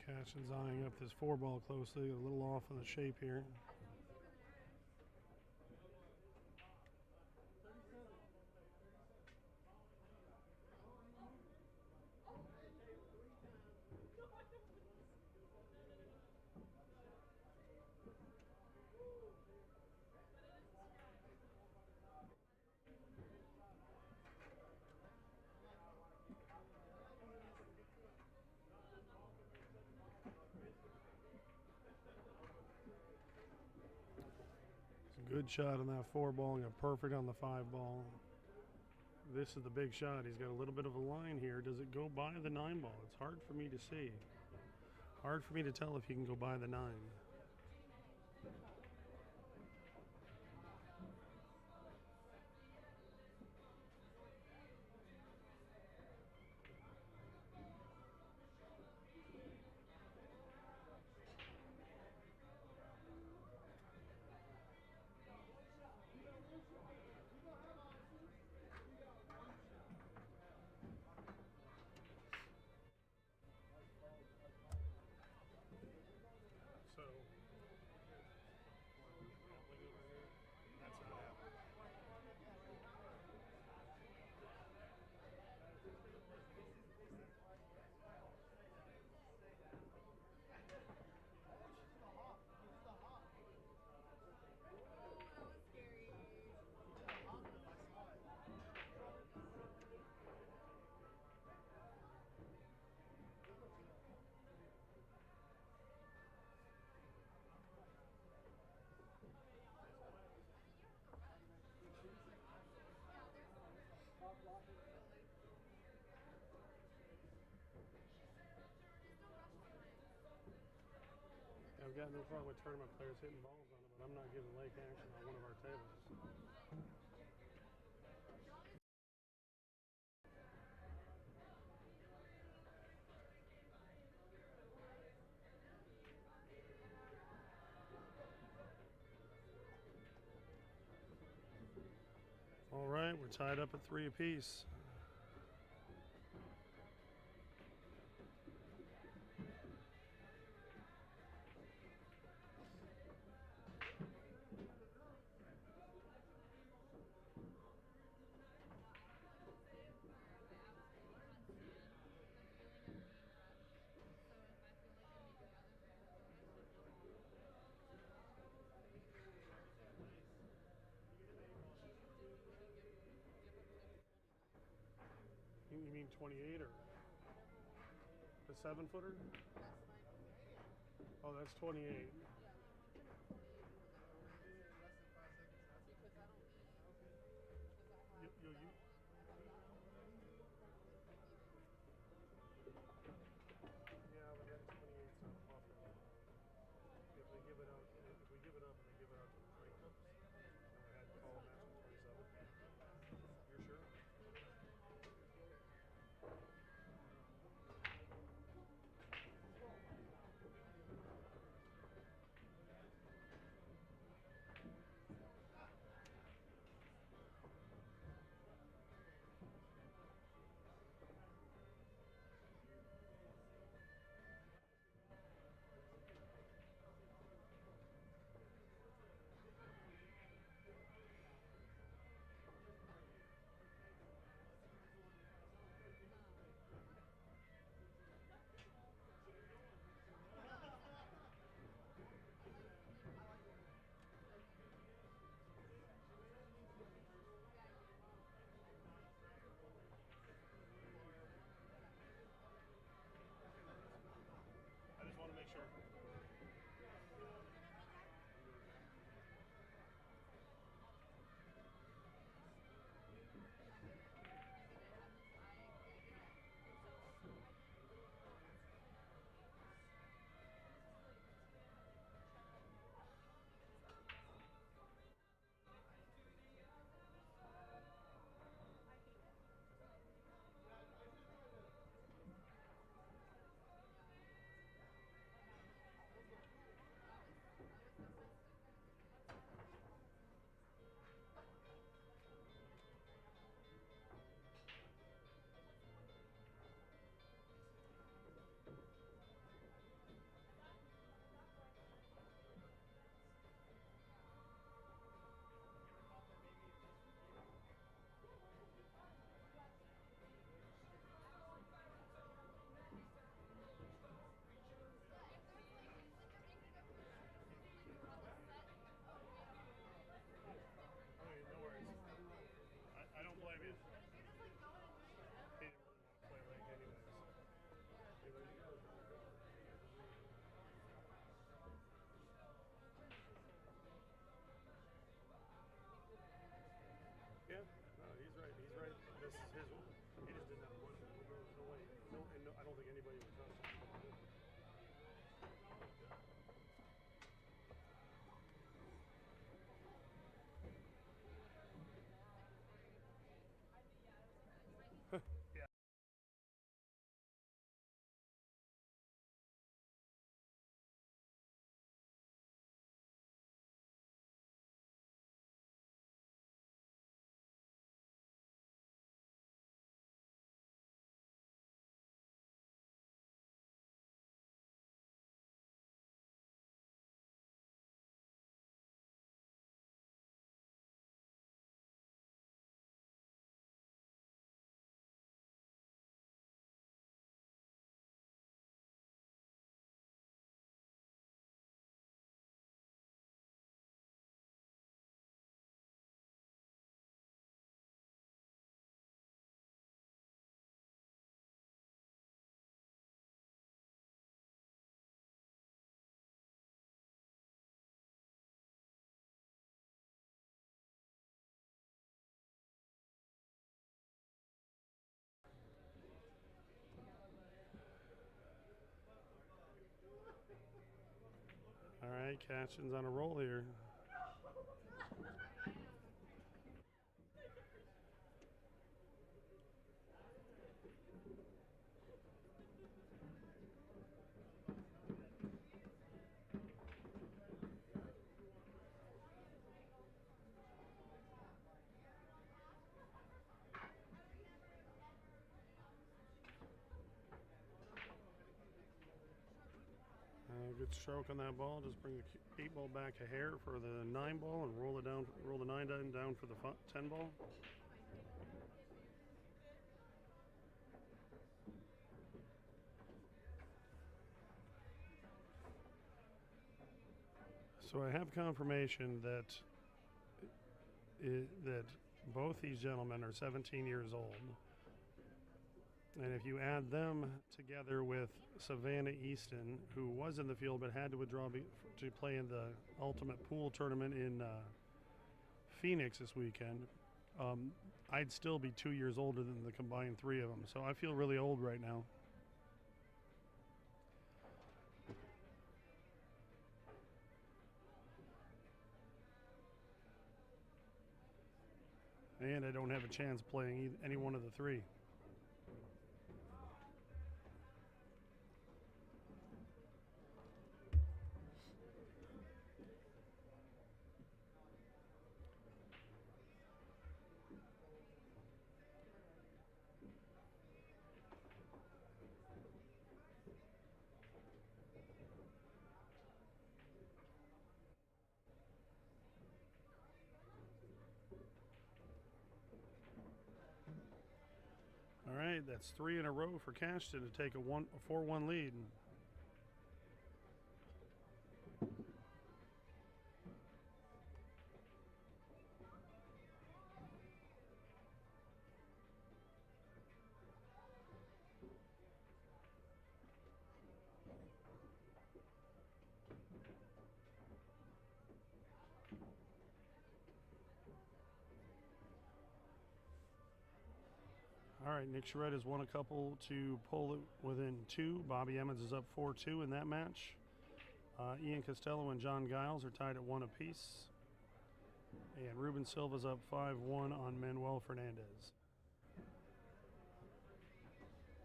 Cashon's eyeing up this 4-ball closely, a little off on the shape here. Good shot on that 4-ball, got perfect on the 5-ball. This is the big shot. He's got a little bit of a line here. Does it go by the 9-ball? It's hard for me to see. Hard for me to tell if he can go by the 9. I've got no problem with tournament players hitting balls on it, but I'm not giving lake action on one of our tables. All right, we're tied up at 3 apiece. You mean 28 or the 7-footer? Oh, that's 28. Yeah, but that 28's not a buffer. If we give it up, and they give it out to the trade clubs, and we had to call a match with 27. You're sure? All right, Cashon's on a roll here. Good stroke on that ball. Just bring the 8 ball back a hair for the 9 ball and roll it down. Roll the 9 down for the 10 ball. So I have confirmation that that both these gentlemen are 17 years old. And if you add them together with Savannah Easton, who was in the field but had to withdraw to play in the Ultimate Pool Tournament in Phoenix this weekend, I'd still be 2 years older than the combined 3 of them. So I feel really old right now. And I don't have a chance playing any one of the 3. All right, that's 3 in a row for Cashton to take a 4-1 lead. All right, Nick Sheret has won a couple to pull it within 2. Bobby Emmons is up 4-2 in that match. Ian Costello and John Giles are tied at 1 apiece. And Ruben Silva's up 5-1 on Manuel Fernandez.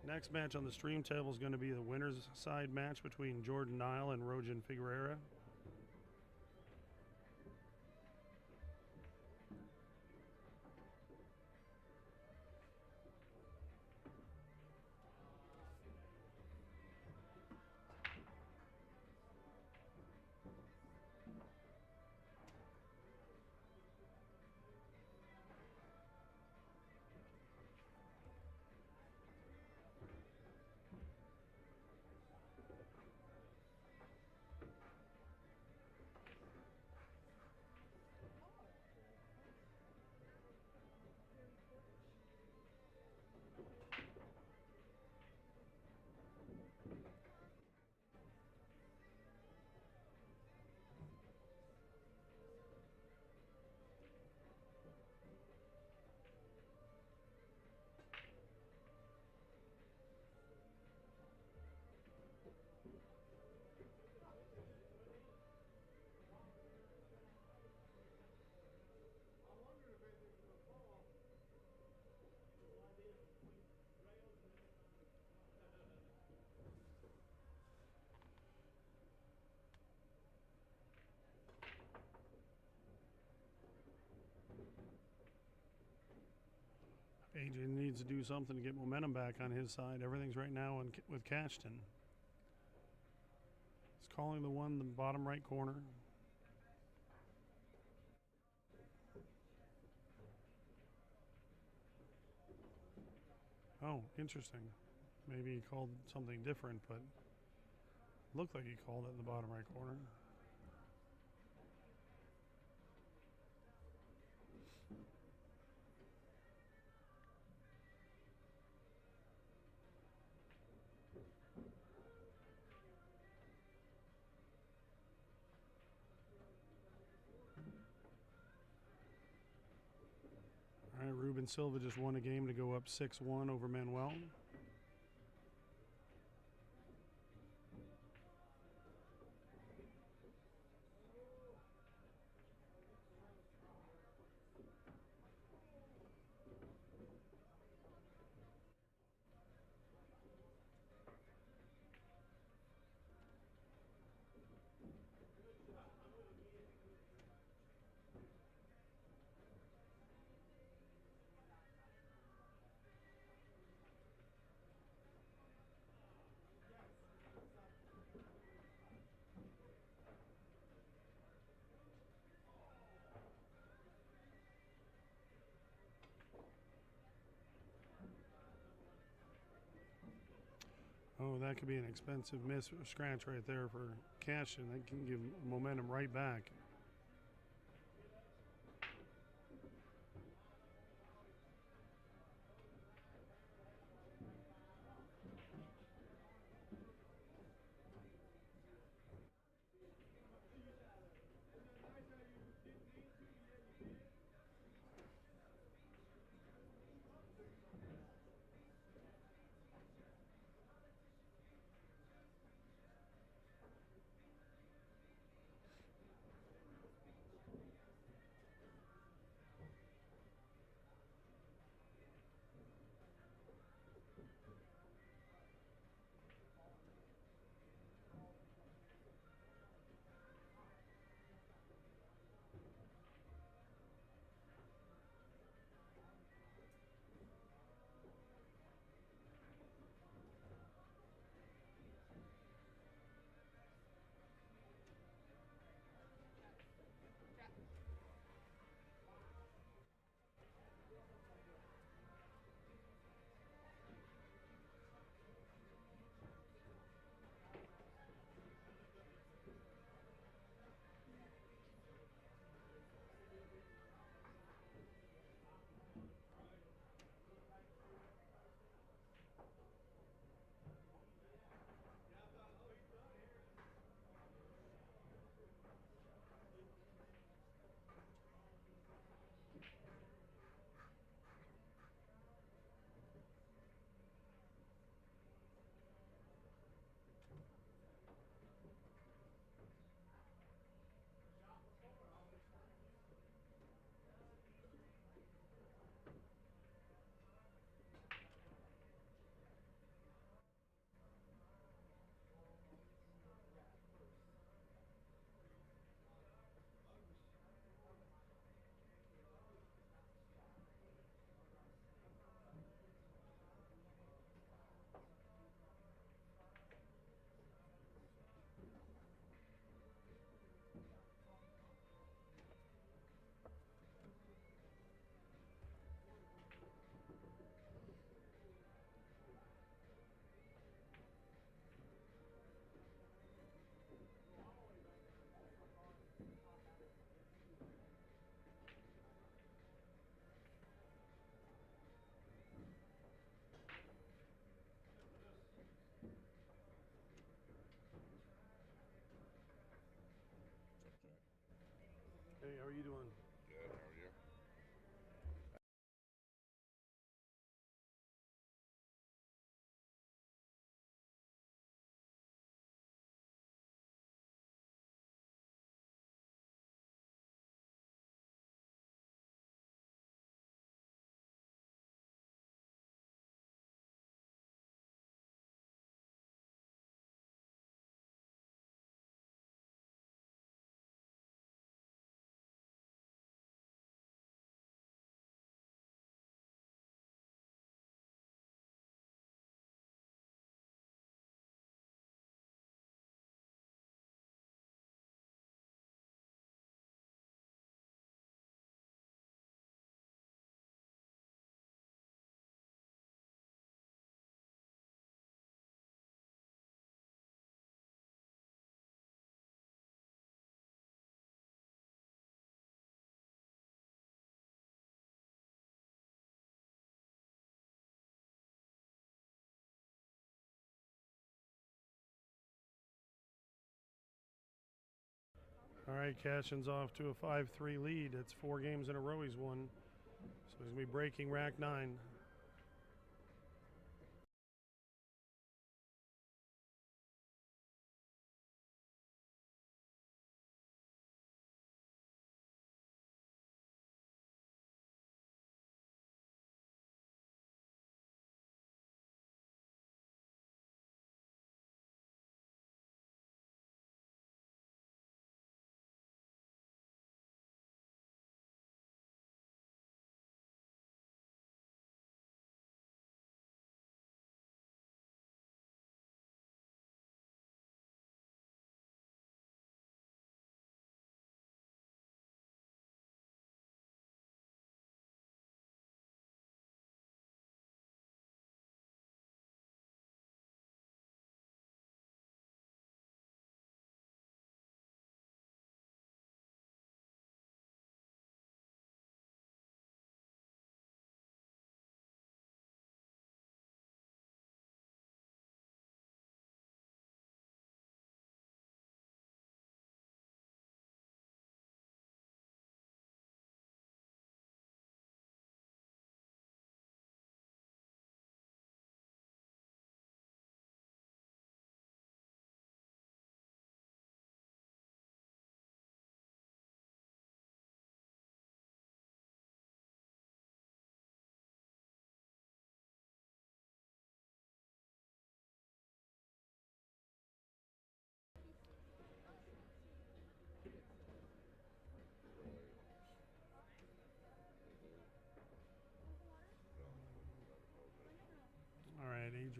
Next match on the stream table is going to be the winner's side match between Jordan Nile and Roan Figura. Adrien needs to do something to get momentum back on his side. Everything's right now with Cashton. He's calling the one in the bottom right corner. Oh, interesting. Maybe he called something different, but looked like he called it in the bottom right corner. All right, Ruben Silva just won a game to go up 6-1 over Manuel. Oh, that could be an expensive miss or scratch right there for Cashon. That can give momentum right back. Hey, how are you doing? Good, how are you? All right, Cashon's off to a 5-3 lead. It's 4 games in a row he's won. So he's going to be breaking rack 9.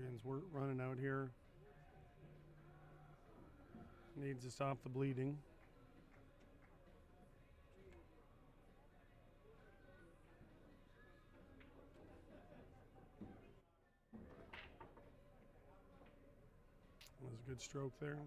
Adrian's running out here. Needs to stop the bleeding. That was a good stroke there.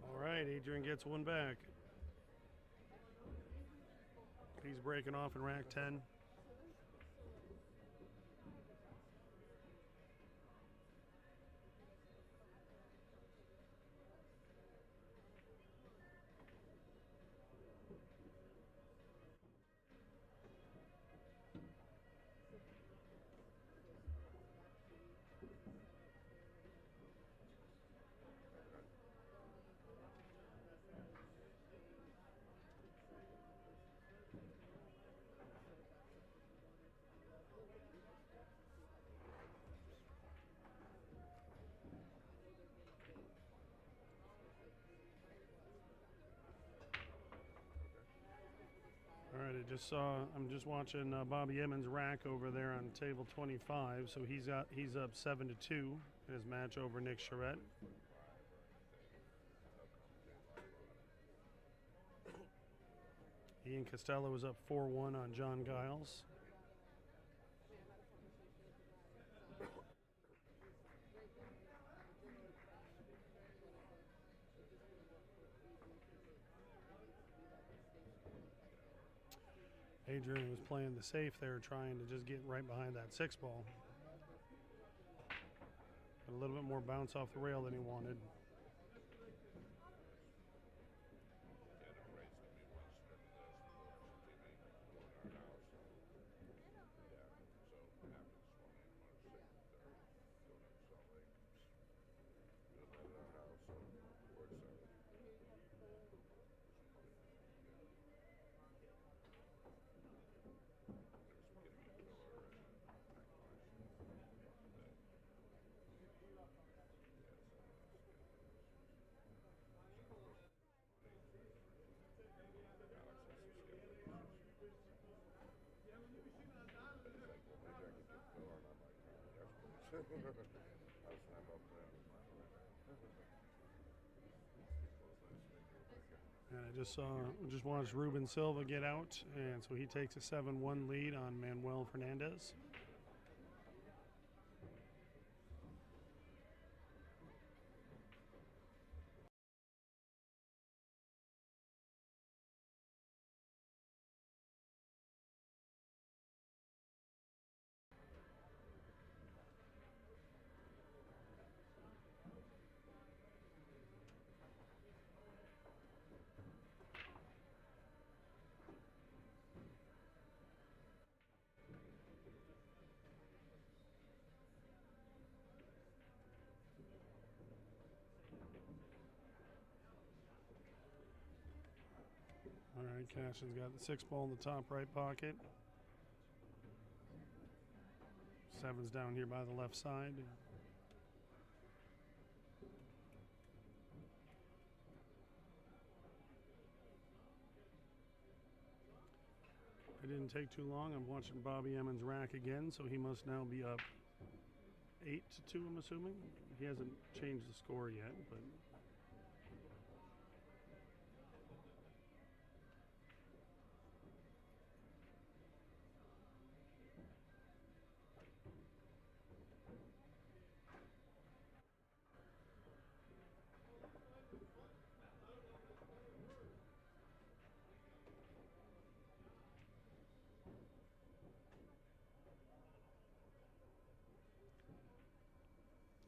All right, Adrien gets one back. He's breaking off in rack 10. All right, I'm just watching Bobby Emmons rack over there on table 25. So he's up 7-2 in his match over Nick Sheret. Ian Costello is up 4-1 on John Giles. Adrien was playing the safe there, trying to just get right behind that 6-ball. Got a little bit more bounce off the rail than he wanted. And I just watched Ruben Silva get out, and so he takes a 7-1 lead on Manuel Fernandez. All right, Cashon's got the 6-ball in the top right pocket. 7's down here by the left side. It didn't take too long. I'm watching Bobby Emmons rack again, so he must now be up 8-2, I'm assuming. He hasn't changed the score yet, but...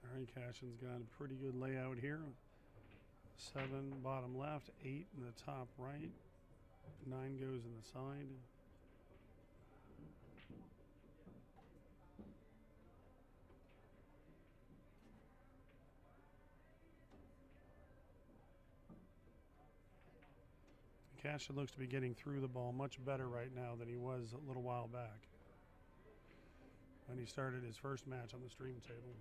All right, Cashon's got a pretty good layout here. 7 bottom left, 8 in the top right, 9 goes in the side. Cashon looks to be getting through the ball much better right now than he was a little while back when he started his first match on the stream table.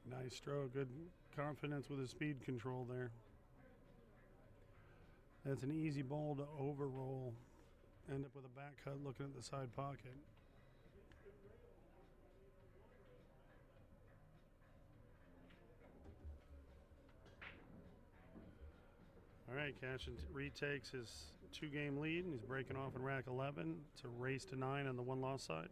Nice stroke, good confidence with his speed control there. That's an easy ball to overroll. End up with a back cut looking at the side pocket. All right, Cashon retakes his 2-game lead, and he's breaking off in rack 11. It's a race to 9 on the one-loss side.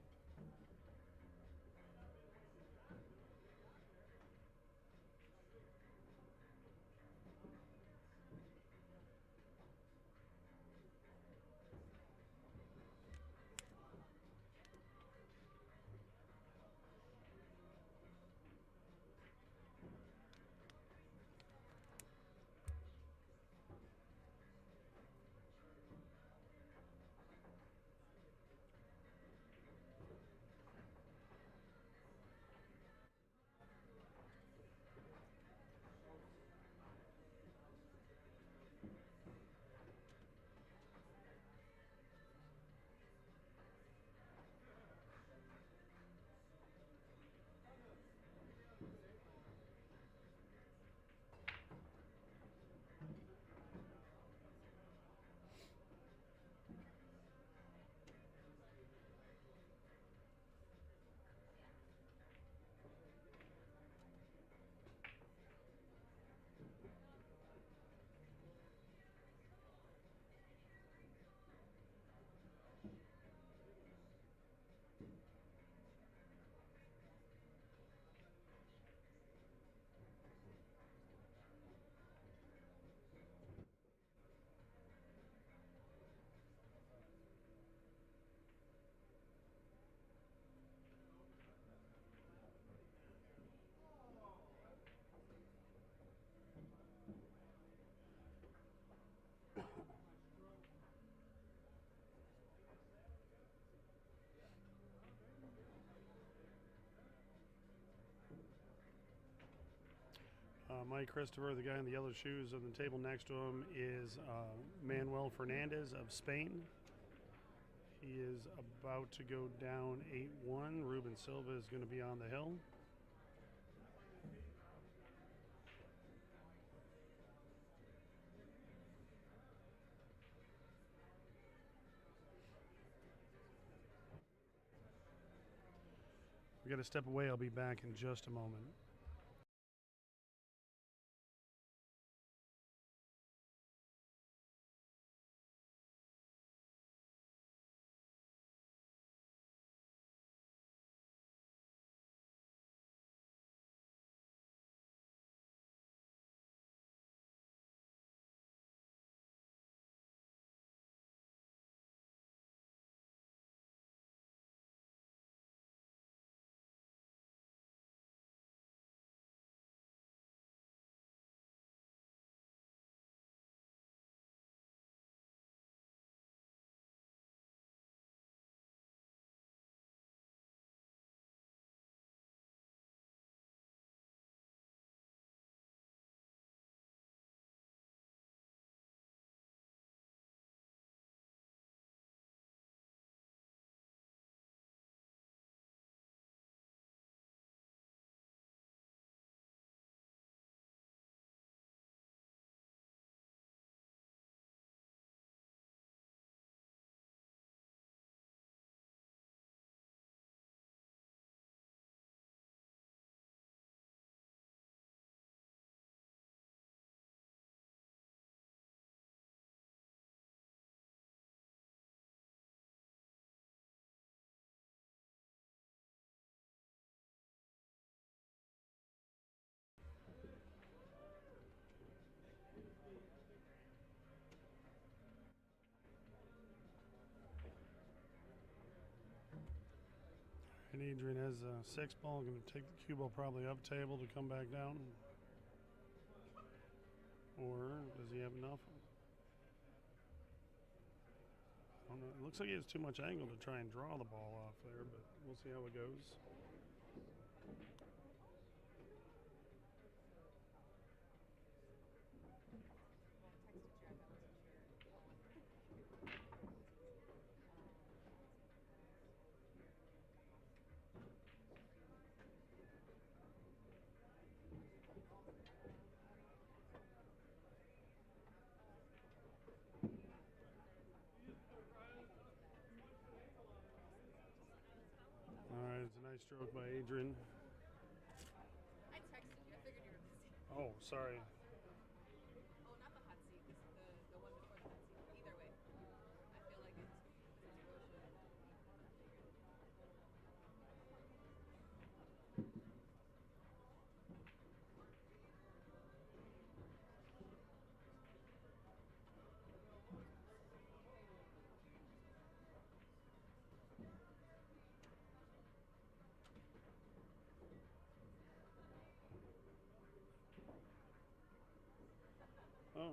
Mike Christopher, the guy in the yellow shoes on the table next to him, is Manuel Fernandez of Spain. He is about to go down 8-1. Ruben Silva is going to be on the hill. We got to step away. I'll be back in just a moment. And Adrien has a 6 ball. Going to take the cue ball probably up table to come back down. Or does he have enough? I don't know. It looks like he has too much angle to try and draw the ball off there, but we'll see how it goes. Alright, it's a nice stroke by Adrien. I texted you. I figured you were busy. Oh, sorry. Oh, not the hot seat. This the one before the hot seat. Either way, I feel like it's bullshit. Oh.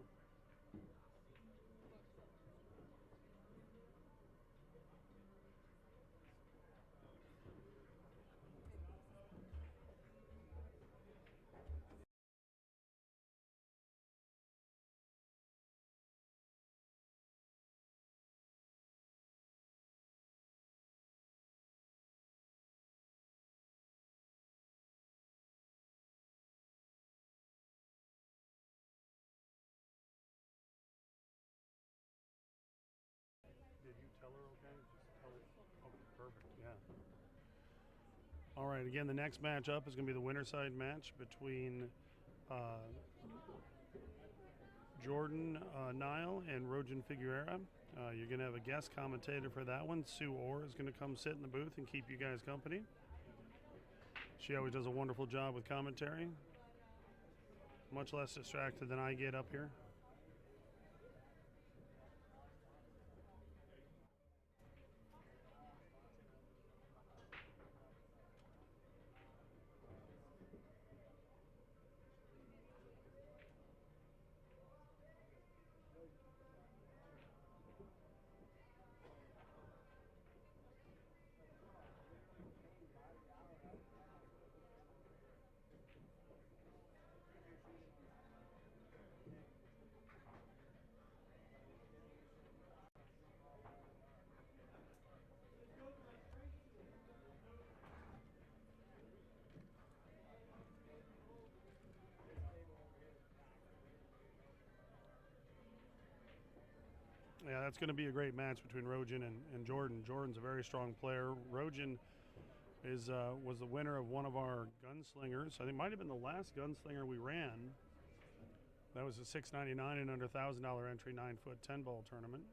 Did you tell her okay? Just tell her. Oh, perfect. Yeah. All right. Again, the next matchup is going to be the winner side match between Jordan Nile and Roan Figura. You're going to have a guest commentator for that one. Sue Orr is going to come sit in the booth and keep you guys company. She always does a wonderful job with commentary. Much less distracted than I get up here. Yeah, that's going to be a great match between Roan and Jordan. Jordan's a very strong player. Roan was the winner of one of our gunslingers. I think it might have been the last gunslinger we ran. That was a $6.99 and under $1,000 entry 9-foot 10-ball tournament.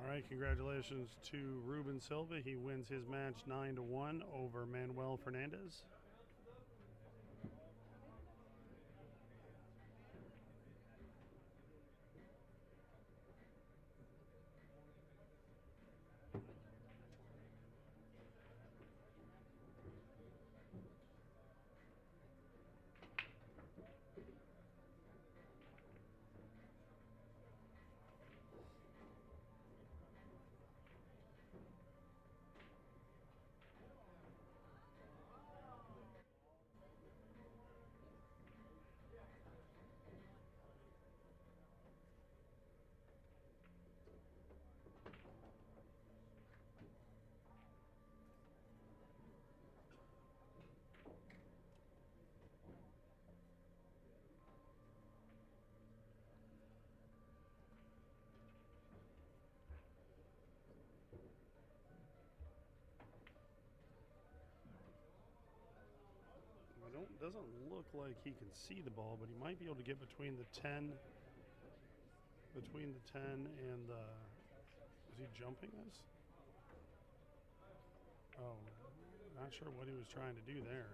All right, congratulations to Ruben Silva. He wins his match 9-1 over Manuel Fernandez. doesn't look like he can see the ball, but he might be able to get between the 10 and the. Is he jumping this? Oh, not sure what he was trying to do there.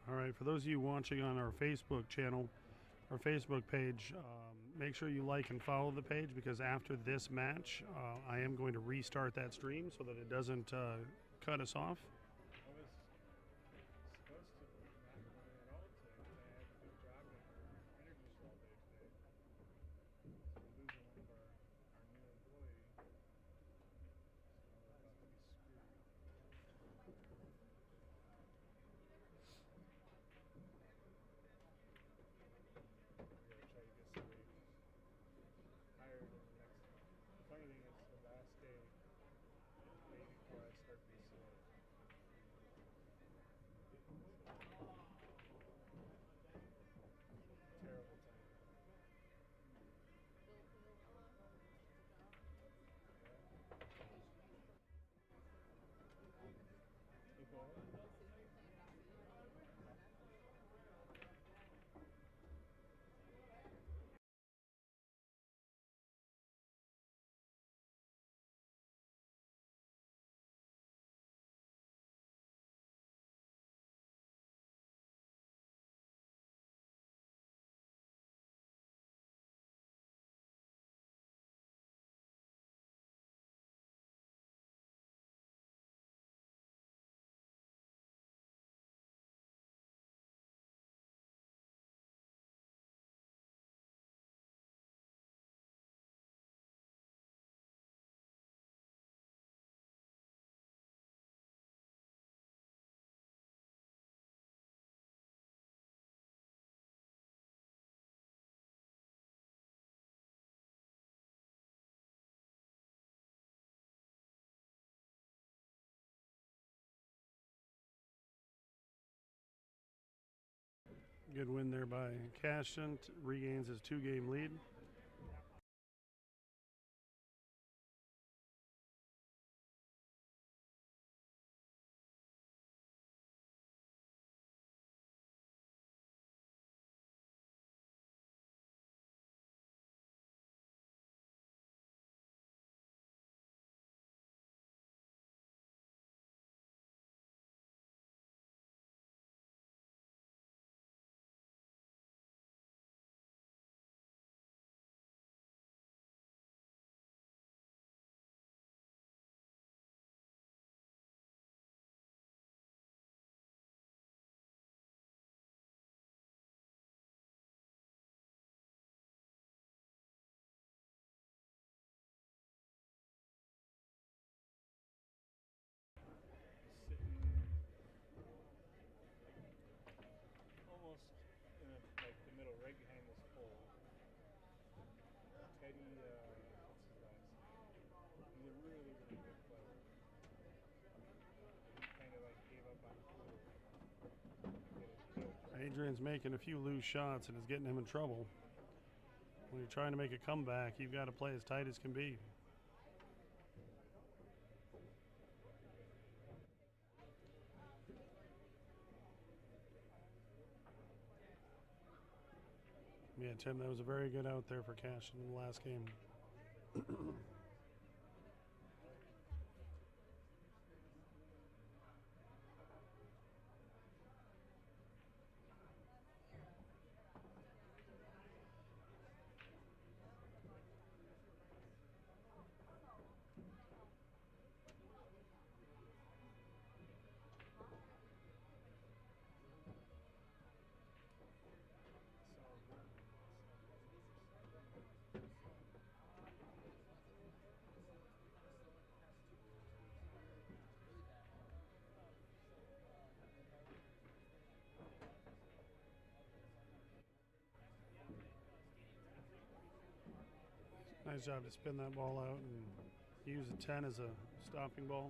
All right, for those of you watching on our Facebook channel, our Facebook page, make sure you like and follow the page, because after this match, I am going to restart that stream so that it doesn't cut us off. I was supposed to not run at all today. I had to do jogging or interviews all day today. So we're losing one of our new employee. So we're about to be screwed. We gotta try to get somebody hired in the next. The funny thing is, the last day before I start BCA. Terrible time. Keep going. Good win there by Cashon, regains his 2-game lead. Adrien's making a few loose shots and it's getting him in trouble. When you're trying to make a comeback, you've got to play as tight as can be. Yeah, Tim, that was a very good out there for Cashon in the last game. Nice job to spin that ball out and use a 10 as a stopping ball.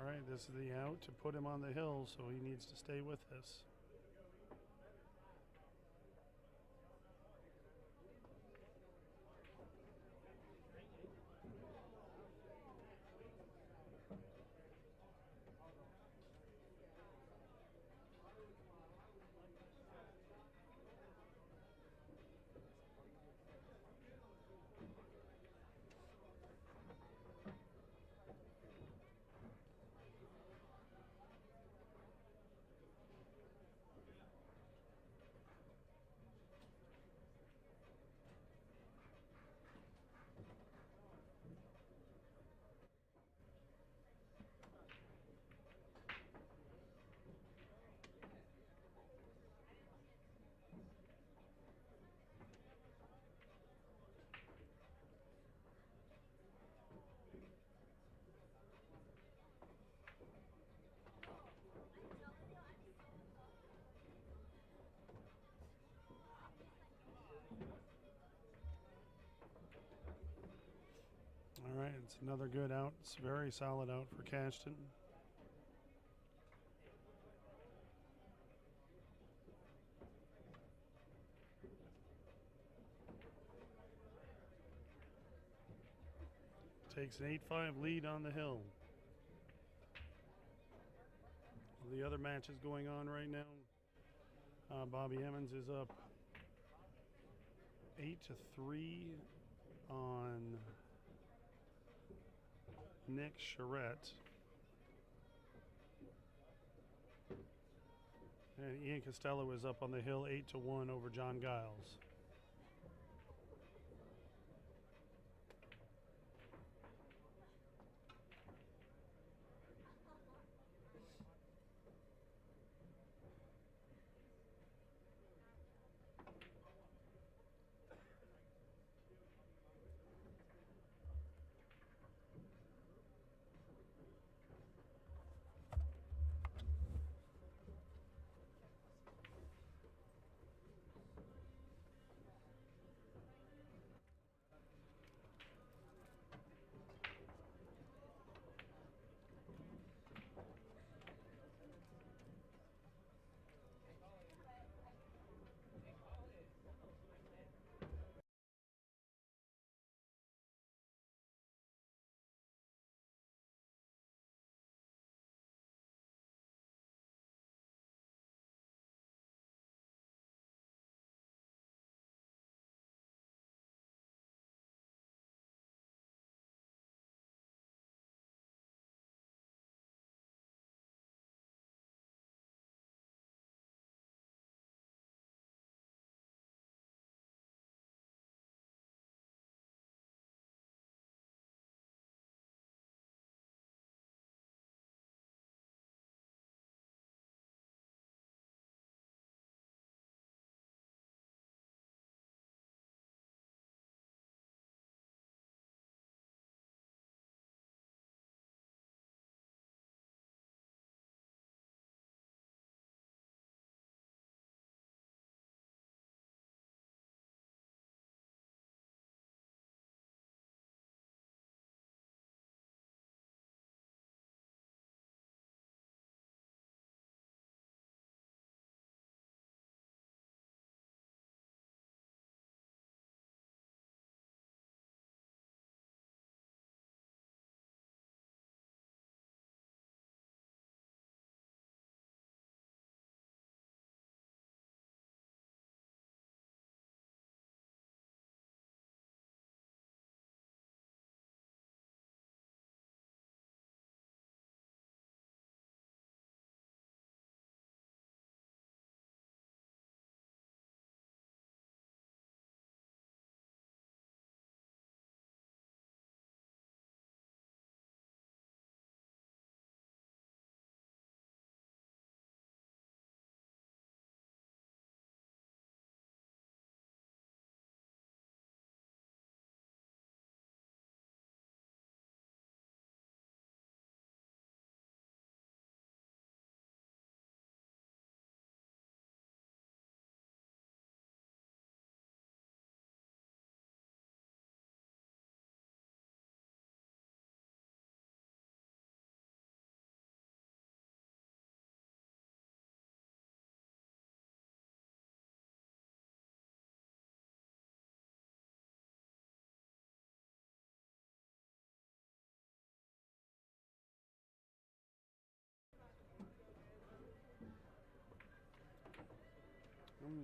All right, this is the out to put him on the hill, so he needs to stay with this. All right, it's another good out. It's a very solid out for Cashon. takes an 8-5 lead on the hill. The other match is going on right now. Bobby Emmons is up 8-3 on Nick Sheret. And Ian Costello is up on the hill 8-1 over John Giles.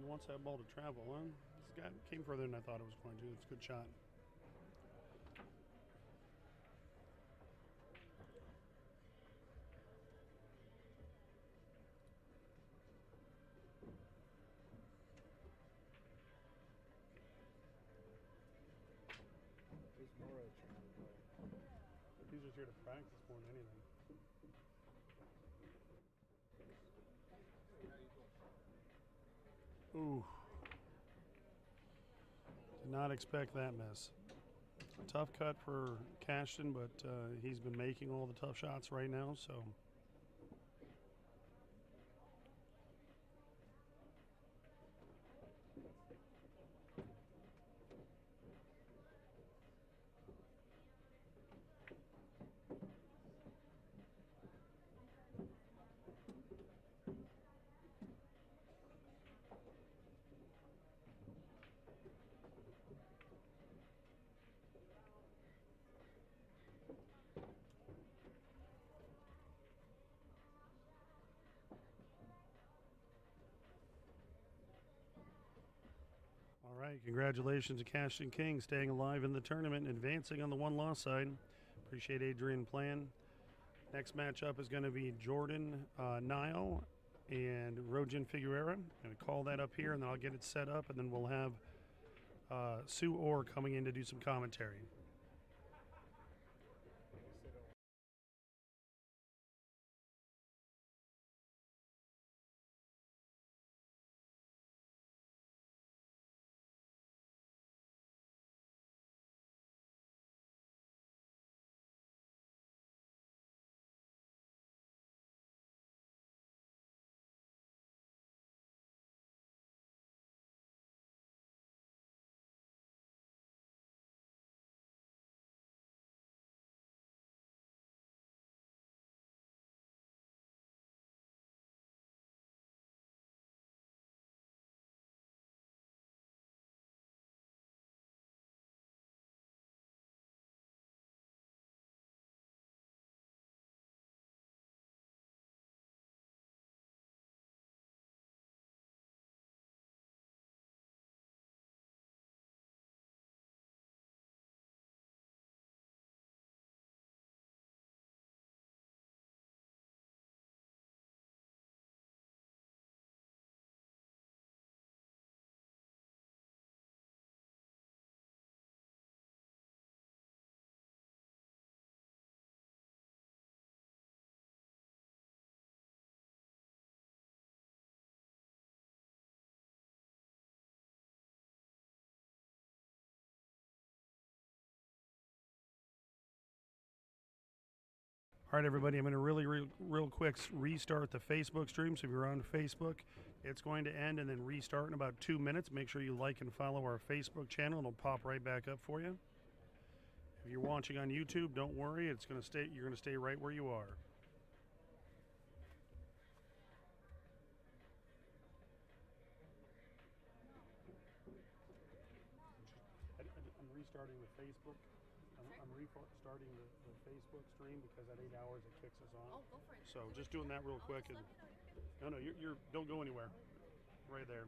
Wants that ball to travel, huh? This guy came further than I thought it was going to. It's a good shot. He's more a trainer player. He's just here to practice more than anything. Ooh. Did not expect that miss. Tough cut for Cashon, but he's been making all the tough shots right now, so. right, congratulations to Cashon King staying alive in the tournament and advancing on the one-loss side. Appreciate Adrien playing. Next matchup is going to be Jordan Nile and Roan Figura. I'm going to call that up here, and then I'll get it set up, and then we'll have Sue Orr coming in to do some commentary. All right, everybody, I'm going to real quick restart the Facebook stream. So if you're on Facebook, it's going to end and then restart in about 2 minutes. Make sure you like and follow our Facebook channel. It'll pop right back up for you. If you're watching on YouTube, don't worry. It's going to stay. You're going to stay right where you are. I'm restarting the Facebook. I'm restarting the Facebook stream because at 8 hours it kicks us off. Oh, go for it. So just doing that real quick. And no, you're don't go anywhere. Right there.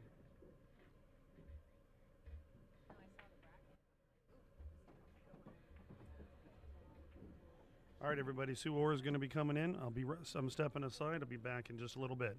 No, I saw the bracket. All right, everybody. Sue Orr is going to be coming in. I'm stepping aside. I'll be back in just a little bit.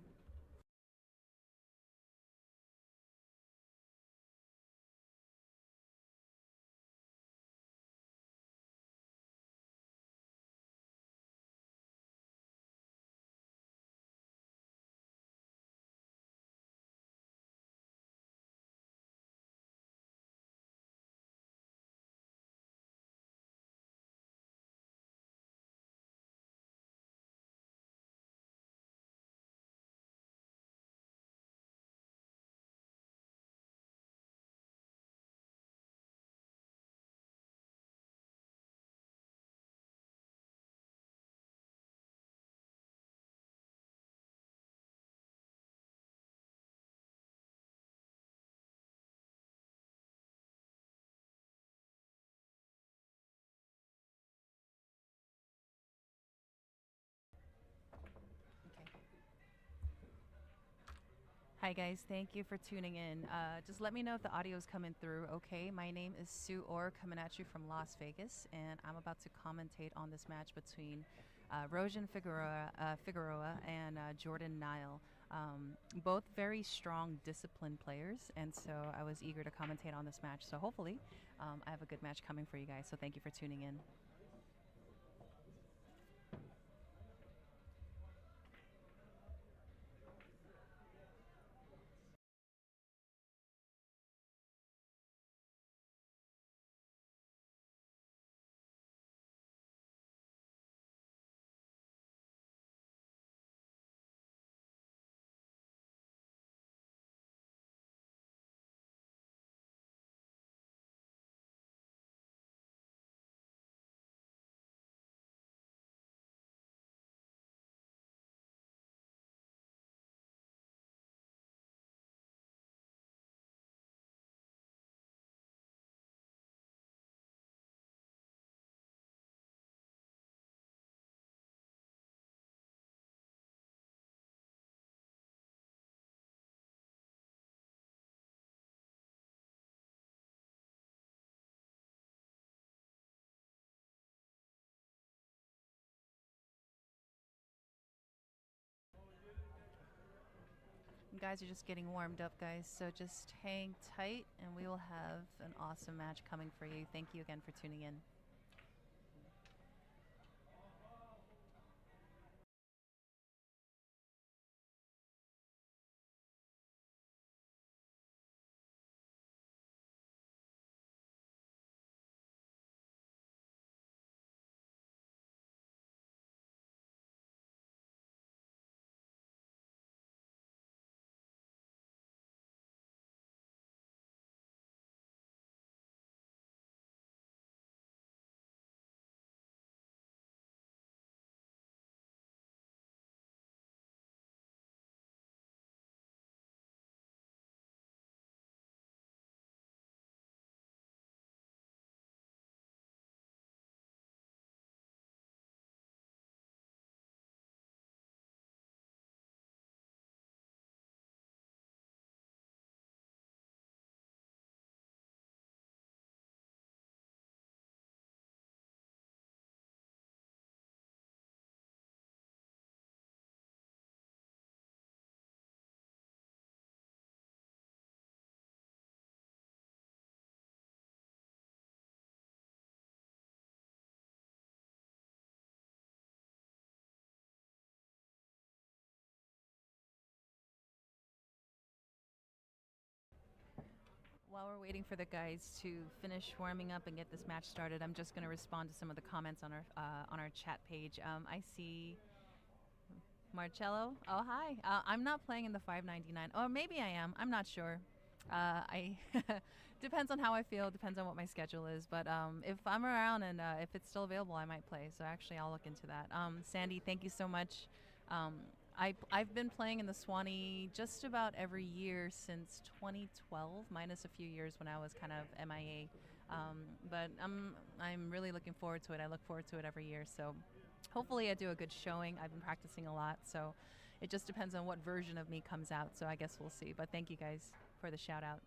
Hi guys, thank you for tuning in. Just let me know if the audio is coming through okay. My name is Sue Orr, coming at you from Las Vegas, and I'm about to commentate on this match between Roan Figueroa and Jordan Nile. Both very strong, disciplined players, and so I was eager to commentate on this match. So hopefully I have a good match coming for you guys, so thank you for tuning in. guys are just getting warmed up, guys. So just hang tight, and we will have an awesome match coming for you. Thank you again for tuning in. While we're waiting for the guys to finish warming up and get this match started, I'm just going to respond to some of the comments on our chat page. I see Marcello. Oh, hi. I'm not playing in the 599. Or maybe I am. I'm not sure. I depends on how I feel. Depends on what my schedule is. But if I'm around and if it's still available, I might play. So actually, I'll look into that. Sandy, thank you so much. I've been playing in the Swanee just about every year since 2012, minus a few years when I was kind of MIA. But I'm really looking forward to it. I look forward to it every year. So hopefully I do a good showing. I've been practicing a lot. So it just depends on what version of me comes out. So I guess we'll see. But thank you guys for the shout out.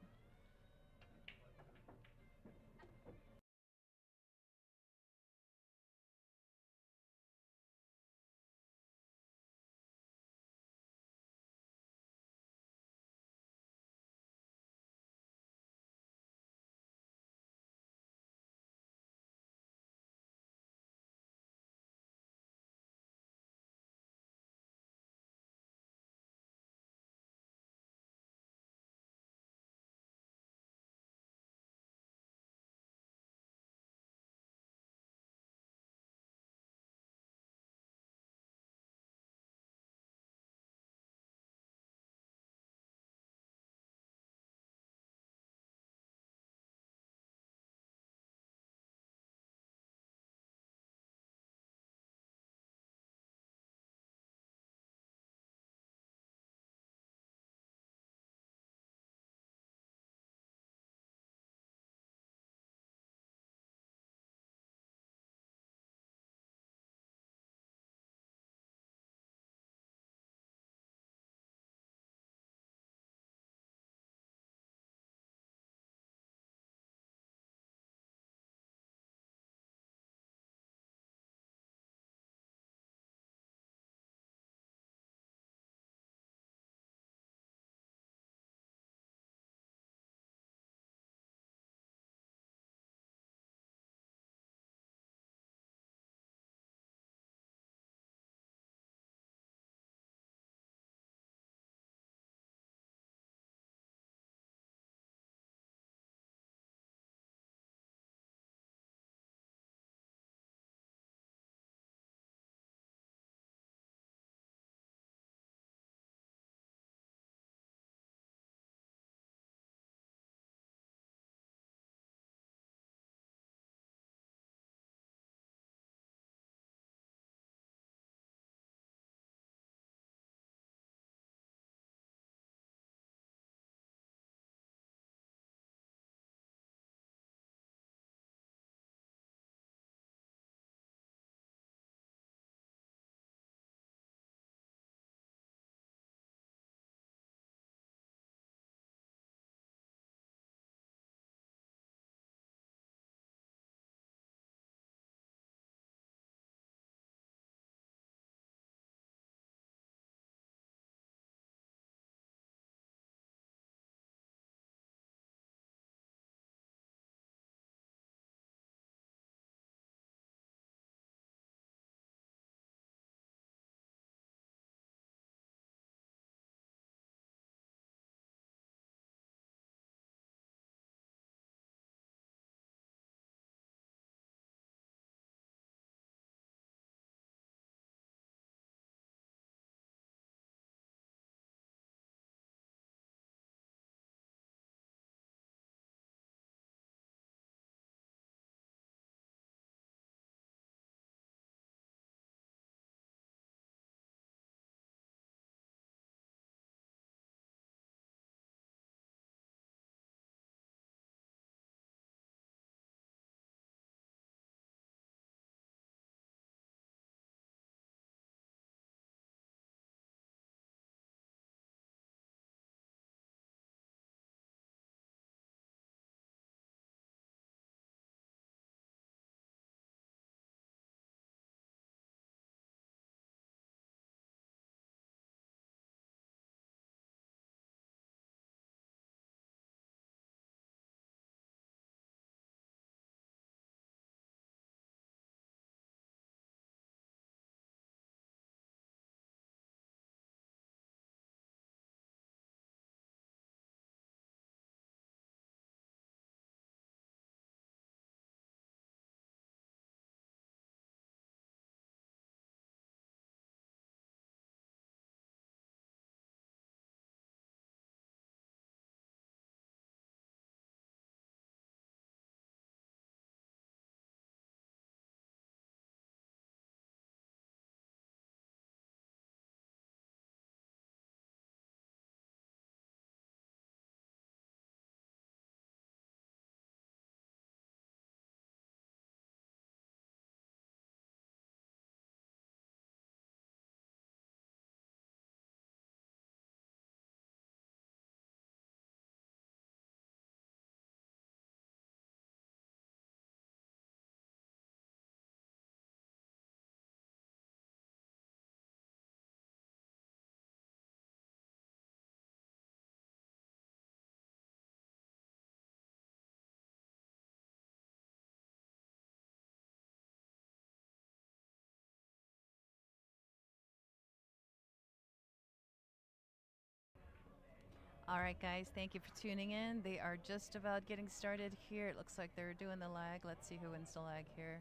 All right, guys, thank you for tuning in. They are just about getting started here. It looks like they're doing the lag. Let's see who wins the lag here.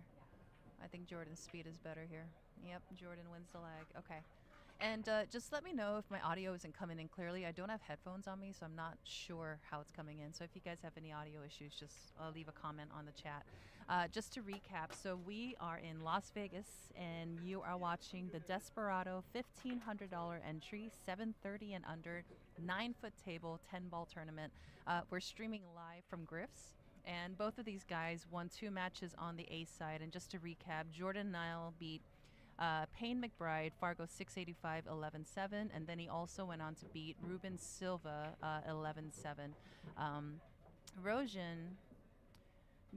I think Jordan's speed is better here. Yep, Jordan wins the lag. Okay. And just let me know if my audio isn't coming in clearly. I don't have headphones on me, so I'm not sure how it's coming in. So if you guys have any audio issues, just leave a comment on the chat. Just to recap, so we are in Las Vegas, and you are watching the Desperado $1,500 entry, 7:30 and under, 9-foot table, 10-ball tournament. We're streaming live from Griffs. And both of these guys won 2 matches on the A side. And just to recap, Jordan Nile beat Payne McBride, Fargo 685, 11-7. And then he also went on to beat Ruben Silva, 11-7. Roan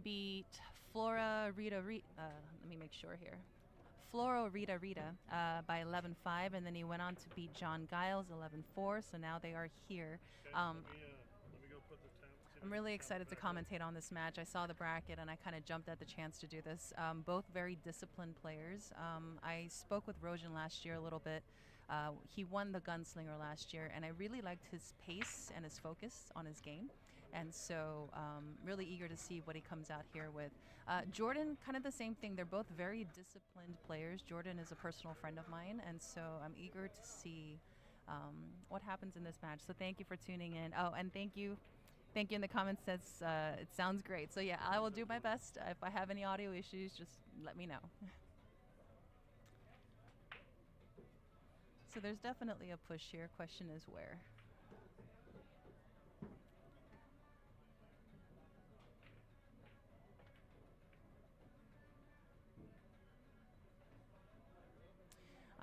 beat Flora Rita, let me make sure here. Floro Rita by 11-5. And then he went on to beat Giles 11-4. So now they are here. Okay, let me go put the temp. I'm really excited to commentate on this match. I saw the bracket and I kind of jumped at the chance to do this. Both very disciplined players. I spoke with Roan last year a little bit. He won the Gunslinger last year, and I really liked his pace and his focus on his game. And so really eager to see what he comes out here with. Jordan, kind of the same thing. They're both very disciplined players. Jordan is a personal friend of mine, and so I'm eager to see what happens in this match. So thank you for tuning in. Oh, and thank you in the comments. Says it sounds great. So yeah, I will do my best. If I have any audio issues, just let me know. So there's definitely a push here. Question is where.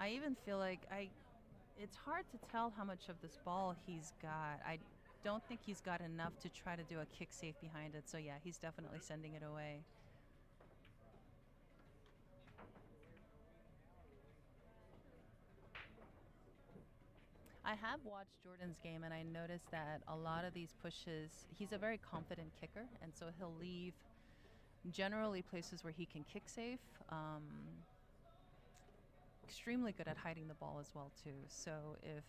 I even feel like it's hard to tell how much of this ball he's got. I don't think he's got enough to try to do a kick safe behind it. So yeah, he's definitely sending it away. I have watched Jordan's game, and I noticed that a lot of these pushes, he's a very confident kicker, and so he'll leave generally places where he can kick safe. Extremely good at hiding the ball as well too. So if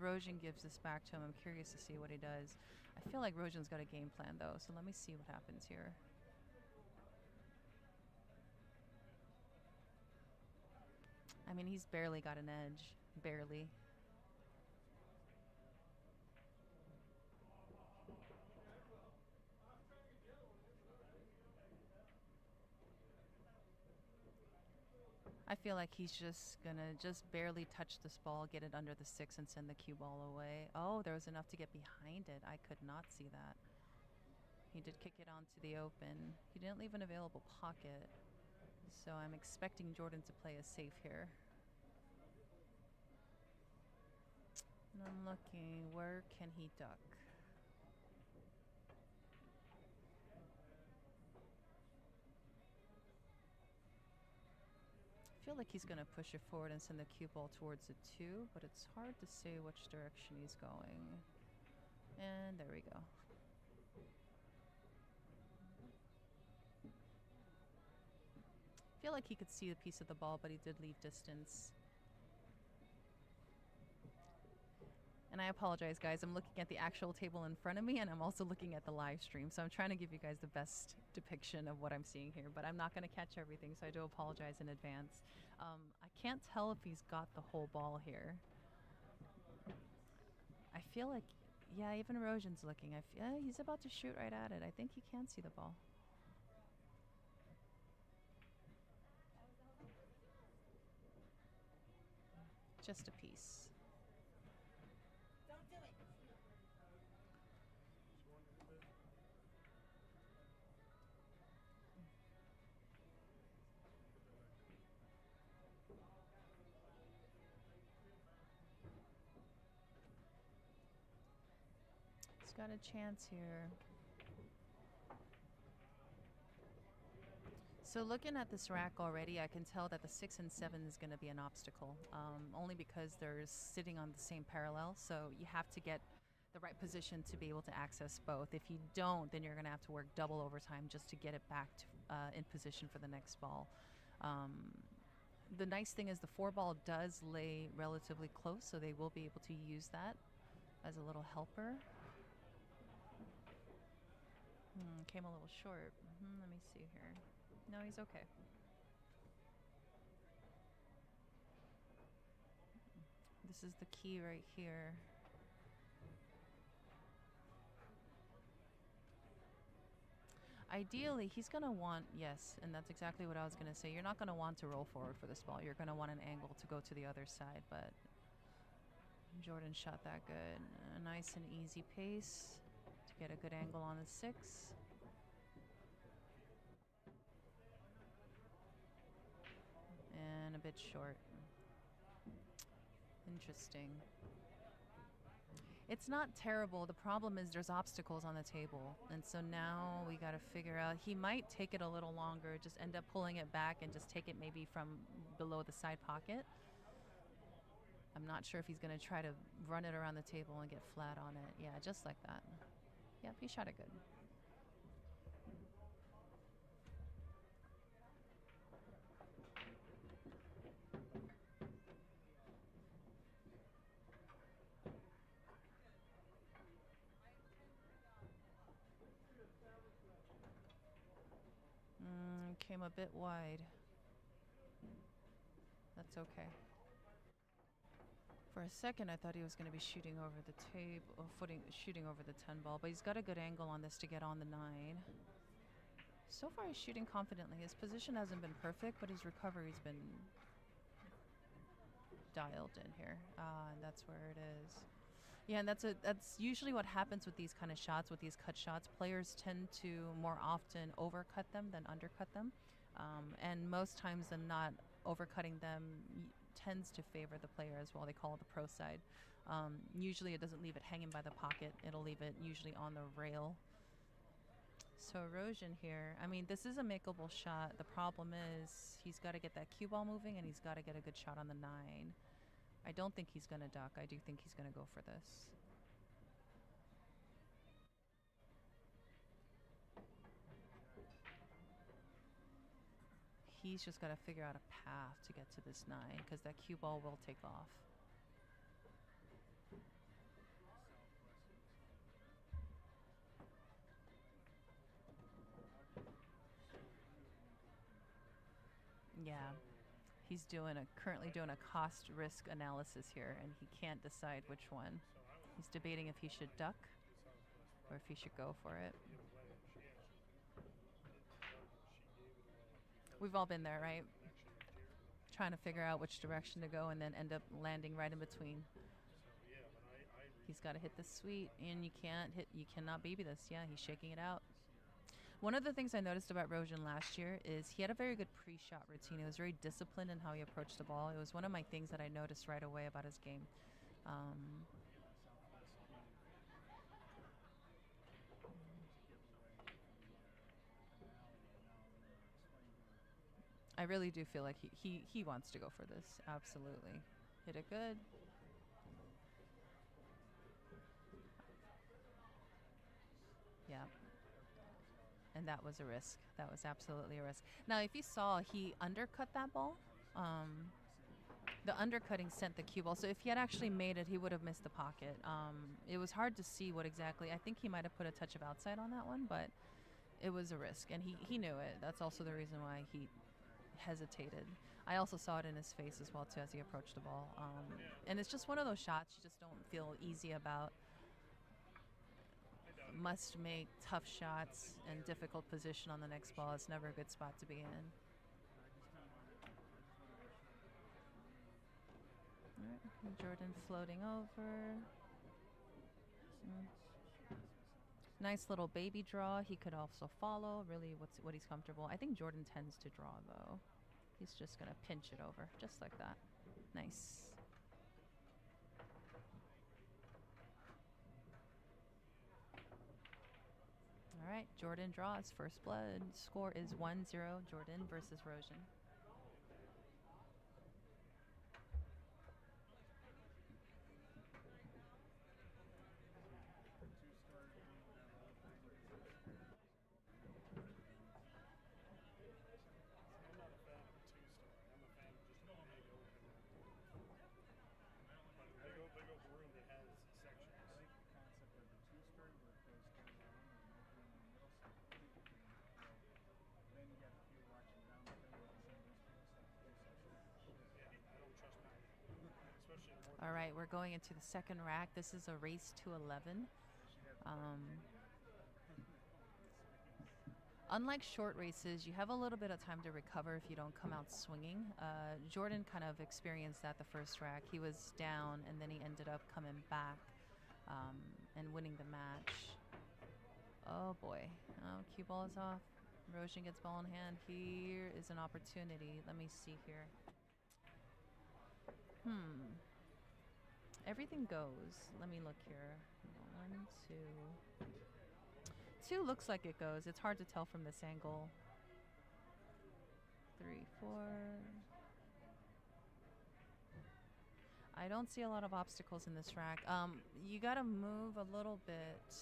Roan gives this back to him, I'm curious to see what he does. I feel like Rojan's got a game plan though, so let me see what happens here. I mean, he's barely got an edge. Barely. I feel like he's just gonna barely touch this ball, get it under the 6, and send the cue ball away. Oh, there was enough to get behind it. I could not see that. He did kick it onto the open. He didn't leave an available pocket. So I'm expecting Jordan to play a safe here. And I'm looking, where can he duck? I feel like he's going to push it forward and send the cue ball towards the 2, but it's hard to say which direction he's going. And there we go. I feel like he could see a piece of the ball, but he did leave distance. And I apologize, guys. I'm looking at the actual table in front of me, and I'm also looking at the live stream. So I'm trying to give you guys the best depiction of what I'm seeing here. But I'm not going to catch everything, so I do apologize in advance. I can't tell if he's got the whole ball here. I feel like, yeah, even Rojan's looking. He's about to shoot right at it. I think he can see the ball. Just a piece. Don't do it. He's got a chance here. So looking at this rack already, I can tell that the 6 and 7 is going to be an obstacle, only because they're sitting on the same parallel. So you have to get the right position to be able to access both. If you don't, then you're going to have to work double overtime just to get it back to, in position for the next ball. The nice thing is the 4 ball does lay relatively close, so they will be able to use that as a little helper. Came a little short. Let me see here. No, he's okay. This is the key right here. Ideally, he's going to want, yes, and that's exactly what I was going to say. You're not going to want to roll forward for this ball. You're going to want an angle to go to the other side, but Jordan shot that good. A nice and easy pace to get a good angle on the 6. And a bit short. Interesting. It's not terrible. The problem is there's obstacles on the table. And so now we got to figure out, he might take it a little longer, just end up pulling it back and just take it maybe from below the side pocket. I'm not sure if he's going to try to run it around the table and get flat on it. Yeah, just like that. Yep, he shot it good. Came a bit wide. That's okay. For a second, I thought he was going to be shooting over the table, shooting over the 10 ball, but he's got a good angle on this to get on the 9. So far, he's shooting confidently. His position hasn't been perfect, but his recovery's been dialed in here. And that's where it is. Yeah, and that's usually what happens with these kind of shots, with these cut shots. Players tend to more often overcut them than undercut them. And most times than not, overcutting them tends to favor the player as well. They call it the pro side. Usually it doesn't leave it hanging by the pocket. It'll leave it usually on the rail. So erosion here. I mean, this is a makeable shot. The problem is he's got to get that cue ball moving, and he's got to get a good shot on the 9. I don't think he's going to duck. I do think he's going to go for this. He's just got to figure out a path to get to this 9, because that cue ball will take off. Yeah. He's currently doing a cost-risk analysis here, and he can't decide which one. He's debating if he should duck or if he should go for it. We've all been there, right? Trying to figure out which direction to go and then end up landing right in between. He's got to hit the sweet, and you cannot baby this. Yeah, he's shaking it out. One of the things I noticed about Roan last year is he had a very good pre-shot routine. He was very disciplined in how he approached the ball. It was one of my things that I noticed right away about his game. I really do feel like he wants to go for this. Absolutely. Hit it good. Yeah. And that was a risk. That was absolutely a risk. Now, if you saw, he undercut that ball. The undercutting sent the cue ball. So if he had actually made it, he would have missed the pocket. It was hard to see what exactly. I think he might have put a touch of outside on that one, but it was a risk. And he knew it. That's also the reason why he hesitated. I also saw it in his face as well, too, as he approached the ball. And it's just one of those shots you just don't feel easy about. Must make tough shots and difficult position on the next ball. It's never a good spot to be in. All right. Jordan floating over. Nice little baby draw. He could also follow. Really, what he's comfortable. I think Jordan tends to draw, though. He's just going to pinch it over, just like that. Nice. All right, Jordan draws first blood. Score is 1-0, Jordan versus Roan. They go for room that has sections. All right, we're going into the second rack. This is a race to 11. Unlike short races, you have a little bit of time to recover if you don't come out swinging. Jordan kind of experienced that the first rack. He was down, and then he ended up coming back and winning the match. Oh, boy. Oh, cue ball is off. Roan gets ball in hand. Here is an opportunity. Let me see here. Everything goes. Let me look here. 1, 2... 2 looks like it goes. It's hard to tell from this angle. 3, 4. I don't see a lot of obstacles in this rack. You gotta move a little bit.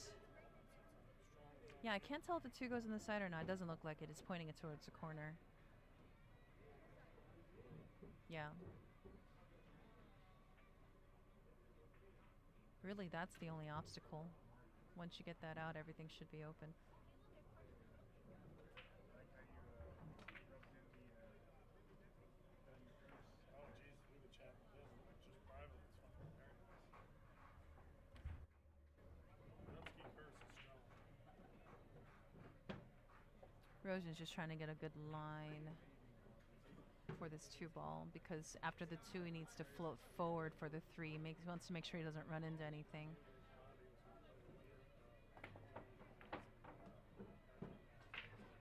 Yeah, I can't tell if the 2 goes in the side or not. It doesn't look like it. It's pointing it towards the corner. Yeah. Really, that's the only obstacle. Once you get that out, everything should be open. Roan's just trying to get a good line for this 2 ball because after the 2 he needs to float forward for the 3. He wants to make sure he doesn't run into anything.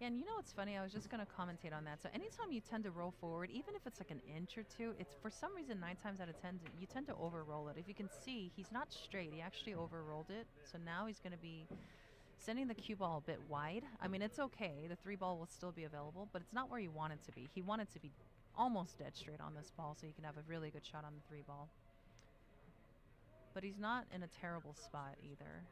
Yeah, and you know what's funny? I was just going to commentate on that. So anytime you tend to roll forward, even if it's like an inch or 2, it's for some reason 9 times out of 10 you tend to over-roll it. If you can see, he's not straight. He actually over-rolled it. So now he's going to be sending the cue ball a bit wide. I mean, it's okay. The 3 ball will still be available, but it's not where you want it to be. He wanted to be almost dead straight on this ball so he can have a really good shot on the 3 ball. But he's not in a terrible spot either.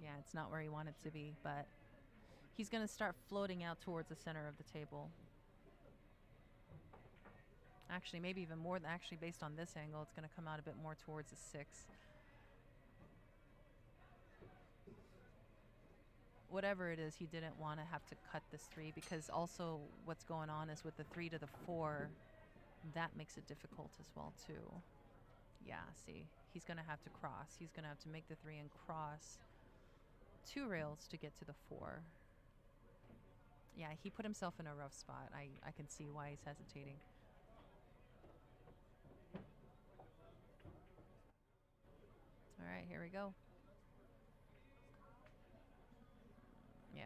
Yeah, it's not where he wanted to be, but he's going to start floating out towards the center of the table. Actually, maybe even more than actually based on this angle, it's going to come out a bit more towards the 6. Whatever it is, he didn't want to have to cut this 3 because also what's going on is with the 3 to the 4, that makes it difficult as well too. Yeah, see, he's going to have to cross. He's going to have to make the 3 and cross 2 rails to get to the 4. Yeah, he put himself in a rough spot. I can see why he's hesitating. All right, here we go. Yeah.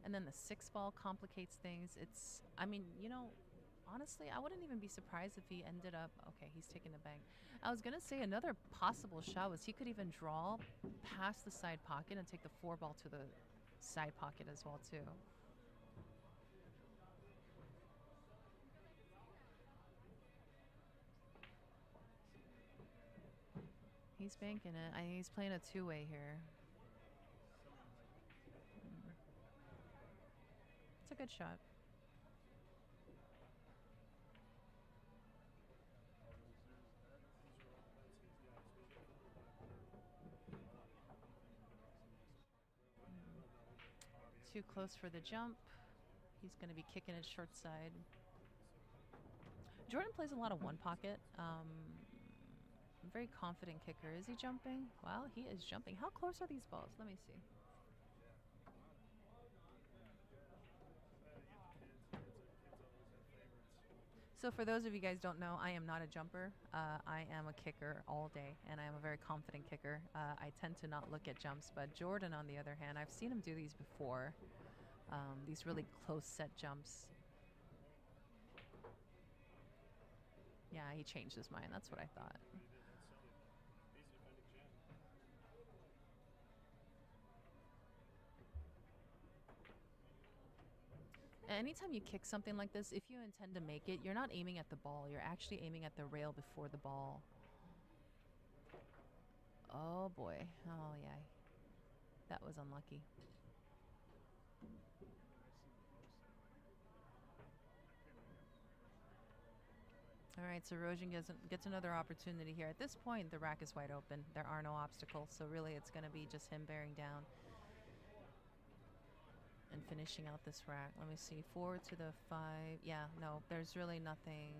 And then the 6 ball complicates things. It's, I mean, you know, honestly, I wouldn't even be surprised if he ended up, okay, he's taking the bank. I was going to say another possible shot was he could even draw past the side pocket and take the 4 ball to the side pocket as well, too. He's banking it. He's playing a 2-way here. It's a good shot. Too close for the jump. He's going to be kicking it short side. Jordan plays a lot of 1 pocket. Very confident kicker. Is he jumping? Well, he is jumping. How close are these balls? Let me see. So for those of you guys don't know, I am not a jumper. I am a kicker all day, and I am a very confident kicker. I tend to not look at jumps, but Jordan, on the other hand, I've seen him do these before. These really close set jumps. Yeah, he changed his mind. That's what I thought. Anytime you kick something like this, if you intend to make it, you're not aiming at the ball. You're actually aiming at the rail before the ball. Oh, boy. Oh, yeah. That was unlucky. All right, so Roan gets another opportunity here. At this point, the rack is wide open. There are no obstacles, so really it's going to be just him bearing down and finishing out this rack. Let me see. 4 to the 5. Yeah, no, there's really nothing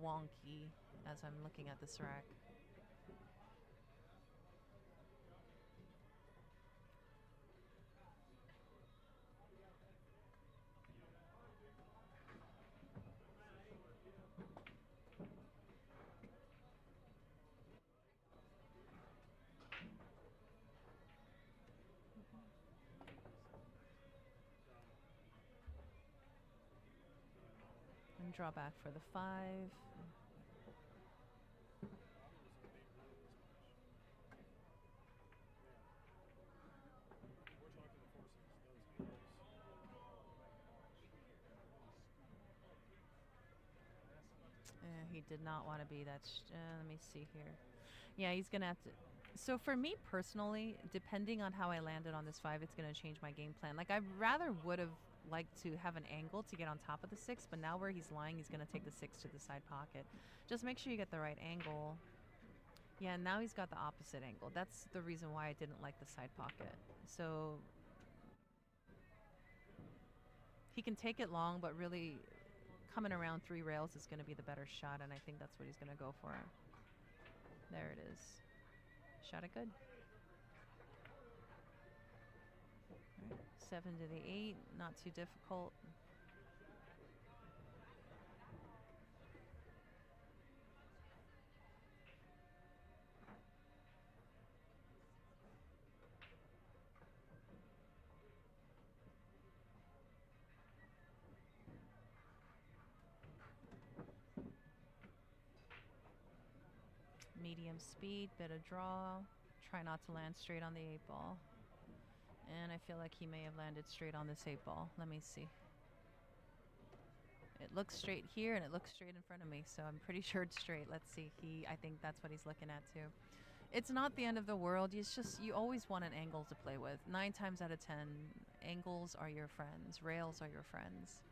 wonky as I'm looking at this rack. And draw back for the 5. He did not want to be that. Let me see here. Yeah, he's going to have to. So for me personally, depending on how I landed on this 5, it's going to change my game plan. Like, I rather would have liked to have an angle to get on top of the 6, but now where he's lying, he's going to take the 6 to the side pocket. Just make sure you get the right angle. Yeah, now he's got the opposite angle. That's the reason why I didn't like the side pocket. So he can take it long, but really coming around 3 rails is going to be the better shot, and I think that's what he's going to go for. There it is. Shot it good. Right. 7 to the 8, not too difficult. Medium speed, bit of draw. Try not to land straight on the 8 ball. And I feel like he may have landed straight on this 8 ball. Let me see. It looks straight here and it looks straight in front of me, so I'm pretty sure it's straight. Let's see. I think that's what he's looking at too. It's not the end of the world. It's just you always want an angle to play with. 9 times out of 10, angles are your friends. Rails are your friends.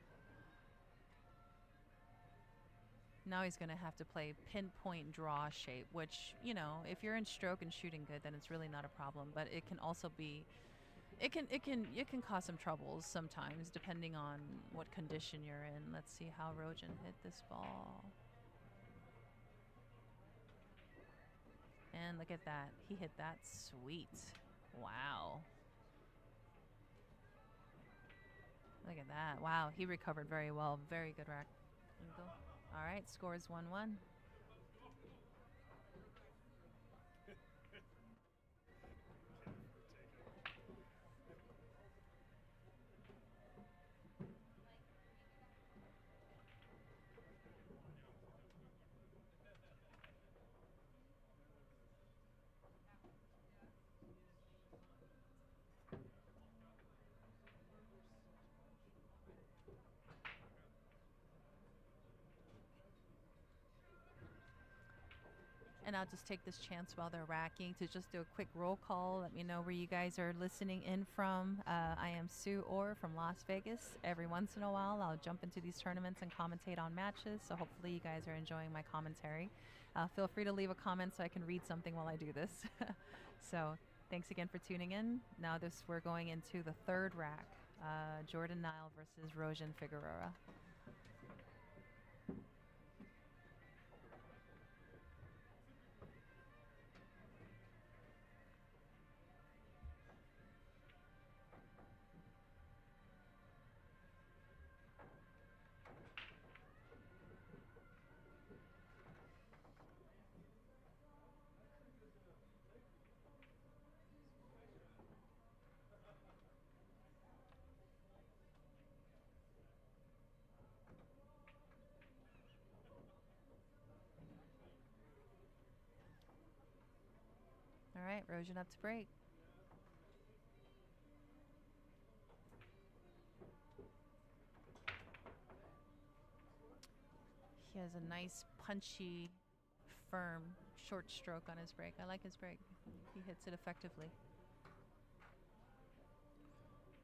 Now he's going to have to play pinpoint draw shape, which, you know, if you're in stroke and shooting good, then it's really not a problem. But it can also be, it can cause some troubles sometimes, depending on what condition you're in. Let's see how Roan hit this ball. And look at that. He hit that sweet. Wow. Look at that. Wow, he recovered very well. Very good rack. All right, score is 1-1. And I'll just take this chance while they're racking to just do a quick roll call. Let me know where you guys are listening in from. I am Sue Orr from Las Vegas. Every once in a while, I'll jump into these tournaments and commentate on matches. So hopefully you guys are enjoying my commentary. Feel free to leave a comment so I can read something while I do this. So thanks again for tuning in. Now we're going into the 3rd rack. Jordan Nile versus Roan Figura. All right, Roan up to break. He has a nice, punchy, firm, short stroke on his break. I like his break. He hits it effectively.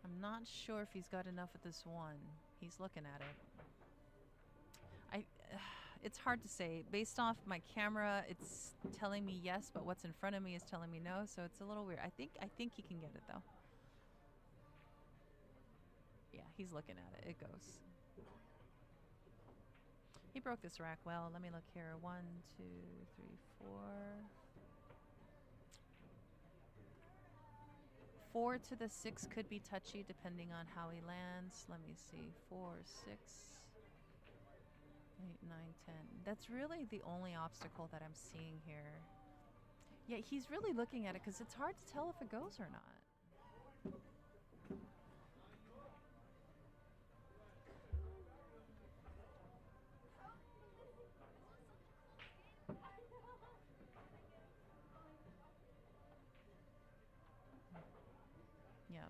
I'm not sure if he's got enough with this 1. He's looking at it. it's hard to say. Based off my camera, it's telling me yes, but what's in front of me is telling me no, so it's a little weird. I think he can get it though. Yeah, he's looking at it. It goes. He broke this rack well. Let me look here. 1, 2, 3, 4. 4 to the 6 could be touchy depending on how he lands. Let me see. 4, 6, 8, 9, 10. That's really the only obstacle that I'm seeing here. Yeah, he's really looking at it because it's hard to tell if it goes or not. Yeah,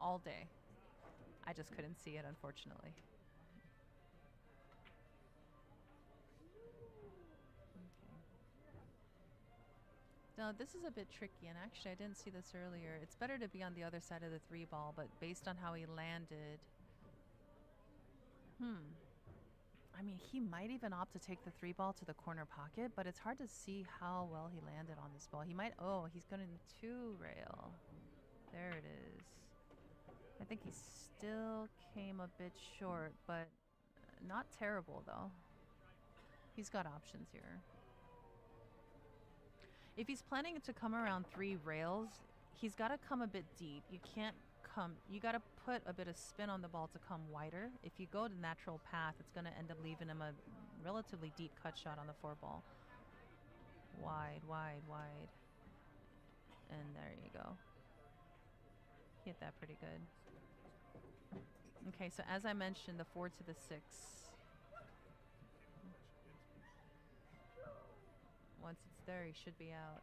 all day. I just couldn't see it, unfortunately. Now, this is a bit tricky, and actually I didn't see this earlier. It's better to be on the other side of the 3 ball, but based on how he landed... I mean, he might even opt to take the 3 ball to the corner pocket, but it's hard to see how well he landed on this ball. He might... Oh, he's going to 2 rail. There it is. I think he still came a bit short, but not terrible, though. He's got options here. If he's planning to come around 3 rails, he's got to come a bit deep. You can't come... You got to put a bit of spin on the ball to come wider. If you go the natural path, it's going to end up leaving him a relatively deep cut shot on the 4 ball. Wide, wide, wide. And there you go. Hit that pretty good. Okay, so as I mentioned, the 4 to the 6. Once it's there, he should be out.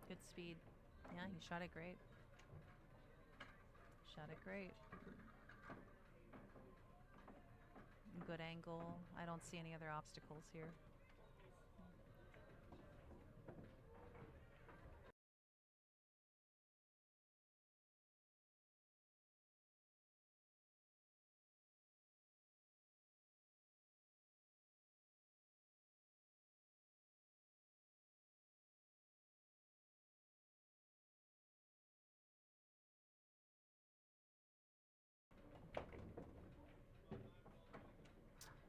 Good speed. Yeah, he shot it great. Shot it great. Good angle. I don't see any other obstacles here.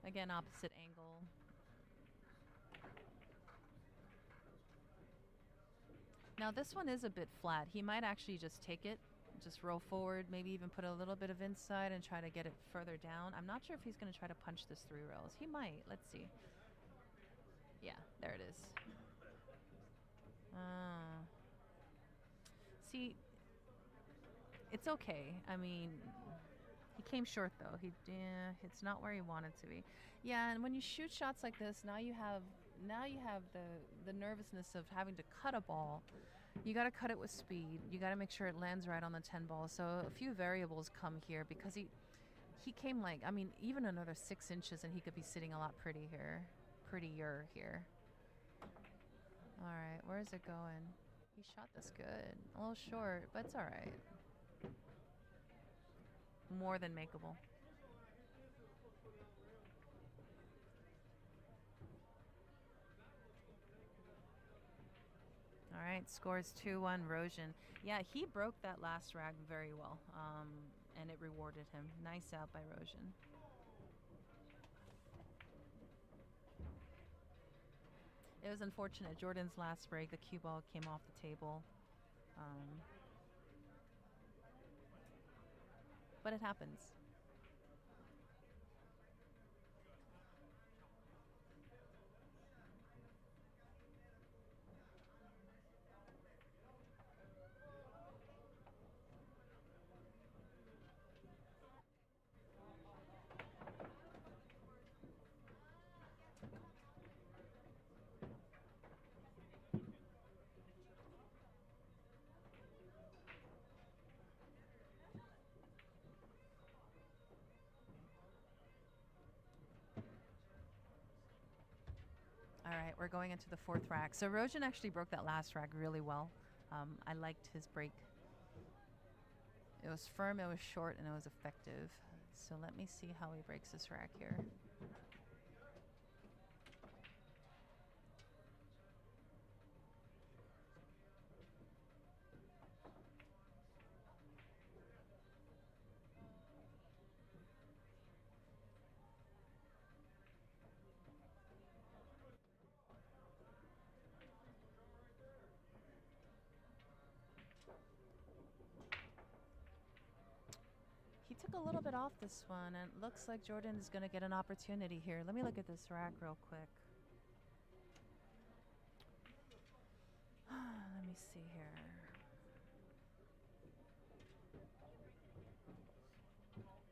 Again, opposite angle. Now this one is a bit flat. He might actually just take it, just roll forward, maybe even put a little bit of inside and try to get it further down. I'm not sure if he's going to try to punch this 3 rails. He might. Let's see. Yeah, there it is. See, it's okay. I mean, he came short though. It's not where he wanted to be. Yeah, and when you shoot shots like this, now you have the nervousness of having to cut a ball. You got to cut it with speed. You got to make sure it lands right on the 10 ball. So a few variables come here because he came like, I mean, even another 6 inches and he could be sitting a lot prettier here. All right, where is it going? He shot this good. A little short, but it's all right. More than makeable. All right, scores 2-1 Roan. Yeah, he broke that last rack very well, and it rewarded him. Nice out by Roan. It was unfortunate. Jordan's last break, the cue ball came off the table. But it happens. right, we're going into the fourth rack. So Rojan actually broke that last rack really well. I liked his break. It was firm, it was short, and it was effective. So let me see how he breaks this rack here. He took a little bit off this one, and it looks like Jordan is going to get an opportunity here. Let me look at this rack real quick. Let me see here.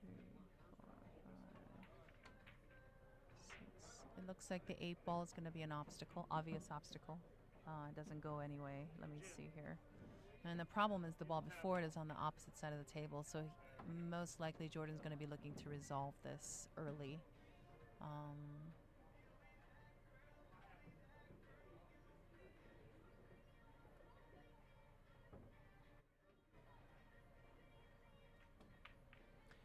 3, 4, 5, 6. It looks like the 8 ball is going to be an obstacle, obvious obstacle. It doesn't go anyway. Let me see here. And the problem is the ball before it is on the opposite side of the table, so most likely Jordan's going to be looking to resolve this early.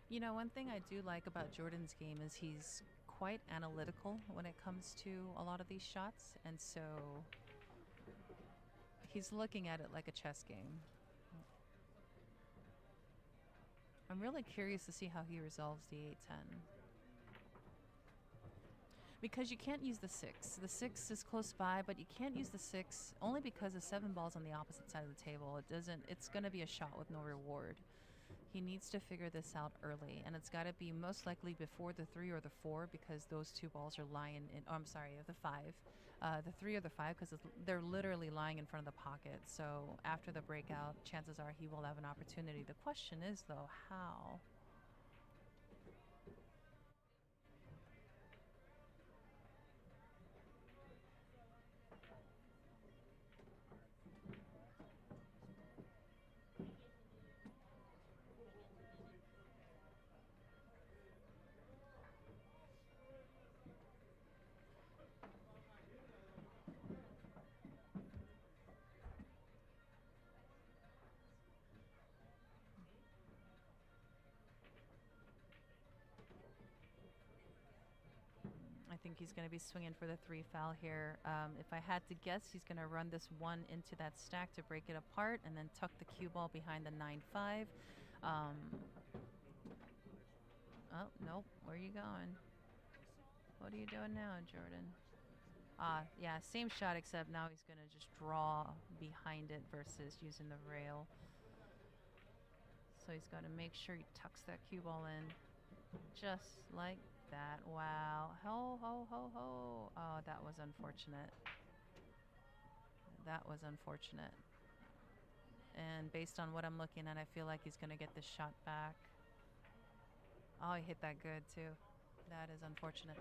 You know, one thing I do like about Jordan's game is he's quite analytical when it comes to a lot of these shots, and so he's looking at it like a chess game. I'm really curious to see how he resolves the 8-10. Because you can't use the 6. The 6 is close by, but you can't use the 6 only because the 7 ball's on the opposite side of the table. It's going to be a shot with no reward. He needs to figure this out early, and it's got to be most likely before the 3 or the 4, because those 2 balls are lying in, oh, I'm sorry, the 5. The 3 or the 5, because they're literally lying in front of the pocket. So after the breakout, chances are he will have an opportunity. The question is, though, how? I think he's going to be swinging for the 3 foul here. If I had to guess, he's going to run this 1 into that stack to break it apart and then tuck the cue ball behind the 9-5. Oh, nope. Where are you going? What are you doing now, Jordan? Yeah, same shot, except now he's going to just draw behind it versus using the rail. So he's got to make sure he tucks that cue ball in just like that. Wow. Ho, ho, ho, ho. Oh, that was unfortunate. That was unfortunate. And based on what I'm looking at, I feel like he's going to get this shot back. Oh, he hit that good, too. That is unfortunate.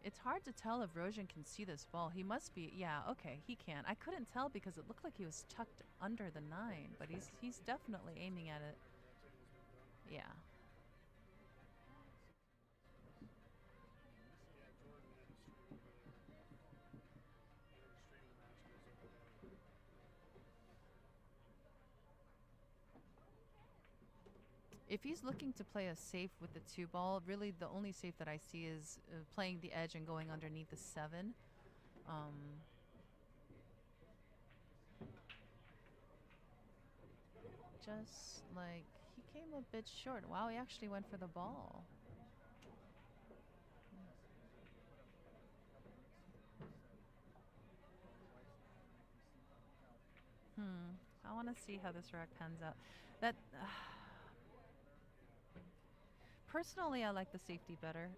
It's hard to tell if Rojan can see this ball. He must be, yeah, okay, he can. I couldn't tell because it looked like he was tucked under the 9, but he's definitely aiming at it. Yeah. If he's looking to play a safe with the 2 ball, really the only safe that I see is playing the edge and going underneath the 7. Just like he came a bit short. Wow, he actually went for the ball. I want to see how this rack pans out. That. Personally, I like the safety better,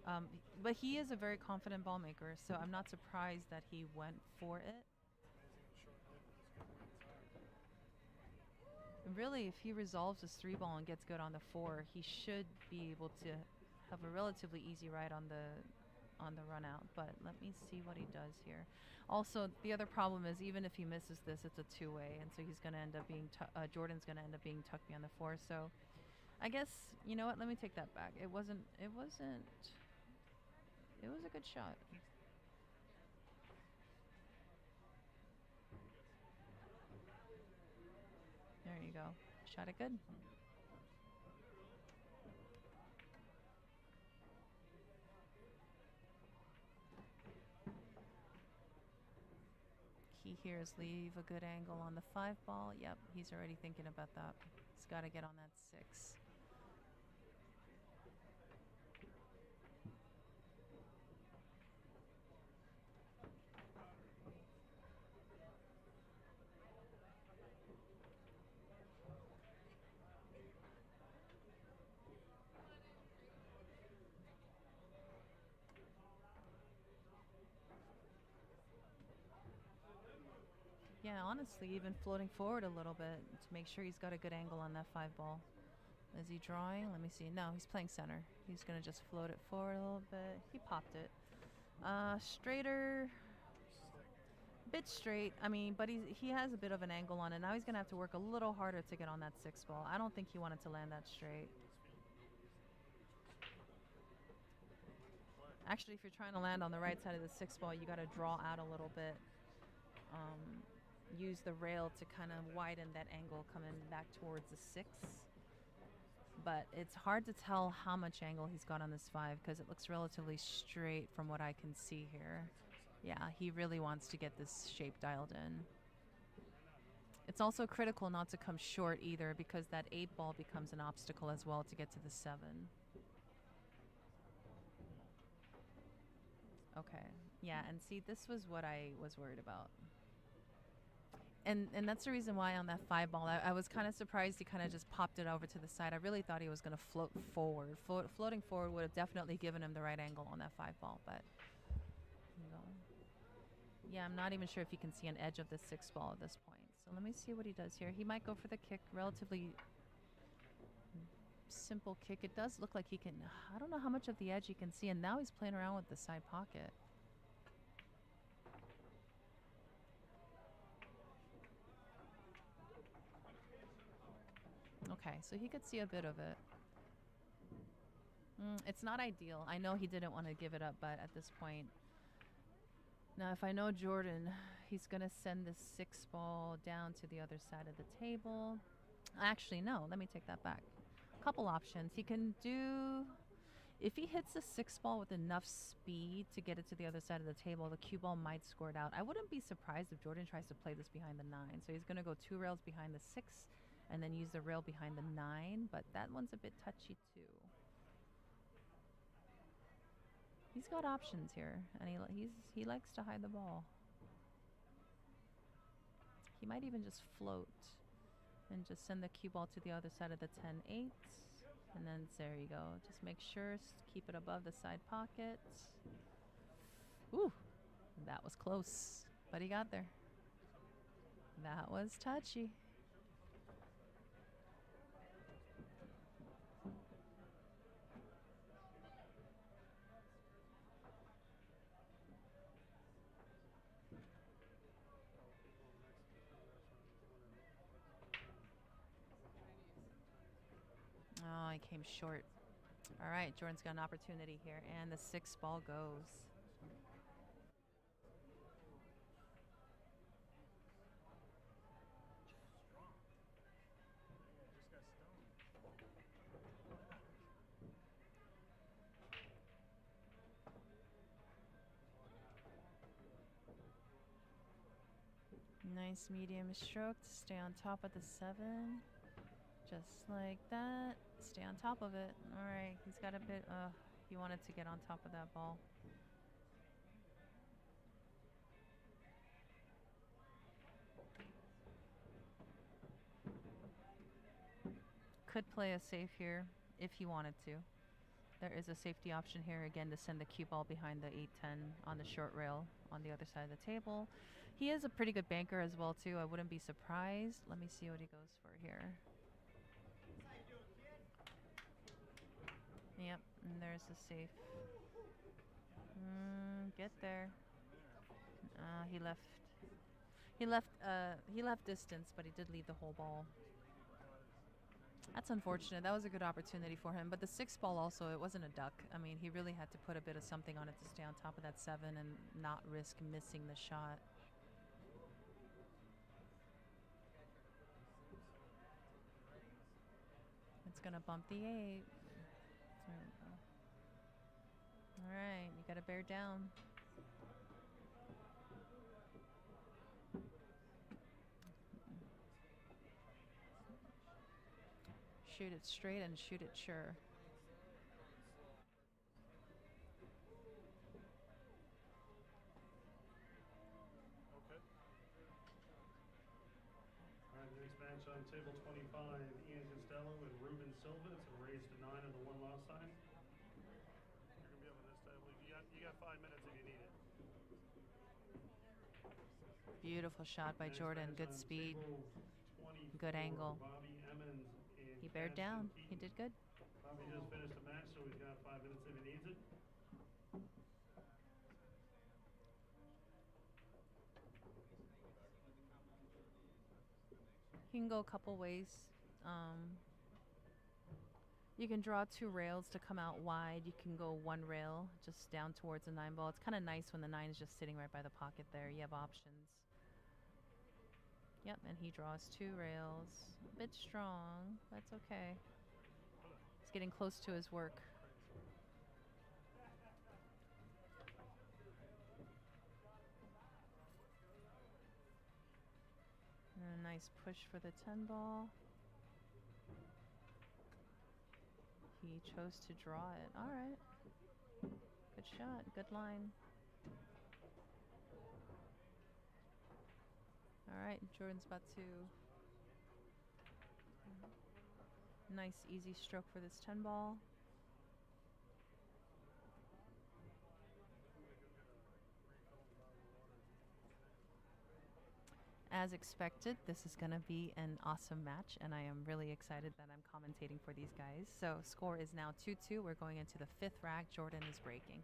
but he is a very confident ball maker, so I'm not surprised that he went for it. Really, if he resolves his 3 ball and gets good on the 4, he should be able to have a relatively easy ride on the on the run out. But let me see what he does here. Also, the other problem is even if he misses this, it's a two-way, and so he's going to end up being Jordan's going to end up being tucked behind the 4. So I guess, you know what? Let me take that back. It was a good shot. There you go. Shot it good. He hears leave a good angle on the 5 ball. Yep, he's already thinking about that. He's got to get on that 6. Yeah, honestly, even floating forward a little bit to make sure he's got a good angle on that 5 ball. Is he drawing? Let me see. No, he's playing center. He's going to just float it forward a little bit. He popped it. Straighter. Bit straight. I mean, but he has a bit of an angle on it. Now he's going to have to work a little harder to get on that 6 ball. I don't think he wanted to land that straight. Actually, if you're trying to land on the right side of the 6 ball, you got to draw out a little bit. Use the rail to kind of widen that angle coming back towards the 6. But it's hard to tell how much angle he's got on this 5 because it looks relatively straight from what I can see here. Yeah, he really wants to get this shape dialed in. It's also critical not to come short either because that 8 ball becomes an obstacle as well to get to the 7. Okay, yeah, and see, this was what I was worried about. And that's the reason why on that 5 ball, I was kind of surprised he kind of just popped it over to the side. I really thought he was going to float forward. Floating forward would have definitely given him the right angle on that 5 ball, but no. Yeah, I'm not even sure if you can see an edge of the 6 ball at this point. So let me see what he does here. He might go for the kick, relatively simple kick. It does look like he can, I don't know how much of the edge he can see, and now he's playing around with the side pocket. Okay, so he could see a bit of it. It's not ideal. I know he didn't want to give it up, but at this point... Now, if I know Jordan, he's going to send this 6 ball down to the other side of the table. Actually, no. Let me take that back. Couple options. He can do... If he hits the 6 ball with enough speed to get it to the other side of the table, the cue ball might score it out. I wouldn't be surprised if Jordan tries to play this behind the 9. So he's going to go 2 rails behind the 6 and then use the rail behind the 9. But that one's a bit touchy too. He's got options here, and he likes to hide the ball. He might even just float and just send the cue ball to the other side of the 10-8. And then there you go. Just make sure, keep it above the side pocket. Ooh, that was close, but he got there. That was touchy. Oh, I came short. All right, Jordan's got an opportunity here, and the 6 ball goes. Nice medium stroke to stay on top of the 7. Just like that. Stay on top of it. All right, he's got a bit, he wanted to get on top of that ball. Could play a safe here if he wanted to. There is a safety option here again to send the cue ball behind the 8-10 on the short rail on the other side of the table. He is a pretty good banker as well too. I wouldn't be surprised. Let me see what he goes for here. Yep, and there's the safe. Get there. He left. He left. He left distance, but he did leave the whole ball. That's unfortunate. That was a good opportunity for him. But the 6 ball also, it wasn't a duck. I mean, he really had to put a bit of something on it to stay on top of that 7 and not risk missing the shot. It's gonna bump the 8. All right, you gotta bear down. Shoot it straight and shoot it sure. Okay. All right, next match on table 25, Ian Costello and Ruben Silva. It's a raise to 9 on the 1 loss sign. You're gonna be up on this table. You got 5 minutes if you need it. Beautiful shot by Next Jordan. match Good on speed. table Good 24, angle. Bobby Emmons and He bared Cashon down. He Keaton. did good. Bobby just finished the match, so he's got 5 minutes if he needs it. You can go a couple ways. You can draw 2 rails to come out wide. You can go 1 rail just down towards the 9 ball. It's kind of nice when the 9 is just sitting right by the pocket there. You have options. Yep, and he draws 2 rails. A bit strong. That's okay. He's getting close to his work. And a nice push for the 10 ball. He chose to draw it. All right. Good shot. Good line. All right. Jordan's about to. Nice easy stroke for this 10 ball. As expected, this is going to be an awesome match, and I am really excited that I'm commentating for these guys. So score is now 2-2. We're going into the 5th rack. Jordan is breaking.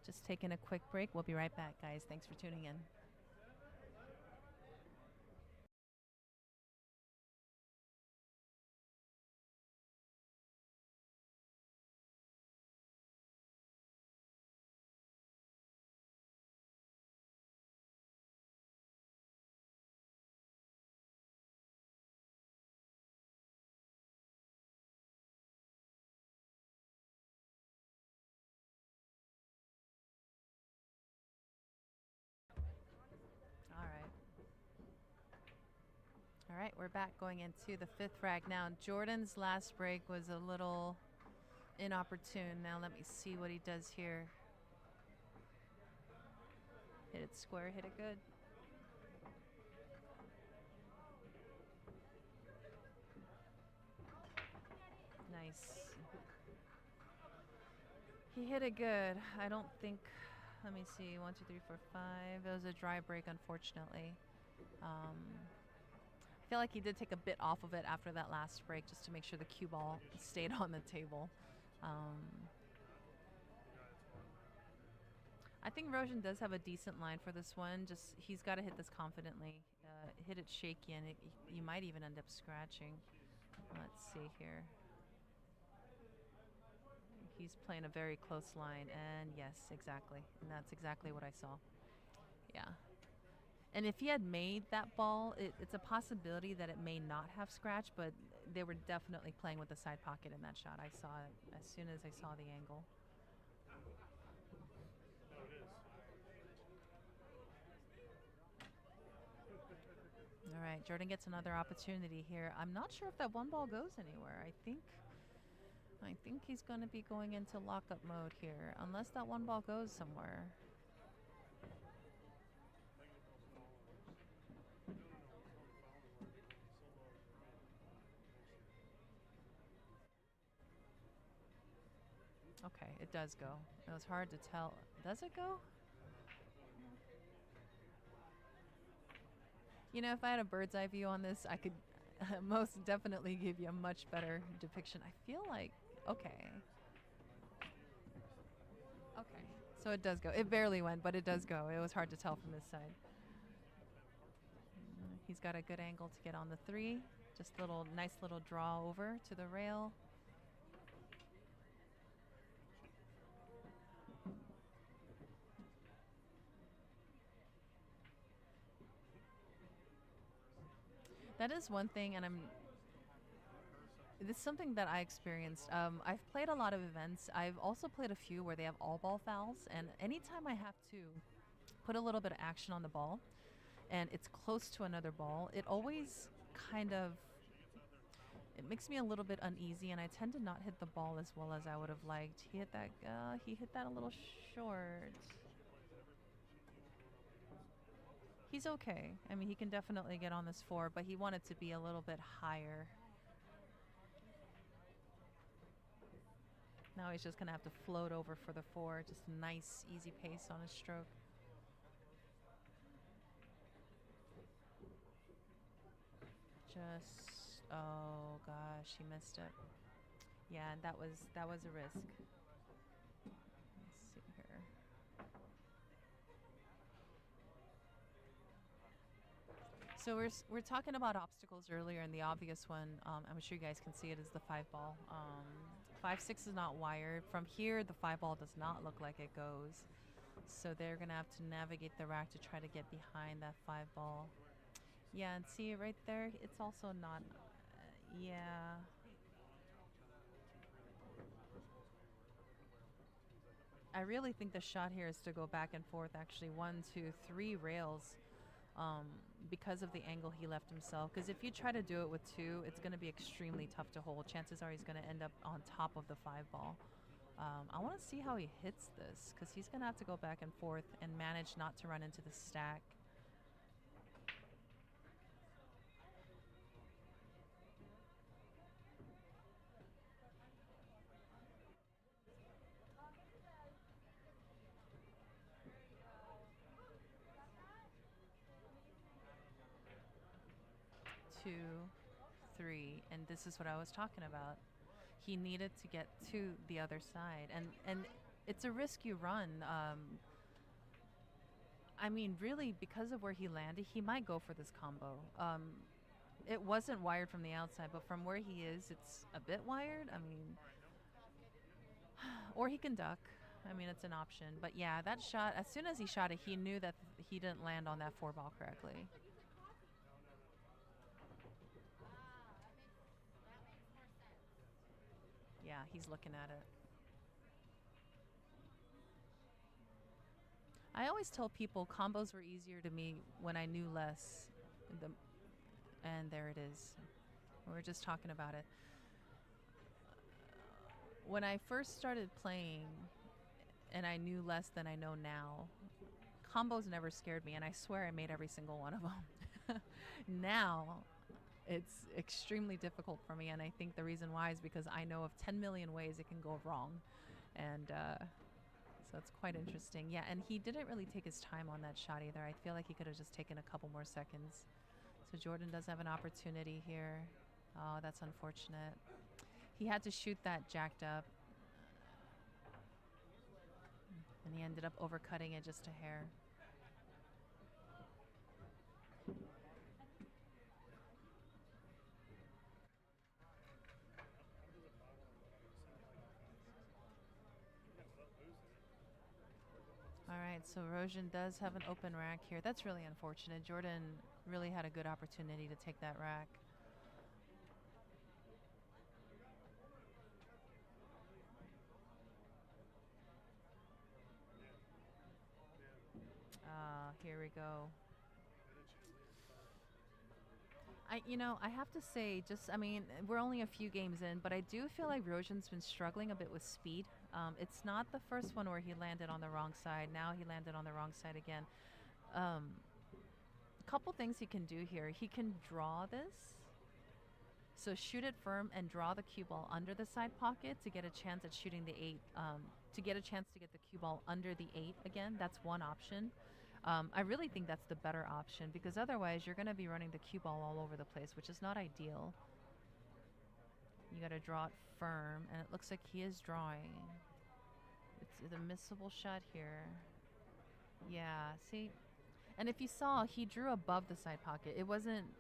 Just taking a quick break. We'll be right back, guys. Thanks for tuning in. All right, we're back going into the 5th rack now. Jordan's last break was a little inopportune. Now let me see what he does here. Hit it square, hit it good. Nice. He hit it good. I don't think, let me see, 1, 2, 3, 4, 5. It was a dry break, unfortunately. I feel like he did take a bit off of it after that last break just to make sure the cue ball stayed on the table. I think Roan does have a decent line for this one. Just he's got to hit this confidently. Hit it shaky, and you might even end up scratching. Let's see here. He's playing a very close line, and yes, exactly. And that's exactly what I saw. Yeah. And if he had made that ball, it's a possibility that it may not have scratched, but they were definitely playing with the side pocket in that shot. I saw it as soon as I saw the angle. No, it is. All right, Jordan gets another opportunity here. I'm not sure if that 1 ball goes anywhere. I think he's going to be going into lockup mode here, unless that 1 ball goes somewhere. Okay, it does go. It was hard to tell. Does it go? You know, if I had a bird's eye view on this, I could most definitely give you a much better depiction. I feel like, okay. Okay, so it does go. It barely went, but it does go. It was hard to tell from this side. He's got a good angle to get on the 3. Just nice little draw over to the rail. That is one thing, and this is something that I experienced. I've played a lot of events. I've also played a few where they have all ball fouls, and anytime I have to put a little bit of action on the ball, and it's close to another ball, it always kind of, it makes me a little bit uneasy, and I tend to not hit the ball as well as I would have liked. He hit that a little short. He's okay. I mean, he can definitely get on this 4, but he wanted to be a little bit higher. Now he's just going to have to float over for the 4. Just nice, easy pace on his stroke. Just, oh gosh, he missed it. Yeah, and that was a risk. Let's see here. So we're talking about obstacles earlier, and the obvious one, I'm sure you guys can see it, is the 5 ball. 5-6 is not wired. From here, the 5 ball does not look like it goes. So they're going to have to navigate the rack to try to get behind that 5 ball. Yeah, and see right there, it's also not, yeah. I really think the shot here is to go back and forth, actually, 1, 2, 3 rails, because of the angle he left himself. Because if you try to do it with 2, it's going to be extremely tough to hold. Chances are he's going to end up on top of the 5 ball. I want to see how he hits this, because he's going to have to go back and forth and manage not to run into the stack. Two, 3, and this is what I was talking about. He needed to get to the other side, and it's a risk you run. I mean, really, because of where he landed, he might go for this combo. It wasn't wired from the outside, but from where he is, it's a bit wired. I mean, or he can duck. I mean, it's an option. But yeah, that shot, as soon as he shot it, he knew that he didn't land on that 4 ball correctly. Yeah, he's looking at it. I always tell people combos were easier to me when I knew less. And there it is. We were just talking about it. When I first started playing and I knew less than I know now, combos never scared me, and I swear I made every single one of them. Now, it's extremely difficult for me, and I think the reason why is because I know of 10 million ways it can go wrong. And so it's quite interesting. Yeah, and he didn't really take his time on that shot either. I feel like he could have just taken a couple more seconds. So Jordan does have an opportunity here. Oh, that's unfortunate. He had to shoot that jacked up. And he ended up overcutting it just a hair. All right, so Roan does have an open rack here. That's really unfortunate. Jordan really had a good opportunity to take that rack. Here we go. I have to say, we're only a few games in, but I do feel like Rojan's been struggling a bit with speed. It's not the first one where he landed on the wrong side. Now he landed on the wrong side again. A couple things he can do here. He can draw this. So shoot it firm and draw the cue ball under the side pocket to get a chance at shooting the 8. To get a chance to get the cue ball under the 8 again. That's one option. I really think that's the better option because otherwise you're going to be running the cue ball all over the place, which is not ideal. You got to draw it firm, and it looks like he is drawing. It's a missable shot here. Yeah, see? And if you saw, he drew above the side pocket.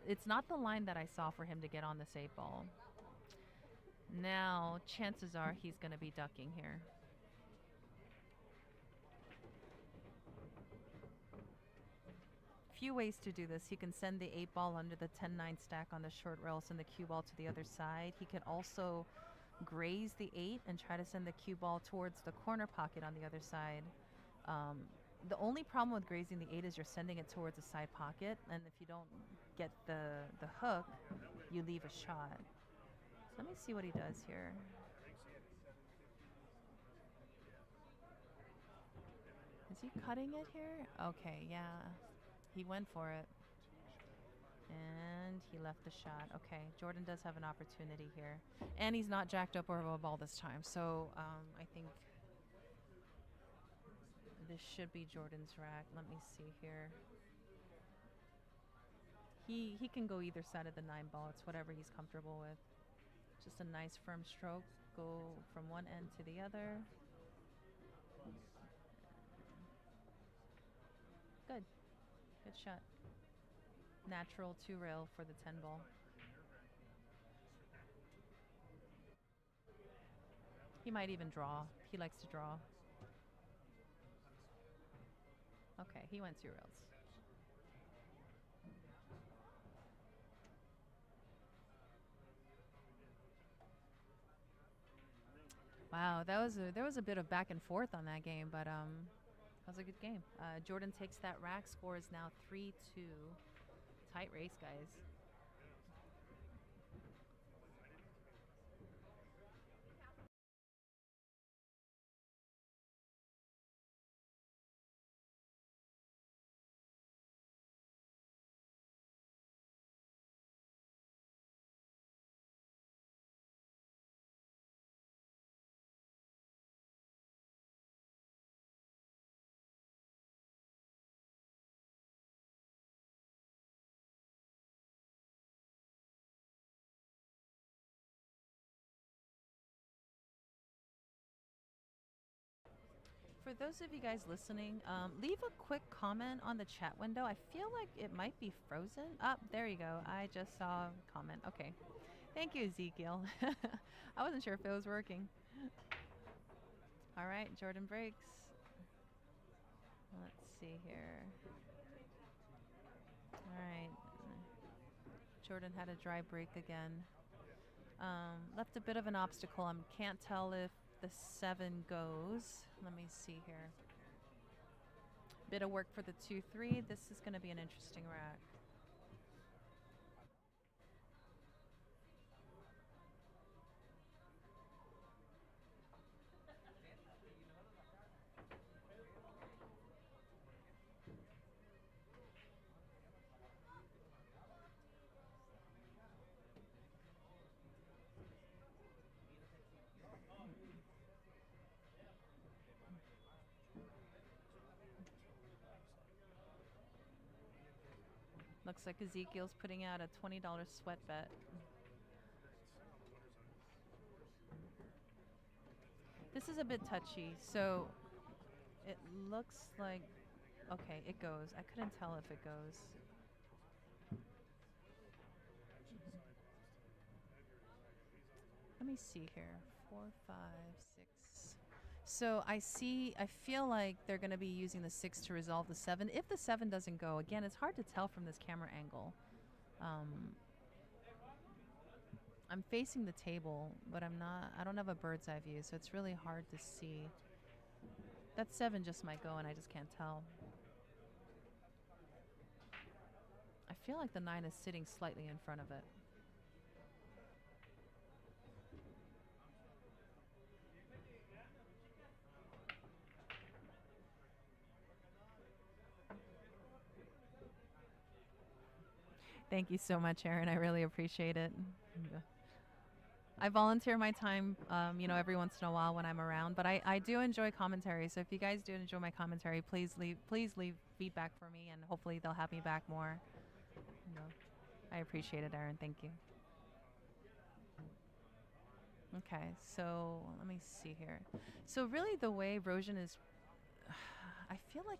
It's not the line that I saw for him to get on this 8 ball. Now, chances are he's going to be ducking here. Few ways to do this. He can send the 8 ball under the 10-9 stack on the short rail, send the cue ball to the other side. He could also graze the 8 and try to send the cue ball towards the corner pocket on the other side. The only problem with grazing the 8 is you're sending it towards the side pocket, and if you don't get the hook, you leave a shot. So let me see what he does here. Is he cutting it here? Okay, yeah. He went for it. And he left the shot. Okay, Jordan does have an opportunity here. And he's not jacked up over a ball this time. So I think this should be Jordan's rack. Let me see here. He can go either side of the 9 ball. It's whatever he's comfortable with. Just a nice firm stroke. Go from one end to the other. Good. Good shot. Natural 2 rail for the 10 ball. He might even draw. He likes to draw. Okay, he went 2 rails. Wow, there was a bit of back and forth on that game, but that was a good game. Jordan takes that rack. Score is now 3-2. Tight race, guys. For those of you guys listening, leave a quick comment on the chat window. I feel like it might be frozen. There you go. I just saw a comment. Okay. Thank you, Ezekiel. I wasn't sure if it was working. All right, Jordan breaks. Let's see here. All right. Jordan had a dry break again. Left a bit of an obstacle. I can't tell if the 7 goes. Let me see here. Bit of work for the 2-3. This is going to be an interesting rack. Looks like Ezekiel's putting out a $20 sweat bet. This is a bit touchy, so it looks like, okay, it goes. I couldn't tell if it goes. Let me see here. 4, 5, 6. So I feel like they're going to be using the 6 to resolve the 7. If the 7 doesn't go, again, it's hard to tell from this camera angle. I'm facing the table, but I don't have a bird's eye view, so it's really hard to see. That 7 just might go, and I just can't tell. I feel like the 9 is sitting slightly in front of it. Thank you so much, Aaron. I really appreciate it. Yeah. I volunteer my time, every once in a while when I'm around, but I do enjoy commentary. So if you guys do enjoy my commentary, please leave feedback for me, and hopefully they'll have me back more. I appreciate it, Aaron. Thank you. Okay, so let me see here. So really the way Roan is, I feel like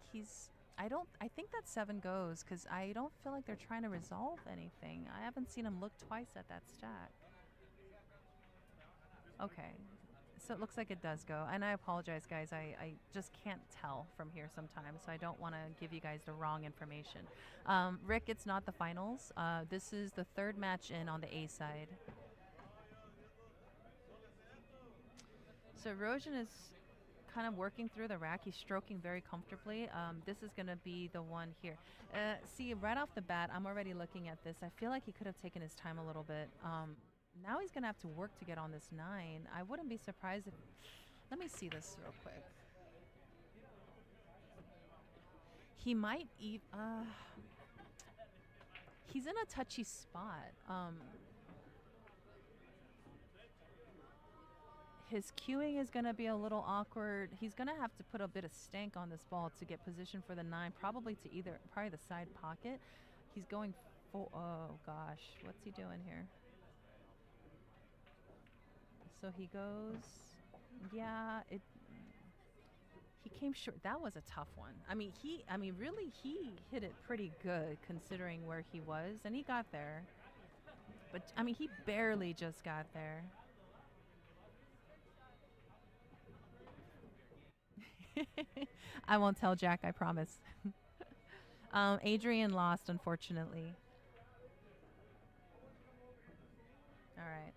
I think that 7 goes because I don't feel like they're trying to resolve anything. I haven't seen him look twice at that stack. Okay, so it looks like it does go. And I apologize, guys. I just can't tell from here sometimes, so I don't want to give you guys the wrong information. Rick, it's not the finals. This is the 3rd match in on the A side. So Roan is kind of working through the rack. He's stroking very comfortably. This is going to be the one here. See, right off the bat, I'm already looking at this. I feel like he could have taken his time a little bit. Now he's going to have to work to get on this 9. I wouldn't be surprised if... Let me see this real quick. He might even... he's in a touchy spot. His queuing is going to be a little awkward. He's going to have to put a bit of stank on this ball to get position for the 9, probably the side pocket. He's going for... Oh, gosh. What's he doing here? So he goes, yeah, he came short. That was a tough one. Really, he hit it pretty good considering where he was, and he got there. But, he barely just got there. I won't tell Jack, I promise. Adrien lost, unfortunately. All right.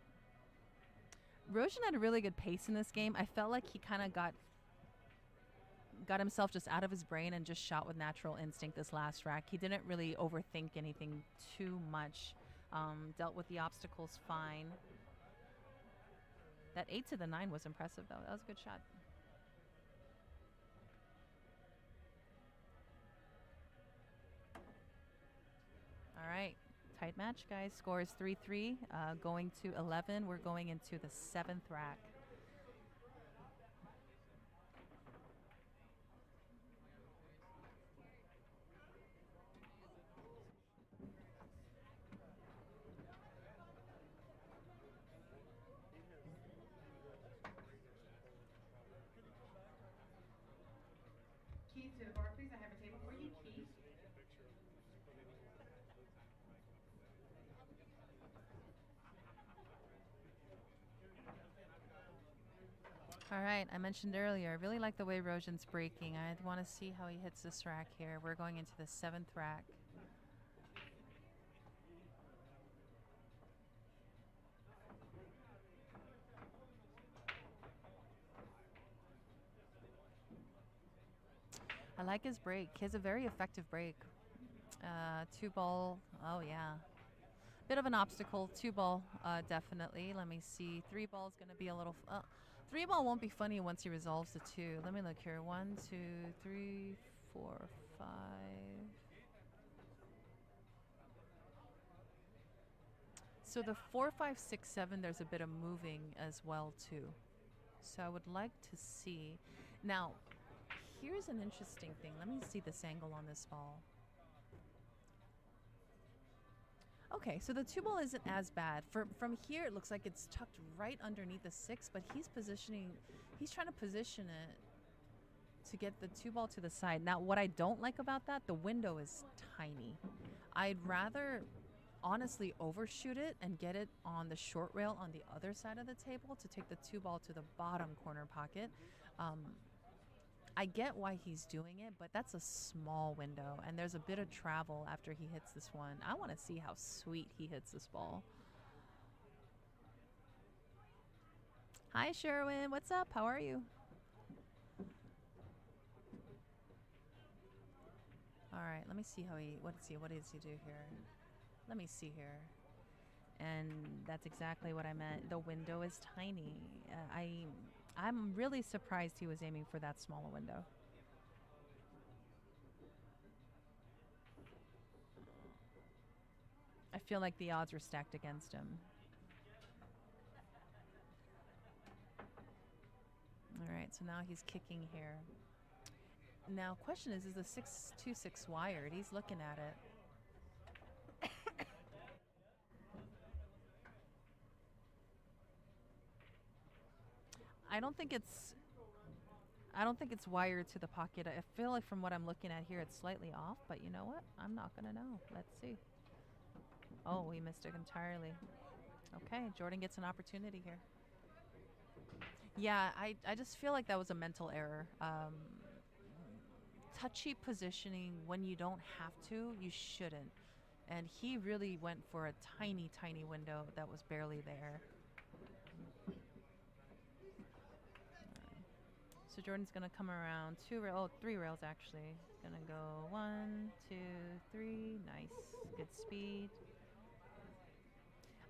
Roan had a really good pace in this game. I felt like he kind of got himself just out of his brain and just shot with natural instinct this last rack. He didn't really overthink anything too much. Dealt with the obstacles fine. That 8 to the 9 was impressive, though. That was a good shot. All right. Tight match, guys. Score is 3-3. Going to 11. We're going into the 7th rack. Keys to the bar, please. I have a table for you. Keys. All right, I mentioned earlier, I really like the way Roan's breaking. I want to see how he hits this rack here. We're going into the 7th rack. I like his break. He has a very effective break. 2 ball, oh yeah. Bit of an obstacle, 2 ball, definitely. Let me see, 3 ball is gonna be a little, 3 ball won't be funny once he resolves the 2. Let me look here, 1, 2, 3, 4, 5. So the 4, 5, 6, 7, there's a bit of moving as well too. So I would like to see, now, here's an interesting thing. Let me see this angle on this ball. Okay, so the 2 ball isn't as bad. From here, it looks like it's tucked right underneath the 6, but he's trying to position it to get the 2 ball to the side. Now, what I don't like about that, the window is tiny. I'd rather honestly overshoot it and get it on the short rail on the other side of the table to take the 2 ball to the bottom corner pocket. I get why he's doing it, but that's a small window, and there's a bit of travel after he hits this one. I want to see how sweet he hits this ball. Hi, Sherwin. What's up? How are you? All right, let me see how what does he do here? Let me see here. And that's exactly what I meant. The window is tiny. I'm really surprised he was aiming for that small a window. feel like the odds were stacked against him. All right, so now he's kicking here. Now, question is the 6-2-6 wired? He's looking at it. I don't think it's wired to the pocket. I feel like from what I'm looking at here, it's slightly off, but you know what? I'm not gonna know. Let's see. Oh, we missed it entirely. Okay, Jordan gets an opportunity here. Yeah, I just feel like that was a mental error. Touchy positioning when you don't have to, you shouldn't. And he really went for a tiny, tiny window that was barely there. So Jordan's going to come around 3 rails actually. Going to go 1, 2, 3. Nice. Good speed.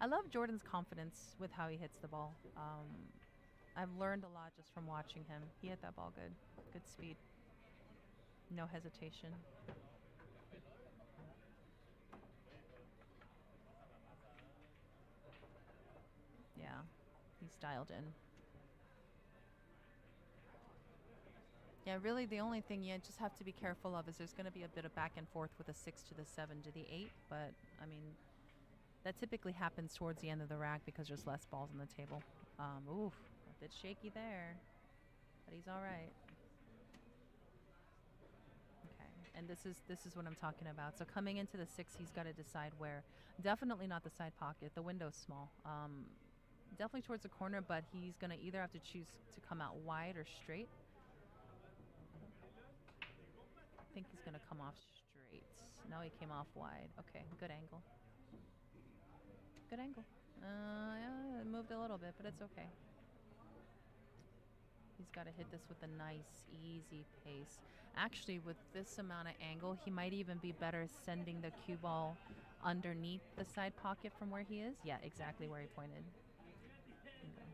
I love Jordan's confidence with how he hits the ball. I've learned a lot just from watching him. He hit that ball good. Good speed. No hesitation. Yeah, he's dialed in. Yeah, really the only thing you just have to be careful of is there's going to be a bit of back and forth with a 6 to the 7 to the 8, but I mean, that typically happens towards the end of the rack because there's less balls on the table. Oof, a bit shaky there, but he's all right. Okay, and this is what I'm talking about. So coming into the 6, he's got to decide where. Definitely not the side pocket. The window's small. Definitely towards the corner, but he's going to either have to choose to come out wide or straight. I think he's going to come off straight. No, he came off wide. Okay, good angle. Good angle. Yeah, it moved a little bit, but it's okay. He's got to hit this with a nice, easy pace. Actually, with this amount of angle, he might even be better sending the cue ball underneath the side pocket from where he is. Yeah, exactly where he pointed. Okay.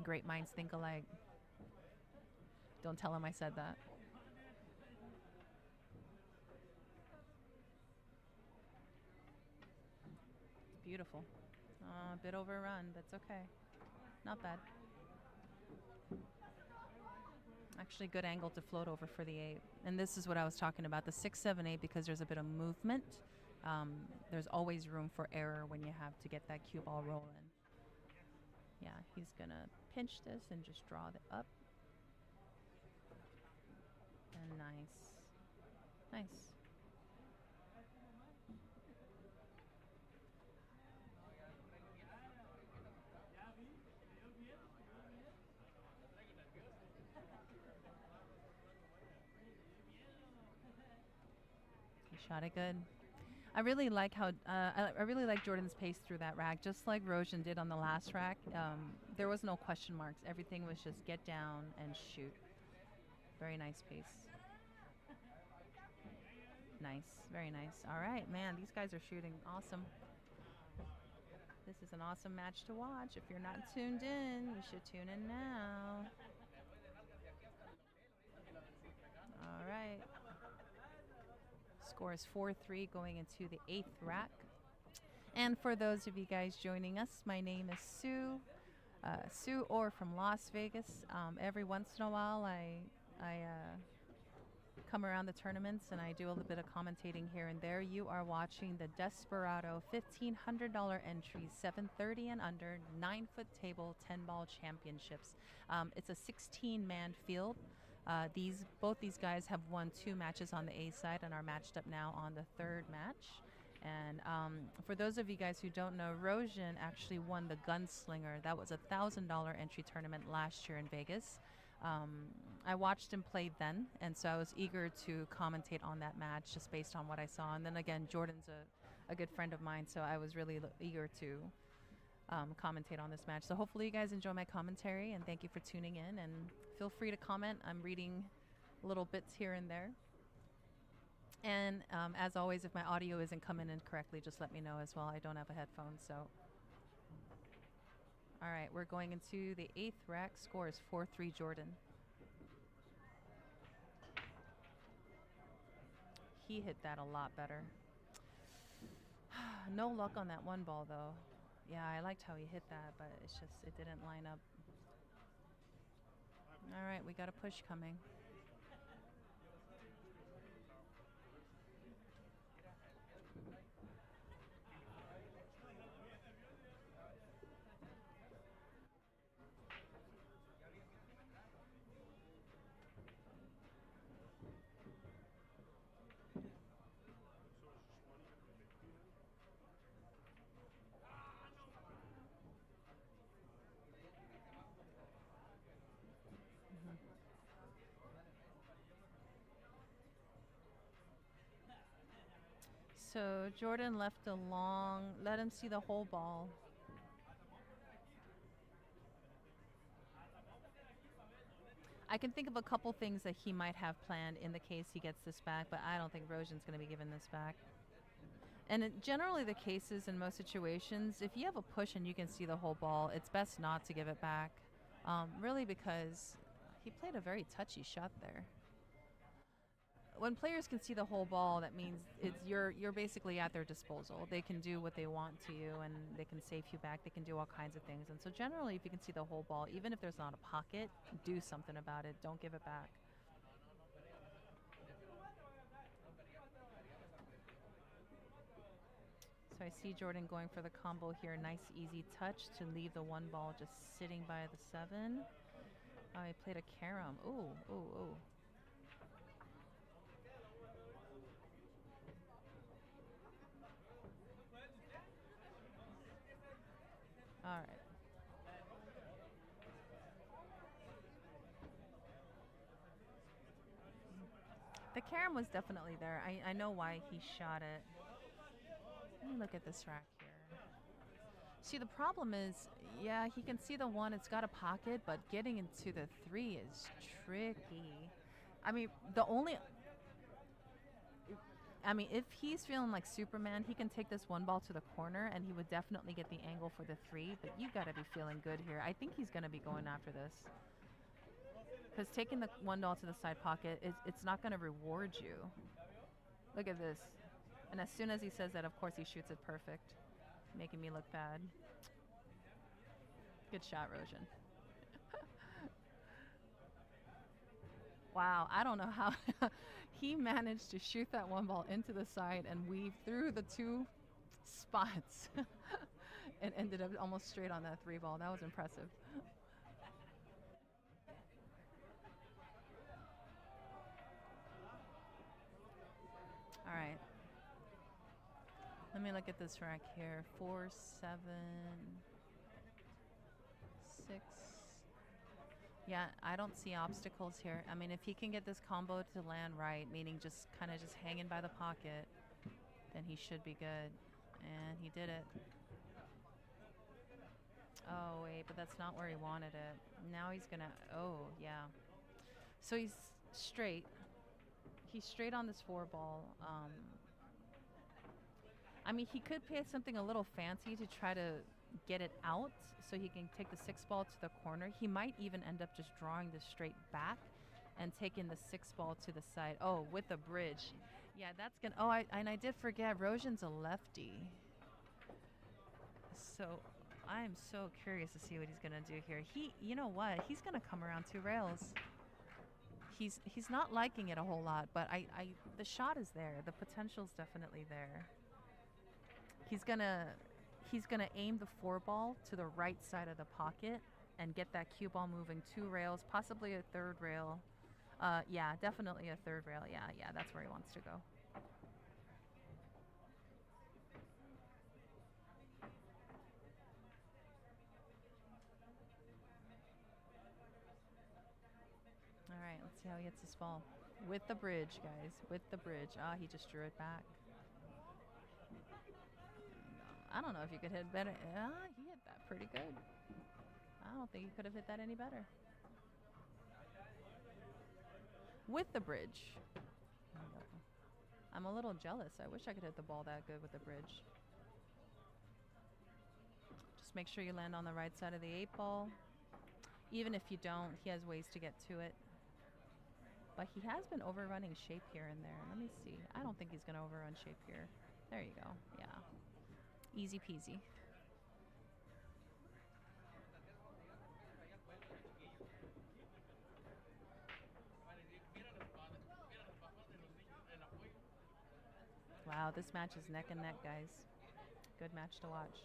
Great minds think alike. Don't tell him I said that. Beautiful. A bit overrun. That's okay. Not bad. Actually, good angle to float over for the 8. And this is what I was talking about. The 6, 7, 8, because there's a bit of movement. There's always room for error when you have to get that cue ball rolling. Yeah, he's going to pinch this and just draw it up. And nice. Nice. Shot it good. I really like how I really like Jordan's pace through that rack, just like Roan did on the last rack. There was no question marks. Everything was just get down and shoot. Very nice pace. Nice, very nice. All right, man, these guys are shooting awesome. This is an awesome match to watch. If you're not tuned in, you should tune in now. All right. Score is 4-3 going into the 8th rack. And for those of you guys joining us, my name is Sue Orr from Las Vegas. Every once in a while, I come around the tournaments and I do a little bit of commentating here and there. You are watching the Desperado $1,500 entry, 730 and under, 9-foot table, 10-ball championships. It's a 16-man field. Both these guys have won 2 matches on the A side and are matched up now on the 3rd match. And for those of you guys who don't know, Roan actually won the Gunslinger. That was a $1,000 entry tournament last year in Vegas. I watched him play then, and so I was eager to commentate on that match just based on what I saw. And then again, Jordan's a good friend of mine, so I was really eager to commentate on this match. So hopefully you guys enjoy my commentary, and thank you for tuning in, and feel free to comment. I'm reading little bits here and there. And as always, if my audio isn't coming in correctly, just let me know as well. I don't have a headphone, so. All right, we're going into the 8th rack. Score is 4-3 Jordan. He hit that a lot better. No luck on that one ball, though. Yeah, I liked how he hit that, but it's just, it didn't line up. All right, we got a push coming. So Jordan left a long, let him see the whole ball. I can think of a couple things that he might have planned in the case he gets this back, but I don't think Rojan's going to be given this back. And generally the cases in most situations, if you have a push and you can see the whole ball, it's best not to give it back. Really, because he played a very touchy shot there. When players can see the whole ball, that means you're basically at their disposal. They can do what they want to you, and they can save you back. They can do all kinds of things. And so generally, if you can see the whole ball, even if there's not a pocket, do something about it. Don't give it back. So I see Jordan going for the combo here. Nice, easy touch to leave the one ball just sitting by the 7. Oh, he played a carom. Ooh, ooh, ooh. All right. The carom was definitely there. I know why he shot it. Let me look at this rack here. See, the problem is, yeah, he can see the 1. It's got a pocket, but getting into the 3 is tricky. I mean, if he's feeling like Superman, he can take this 1 ball to the corner, and he would definitely get the angle for the 3, but you got to be feeling good here. I think he's going to be going after this. Because taking the 1 ball to the side pocket, it's not going to reward you. Look at this. And as soon as he says that, of course, he shoots it perfect, making me look bad. Good shot, Rojan. Wow, I don't know how he managed to shoot that 1 ball into the side and weave through the 2 spots and ended up almost straight on that 3 ball. That was impressive. All right. Let me look at this rack here. 4, 7, 6. Yeah, I don't see obstacles here. I mean, if he can get this combo to land right, meaning just kind of just hanging by the pocket, then he should be good. And he did it. Oh, wait, but that's not where he wanted it. Now he's going to, oh, yeah. So he's straight. He's straight on this 4 ball. I mean, he could play something a little fancy to try to get it out so he can take the 6 ball to the corner. He might even end up just drawing this straight back and taking the 6 ball to the side. Oh, with the bridge. Yeah, that's going to... Oh, I did forget, Rojan's a lefty. So I'm so curious to see what he's going to do here. You know what? He's going to come around 2 rails. He's not liking it a whole lot, but the shot is there. The potential's definitely there. He's gonna aim the 4 ball to the right side of the pocket and get that cue ball moving 2 rails, possibly a 3rd rail. Yeah, definitely a 3rd rail. Yeah, that's where he wants to go. All right, let's see how he hits this ball. With the bridge, guys. With the bridge. Ah, he just drew it back. I don't know if you could hit better. Ah, he hit that pretty good. I don't think he could have hit that any better. With the bridge. I'm a little jealous. I wish I could hit the ball that good with the bridge. Just make sure you land on the right side of the 8 ball. Even if you don't, he has ways to get to it. But he has been overrunning shape here and there. Let me see. I don't think he's going to overrun shape here. There you go. Yeah. Easy peasy. Wow, this match is neck and neck, guys. Good match to watch.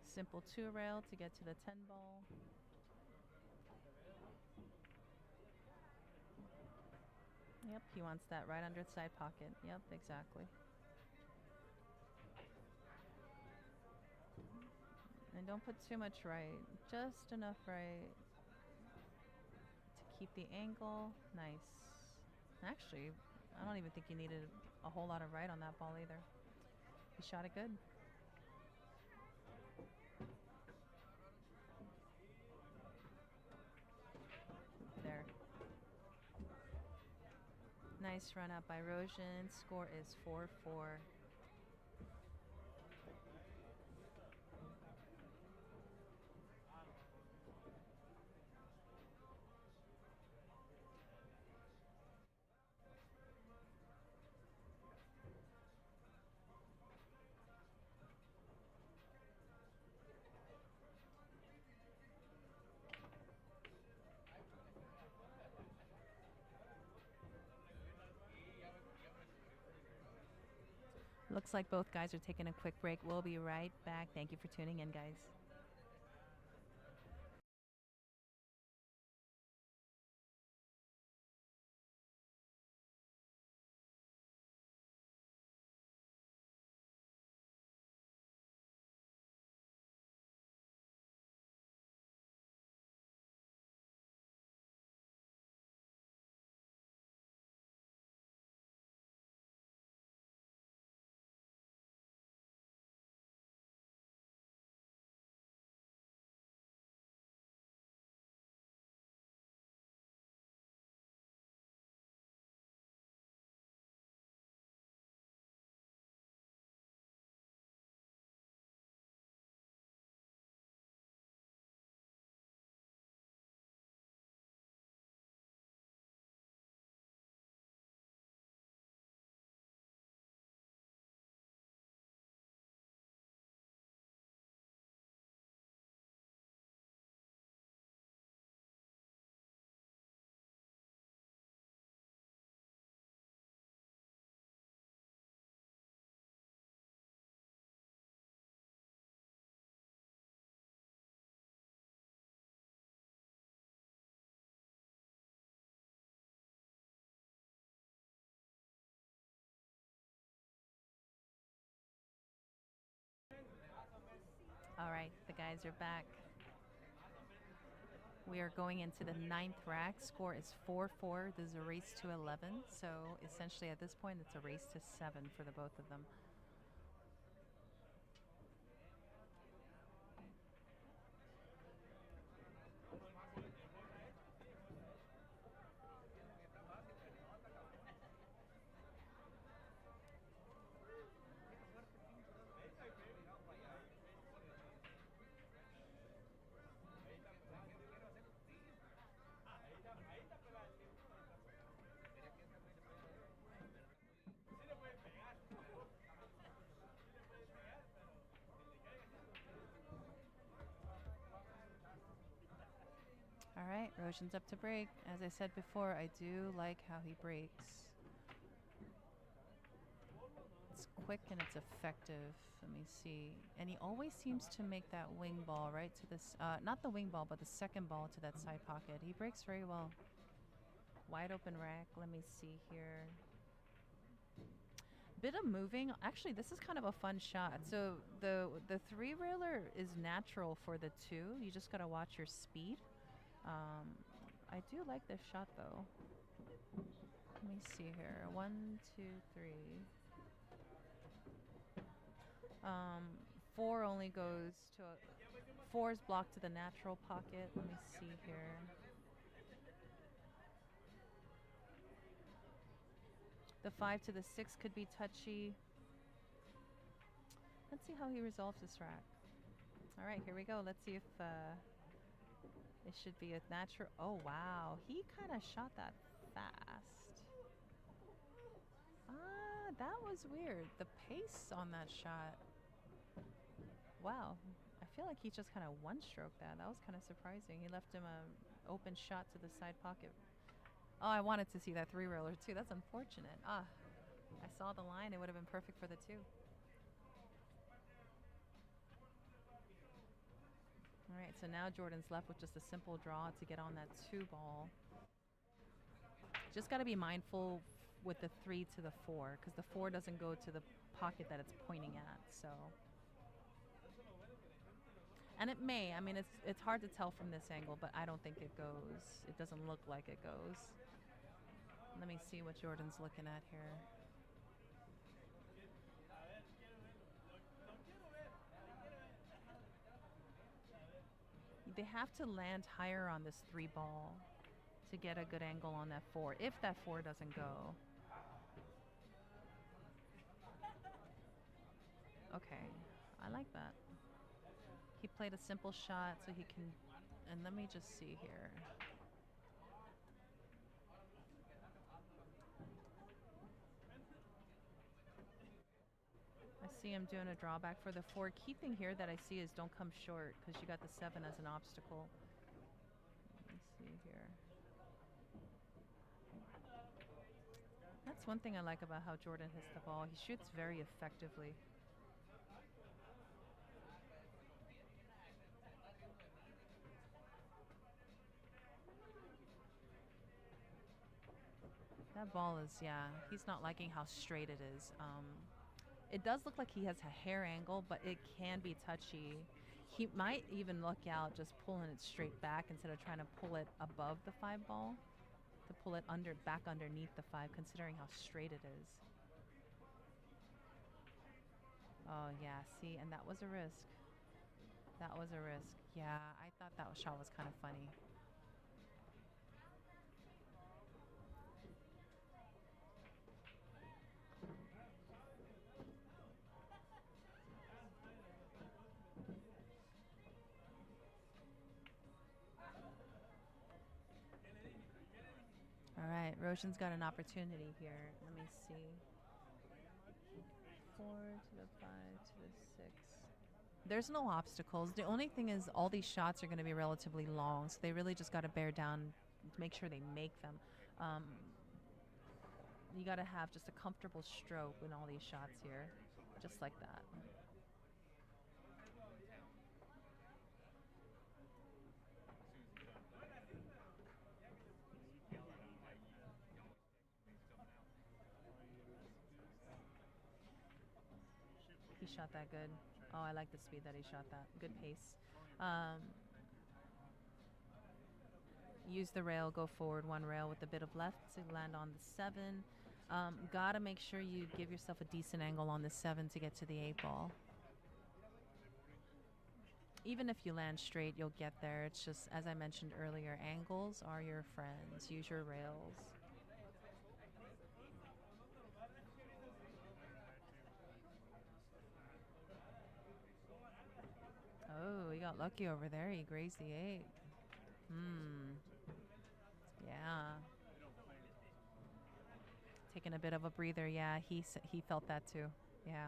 Simple 2-rail to get to the 10 ball. Yep, he wants that right under the side pocket. Yep, exactly. And don't put too much right. Just enough right to keep the angle. Nice. Actually, I don't even think he needed a whole lot of right on that ball either. He shot it good. There. Nice run up by Roan. Score is 4-4. Looks like both guys are taking a quick break. We'll be right back. Thank you for tuning in, guys. All right, the guys are back. We are going into the 9th rack. Score is 4-4. This is a race to 11. So essentially at this point, it's a race to 7 for the both of them. All right, Roan's up to break. As I said before, I do like how he breaks. It's quick and it's effective. Let me see. And he always seems to make that wing ball right to this, not the wing ball, but the second ball to that side pocket. He breaks very well. Wide open rack. Let me see here. Bit of moving. Actually, this is kind of a fun shot. So the 3-railer is natural for the 2. You just got to watch your speed. I do like this shot though. Let me see here. 1, 2, 3. 4 only goes to 4 is blocked to the natural pocket. Let me see here. The 5 to the 6 could be touchy. Let's see how he resolves this rack. All right, here we go. Let's see if it should be a natural. Oh, wow. He kind of shot that fast. that was weird. The pace on that shot. Wow. I feel like he just kind of one-stroked that. That was kind of surprising. He left him a open shot to the side pocket. Oh, I wanted to see that three-railer too. That's unfortunate. Ah, I saw the line. It would have been perfect for the two. All right, so now Jordan's left with just a simple draw to get on that 2 ball. Just got to be mindful with the 3 to the 4, because the 4 doesn't go to the pocket that it's pointing at. So, and it may. I mean, it's hard to tell from this angle, but I don't think it goes. It doesn't look like it goes. Let me see what Jordan's looking at here. They have to land higher on this 3 ball to get a good angle on that 4, if that 4 doesn't go. Okay, I like that. He played a simple shot so he can, and let me just see here. I see him doing a drawback for the 4. Key thing here that I see is don't come short, because you got the 7 as an obstacle. Let me see here. That's one thing I like about how Jordan hits the ball. He shoots very effectively. That ball is, yeah, he's not liking how straight it is. It does look like he has a hair angle, but it can be touchy. He might even look out just pulling it straight back instead of trying to pull it above the 5 ball, to pull it back underneath the 5, considering how straight it is. Oh, yeah, see, and that was a risk. That was a risk. Yeah, I thought that shot was kind of funny. All right, Roshan's got an opportunity here. Let me see. 4 to the 5 to the 6. There's no obstacles. The only thing is all these shots are going to be relatively long, so they really just got to bear down to make sure they make them. You got to have just a comfortable stroke in all these shots here, just like that. He shot that good. Oh, I like the speed that he shot that. Good pace. Use the rail, go forward 1 rail with a bit of left to land on the 7. Gotta make sure you give yourself a decent angle on the 7 to get to the 8 ball. Even if you land straight, you'll get there. It's just, as I mentioned earlier, angles are your friends. Use your rails. Oh, he got lucky over there. He grazed the 8. Yeah. Taking a bit of a breather. Yeah, he felt that too. Yeah.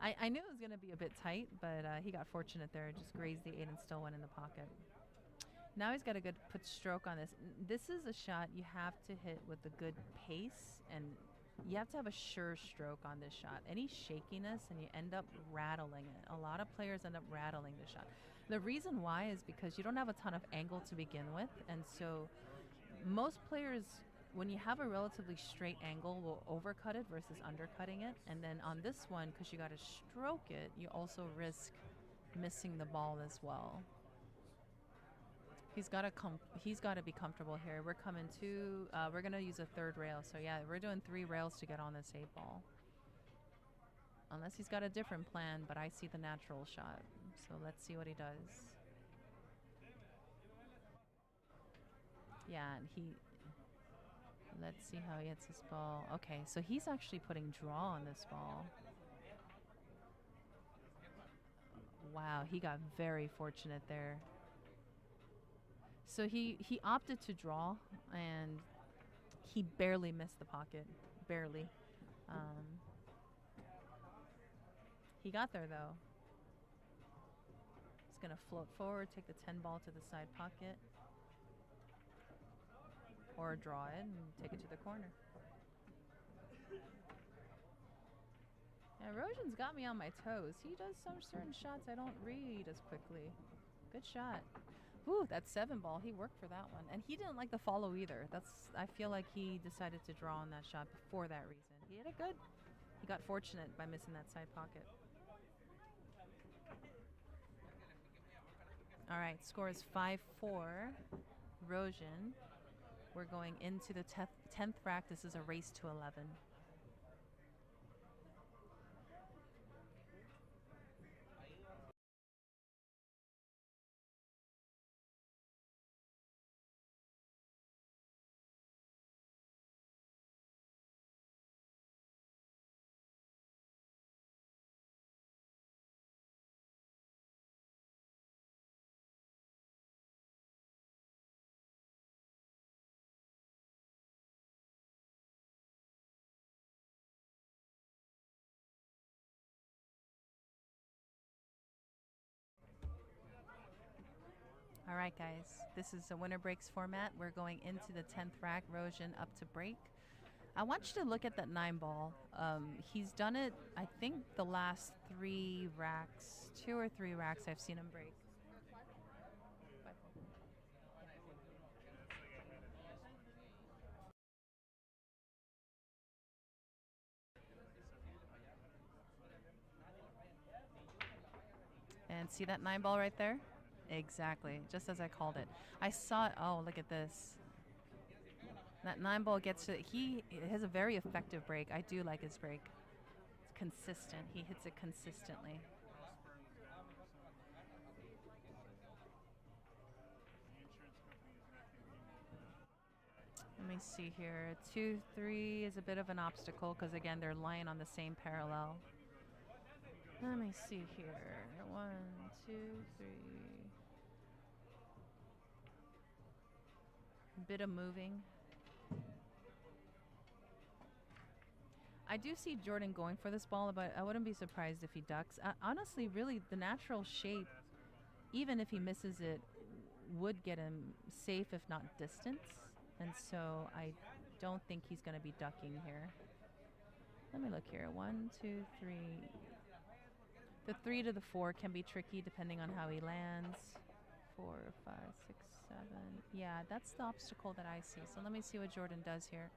I knew it was going to be a bit tight, but he got fortunate there. Just grazed the 8 and still went in the pocket. Now he's got a good put stroke on this. This is a shot you have to hit with a good pace, and you have to have a sure stroke on this shot. Any shakiness and you end up rattling it. A lot of players end up rattling the shot. The reason why is because you don't have a ton of angle to begin with, and so most players, when you have a relatively straight angle, will overcut it versus undercutting it. And then on this one, because you got to stroke it, you also risk missing the ball as well. He's got to be comfortable here. We're coming to, we're going to use a 3rd rail. So yeah, we're doing 3 rails to get on this 8 ball. Unless he's got a different plan, but I see the natural shot. So let's see what he does. Yeah, and let's see how he hits this ball. Okay, so he's actually putting draw on this ball. Wow, he got very fortunate there. So he opted to draw, and he barely missed the pocket. Barely. He got there though. He's gonna float forward, take the 10 ball to the side pocket, or draw it and take it to the corner. Yeah, Rojan's got me on my toes. He does some certain shots I don't read as quickly. Good shot. Ooh, that 7 ball. He worked for that one. And he didn't like the follow either. I feel like he decided to draw on that shot for that reason. He hit it good. He got fortunate by missing that side pocket. All right, score is 5-4. Rojan. We're going into the 10th rack. This is a race to 11. All right, guys, this is a winner breaks format. We're going into the 10th rack. Rojan up to break. I want you to look at that 9 ball. He's done it, I think, the last 3 racks, 2 or 3 racks I've seen him break. And see that 9 ball right there? Exactly, just as I called it. I saw it. Oh, look at this. That 9 ball gets to, he has a very effective break. I do like his break. It's consistent. He hits it consistently. Let me see here. 2-3 is a bit of an obstacle because, again, they're lying on the same parallel. Let me see here. 1, 2, 3. Bit of moving. I do see Jordan going for this ball, but I wouldn't be surprised if he ducks. Honestly, really, the natural shape, even if he misses it, would get him safe, if not distance. And so I don't think he's going to be ducking here. Let me look here. 1, 2, 3. The 3 to the 4 can be tricky depending on how he lands. 4, 5, 6, 7. Yeah, that's the obstacle that I see. So let me see what Jordan does here.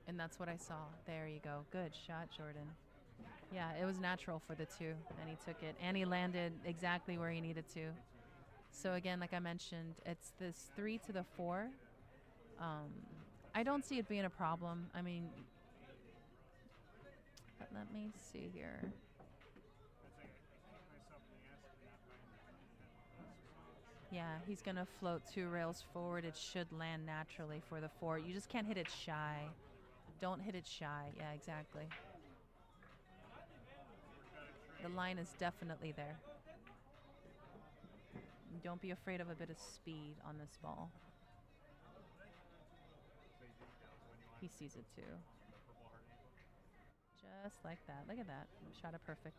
And that's what I saw. There you go. Good shot, Jordan. Yeah, it was natural for the 2, and he took it. And he landed exactly where he needed to. So again, like I mentioned, it's this 3 to the 4. I don't see it being a problem. I mean, but let me see here. Yeah, he's going to float 2 rails forward. It should land naturally for the 4. You just can't hit it shy. Don't hit it shy. Yeah, exactly. The line is definitely there. Don't be afraid of a bit of speed on this ball. He sees it too. Just like that. Look at that. Shot it perfect.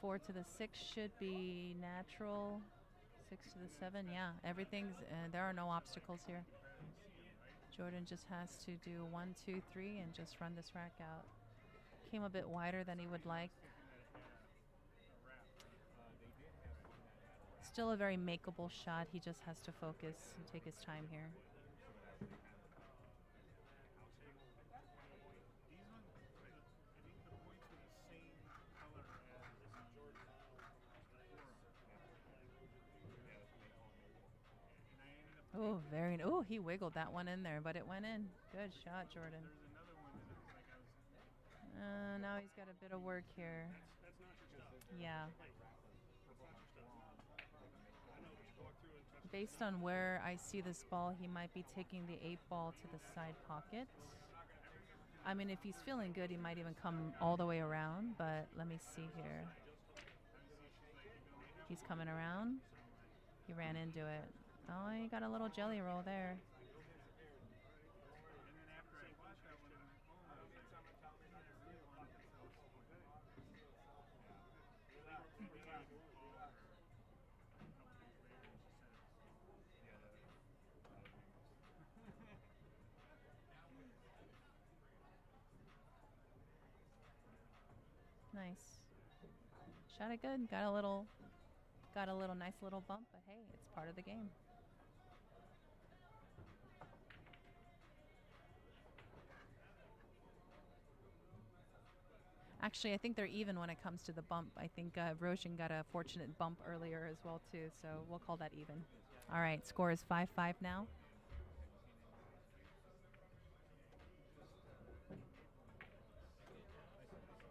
Four to the 6 should be natural. 6 to the 7. Yeah, everything's, there are no obstacles here. Jordan just has to do 1, 2, 3 and just run this rack out. Came a bit wider than he would like. Still a very makeable shot. He just has to focus and take his time here. Oh, very. Oh, he wiggled that one in there, but it went in. Good shot, Jordan. Now he's got a bit of work here. Yeah. Based on where I see this ball, he might be taking the 8 ball to the side pocket. I mean, if he's feeling good, he might even come all the way around, but let me see here. He's coming around. He ran into it. Oh, he got a little jelly roll there. Nice. Shot it good. Got a little nice little bump, but hey, it's part of the game. Actually, I think they're even when it comes to the bump. I think Roan got a fortunate bump earlier as well too, so we'll call that even. All right, score is 5-5 now.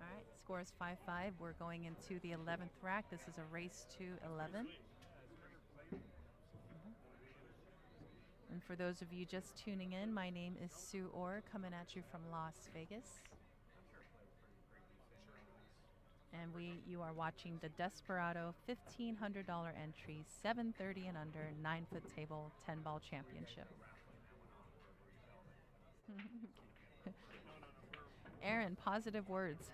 All right, score is 5-5. We're going into the 11th rack. This is a race to 11. And for those of you just tuning in, my name is Sue Orr, coming at you from Las Vegas. And you are watching the Desperado $1,500 entry, 730 and under, 9-foot table, 10-ball championship. Aaron, positive words.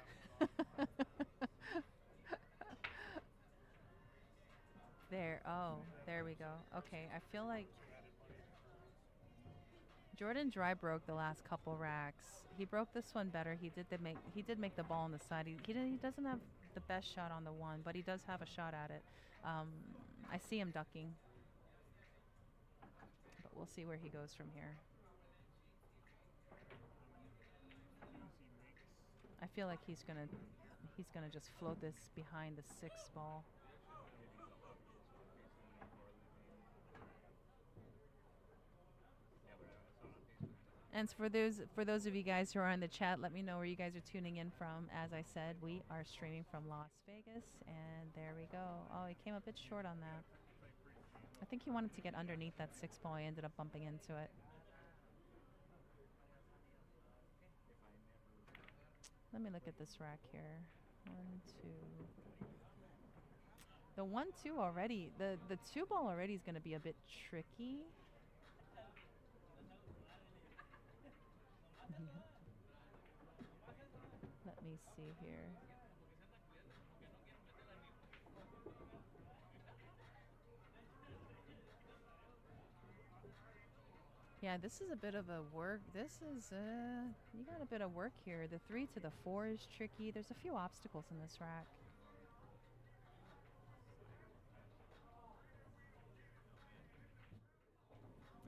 There we go. Okay, I feel like Jordan dry broke the last couple racks. He broke this one better. He did make the ball on the side. He doesn't have the best shot on the one, but he does have a shot at it. I see him ducking, but we'll see where he goes from here. I feel like he's gonna just float this behind the 6 ball. And for those of you guys who are in the chat, let me know where you guys are tuning in from. As I said, we are streaming from Las Vegas, and there we go. Oh, he came a bit short on that. I think he wanted to get underneath that 6 ball. He ended up bumping into it. Let me look at this rack here. 1, 2. The 1-2 already. The 2 ball already is going to be a bit tricky. Let me see here. Yeah, this is a bit of a work. This is, you got a bit of work here. The 3 to the 4 is tricky. There's a few obstacles in this rack.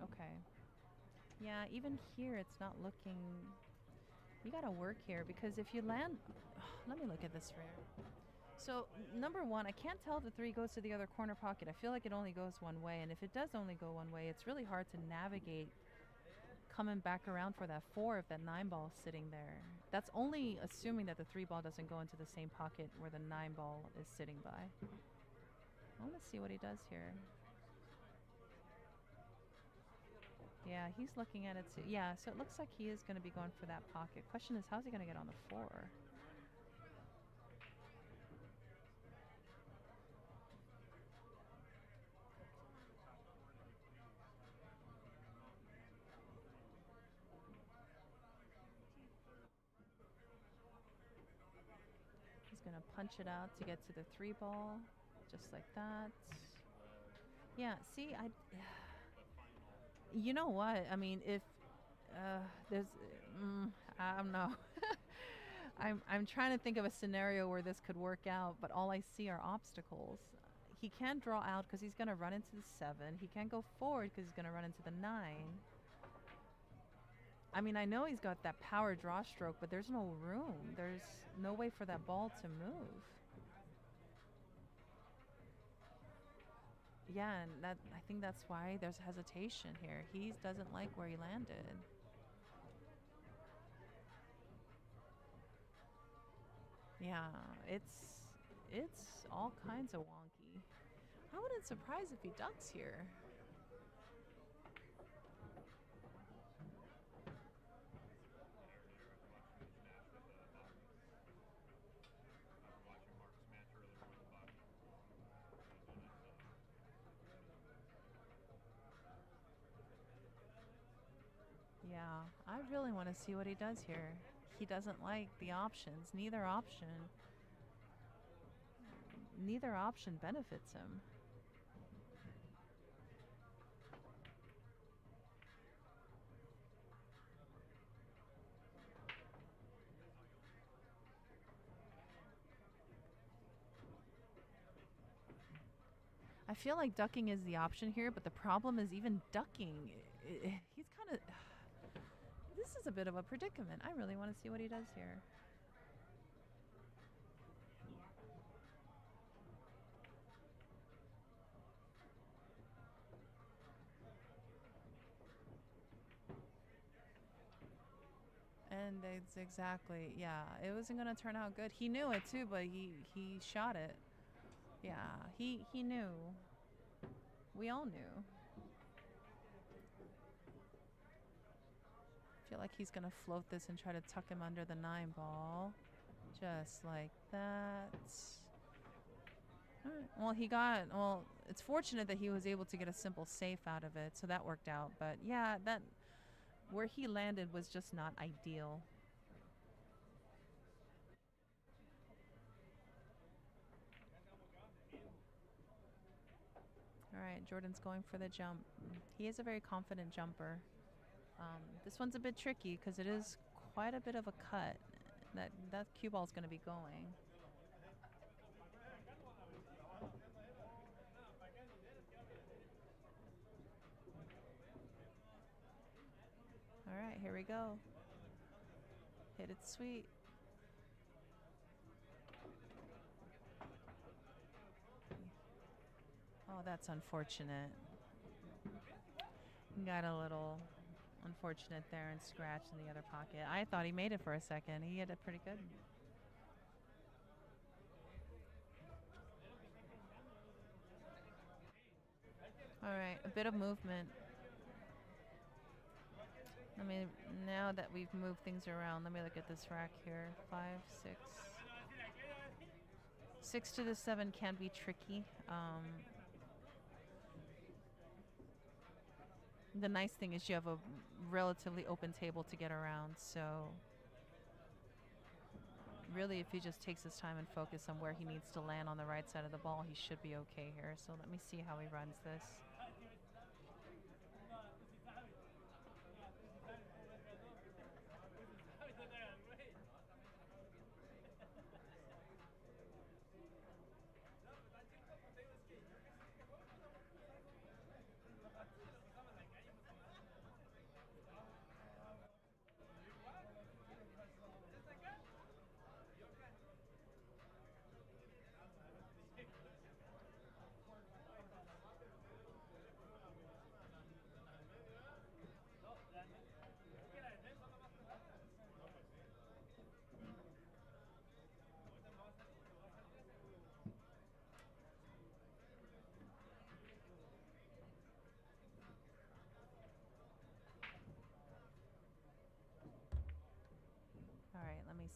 Okay. Yeah, even here it's not looking... You gotta work here, because if you land... let me look at this rare. So, number one, I can't tell if the 3 goes to the other corner pocket. I feel like it only goes one way, and if it does only go one way, it's really hard to navigate coming back around for that 4 if that 9 ball is sitting there. That's only assuming that the 3 ball doesn't go into the same pocket where the 9 ball is sitting by. I want to see what he does here. Yeah, he's looking at it too. Yeah, so it looks like he is going to be going for that pocket. Question is, how's he going to get on the 4? He's going to punch it out to get to the 3 ball, just like that. Yeah, see, you know what? I mean, if there's, I don't know. I'm trying to think of a scenario where this could work out, but all I see are obstacles. He can't draw out because he's going to run into the 7. He can't go forward because he's going to run into the 9. I mean, I know he's got that power draw stroke, but there's no room. There's no way for that ball to move. Yeah, and I think that's why there's hesitation here. He doesn't like where he landed. Yeah, it's all kinds of wonky. I wouldn't surprise if he ducks here. really want to see what he does here. He doesn't like the options. Neither option benefits him. I feel like ducking is the option here, but the problem is even ducking. He's kind of... This is a bit of a predicament. I really want to see what he does here. And it's exactly, yeah, it wasn't going to turn out good. He knew it too, but he shot it. Yeah, he knew. We all knew. I feel like he's going to float this and try to tuck him under the 9 ball. Just like that. All right. Well, it's fortunate that he was able to get a simple safe out of it, so that worked out. But yeah, where he landed was just not ideal. All right, Jordan's going for the jump. He is a very confident jumper. This one's a bit tricky because it is quite a bit of a cut. That cue ball is going to be going. All right, here we go. Hit it sweet. Oh, that's unfortunate. Got a little unfortunate there and scratch in the other pocket. I thought he made it for a second. He hit it pretty good. All right, a bit of movement. Now that we've moved things around, let me look at this rack here. 5, 6. 6 to the 7 can be tricky. The nice thing is you have a relatively open table to get around, so really if he just takes his time and focus on where he needs to land on the right side of the ball, he should be okay here. So let me see how he runs this.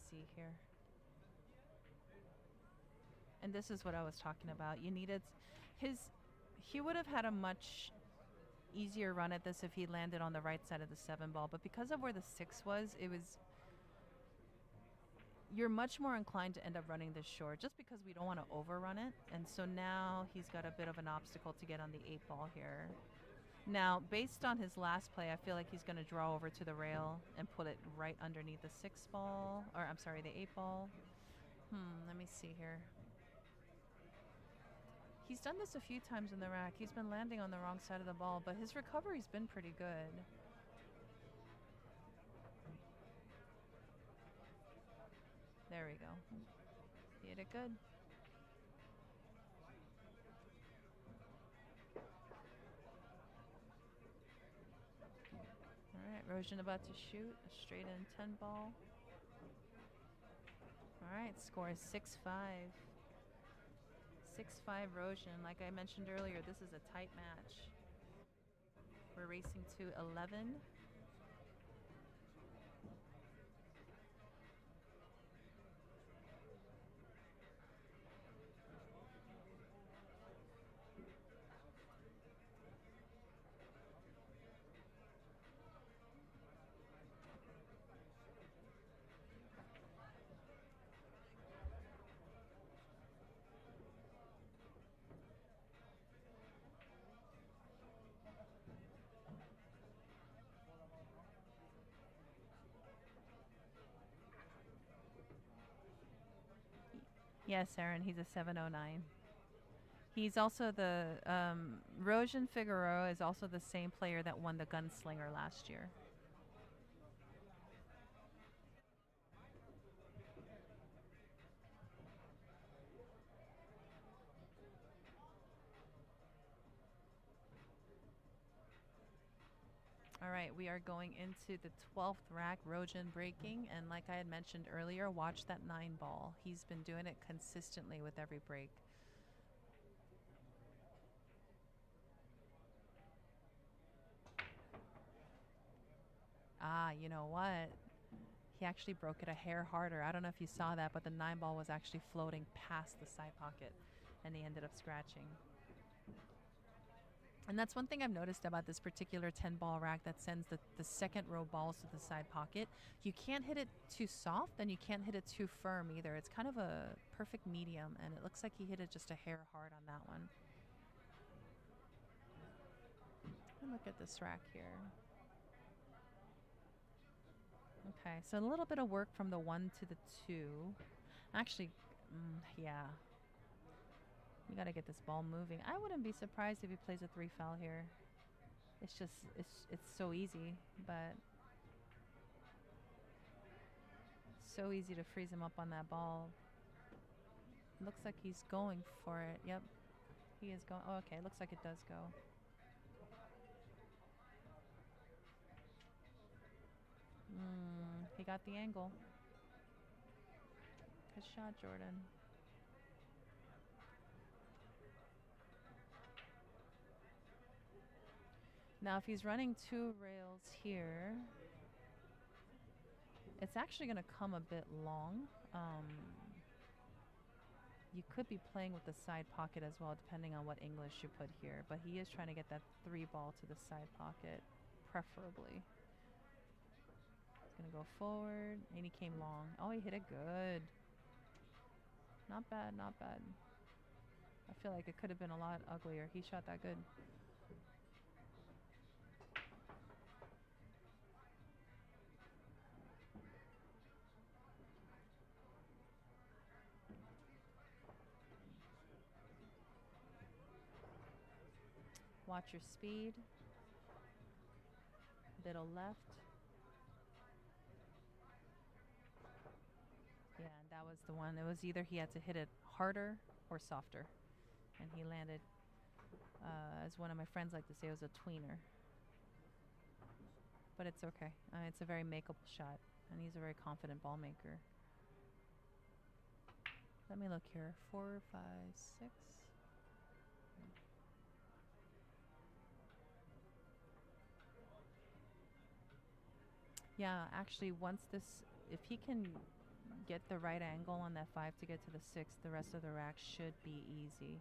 See here. And this is what I was talking about. You needed he would have had a much easier run at this if he landed on the right side of the 7 ball, but because of where the 6 was, you're much more inclined to end up running this short just because we don't want to overrun it. And so now he's got a bit of an obstacle to get on the 8 ball here. Now, based on his last play, I feel like he's going to draw over to the rail and put it right underneath the 6 ball, or I'm sorry, the 8 ball. Let me see here. He's done this a few times in the rack. He's been landing on the wrong side of the ball, but his recovery's been pretty good. There we go. He hit it good. Roan about to shoot a straight in 10 ball. All right, score is 6-5. 6-5 Roan. Like I mentioned earlier, this is a tight match. We're racing to 11. Yes, Aaron, he's a 709. He's also the Roan Figura is also the same player that won the Gunslinger last year. All right, we are going into the 12th rack, Roan breaking, and like I had mentioned earlier, watch that 9 ball. He's been doing it consistently with every break. Ah, you know what? He actually broke it a hair harder. I don't know if you saw that, but the 9 ball was actually floating past the side pocket, and he ended up scratching. And that's one thing I've noticed about this particular 10 ball rack that sends the second row balls to the side pocket. You can't hit it too soft and you can't hit it too firm either. It's kind of a perfect medium, and it looks like he hit it just a hair hard on that one. And look at this rack here. Okay, so a little bit of work from the 1 to the 2. Actually, yeah. You got to get this ball moving. I wouldn't be surprised if he plays a 3 foul here. It's just, it's so easy, but so easy to freeze him up on that ball. Looks like he's going for it. Yep, he is going. Oh, okay, looks like it does go. He got the angle. Good shot, Jordan. Now, if he's running 2 rails here, it's actually going to come a bit long. You could be playing with the side pocket as well, depending on what English you put here. But he is trying to get that 3 ball to the side pocket, preferably. He's going to go forward, and he came long. Oh, he hit it good. Not bad, not bad. I feel like it could have been a lot uglier. He shot that good. Watch your speed. Little left. Yeah, and that was the one. It was either he had to hit it harder or softer. And he landed, as one of my friends like to say, it was a tweener. But it's okay. It's a very makeable shot. And he's a very confident ball maker. Let me look here. 4, 5, 6. Yeah, actually, once this, if he can get the right angle on that 5 to get to the 6, the rest of the rack should be easy.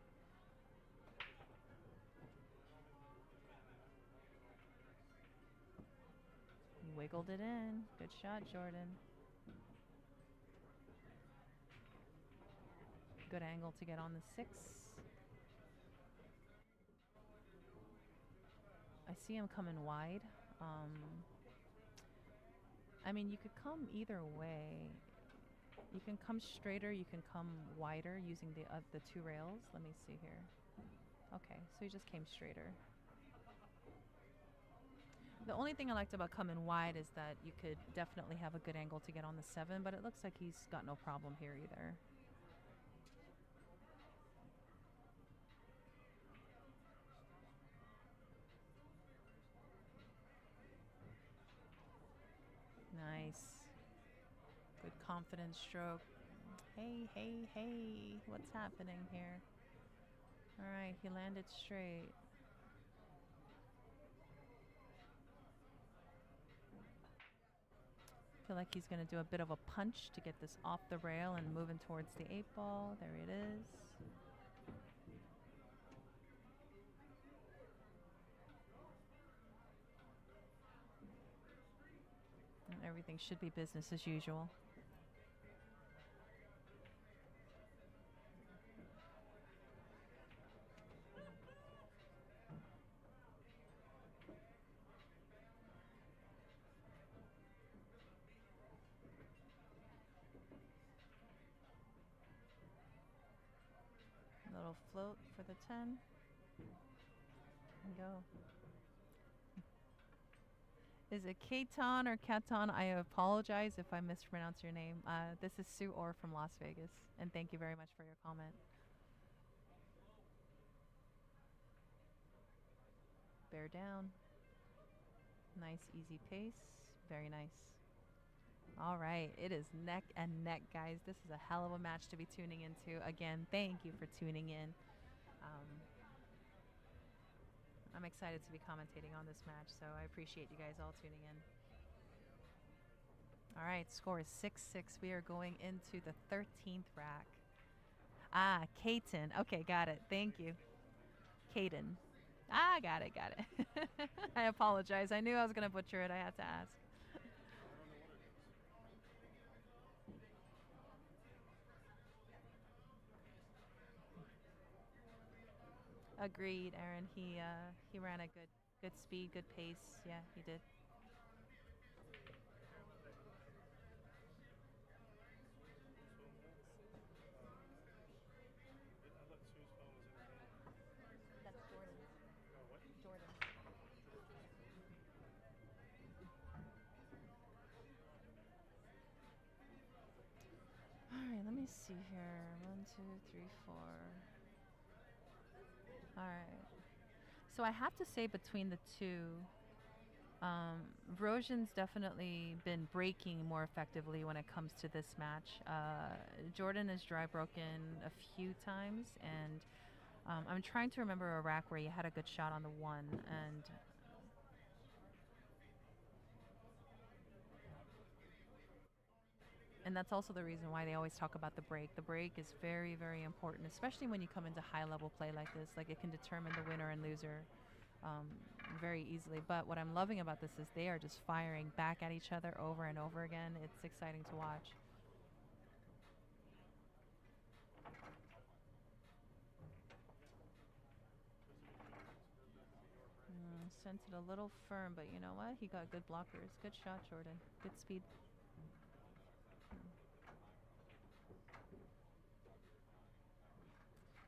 He wiggled it in. Good shot, Jordan. Good angle to get on the 6. I see him coming wide. I mean, you could come either way. You can come straighter, you can come wider using the 2 rails. Let me see here. Okay, so he just came straighter. The only thing I liked about coming wide is that you could definitely have a good angle to get on the 7, but it looks like he's got no problem here either. Nice. Good confident stroke. Hey, hey, hey. What's happening here? All right, he landed straight. I feel like he's going to do a bit of a punch to get this off the rail and moving towards the 8 ball. There it is. And everything should be business as usual. little float for the 10. And go. Is it Keaton or Keaton? I apologize if I mispronounce your name. This is Sue Orr from Las Vegas, and thank you very much for your comment. Bear down. Nice, easy pace. Very nice. All right, it is neck and neck, guys. This is a hell of a match to be tuning into. Again, thank you for tuning in. I'm excited to be commentating on this match, so I appreciate you guys all tuning in. All right, score is 6-6. We are going into the 13th rack. Ah, Keaton. Okay, got it. Thank you. Keaton. Ah, got it. I apologize. I knew I was going to butcher it. I had to ask. Agreed, Aaron. He ran a good speed, good pace. Yeah, he did. That's Jordan. Jordan. All right, let me see here. 1, 2, 3, 4. All right. So I have to say between the two, Rojan's definitely been breaking more effectively when it comes to this match. Jordan has dry broken a few times, and I'm trying to remember a rack where he had a good shot on the 1, and that's also the reason why they always talk about the break. The break is very, very important, especially when you come into high-level play like this. Like, it can determine the winner and loser very easily. But what I'm loving about this is they are just firing back at each other over and over again. It's exciting to watch. Sent it a little firm, but you know what? He got good blockers. Good shot, Jordan. Good speed.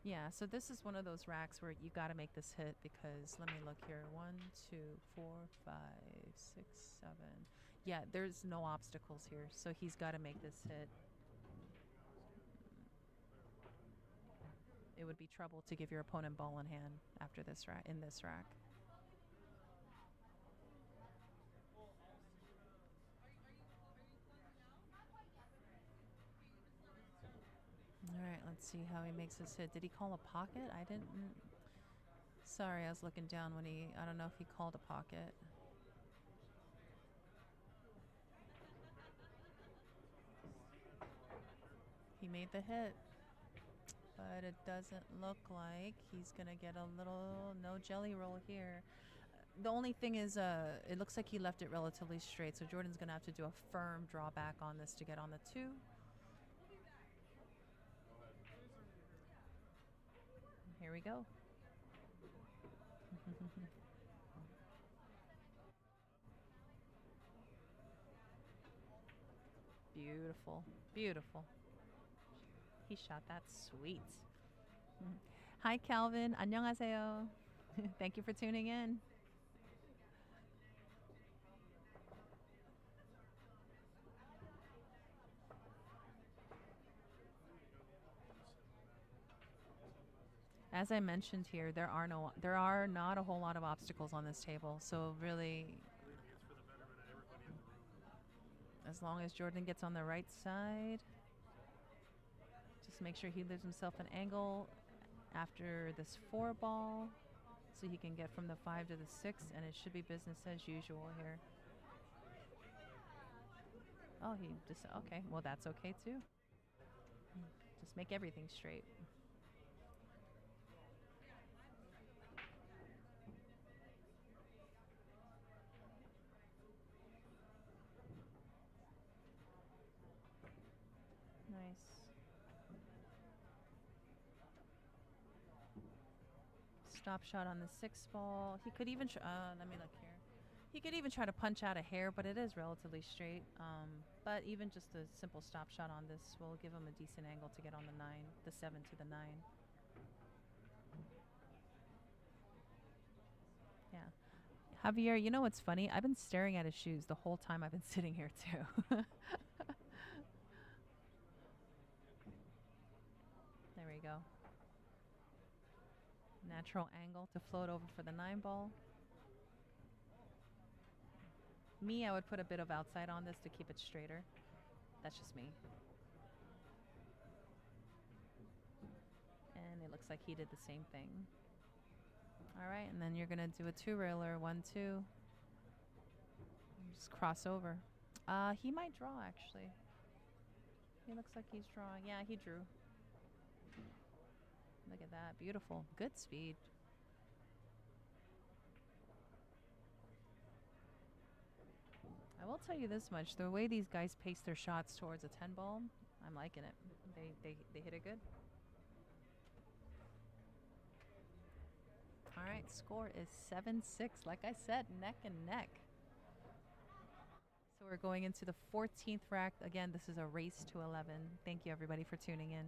Yeah, so this is one of those racks where you got to make this hit because, let me look here. 1, 2, 4, 5, 6, 7. Yeah, there's no obstacles here, so he's got to make this hit. It would be trouble to give your opponent ball in hand after this rack, in this rack. All right, let's see how he makes his hit. Did he call a pocket? I didn't. Sorry, I was looking down when he, I don't know if he called a pocket. He made the hit, but it doesn't look like he's going to get a little, no jelly roll here. The only thing is, it looks like he left it relatively straight, so Jordan's going to have to do a firm drawback on this to get on the 2. Here we go. Beautiful, beautiful. He shot that sweet. Hi, Calvin. 안녕하세요. Thank you for tuning in. As I mentioned here, there are not a whole lot of obstacles on this table. So really, as long as Jordan gets on the right side, just make sure he leaves himself an angle after this 4 ball, so he can get from the 5 to the 6, and it should be business as usual here. Oh, he just, okay. Well, that's okay too. Just make everything straight. Nice. Stop shot on the 6 ball. He could even, let me look here. He could even try to punch out a hair, but it is relatively straight. But even just a simple stop shot on this will give him a decent angle to get on the 9, the 7 to the 9. Javier, you know what's funny? I've been staring at his shoes the whole time I've been sitting here too. There we go. Natural angle to float over for the 9 ball. Me, I would put a bit of outside on this to keep it straighter. That's just me. And it looks like he did the same thing. All right, and then you're gonna do a 2-railer, 1-2. Just cross over. He might draw actually. He looks like he's drawing. Yeah, he drew. Look at that, beautiful. Good speed. I will tell you this much: the way these guys pace their shots towards a 10-ball, I'm liking it. They hit it good. All right, score is 7-6. Like I said, neck and neck. So we're going into the 14th rack. Again, this is a race to 11. Thank you, everybody, for tuning in.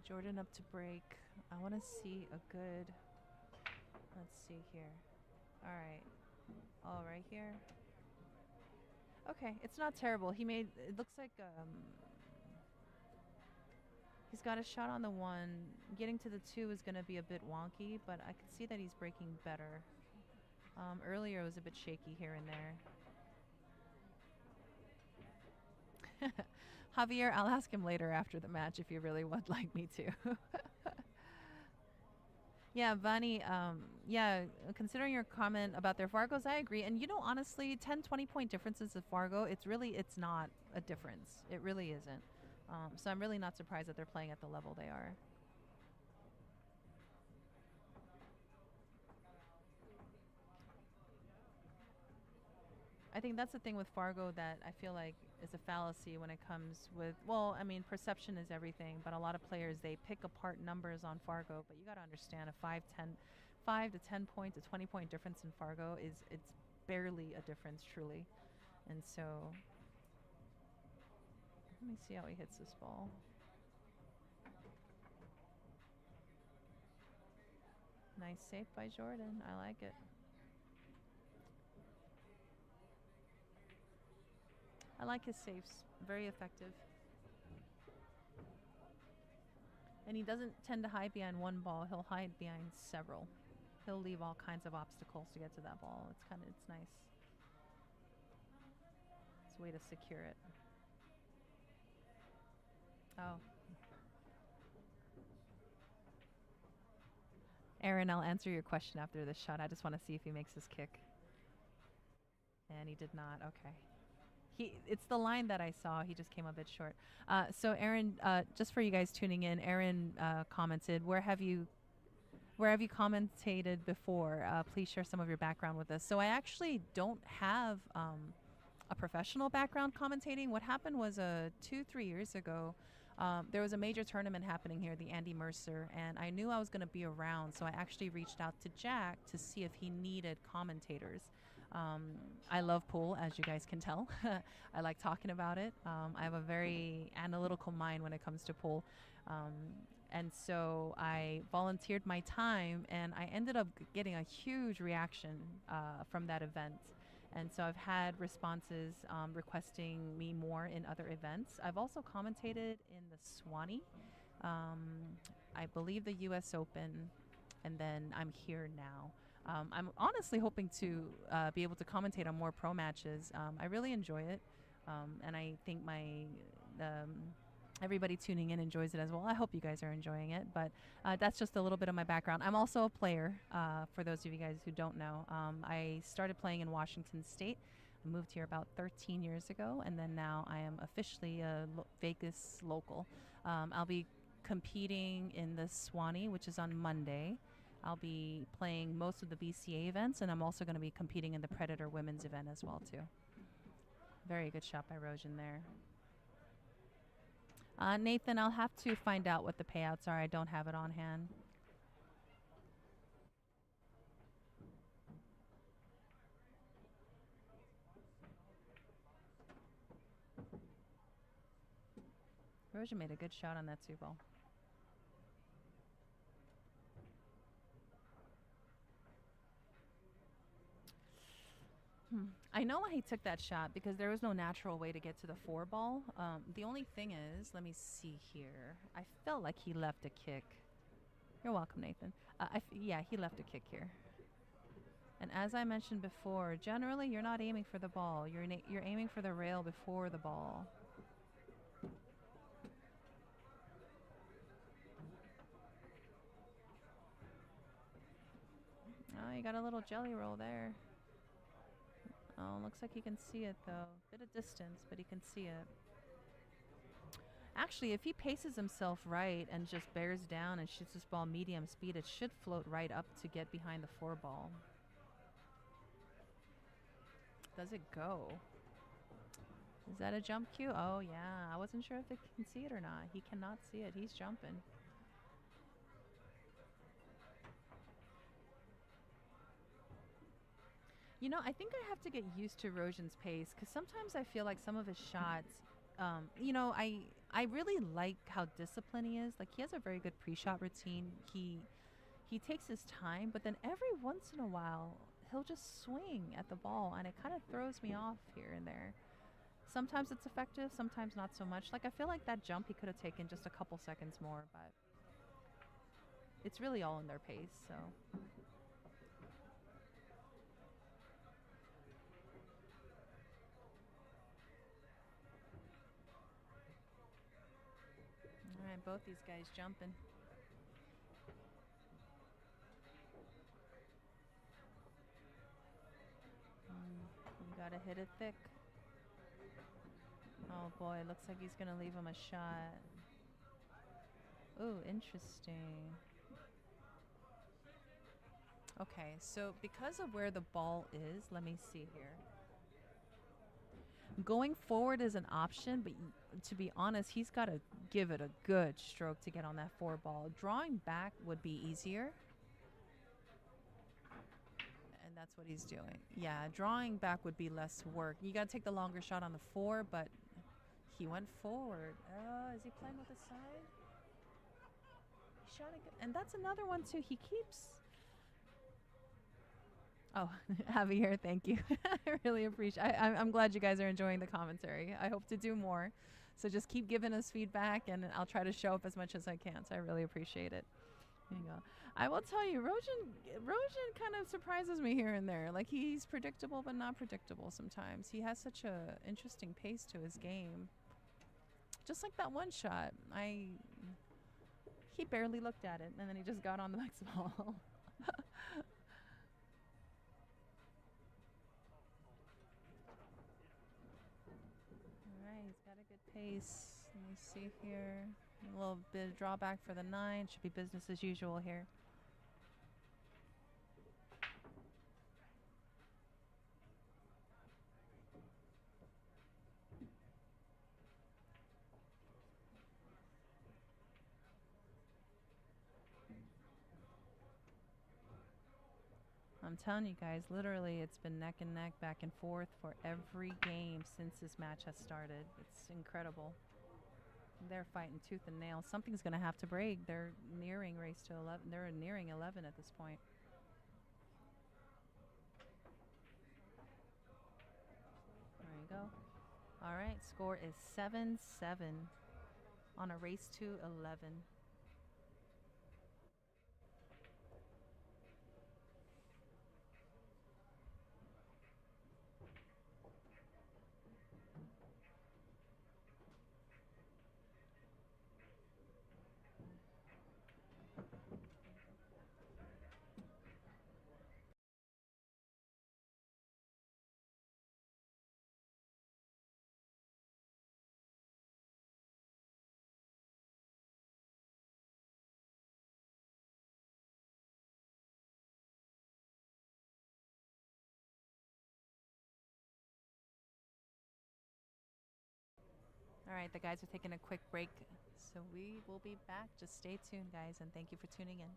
Jordan up to break. I want to see a good, let's see here. All right. All right here. Okay, it's not terrible. He made, it looks like he's got a shot on the 1. Getting to the 2 is going to be a bit wonky, but I can see that he's breaking better. Earlier it was a bit shaky here and there. Javier, I'll ask him later after the match if you really would like me to. Yeah, Vani, yeah, considering your comment about their Fargos, I agree. And, you know, honestly, 10, 20-point differences of Fargo, it's not a difference. It really isn't. So I'm really not surprised that they're playing at the level they are. I think that's the thing with Fargo that I feel like is a fallacy when it comes with, well, I mean, perception is everything, but a lot of players, they pick apart numbers on Fargo, but you got to understand a 5 to 10 point, a 20-point difference in Fargo it's barely a difference, truly. And so, let me see how he hits this ball. Nice save by Jordan. I like it. I like his saves. Very effective. And he doesn't tend to hide behind one ball. He'll hide behind several. He'll leave all kinds of obstacles to get to that ball. It's nice. It's a way to secure it. Oh. Aaron, I'll answer your question after this shot. I just want to see if he makes his kick. And he did not. Okay. It's the line that I saw. He just came a bit short. So Aaron, just for you guys tuning in, Aaron commented, where have you commentated before? Please share some of your background with us. So I actually don't have a professional background commentating. What happened was 2-3 years ago, there was a major tournament happening here, the Andy Mercer, and I knew I was going to be around, so I actually reached out to Jack to see if he needed commentators. I love pool, as you guys can tell. I like talking about it. I have a very analytical mind when it comes to pool. And so I volunteered my time, and I ended up getting a huge reaction from that event. And so I've had responses requesting me more in other events. I've also commentated in the Swanee, I believe the U.S. Open, and then I'm here now. I'm honestly hoping to be able to commentate on more pro matches. I really enjoy it, and I think everybody tuning in enjoys it as well. I hope you guys are enjoying it, but that's just a little bit of my background. I'm also a player, for those of you guys who don't know. I started playing in Washington State. I moved here about 13 years ago, and then now I am officially a Vegas local. I'll be competing in the Swanee, which is on Monday. I'll be playing most of the BCA events, and I'm also going to be competing in the Predator Women's event as well, too. Very good shot by Rojan there. Nathan, I'll have to find out what the payouts are. I don't have it on hand. Rojan made a good shot on that 2-ball. I know why he took that shot, because there was no natural way to get to the 4-ball. The only thing is, let me see here. I felt like he left a kick. You're welcome, Nathan. Yeah, he left a kick here. And as I mentioned before, generally you're not aiming for the ball. You're aiming for the rail before the ball. Oh, you got a little jelly roll there. Oh, looks like he can see it though. Bit of distance, but he can see it. Actually, if he paces himself right and just bears down and shoots this ball medium speed, it should float right up to get behind the 4-ball. Does it go? Is that a jump cue? Oh, yeah. I wasn't sure if it can see it or not. He cannot see it. He's jumping. You know, I think I have to get used to Rojan's pace, because sometimes I feel like some of his shots, you know, I really like how disciplined he is. Like, he has a very good pre-shot routine. He takes his time, but then every once in a while, he'll just swing at the ball, and it kind of throws me off here and there. Sometimes it's effective, sometimes not so much. Like, I feel like that jump he could have taken just a couple seconds more, but it's really all in their pace, so. All right, both these guys jumping. You gotta hit it thick. Oh boy, looks like he's gonna leave him a shot. Ooh, interesting. Okay, so because of where the ball is, let me see here. Going forward is an option, but to be honest, he's got to give it a good stroke to get on that 4-ball. Drawing back would be easier. And that's what he's doing. Yeah, drawing back would be less work. You got to take the longer shot on the 4, but he went forward. Is he playing with the side? He shot it, and that's another one too. He keeps... Oh, Javier, thank you. I really appreciate it. I'm glad you guys are enjoying the commentary. I hope to do more. So just keep giving us feedback, and I'll try to show up as much as I can. So I really appreciate it. Here you go. I will tell you, Rojan kind of surprises me here and there. Like, he's predictable but not predictable sometimes. He has such a interesting pace to his game. Just like that one shot. He barely looked at it, and then he just got on the next ball. He's got a good pace. Let me see here. A little bit of drawback for the 9. Should be business as usual here. I'm telling you guys, literally, it's been neck and neck, back and forth for every game since this match has started. It's incredible. They're fighting tooth and nail. Something's going to have to break. They're nearing race to 11. They're nearing 11 at this point. There you go. All right, score is 7-7 on a race to 11. All right, the guys are taking a quick break, so we will be back. Just stay tuned, guys, and thank you for tuning in.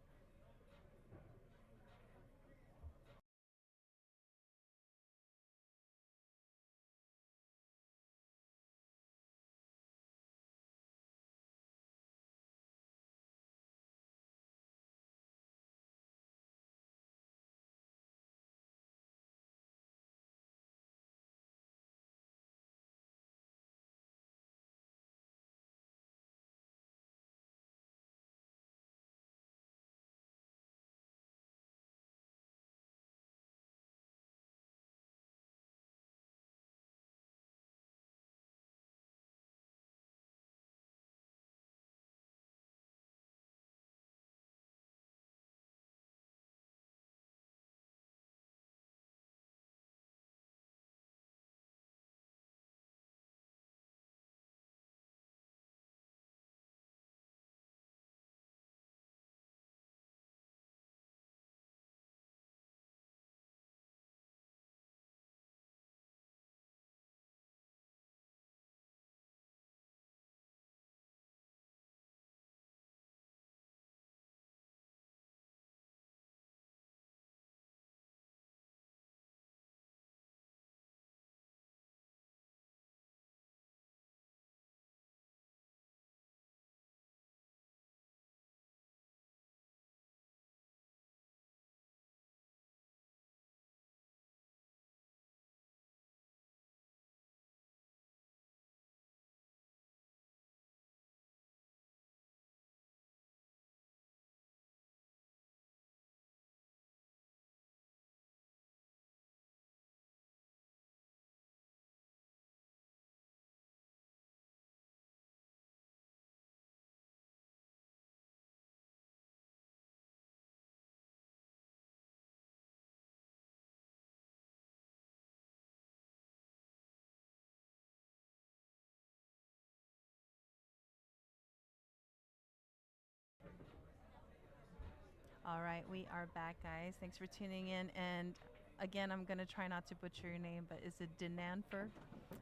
All right, we are back, guys. Thanks for tuning in. And again, I'm gonna try not to butcher your name, but is it Denanfer?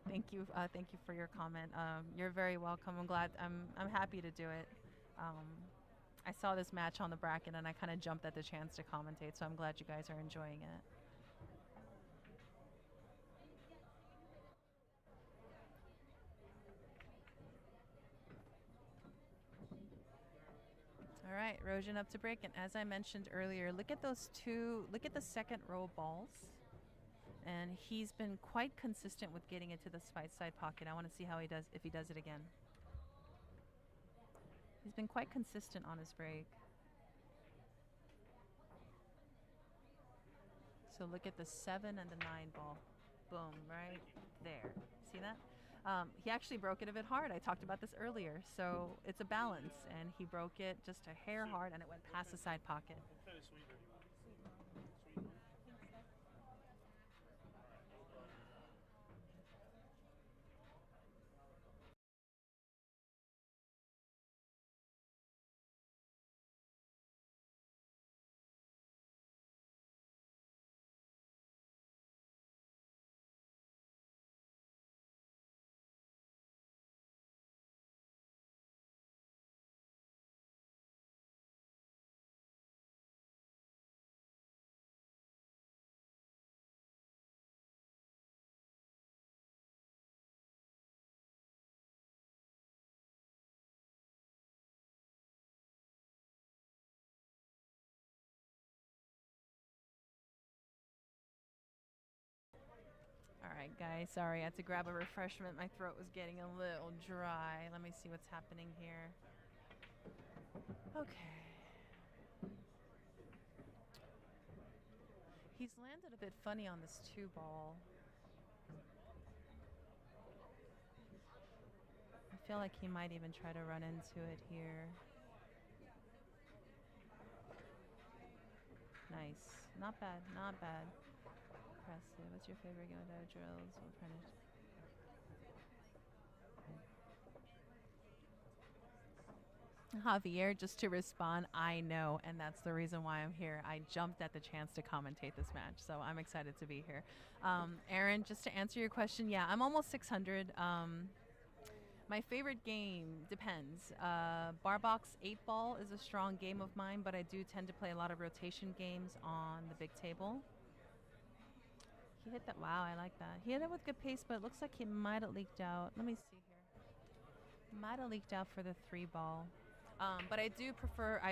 Thank you for your comment. You're very welcome. I'm glad. I'm happy to do it. Um, I saw this match on the bracket, and I kind of jumped at the chance to commentate. So I'm glad you guys are enjoying it. All right, Rojan up to break. And as I mentioned earlier, look at those two. Look at the second row balls. And he's been quite consistent with getting into the side pocket. I want to see how he does, if he does it again. He's been quite consistent on his break. So look at the 7 and the 9 ball. Boom, right there. See that? He actually broke it a bit hard. I talked about this earlier. So it's a balance, and he broke it just a hair hard, and it went past the side pocket. What kind of sweetener do you want? Sweet one? All right, guys. Sorry, I had to grab a refreshment. My throat was getting a little dry. Let me see what's happening here. Okay. He's landed a bit funny on this 2 ball. I feel like he might even try to run into it here. Nice. Not bad, not bad. Impressive. What's your favorite game of dive drills? We'll finish. Javier, just to respond, I know, and that's the reason why I'm here. I jumped at the chance to commentate this match, so I'm excited to be here. Aaron, just to answer your question, yeah, I'm almost 600. My favorite game depends. Bar Box 8 Ball is a strong game of mine, but I do tend to play a lot of rotation games on the big table. He hit that. Wow, I like that. He hit it with good pace, but it looks like he might have leaked out. Let me see here. Might have leaked out for the 3 ball. But I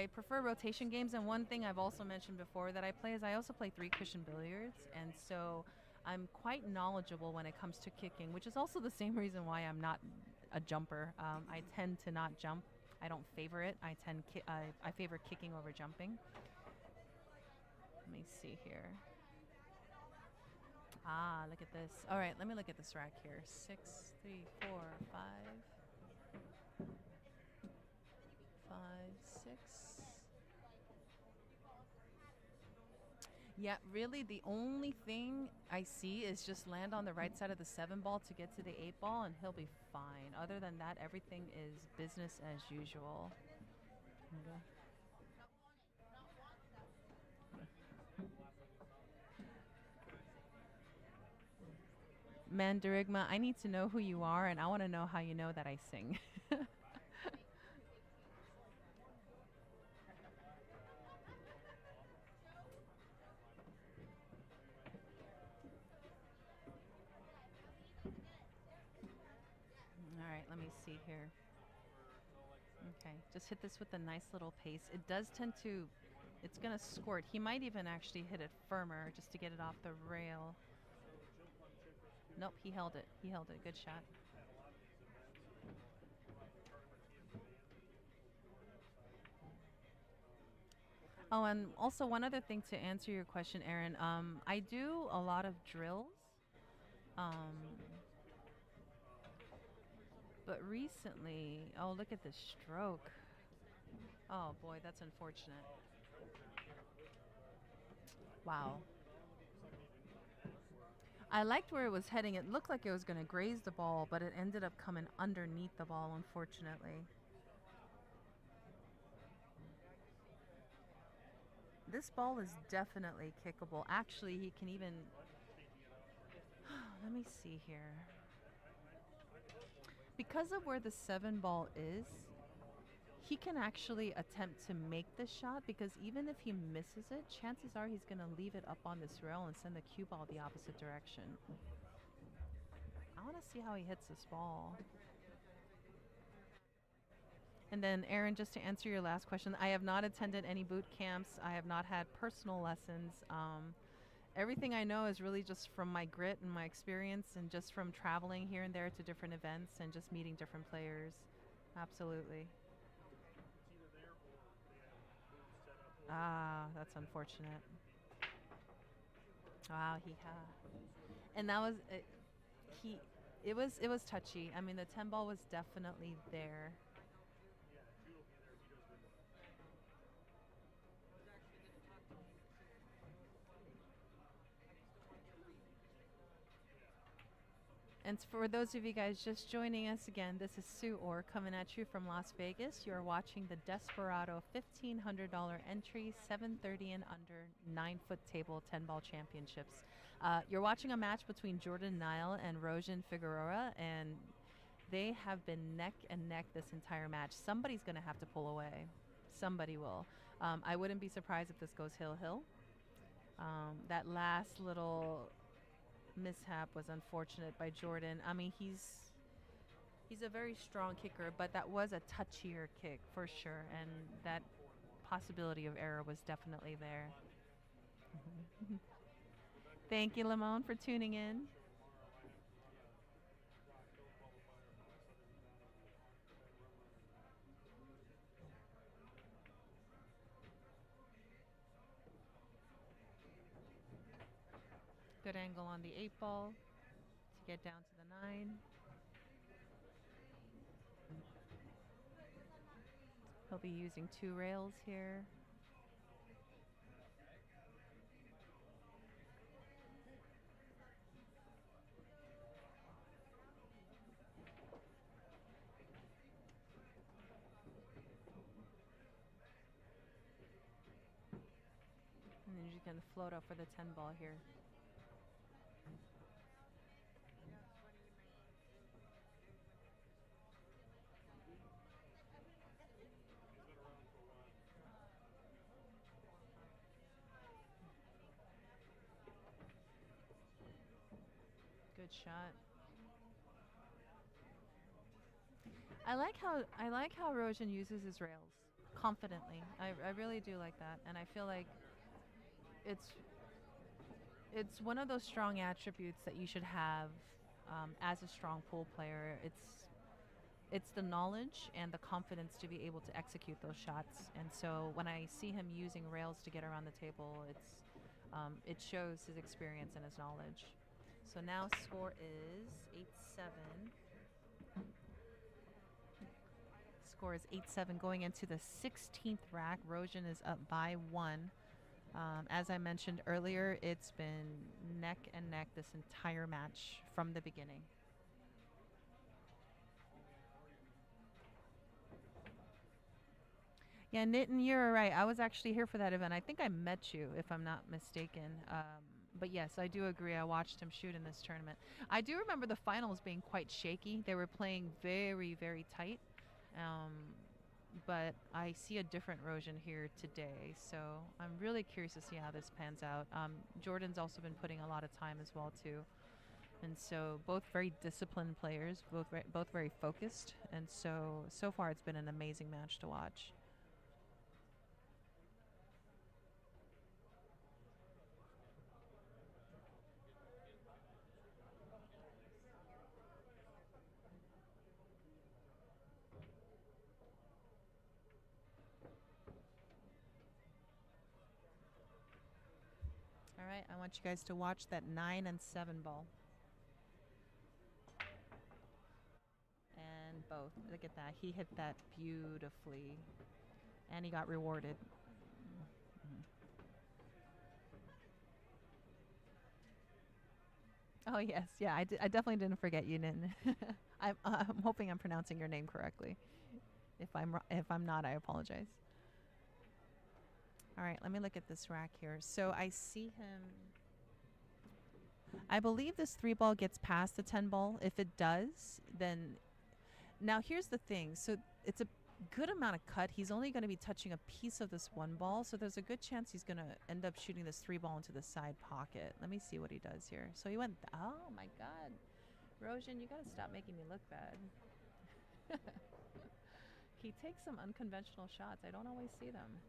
prefer rotation games. And one thing I've also mentioned before that I play is I also play 3 cushion billiards. And so I'm quite knowledgeable when it comes to kicking, which is also the same reason why I'm not a jumper. I tend to not jump. I don't favor it. I favor kicking over jumping. Let me see here. Ah, look at this. All right, let me look at this rack here. 6, 3, 4, 5. 5, 6. Yeah, really the only thing I see is just land on the right side of the 7 ball to get to the 8 ball and he'll be fine. Other than that, everything is business as usual. Okay. Mandarigma, I need to know who you are and I want to know how you know that I sing. All right, let me see here. Okay, just hit this with a nice little pace. It does tend to, it's going to squirt. He might even actually hit it firmer just to get it off the rail. Nope, he held it. He held it. Good shot. Oh, and also one other thing to answer your question, Aaron. I do a lot of drills. But recently, oh, look at this stroke. Oh boy, that's unfortunate. Wow. I liked where it was heading. It looked like it was going to graze the ball, but it ended up coming underneath the ball, unfortunately. This ball is definitely kickable. Actually, he can even... Let me see here. Because of where the 7 ball is, he can actually attempt to make this shot because even if he misses it, chances are he's going to leave it up on this rail and send the cue ball the opposite direction. I want to see how he hits this ball. And then, Aaron, just to answer your last question, I have not attended any boot camps. I have not had personal lessons. Everything I know is really just from my grit and my experience and just from traveling here and there to different events and just meeting different players. Absolutely. Ah, that's unfortunate. Wow, and that was it was touchy. I mean, the 10 ball was definitely there. And for those of you guys just joining us again, this is Sue Orr coming at you from Las Vegas. You're watching the Desperado $1,500 entry, 7:30 and under, 9-foot table, 10-ball championships. You're watching a match between Jordan Nile and Roan Figura, and they have been neck and neck this entire match. Somebody's going to have to pull away. Somebody will. I wouldn't be surprised if this goes hill-hill. That last little mishap was unfortunate by Jordan. I mean, he's a very strong kicker, but that was a touchier kick for sure, and that possibility of error was definitely there. Thank you, Lamone, for tuning in. Good angle on the 8 ball to get down to the 9. He'll be using 2 rails here. And then you're just going to float up for the 10 ball here. Good shot. I like how Roan uses his rails confidently. I really do like that, and I feel like it's it's one of those strong attributes that you should have as a strong pool player. It's the knowledge and the confidence to be able to execute those shots. And so when I see him using rails to get around the table, it shows his experience and his knowledge. So now score is 8-7. Score is 8-7 going into the 16th rack. Roan is up by 1. As I mentioned earlier, it's been neck and neck this entire match from the beginning. Yeah, Nitin, you're right. I was actually here for that event. I think I met you, if I'm not mistaken. But yes, I do agree. I watched him shoot in this tournament. I do remember the finals being quite shaky. They were playing very, very tight. But I see a different Roan here today. So I'm really curious to see how this pans out. Jordan's also been putting a lot of time as well, too. And so both very disciplined players, both very focused. And so far it's been an amazing match to watch. All right, I want you guys to watch that 9 and 7 ball. And both. Look at that. He hit that beautifully. And he got rewarded. Oh, yes. Yeah, I definitely didn't forget you, Nin. I'm hoping I'm pronouncing your name correctly. If I'm not, I apologize. All right, let me look at this rack here. So I see him. I believe this 3 ball gets past the 10 ball. If it does, then now here's the thing. So it's a good amount of cut. He's only going to be touching a piece of this 1 ball. So there's a good chance he's going to end up shooting this 3 ball into the side pocket. Let me see what he does here. So he went, oh my God. Roan, you got to stop making me look bad. He takes some unconventional shots. I don't always see them.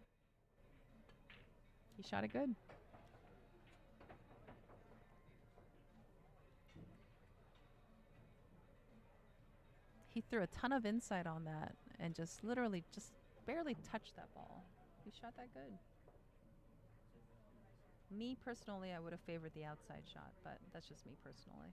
He shot it good. He threw a ton of inside on that and just literally just barely touched that ball. He shot that good. Me personally, I would have favored the outside shot, but that's just me personally.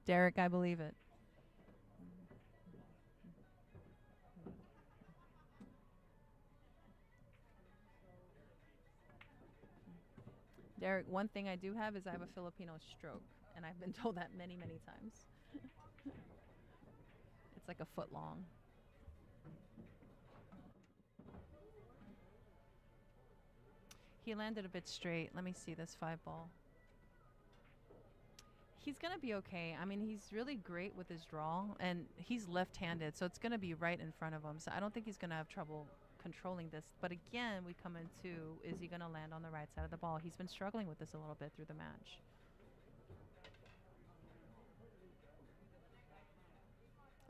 Derek, I believe it. Derek, one thing I do have is I have a Filipino stroke, and I've been told that many, many times. It's like a foot long. He landed a bit straight. Let me see this 5 ball. He's going to be okay. I mean, he's really great with his draw, and he's left-handed, so it's going to be right in front of him. So I don't think he's going to have trouble controlling this. But again, we come into, is he going to land on the right side of the ball? He's been struggling with this a little bit through the match.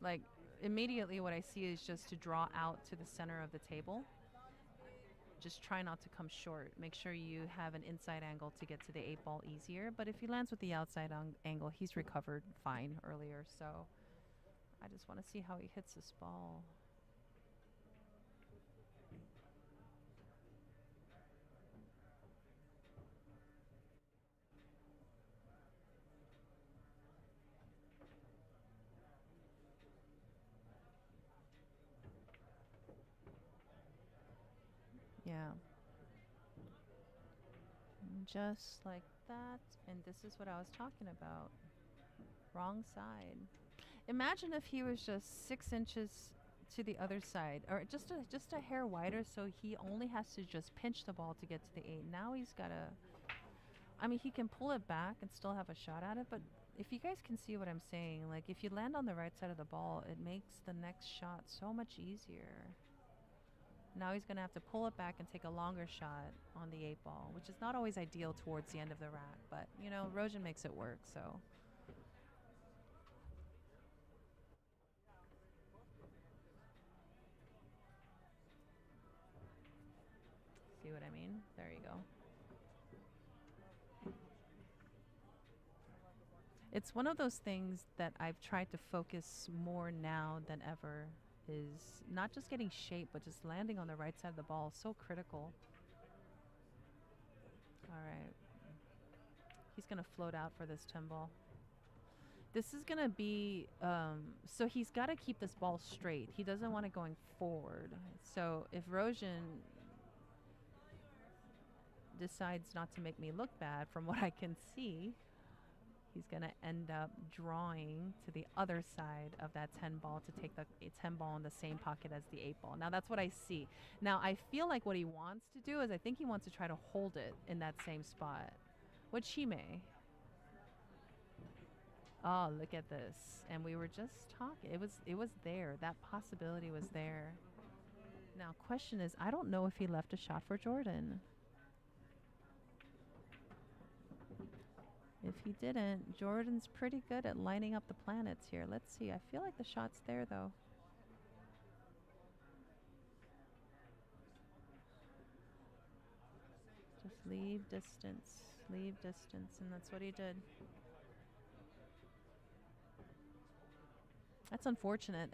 Like, immediately what I see is just to draw out to the center of the table. Just try not to come short. Make sure you have an inside angle to get to the 8 ball easier. But if he lands with the outside angle, he's recovered fine earlier. So I just want to see how he hits this ball. Yeah. Just like that. And this is what I was talking about. Wrong side. Imagine if he was just 6 inches to the other side, or just a hair wider, so he only has to just pinch the ball to get to the 8. Now he's got to, I mean, he can pull it back and still have a shot at it, but if you guys can see what I'm saying, like if you land on the right side of the ball, it makes the next shot so much easier. Now he's going to have to pull it back and take a longer shot on the 8 ball, which is not always ideal towards the end of the rack. But, you know, Roan makes it work, so. See what I mean? There you go. It's one of those things that I've tried to focus more now than ever, is not just getting shape, but just landing on the right side of the ball. So critical. All right. He's going to float out for this 10 ball. This is going to be, so he's got to keep this ball straight. He doesn't want it going forward. So if Roan decides not to make me look bad, from what I can see, he's going to end up drawing to the other side of that 10 ball to take the 10 ball in the same pocket as the 8 ball. Now, that's what I see. Now, I feel like what he wants to do is I think he wants to try to hold it in that same spot, which he may. Oh, look at this. And we were just talking. It was there. That possibility was there. Now, question is, I don't know if he left a shot for Jordan. If he didn't, Jordan's pretty good at lining up the planets here. Let's see. I feel like the shot's there, though. Just leave distance, and that's what he did. That's unfortunate.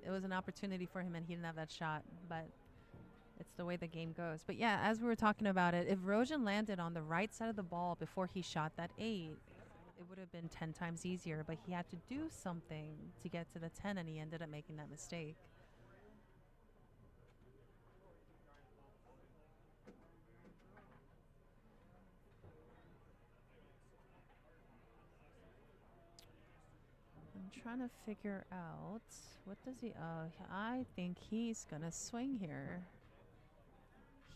It was an opportunity for him, and he didn't have that shot, but it's the way the game goes. But yeah, as we were talking about it, if Roan landed on the right side of the ball before he shot that 8, it would have been 10 times easier, but he had to do something to get to the 10, and he ended up making that mistake. I'm trying to figure out, what does he, I think he's going to swing here.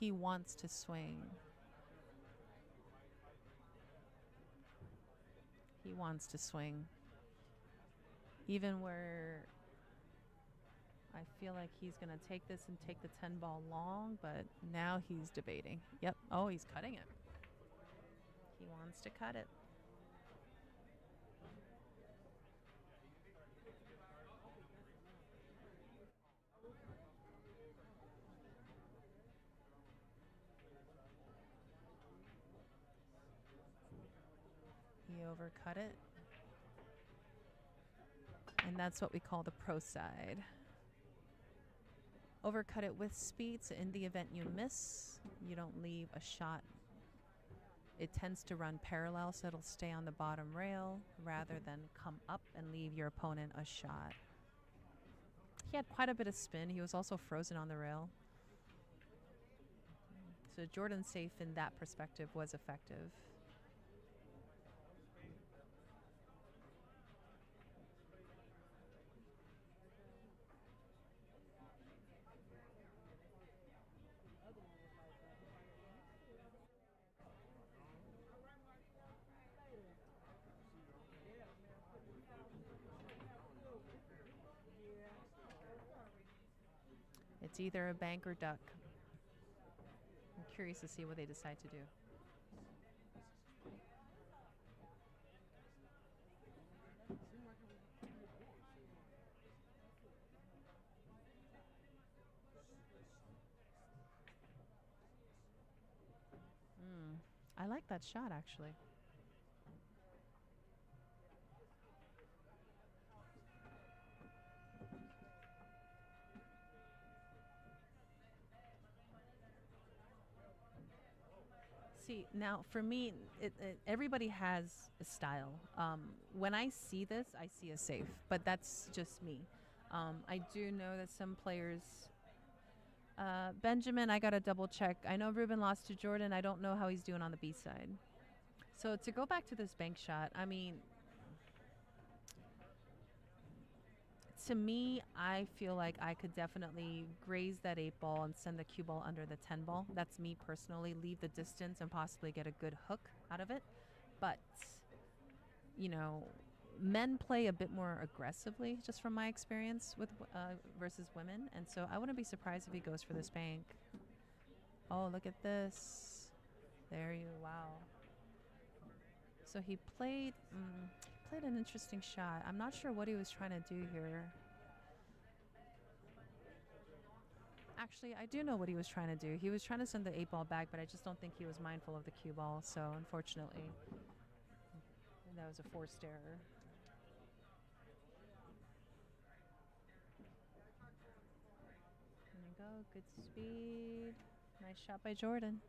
He wants to swing. He wants to swing. Even where I feel like he's going to take this and take the 10 ball long, but now he's debating. Yep. Oh, he's cutting it. He wants to cut it. He overcut it. And that's what we call the pro side. Overcut it with speed, so in the event you miss, you don't leave a shot. It tends to run parallel, so it'll stay on the bottom rail rather than come up and leave your opponent a shot. He had quite a bit of spin. He was also frozen on the rail. So Jordan's safe in that perspective was effective. It's either a bank or duck. I'm curious to see what they decide to do. I like that shot, actually. See, now for me, everybody has a style. When I see this, I see a safe, but that's just me. I do know that some players, Benjamin, I got to double check. I know Ruben lost to Jordan. I don't know how he's doing on the B side. So to go back to this bank shot, I mean, to me, I feel like I could definitely graze that 8 ball and send the cue ball under the 10 ball. That's me personally. Leave the distance and possibly get a good hook out of it. But, you know, men play a bit more aggressively, just from my experience with versus women, and so I wouldn't be surprised if he goes for this bank. Oh, look at this! There you wow. So he played an interesting shot. I'm not sure what he was trying to do here. Actually, I do know what he was trying to do. He was trying to send the 8-ball back, but I just don't think he was mindful of the cue ball. So unfortunately, that was a forced error. There we go. Good speed. Nice shot by Jordan.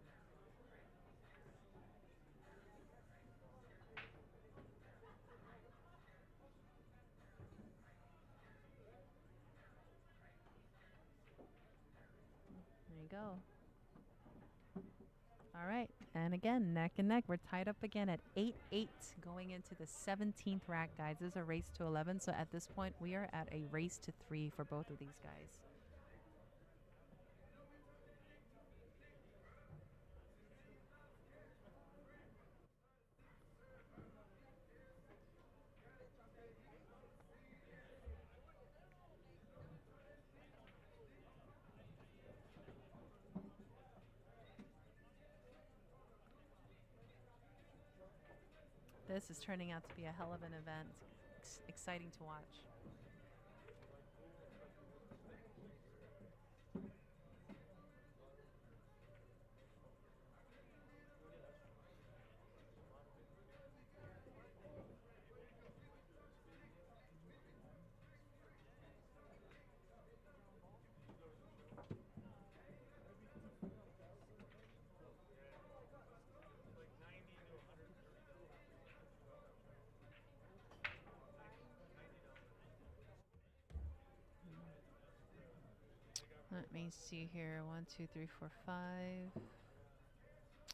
There you go. All right. And again, neck and neck. We're tied up again at 8-8 going into the 17th rack, guys. This is a race to 11. So at this point, we are at a race to 3 for both of these guys. This is turning out to be a hell of an event. Exciting to watch. Let me see here. 1, 2, 3, 4, 5.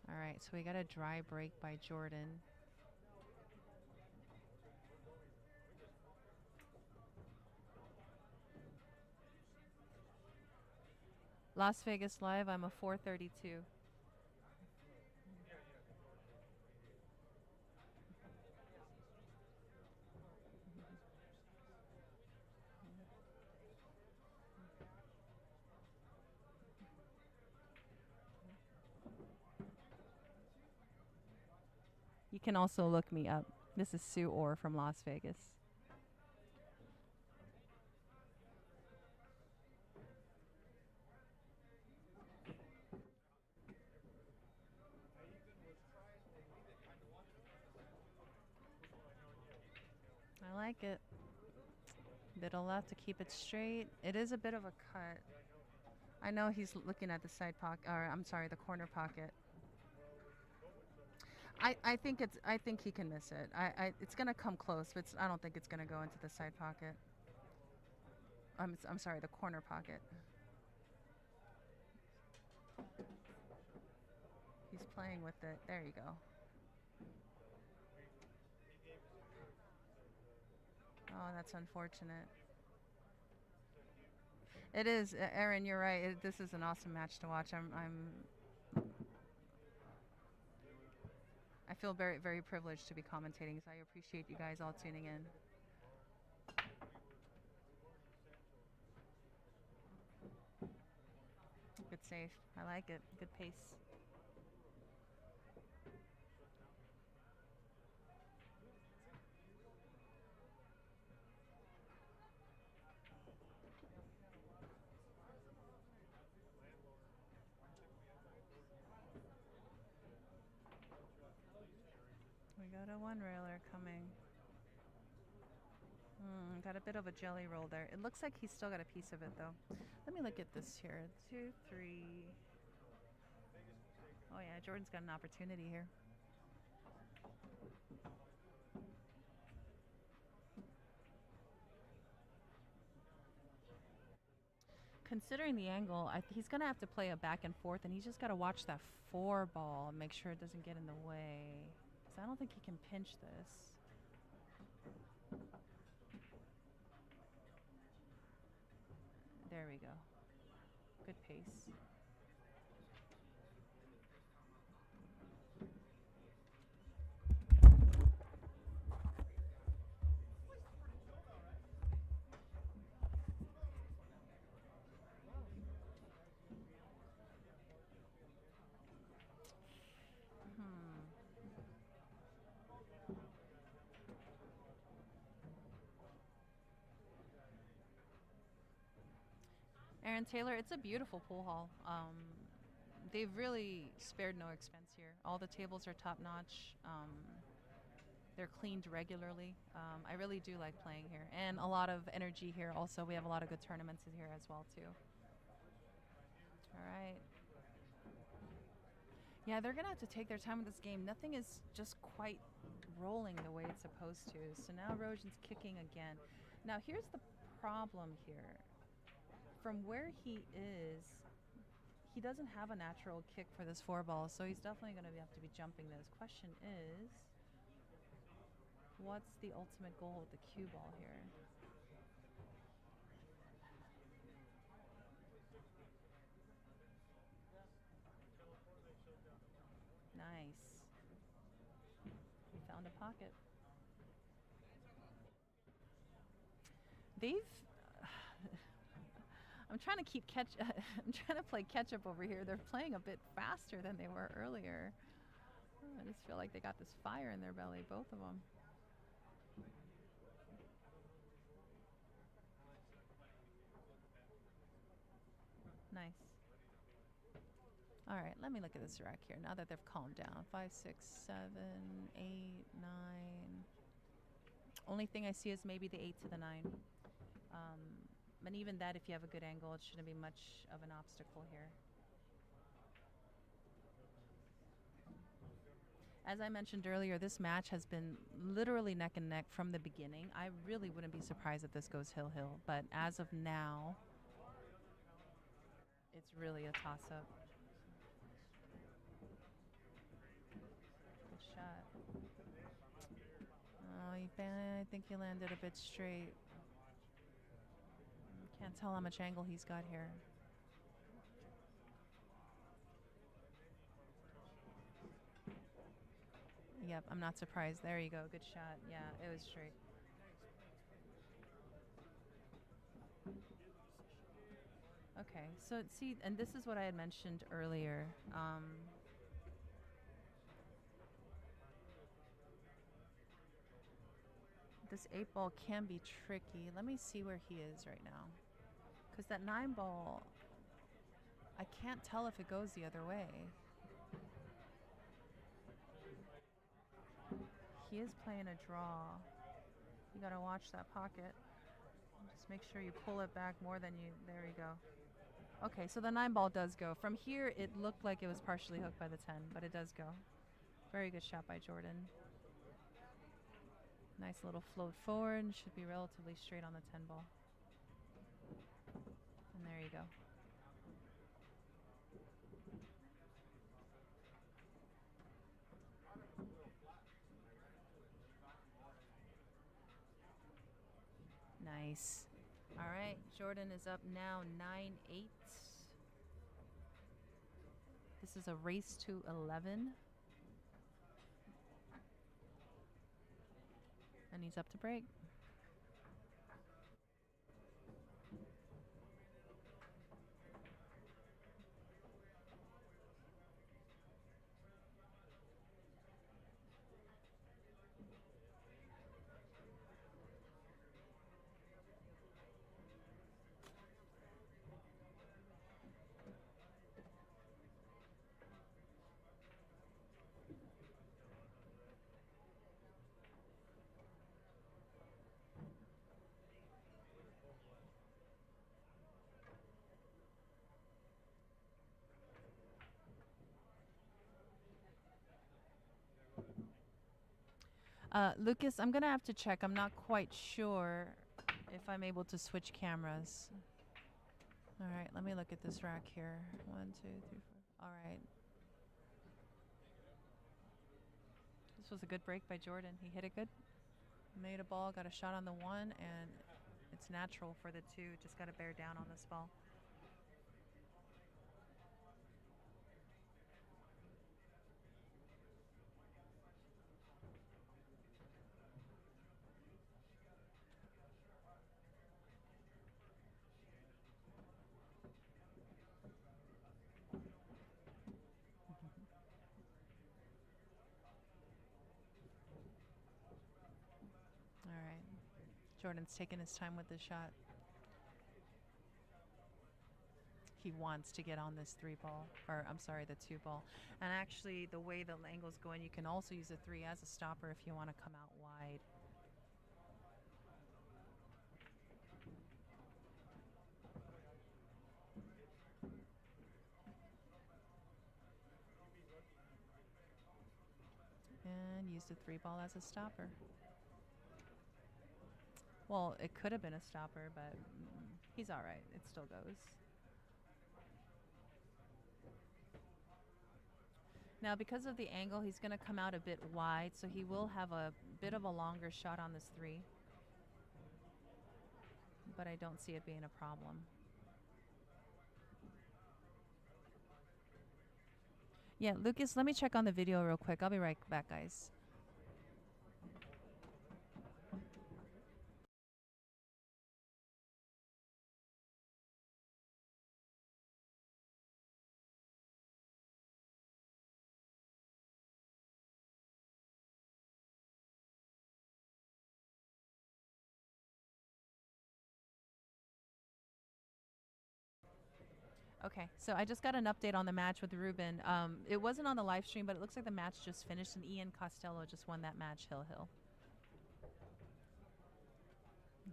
All right, so we got a dry break by Jordan. Las Vegas Live, I'm a 432. You can also look me up. This is Sue Orr from Las Vegas. I like it. Vidal left to keep it straight. It is a bit of a cut. I know he's looking at the side pocket, or I'm sorry, the corner pocket. I think he can miss it. It's gonna come close, but I don't think it's gonna go into the side pocket. I'm sorry, the corner pocket. He's playing with it. There you go. Oh, that's unfortunate. It is, Aaron. You're right. This is an awesome match to watch. I feel very, very privileged to be commentating, so I appreciate you guys all tuning in. Good save. I like it. Good pace. We got a one-railer coming. Got a bit of a jelly roll there. It looks like he's still got a piece of it, though. Let me look at this here. 2, 3. Oh, yeah, Jordan's got an opportunity here. Considering the angle, he's going to have to play a back and forth, and he's just got to watch that 4 ball and make sure it doesn't get in the way. Because I don't think he can pinch this. There we go. Good pace. Aaron Taylor, it's a beautiful pool hall. They've really spared no expense here. All the tables are top notch. They're cleaned regularly. I really do like playing here, and a lot of energy here. Also, we have a lot of good tournaments in here as well too. All right. Yeah, they're gonna have to take their time with this game. Nothing is just quite rolling the way it's supposed to. So now Rojan's kicking again. Now here's the problem here. From where he is, he doesn't have a natural kick for this 4-ball, so he's definitely going to have to be jumping this. Question is, what's the ultimate goal with the cue ball here? Nice. He found a pocket. They've... I'm trying to keep I'm trying to play catch up over here. They're playing a bit faster than they were earlier. I just feel like they got this fire in their belly, both of them. Nice. All right, let me look at this rack here now that they've calmed down. 5, 6, 7, 8, 9. Only thing I see is maybe the 8 to the 9. And even that, if you have a good angle, it shouldn't be much of an obstacle here. As I mentioned earlier, this match has been literally neck and neck from the beginning. I really wouldn't be surprised if this goes hill-hill, but as of now, it's really a toss-up. Good shot. Oh, I think he landed a bit straight. Can't tell how much angle he's got here. Yep, I'm not surprised. There you go. Good shot. Yeah, it was straight. Okay, so see, and this is what I had mentioned earlier. This 8-ball can be tricky. Let me see where he is right now. Because that 9-ball, I can't tell if it goes the other way. He is playing a draw. You gotta watch that pocket. Just make sure you pull it back more than you, there you go. Okay, so the 9-ball does go. From here, it looked like it was partially hooked by the 10, but it does go. Very good shot by Jordan. Nice little float forward. Should be relatively straight on the 10-ball. And there you go. Nice. All right, Jordan is up now 9-8. This is a race to 11. And he's up to break. Lucas, I'm going to have to check. I'm not quite sure if I'm able to switch cameras. All right, let me look at this rack here. 1, 2, 3, 4. All right. This was a good break by Jordan. He hit it good. Made a ball, got a shot on the 1, and it's natural for the 2. Just got to bear down on this ball. Jordan's taking his time with the shot. he wants to get on this 3 ball, or I'm sorry, the 2 ball. And actually, the way the angle's going, you can also use a 3 as a stopper if you want to come out wide. And use the 3 ball as a stopper. Well, it could have been a stopper, but he's all right. It still goes. Now, because of the angle, he's going to come out a bit wide, so he will have a bit of a longer shot on this 3. But I don't see it being a problem. Yeah, Lucas, let me check on the video real quick. I'll be right back, guys. Okay, so I just got an update on the match with Ruben. It wasn't on the live stream, but it looks like the match just finished, and Ian Costello just won that match, Hill.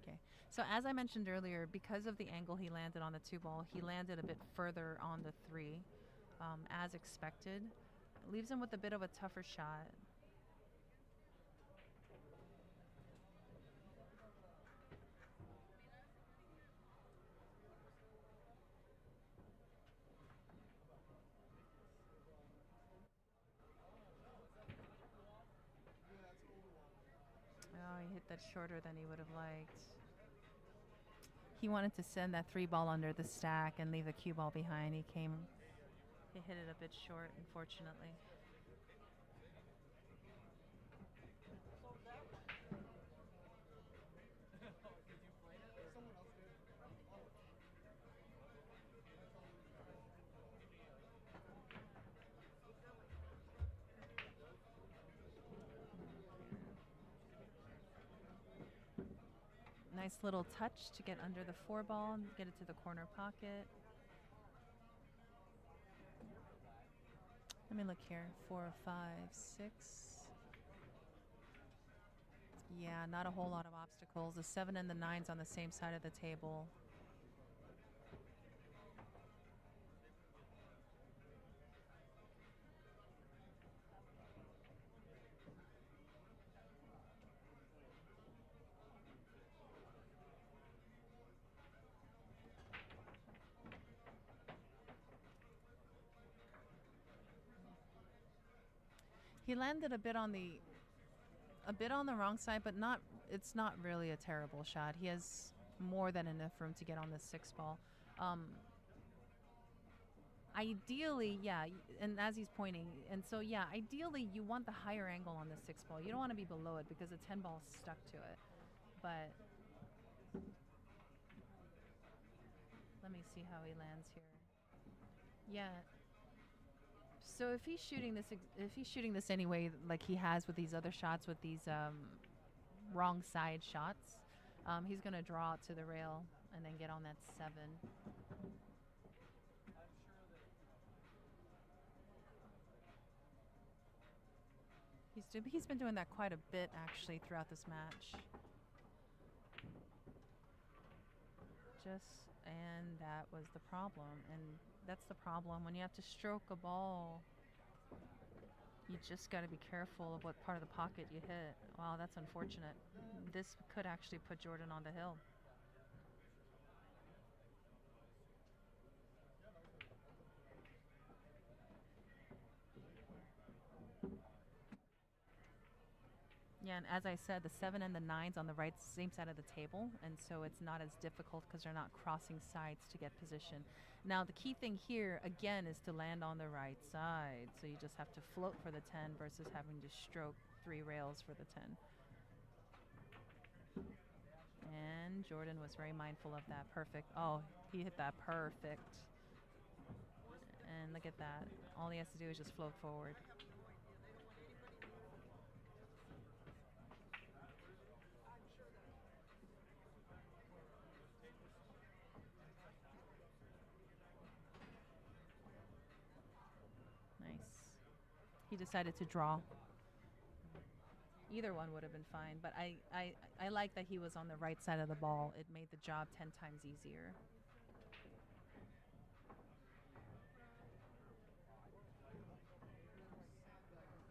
Okay, so as I mentioned earlier, because of the angle he landed on the 2 ball, he landed a bit further on the 3, as expected. It leaves him with a bit of a tougher shot. Oh, he hit that shorter than he would have liked. He wanted to send that 3 ball under the stack and leave the cue ball behind. He hit it a bit short, unfortunately. Nice little touch to get under the 4 ball and get it to the corner pocket. Let me look here. 4, 5, 6. Yeah, not a whole lot of obstacles. The 7 and the 9's on the same side of the table. He landed a bit on the wrong side, but it's not really a terrible shot. He has more than enough room to get on the 6 ball. Ideally, yeah, and as he's pointing, and so yeah, ideally you want the higher angle on the 6 ball. You don't want to be below it because the 10 ball's stuck to it. But let me see how he lands here. Yeah. So if he's shooting this anyway, like he has with these other shots, with these wrong side shots, he's gonna draw it to the rail and then get on that 7. He's been doing that quite a bit actually throughout this match. And that was the problem, and that's the problem when you have to stroke a ball. You just got to be careful of what part of the pocket you hit. Wow, that's unfortunate. This could actually put Jordan on the hill. Yeah, and as I said, the 7 and the 9's on the same side of the table, and so it's not as difficult because they're not crossing sides to get position. Now, the key thing here, again, is to land on the right side. So you just have to float for the 10 versus having to stroke 3 rails for the 10. And Jordan was very mindful of that. Perfect. Oh, he hit that perfect. And look at that. All he has to do is just float forward. he decided to draw. Either one would have been fine, but I like that he was on the right side of the ball. It made the job 10 times easier.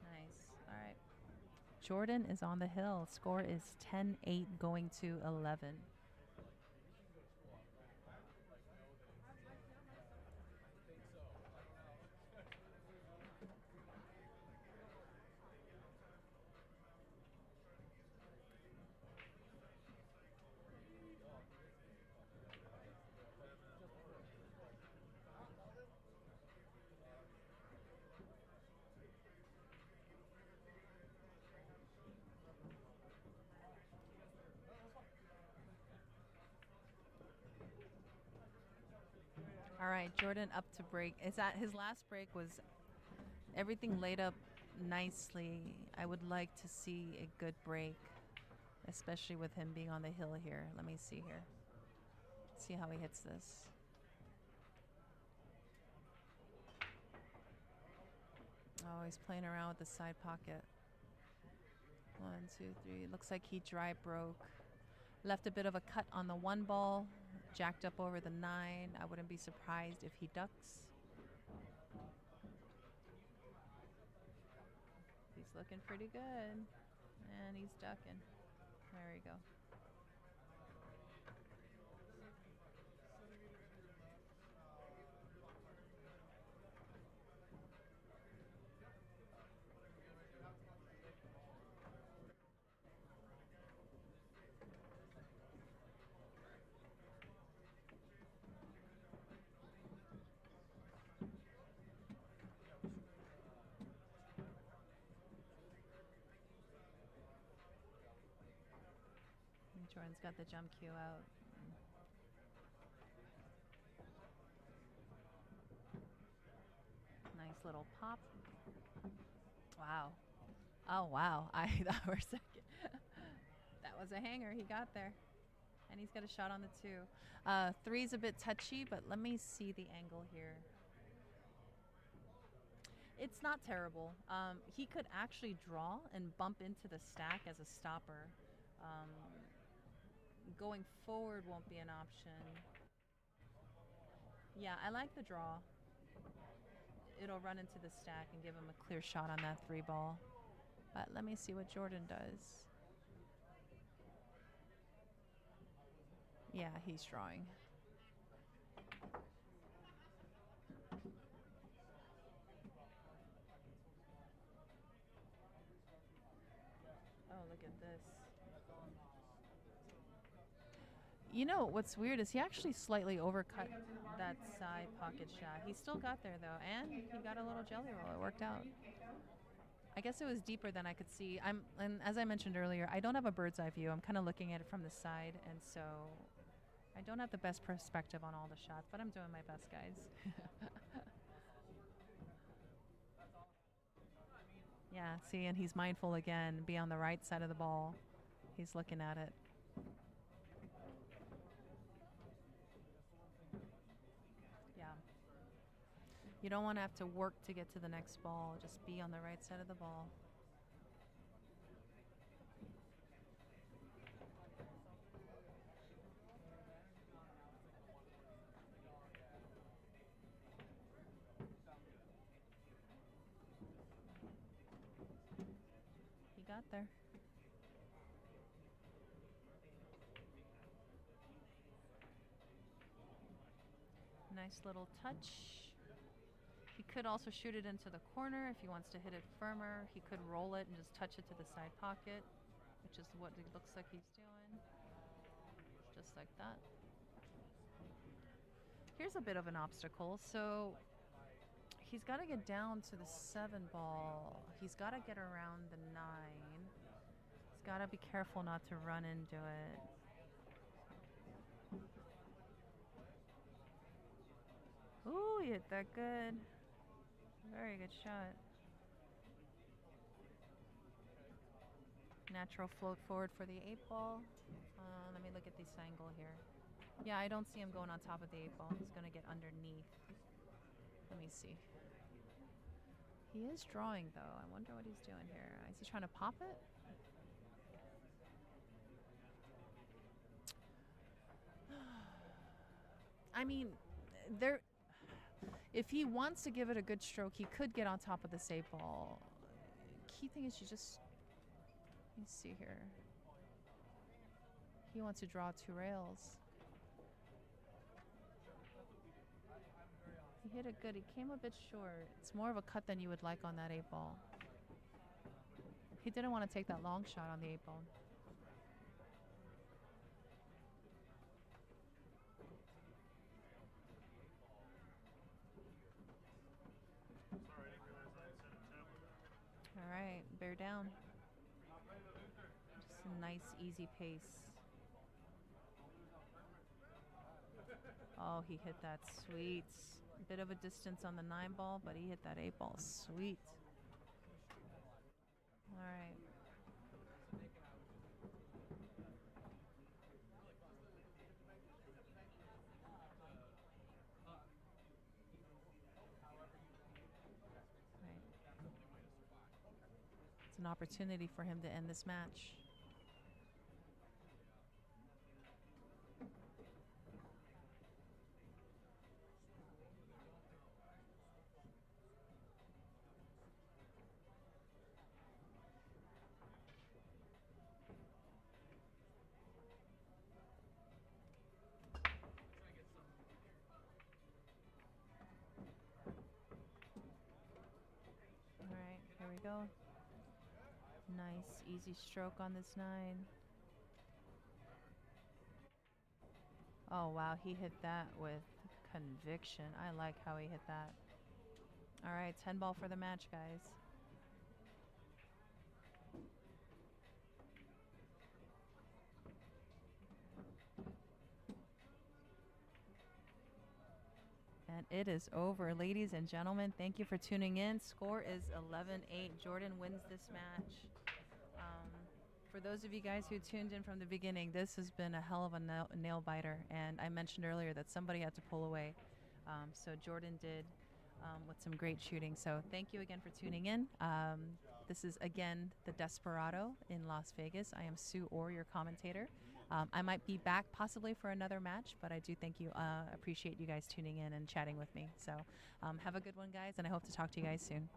Nice. All right. Jordan is on the hill. Score is 10-8 going to 11. All right, Jordan up to break. Is that his last break was everything laid up nicely. I would like to see a good break, especially with him being on the hill here. Let me see here. See how he hits this. Oh, he's playing around with the side pocket. 1, 2, 3. Looks like he dry broke. Left a bit of a cut on the 1 ball. Jacked up over the 9. I wouldn't be surprised if he ducks. He's looking pretty good. And he's ducking. There we go. Jordan's got the jump cue out. Nice little pop. Wow. Oh, wow. I thought for a second. That was a hanger. He got there. And he's got a shot on the 2. 3's a bit touchy, but let me see the angle here. It's not terrible. He could actually draw and bump into the stack as a stopper. Going forward won't be an option. Yeah, I like the draw. It'll run into the stack and give him a clear shot on that 3 ball. But let me see what Jordan does. Yeah, he's drawing. Oh, look at this. You know, what's weird is he actually slightly overcut that side pocket shot. He still got there, though, and he got a little jelly roll. It worked out. I guess it was deeper than I could see. And as I mentioned earlier, I don't have a bird's eye view. I'm kind of looking at it from the side, and so I don't have the best perspective on all the shots, but I'm doing my best, guys. Yeah, see, and he's mindful again. Be on the right side of the ball. He's looking at it. You don't want to have to work to get to the next ball. Just be on the right side of the ball. He got there. Nice little touch. He could also shoot it into the corner if he wants to hit it firmer. He could roll it and just touch it to the side pocket, which is what it looks like he's doing. Just like that. Here's a bit of an obstacle. So he's got to get down to the 7 ball. He's got to get around the 9. He's got to be careful not to run into it. Ooh, he hit that good. Very good shot. Natural float forward for the 8 ball. Let me look at this angle here. Yeah, I don't see him going on top of the 8 ball. He's going to get underneath. Let me see. He is drawing, though. I wonder what he's doing here. Is he trying to pop it? I mean, there. If he wants to give it a good stroke, he could get on top of this 8-ball. Key thing is you just... Let me see here. He wants to draw 2 rails. He hit it good. He came a bit short. It's more of a cut than you would like on that 8-ball. He didn't want to take that long shot on the 8-ball. All right, bear down. Just a nice, easy pace. Oh, he hit that sweet. A bit of a distance on the 9-ball, but he hit that 8-ball sweet. All right. It's an opportunity for him to end this match. All right, here we go. Nice, easy stroke on this 9. Oh, wow, he hit that with conviction. I like how he hit that. All right, 10-ball for the match, guys. And it is over, ladies and gentlemen. Thank you for tuning in. Score is 11-8. Jordan wins this match. For those of you guys who tuned in from the beginning, this has been a hell of a nail biter. And I mentioned earlier that somebody had to pull away. So Jordan did with some great shooting. So thank you again for tuning in. This is, again, the Desperado in Las Vegas. I am Sue Orr, your commentator. I might be back possibly for another match, but I do thank you. Appreciate you guys tuning in and chatting with me. So have a good one, guys, and I hope to talk to you guys soon.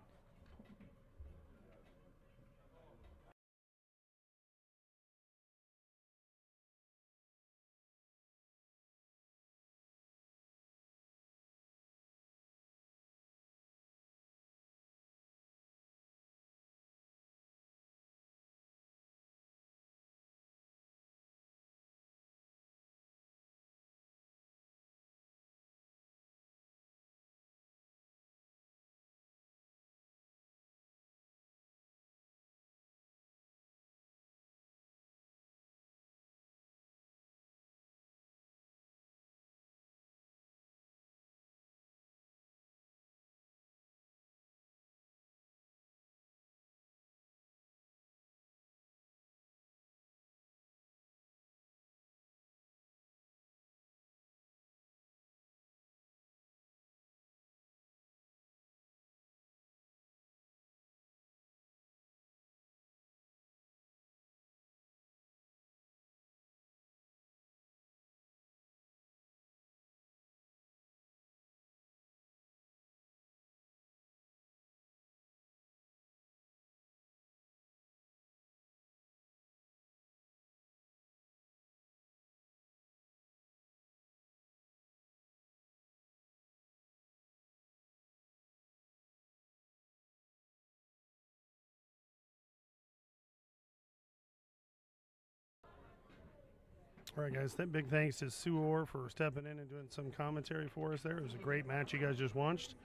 All right, guys. Big thanks to Sue Orr for stepping in and doing some commentary for us there. It was a great match you guys just watched.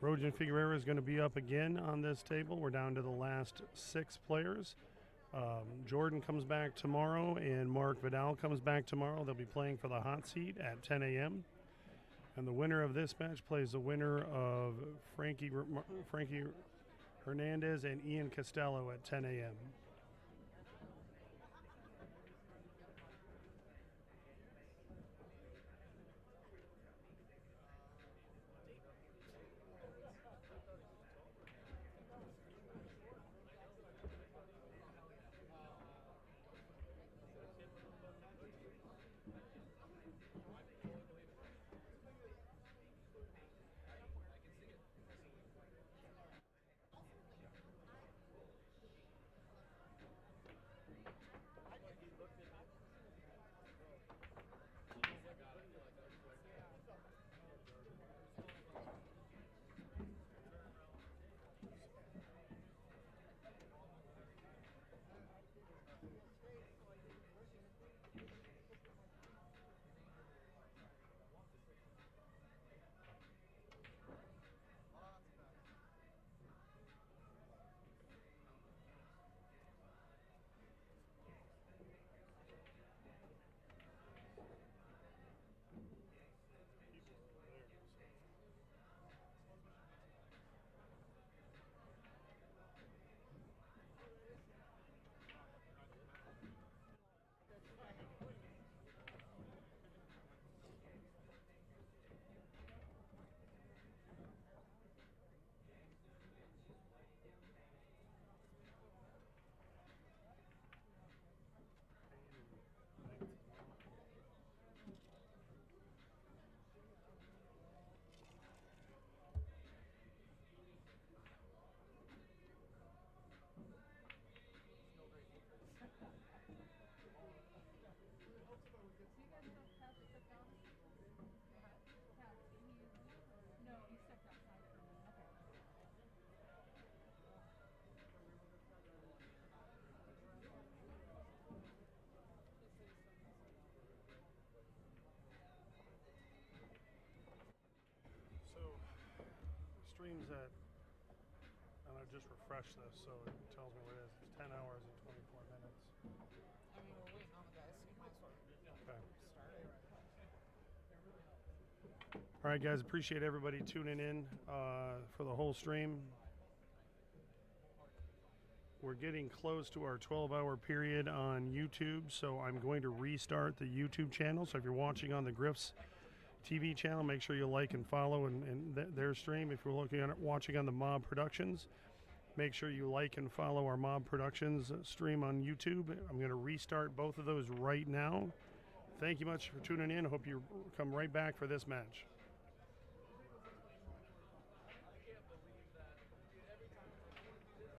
Roan and Figura is going to be up again on this table. We're down to the last 6 players. Jordan comes back tomorrow, and Mark Vidal comes back tomorrow. They'll be playing for the hot seat at 10 a.m. And the winner of this match plays the winner of Frankie Hernandez and Ian Costello at 10 a.m. stream's at, and I just refreshed this, so it tells me what it is. It's 10 hours and 24 minutes. I mean, we're waiting on the guys, so you might as well Okay. start it. All right, guys, appreciate everybody tuning in for the whole stream. We're getting close to our 12-hour period on YouTube, so I'm going to restart the YouTube channel. So if you're watching on the Griffs TV channel, make sure you like and follow their stream. If you're watching on the M.O.B Productions, make sure you like and follow our M.O.B Productions stream on YouTube. I'm going to restart both of those right now. Thank you much for tuning in. Hope you come right back for this match.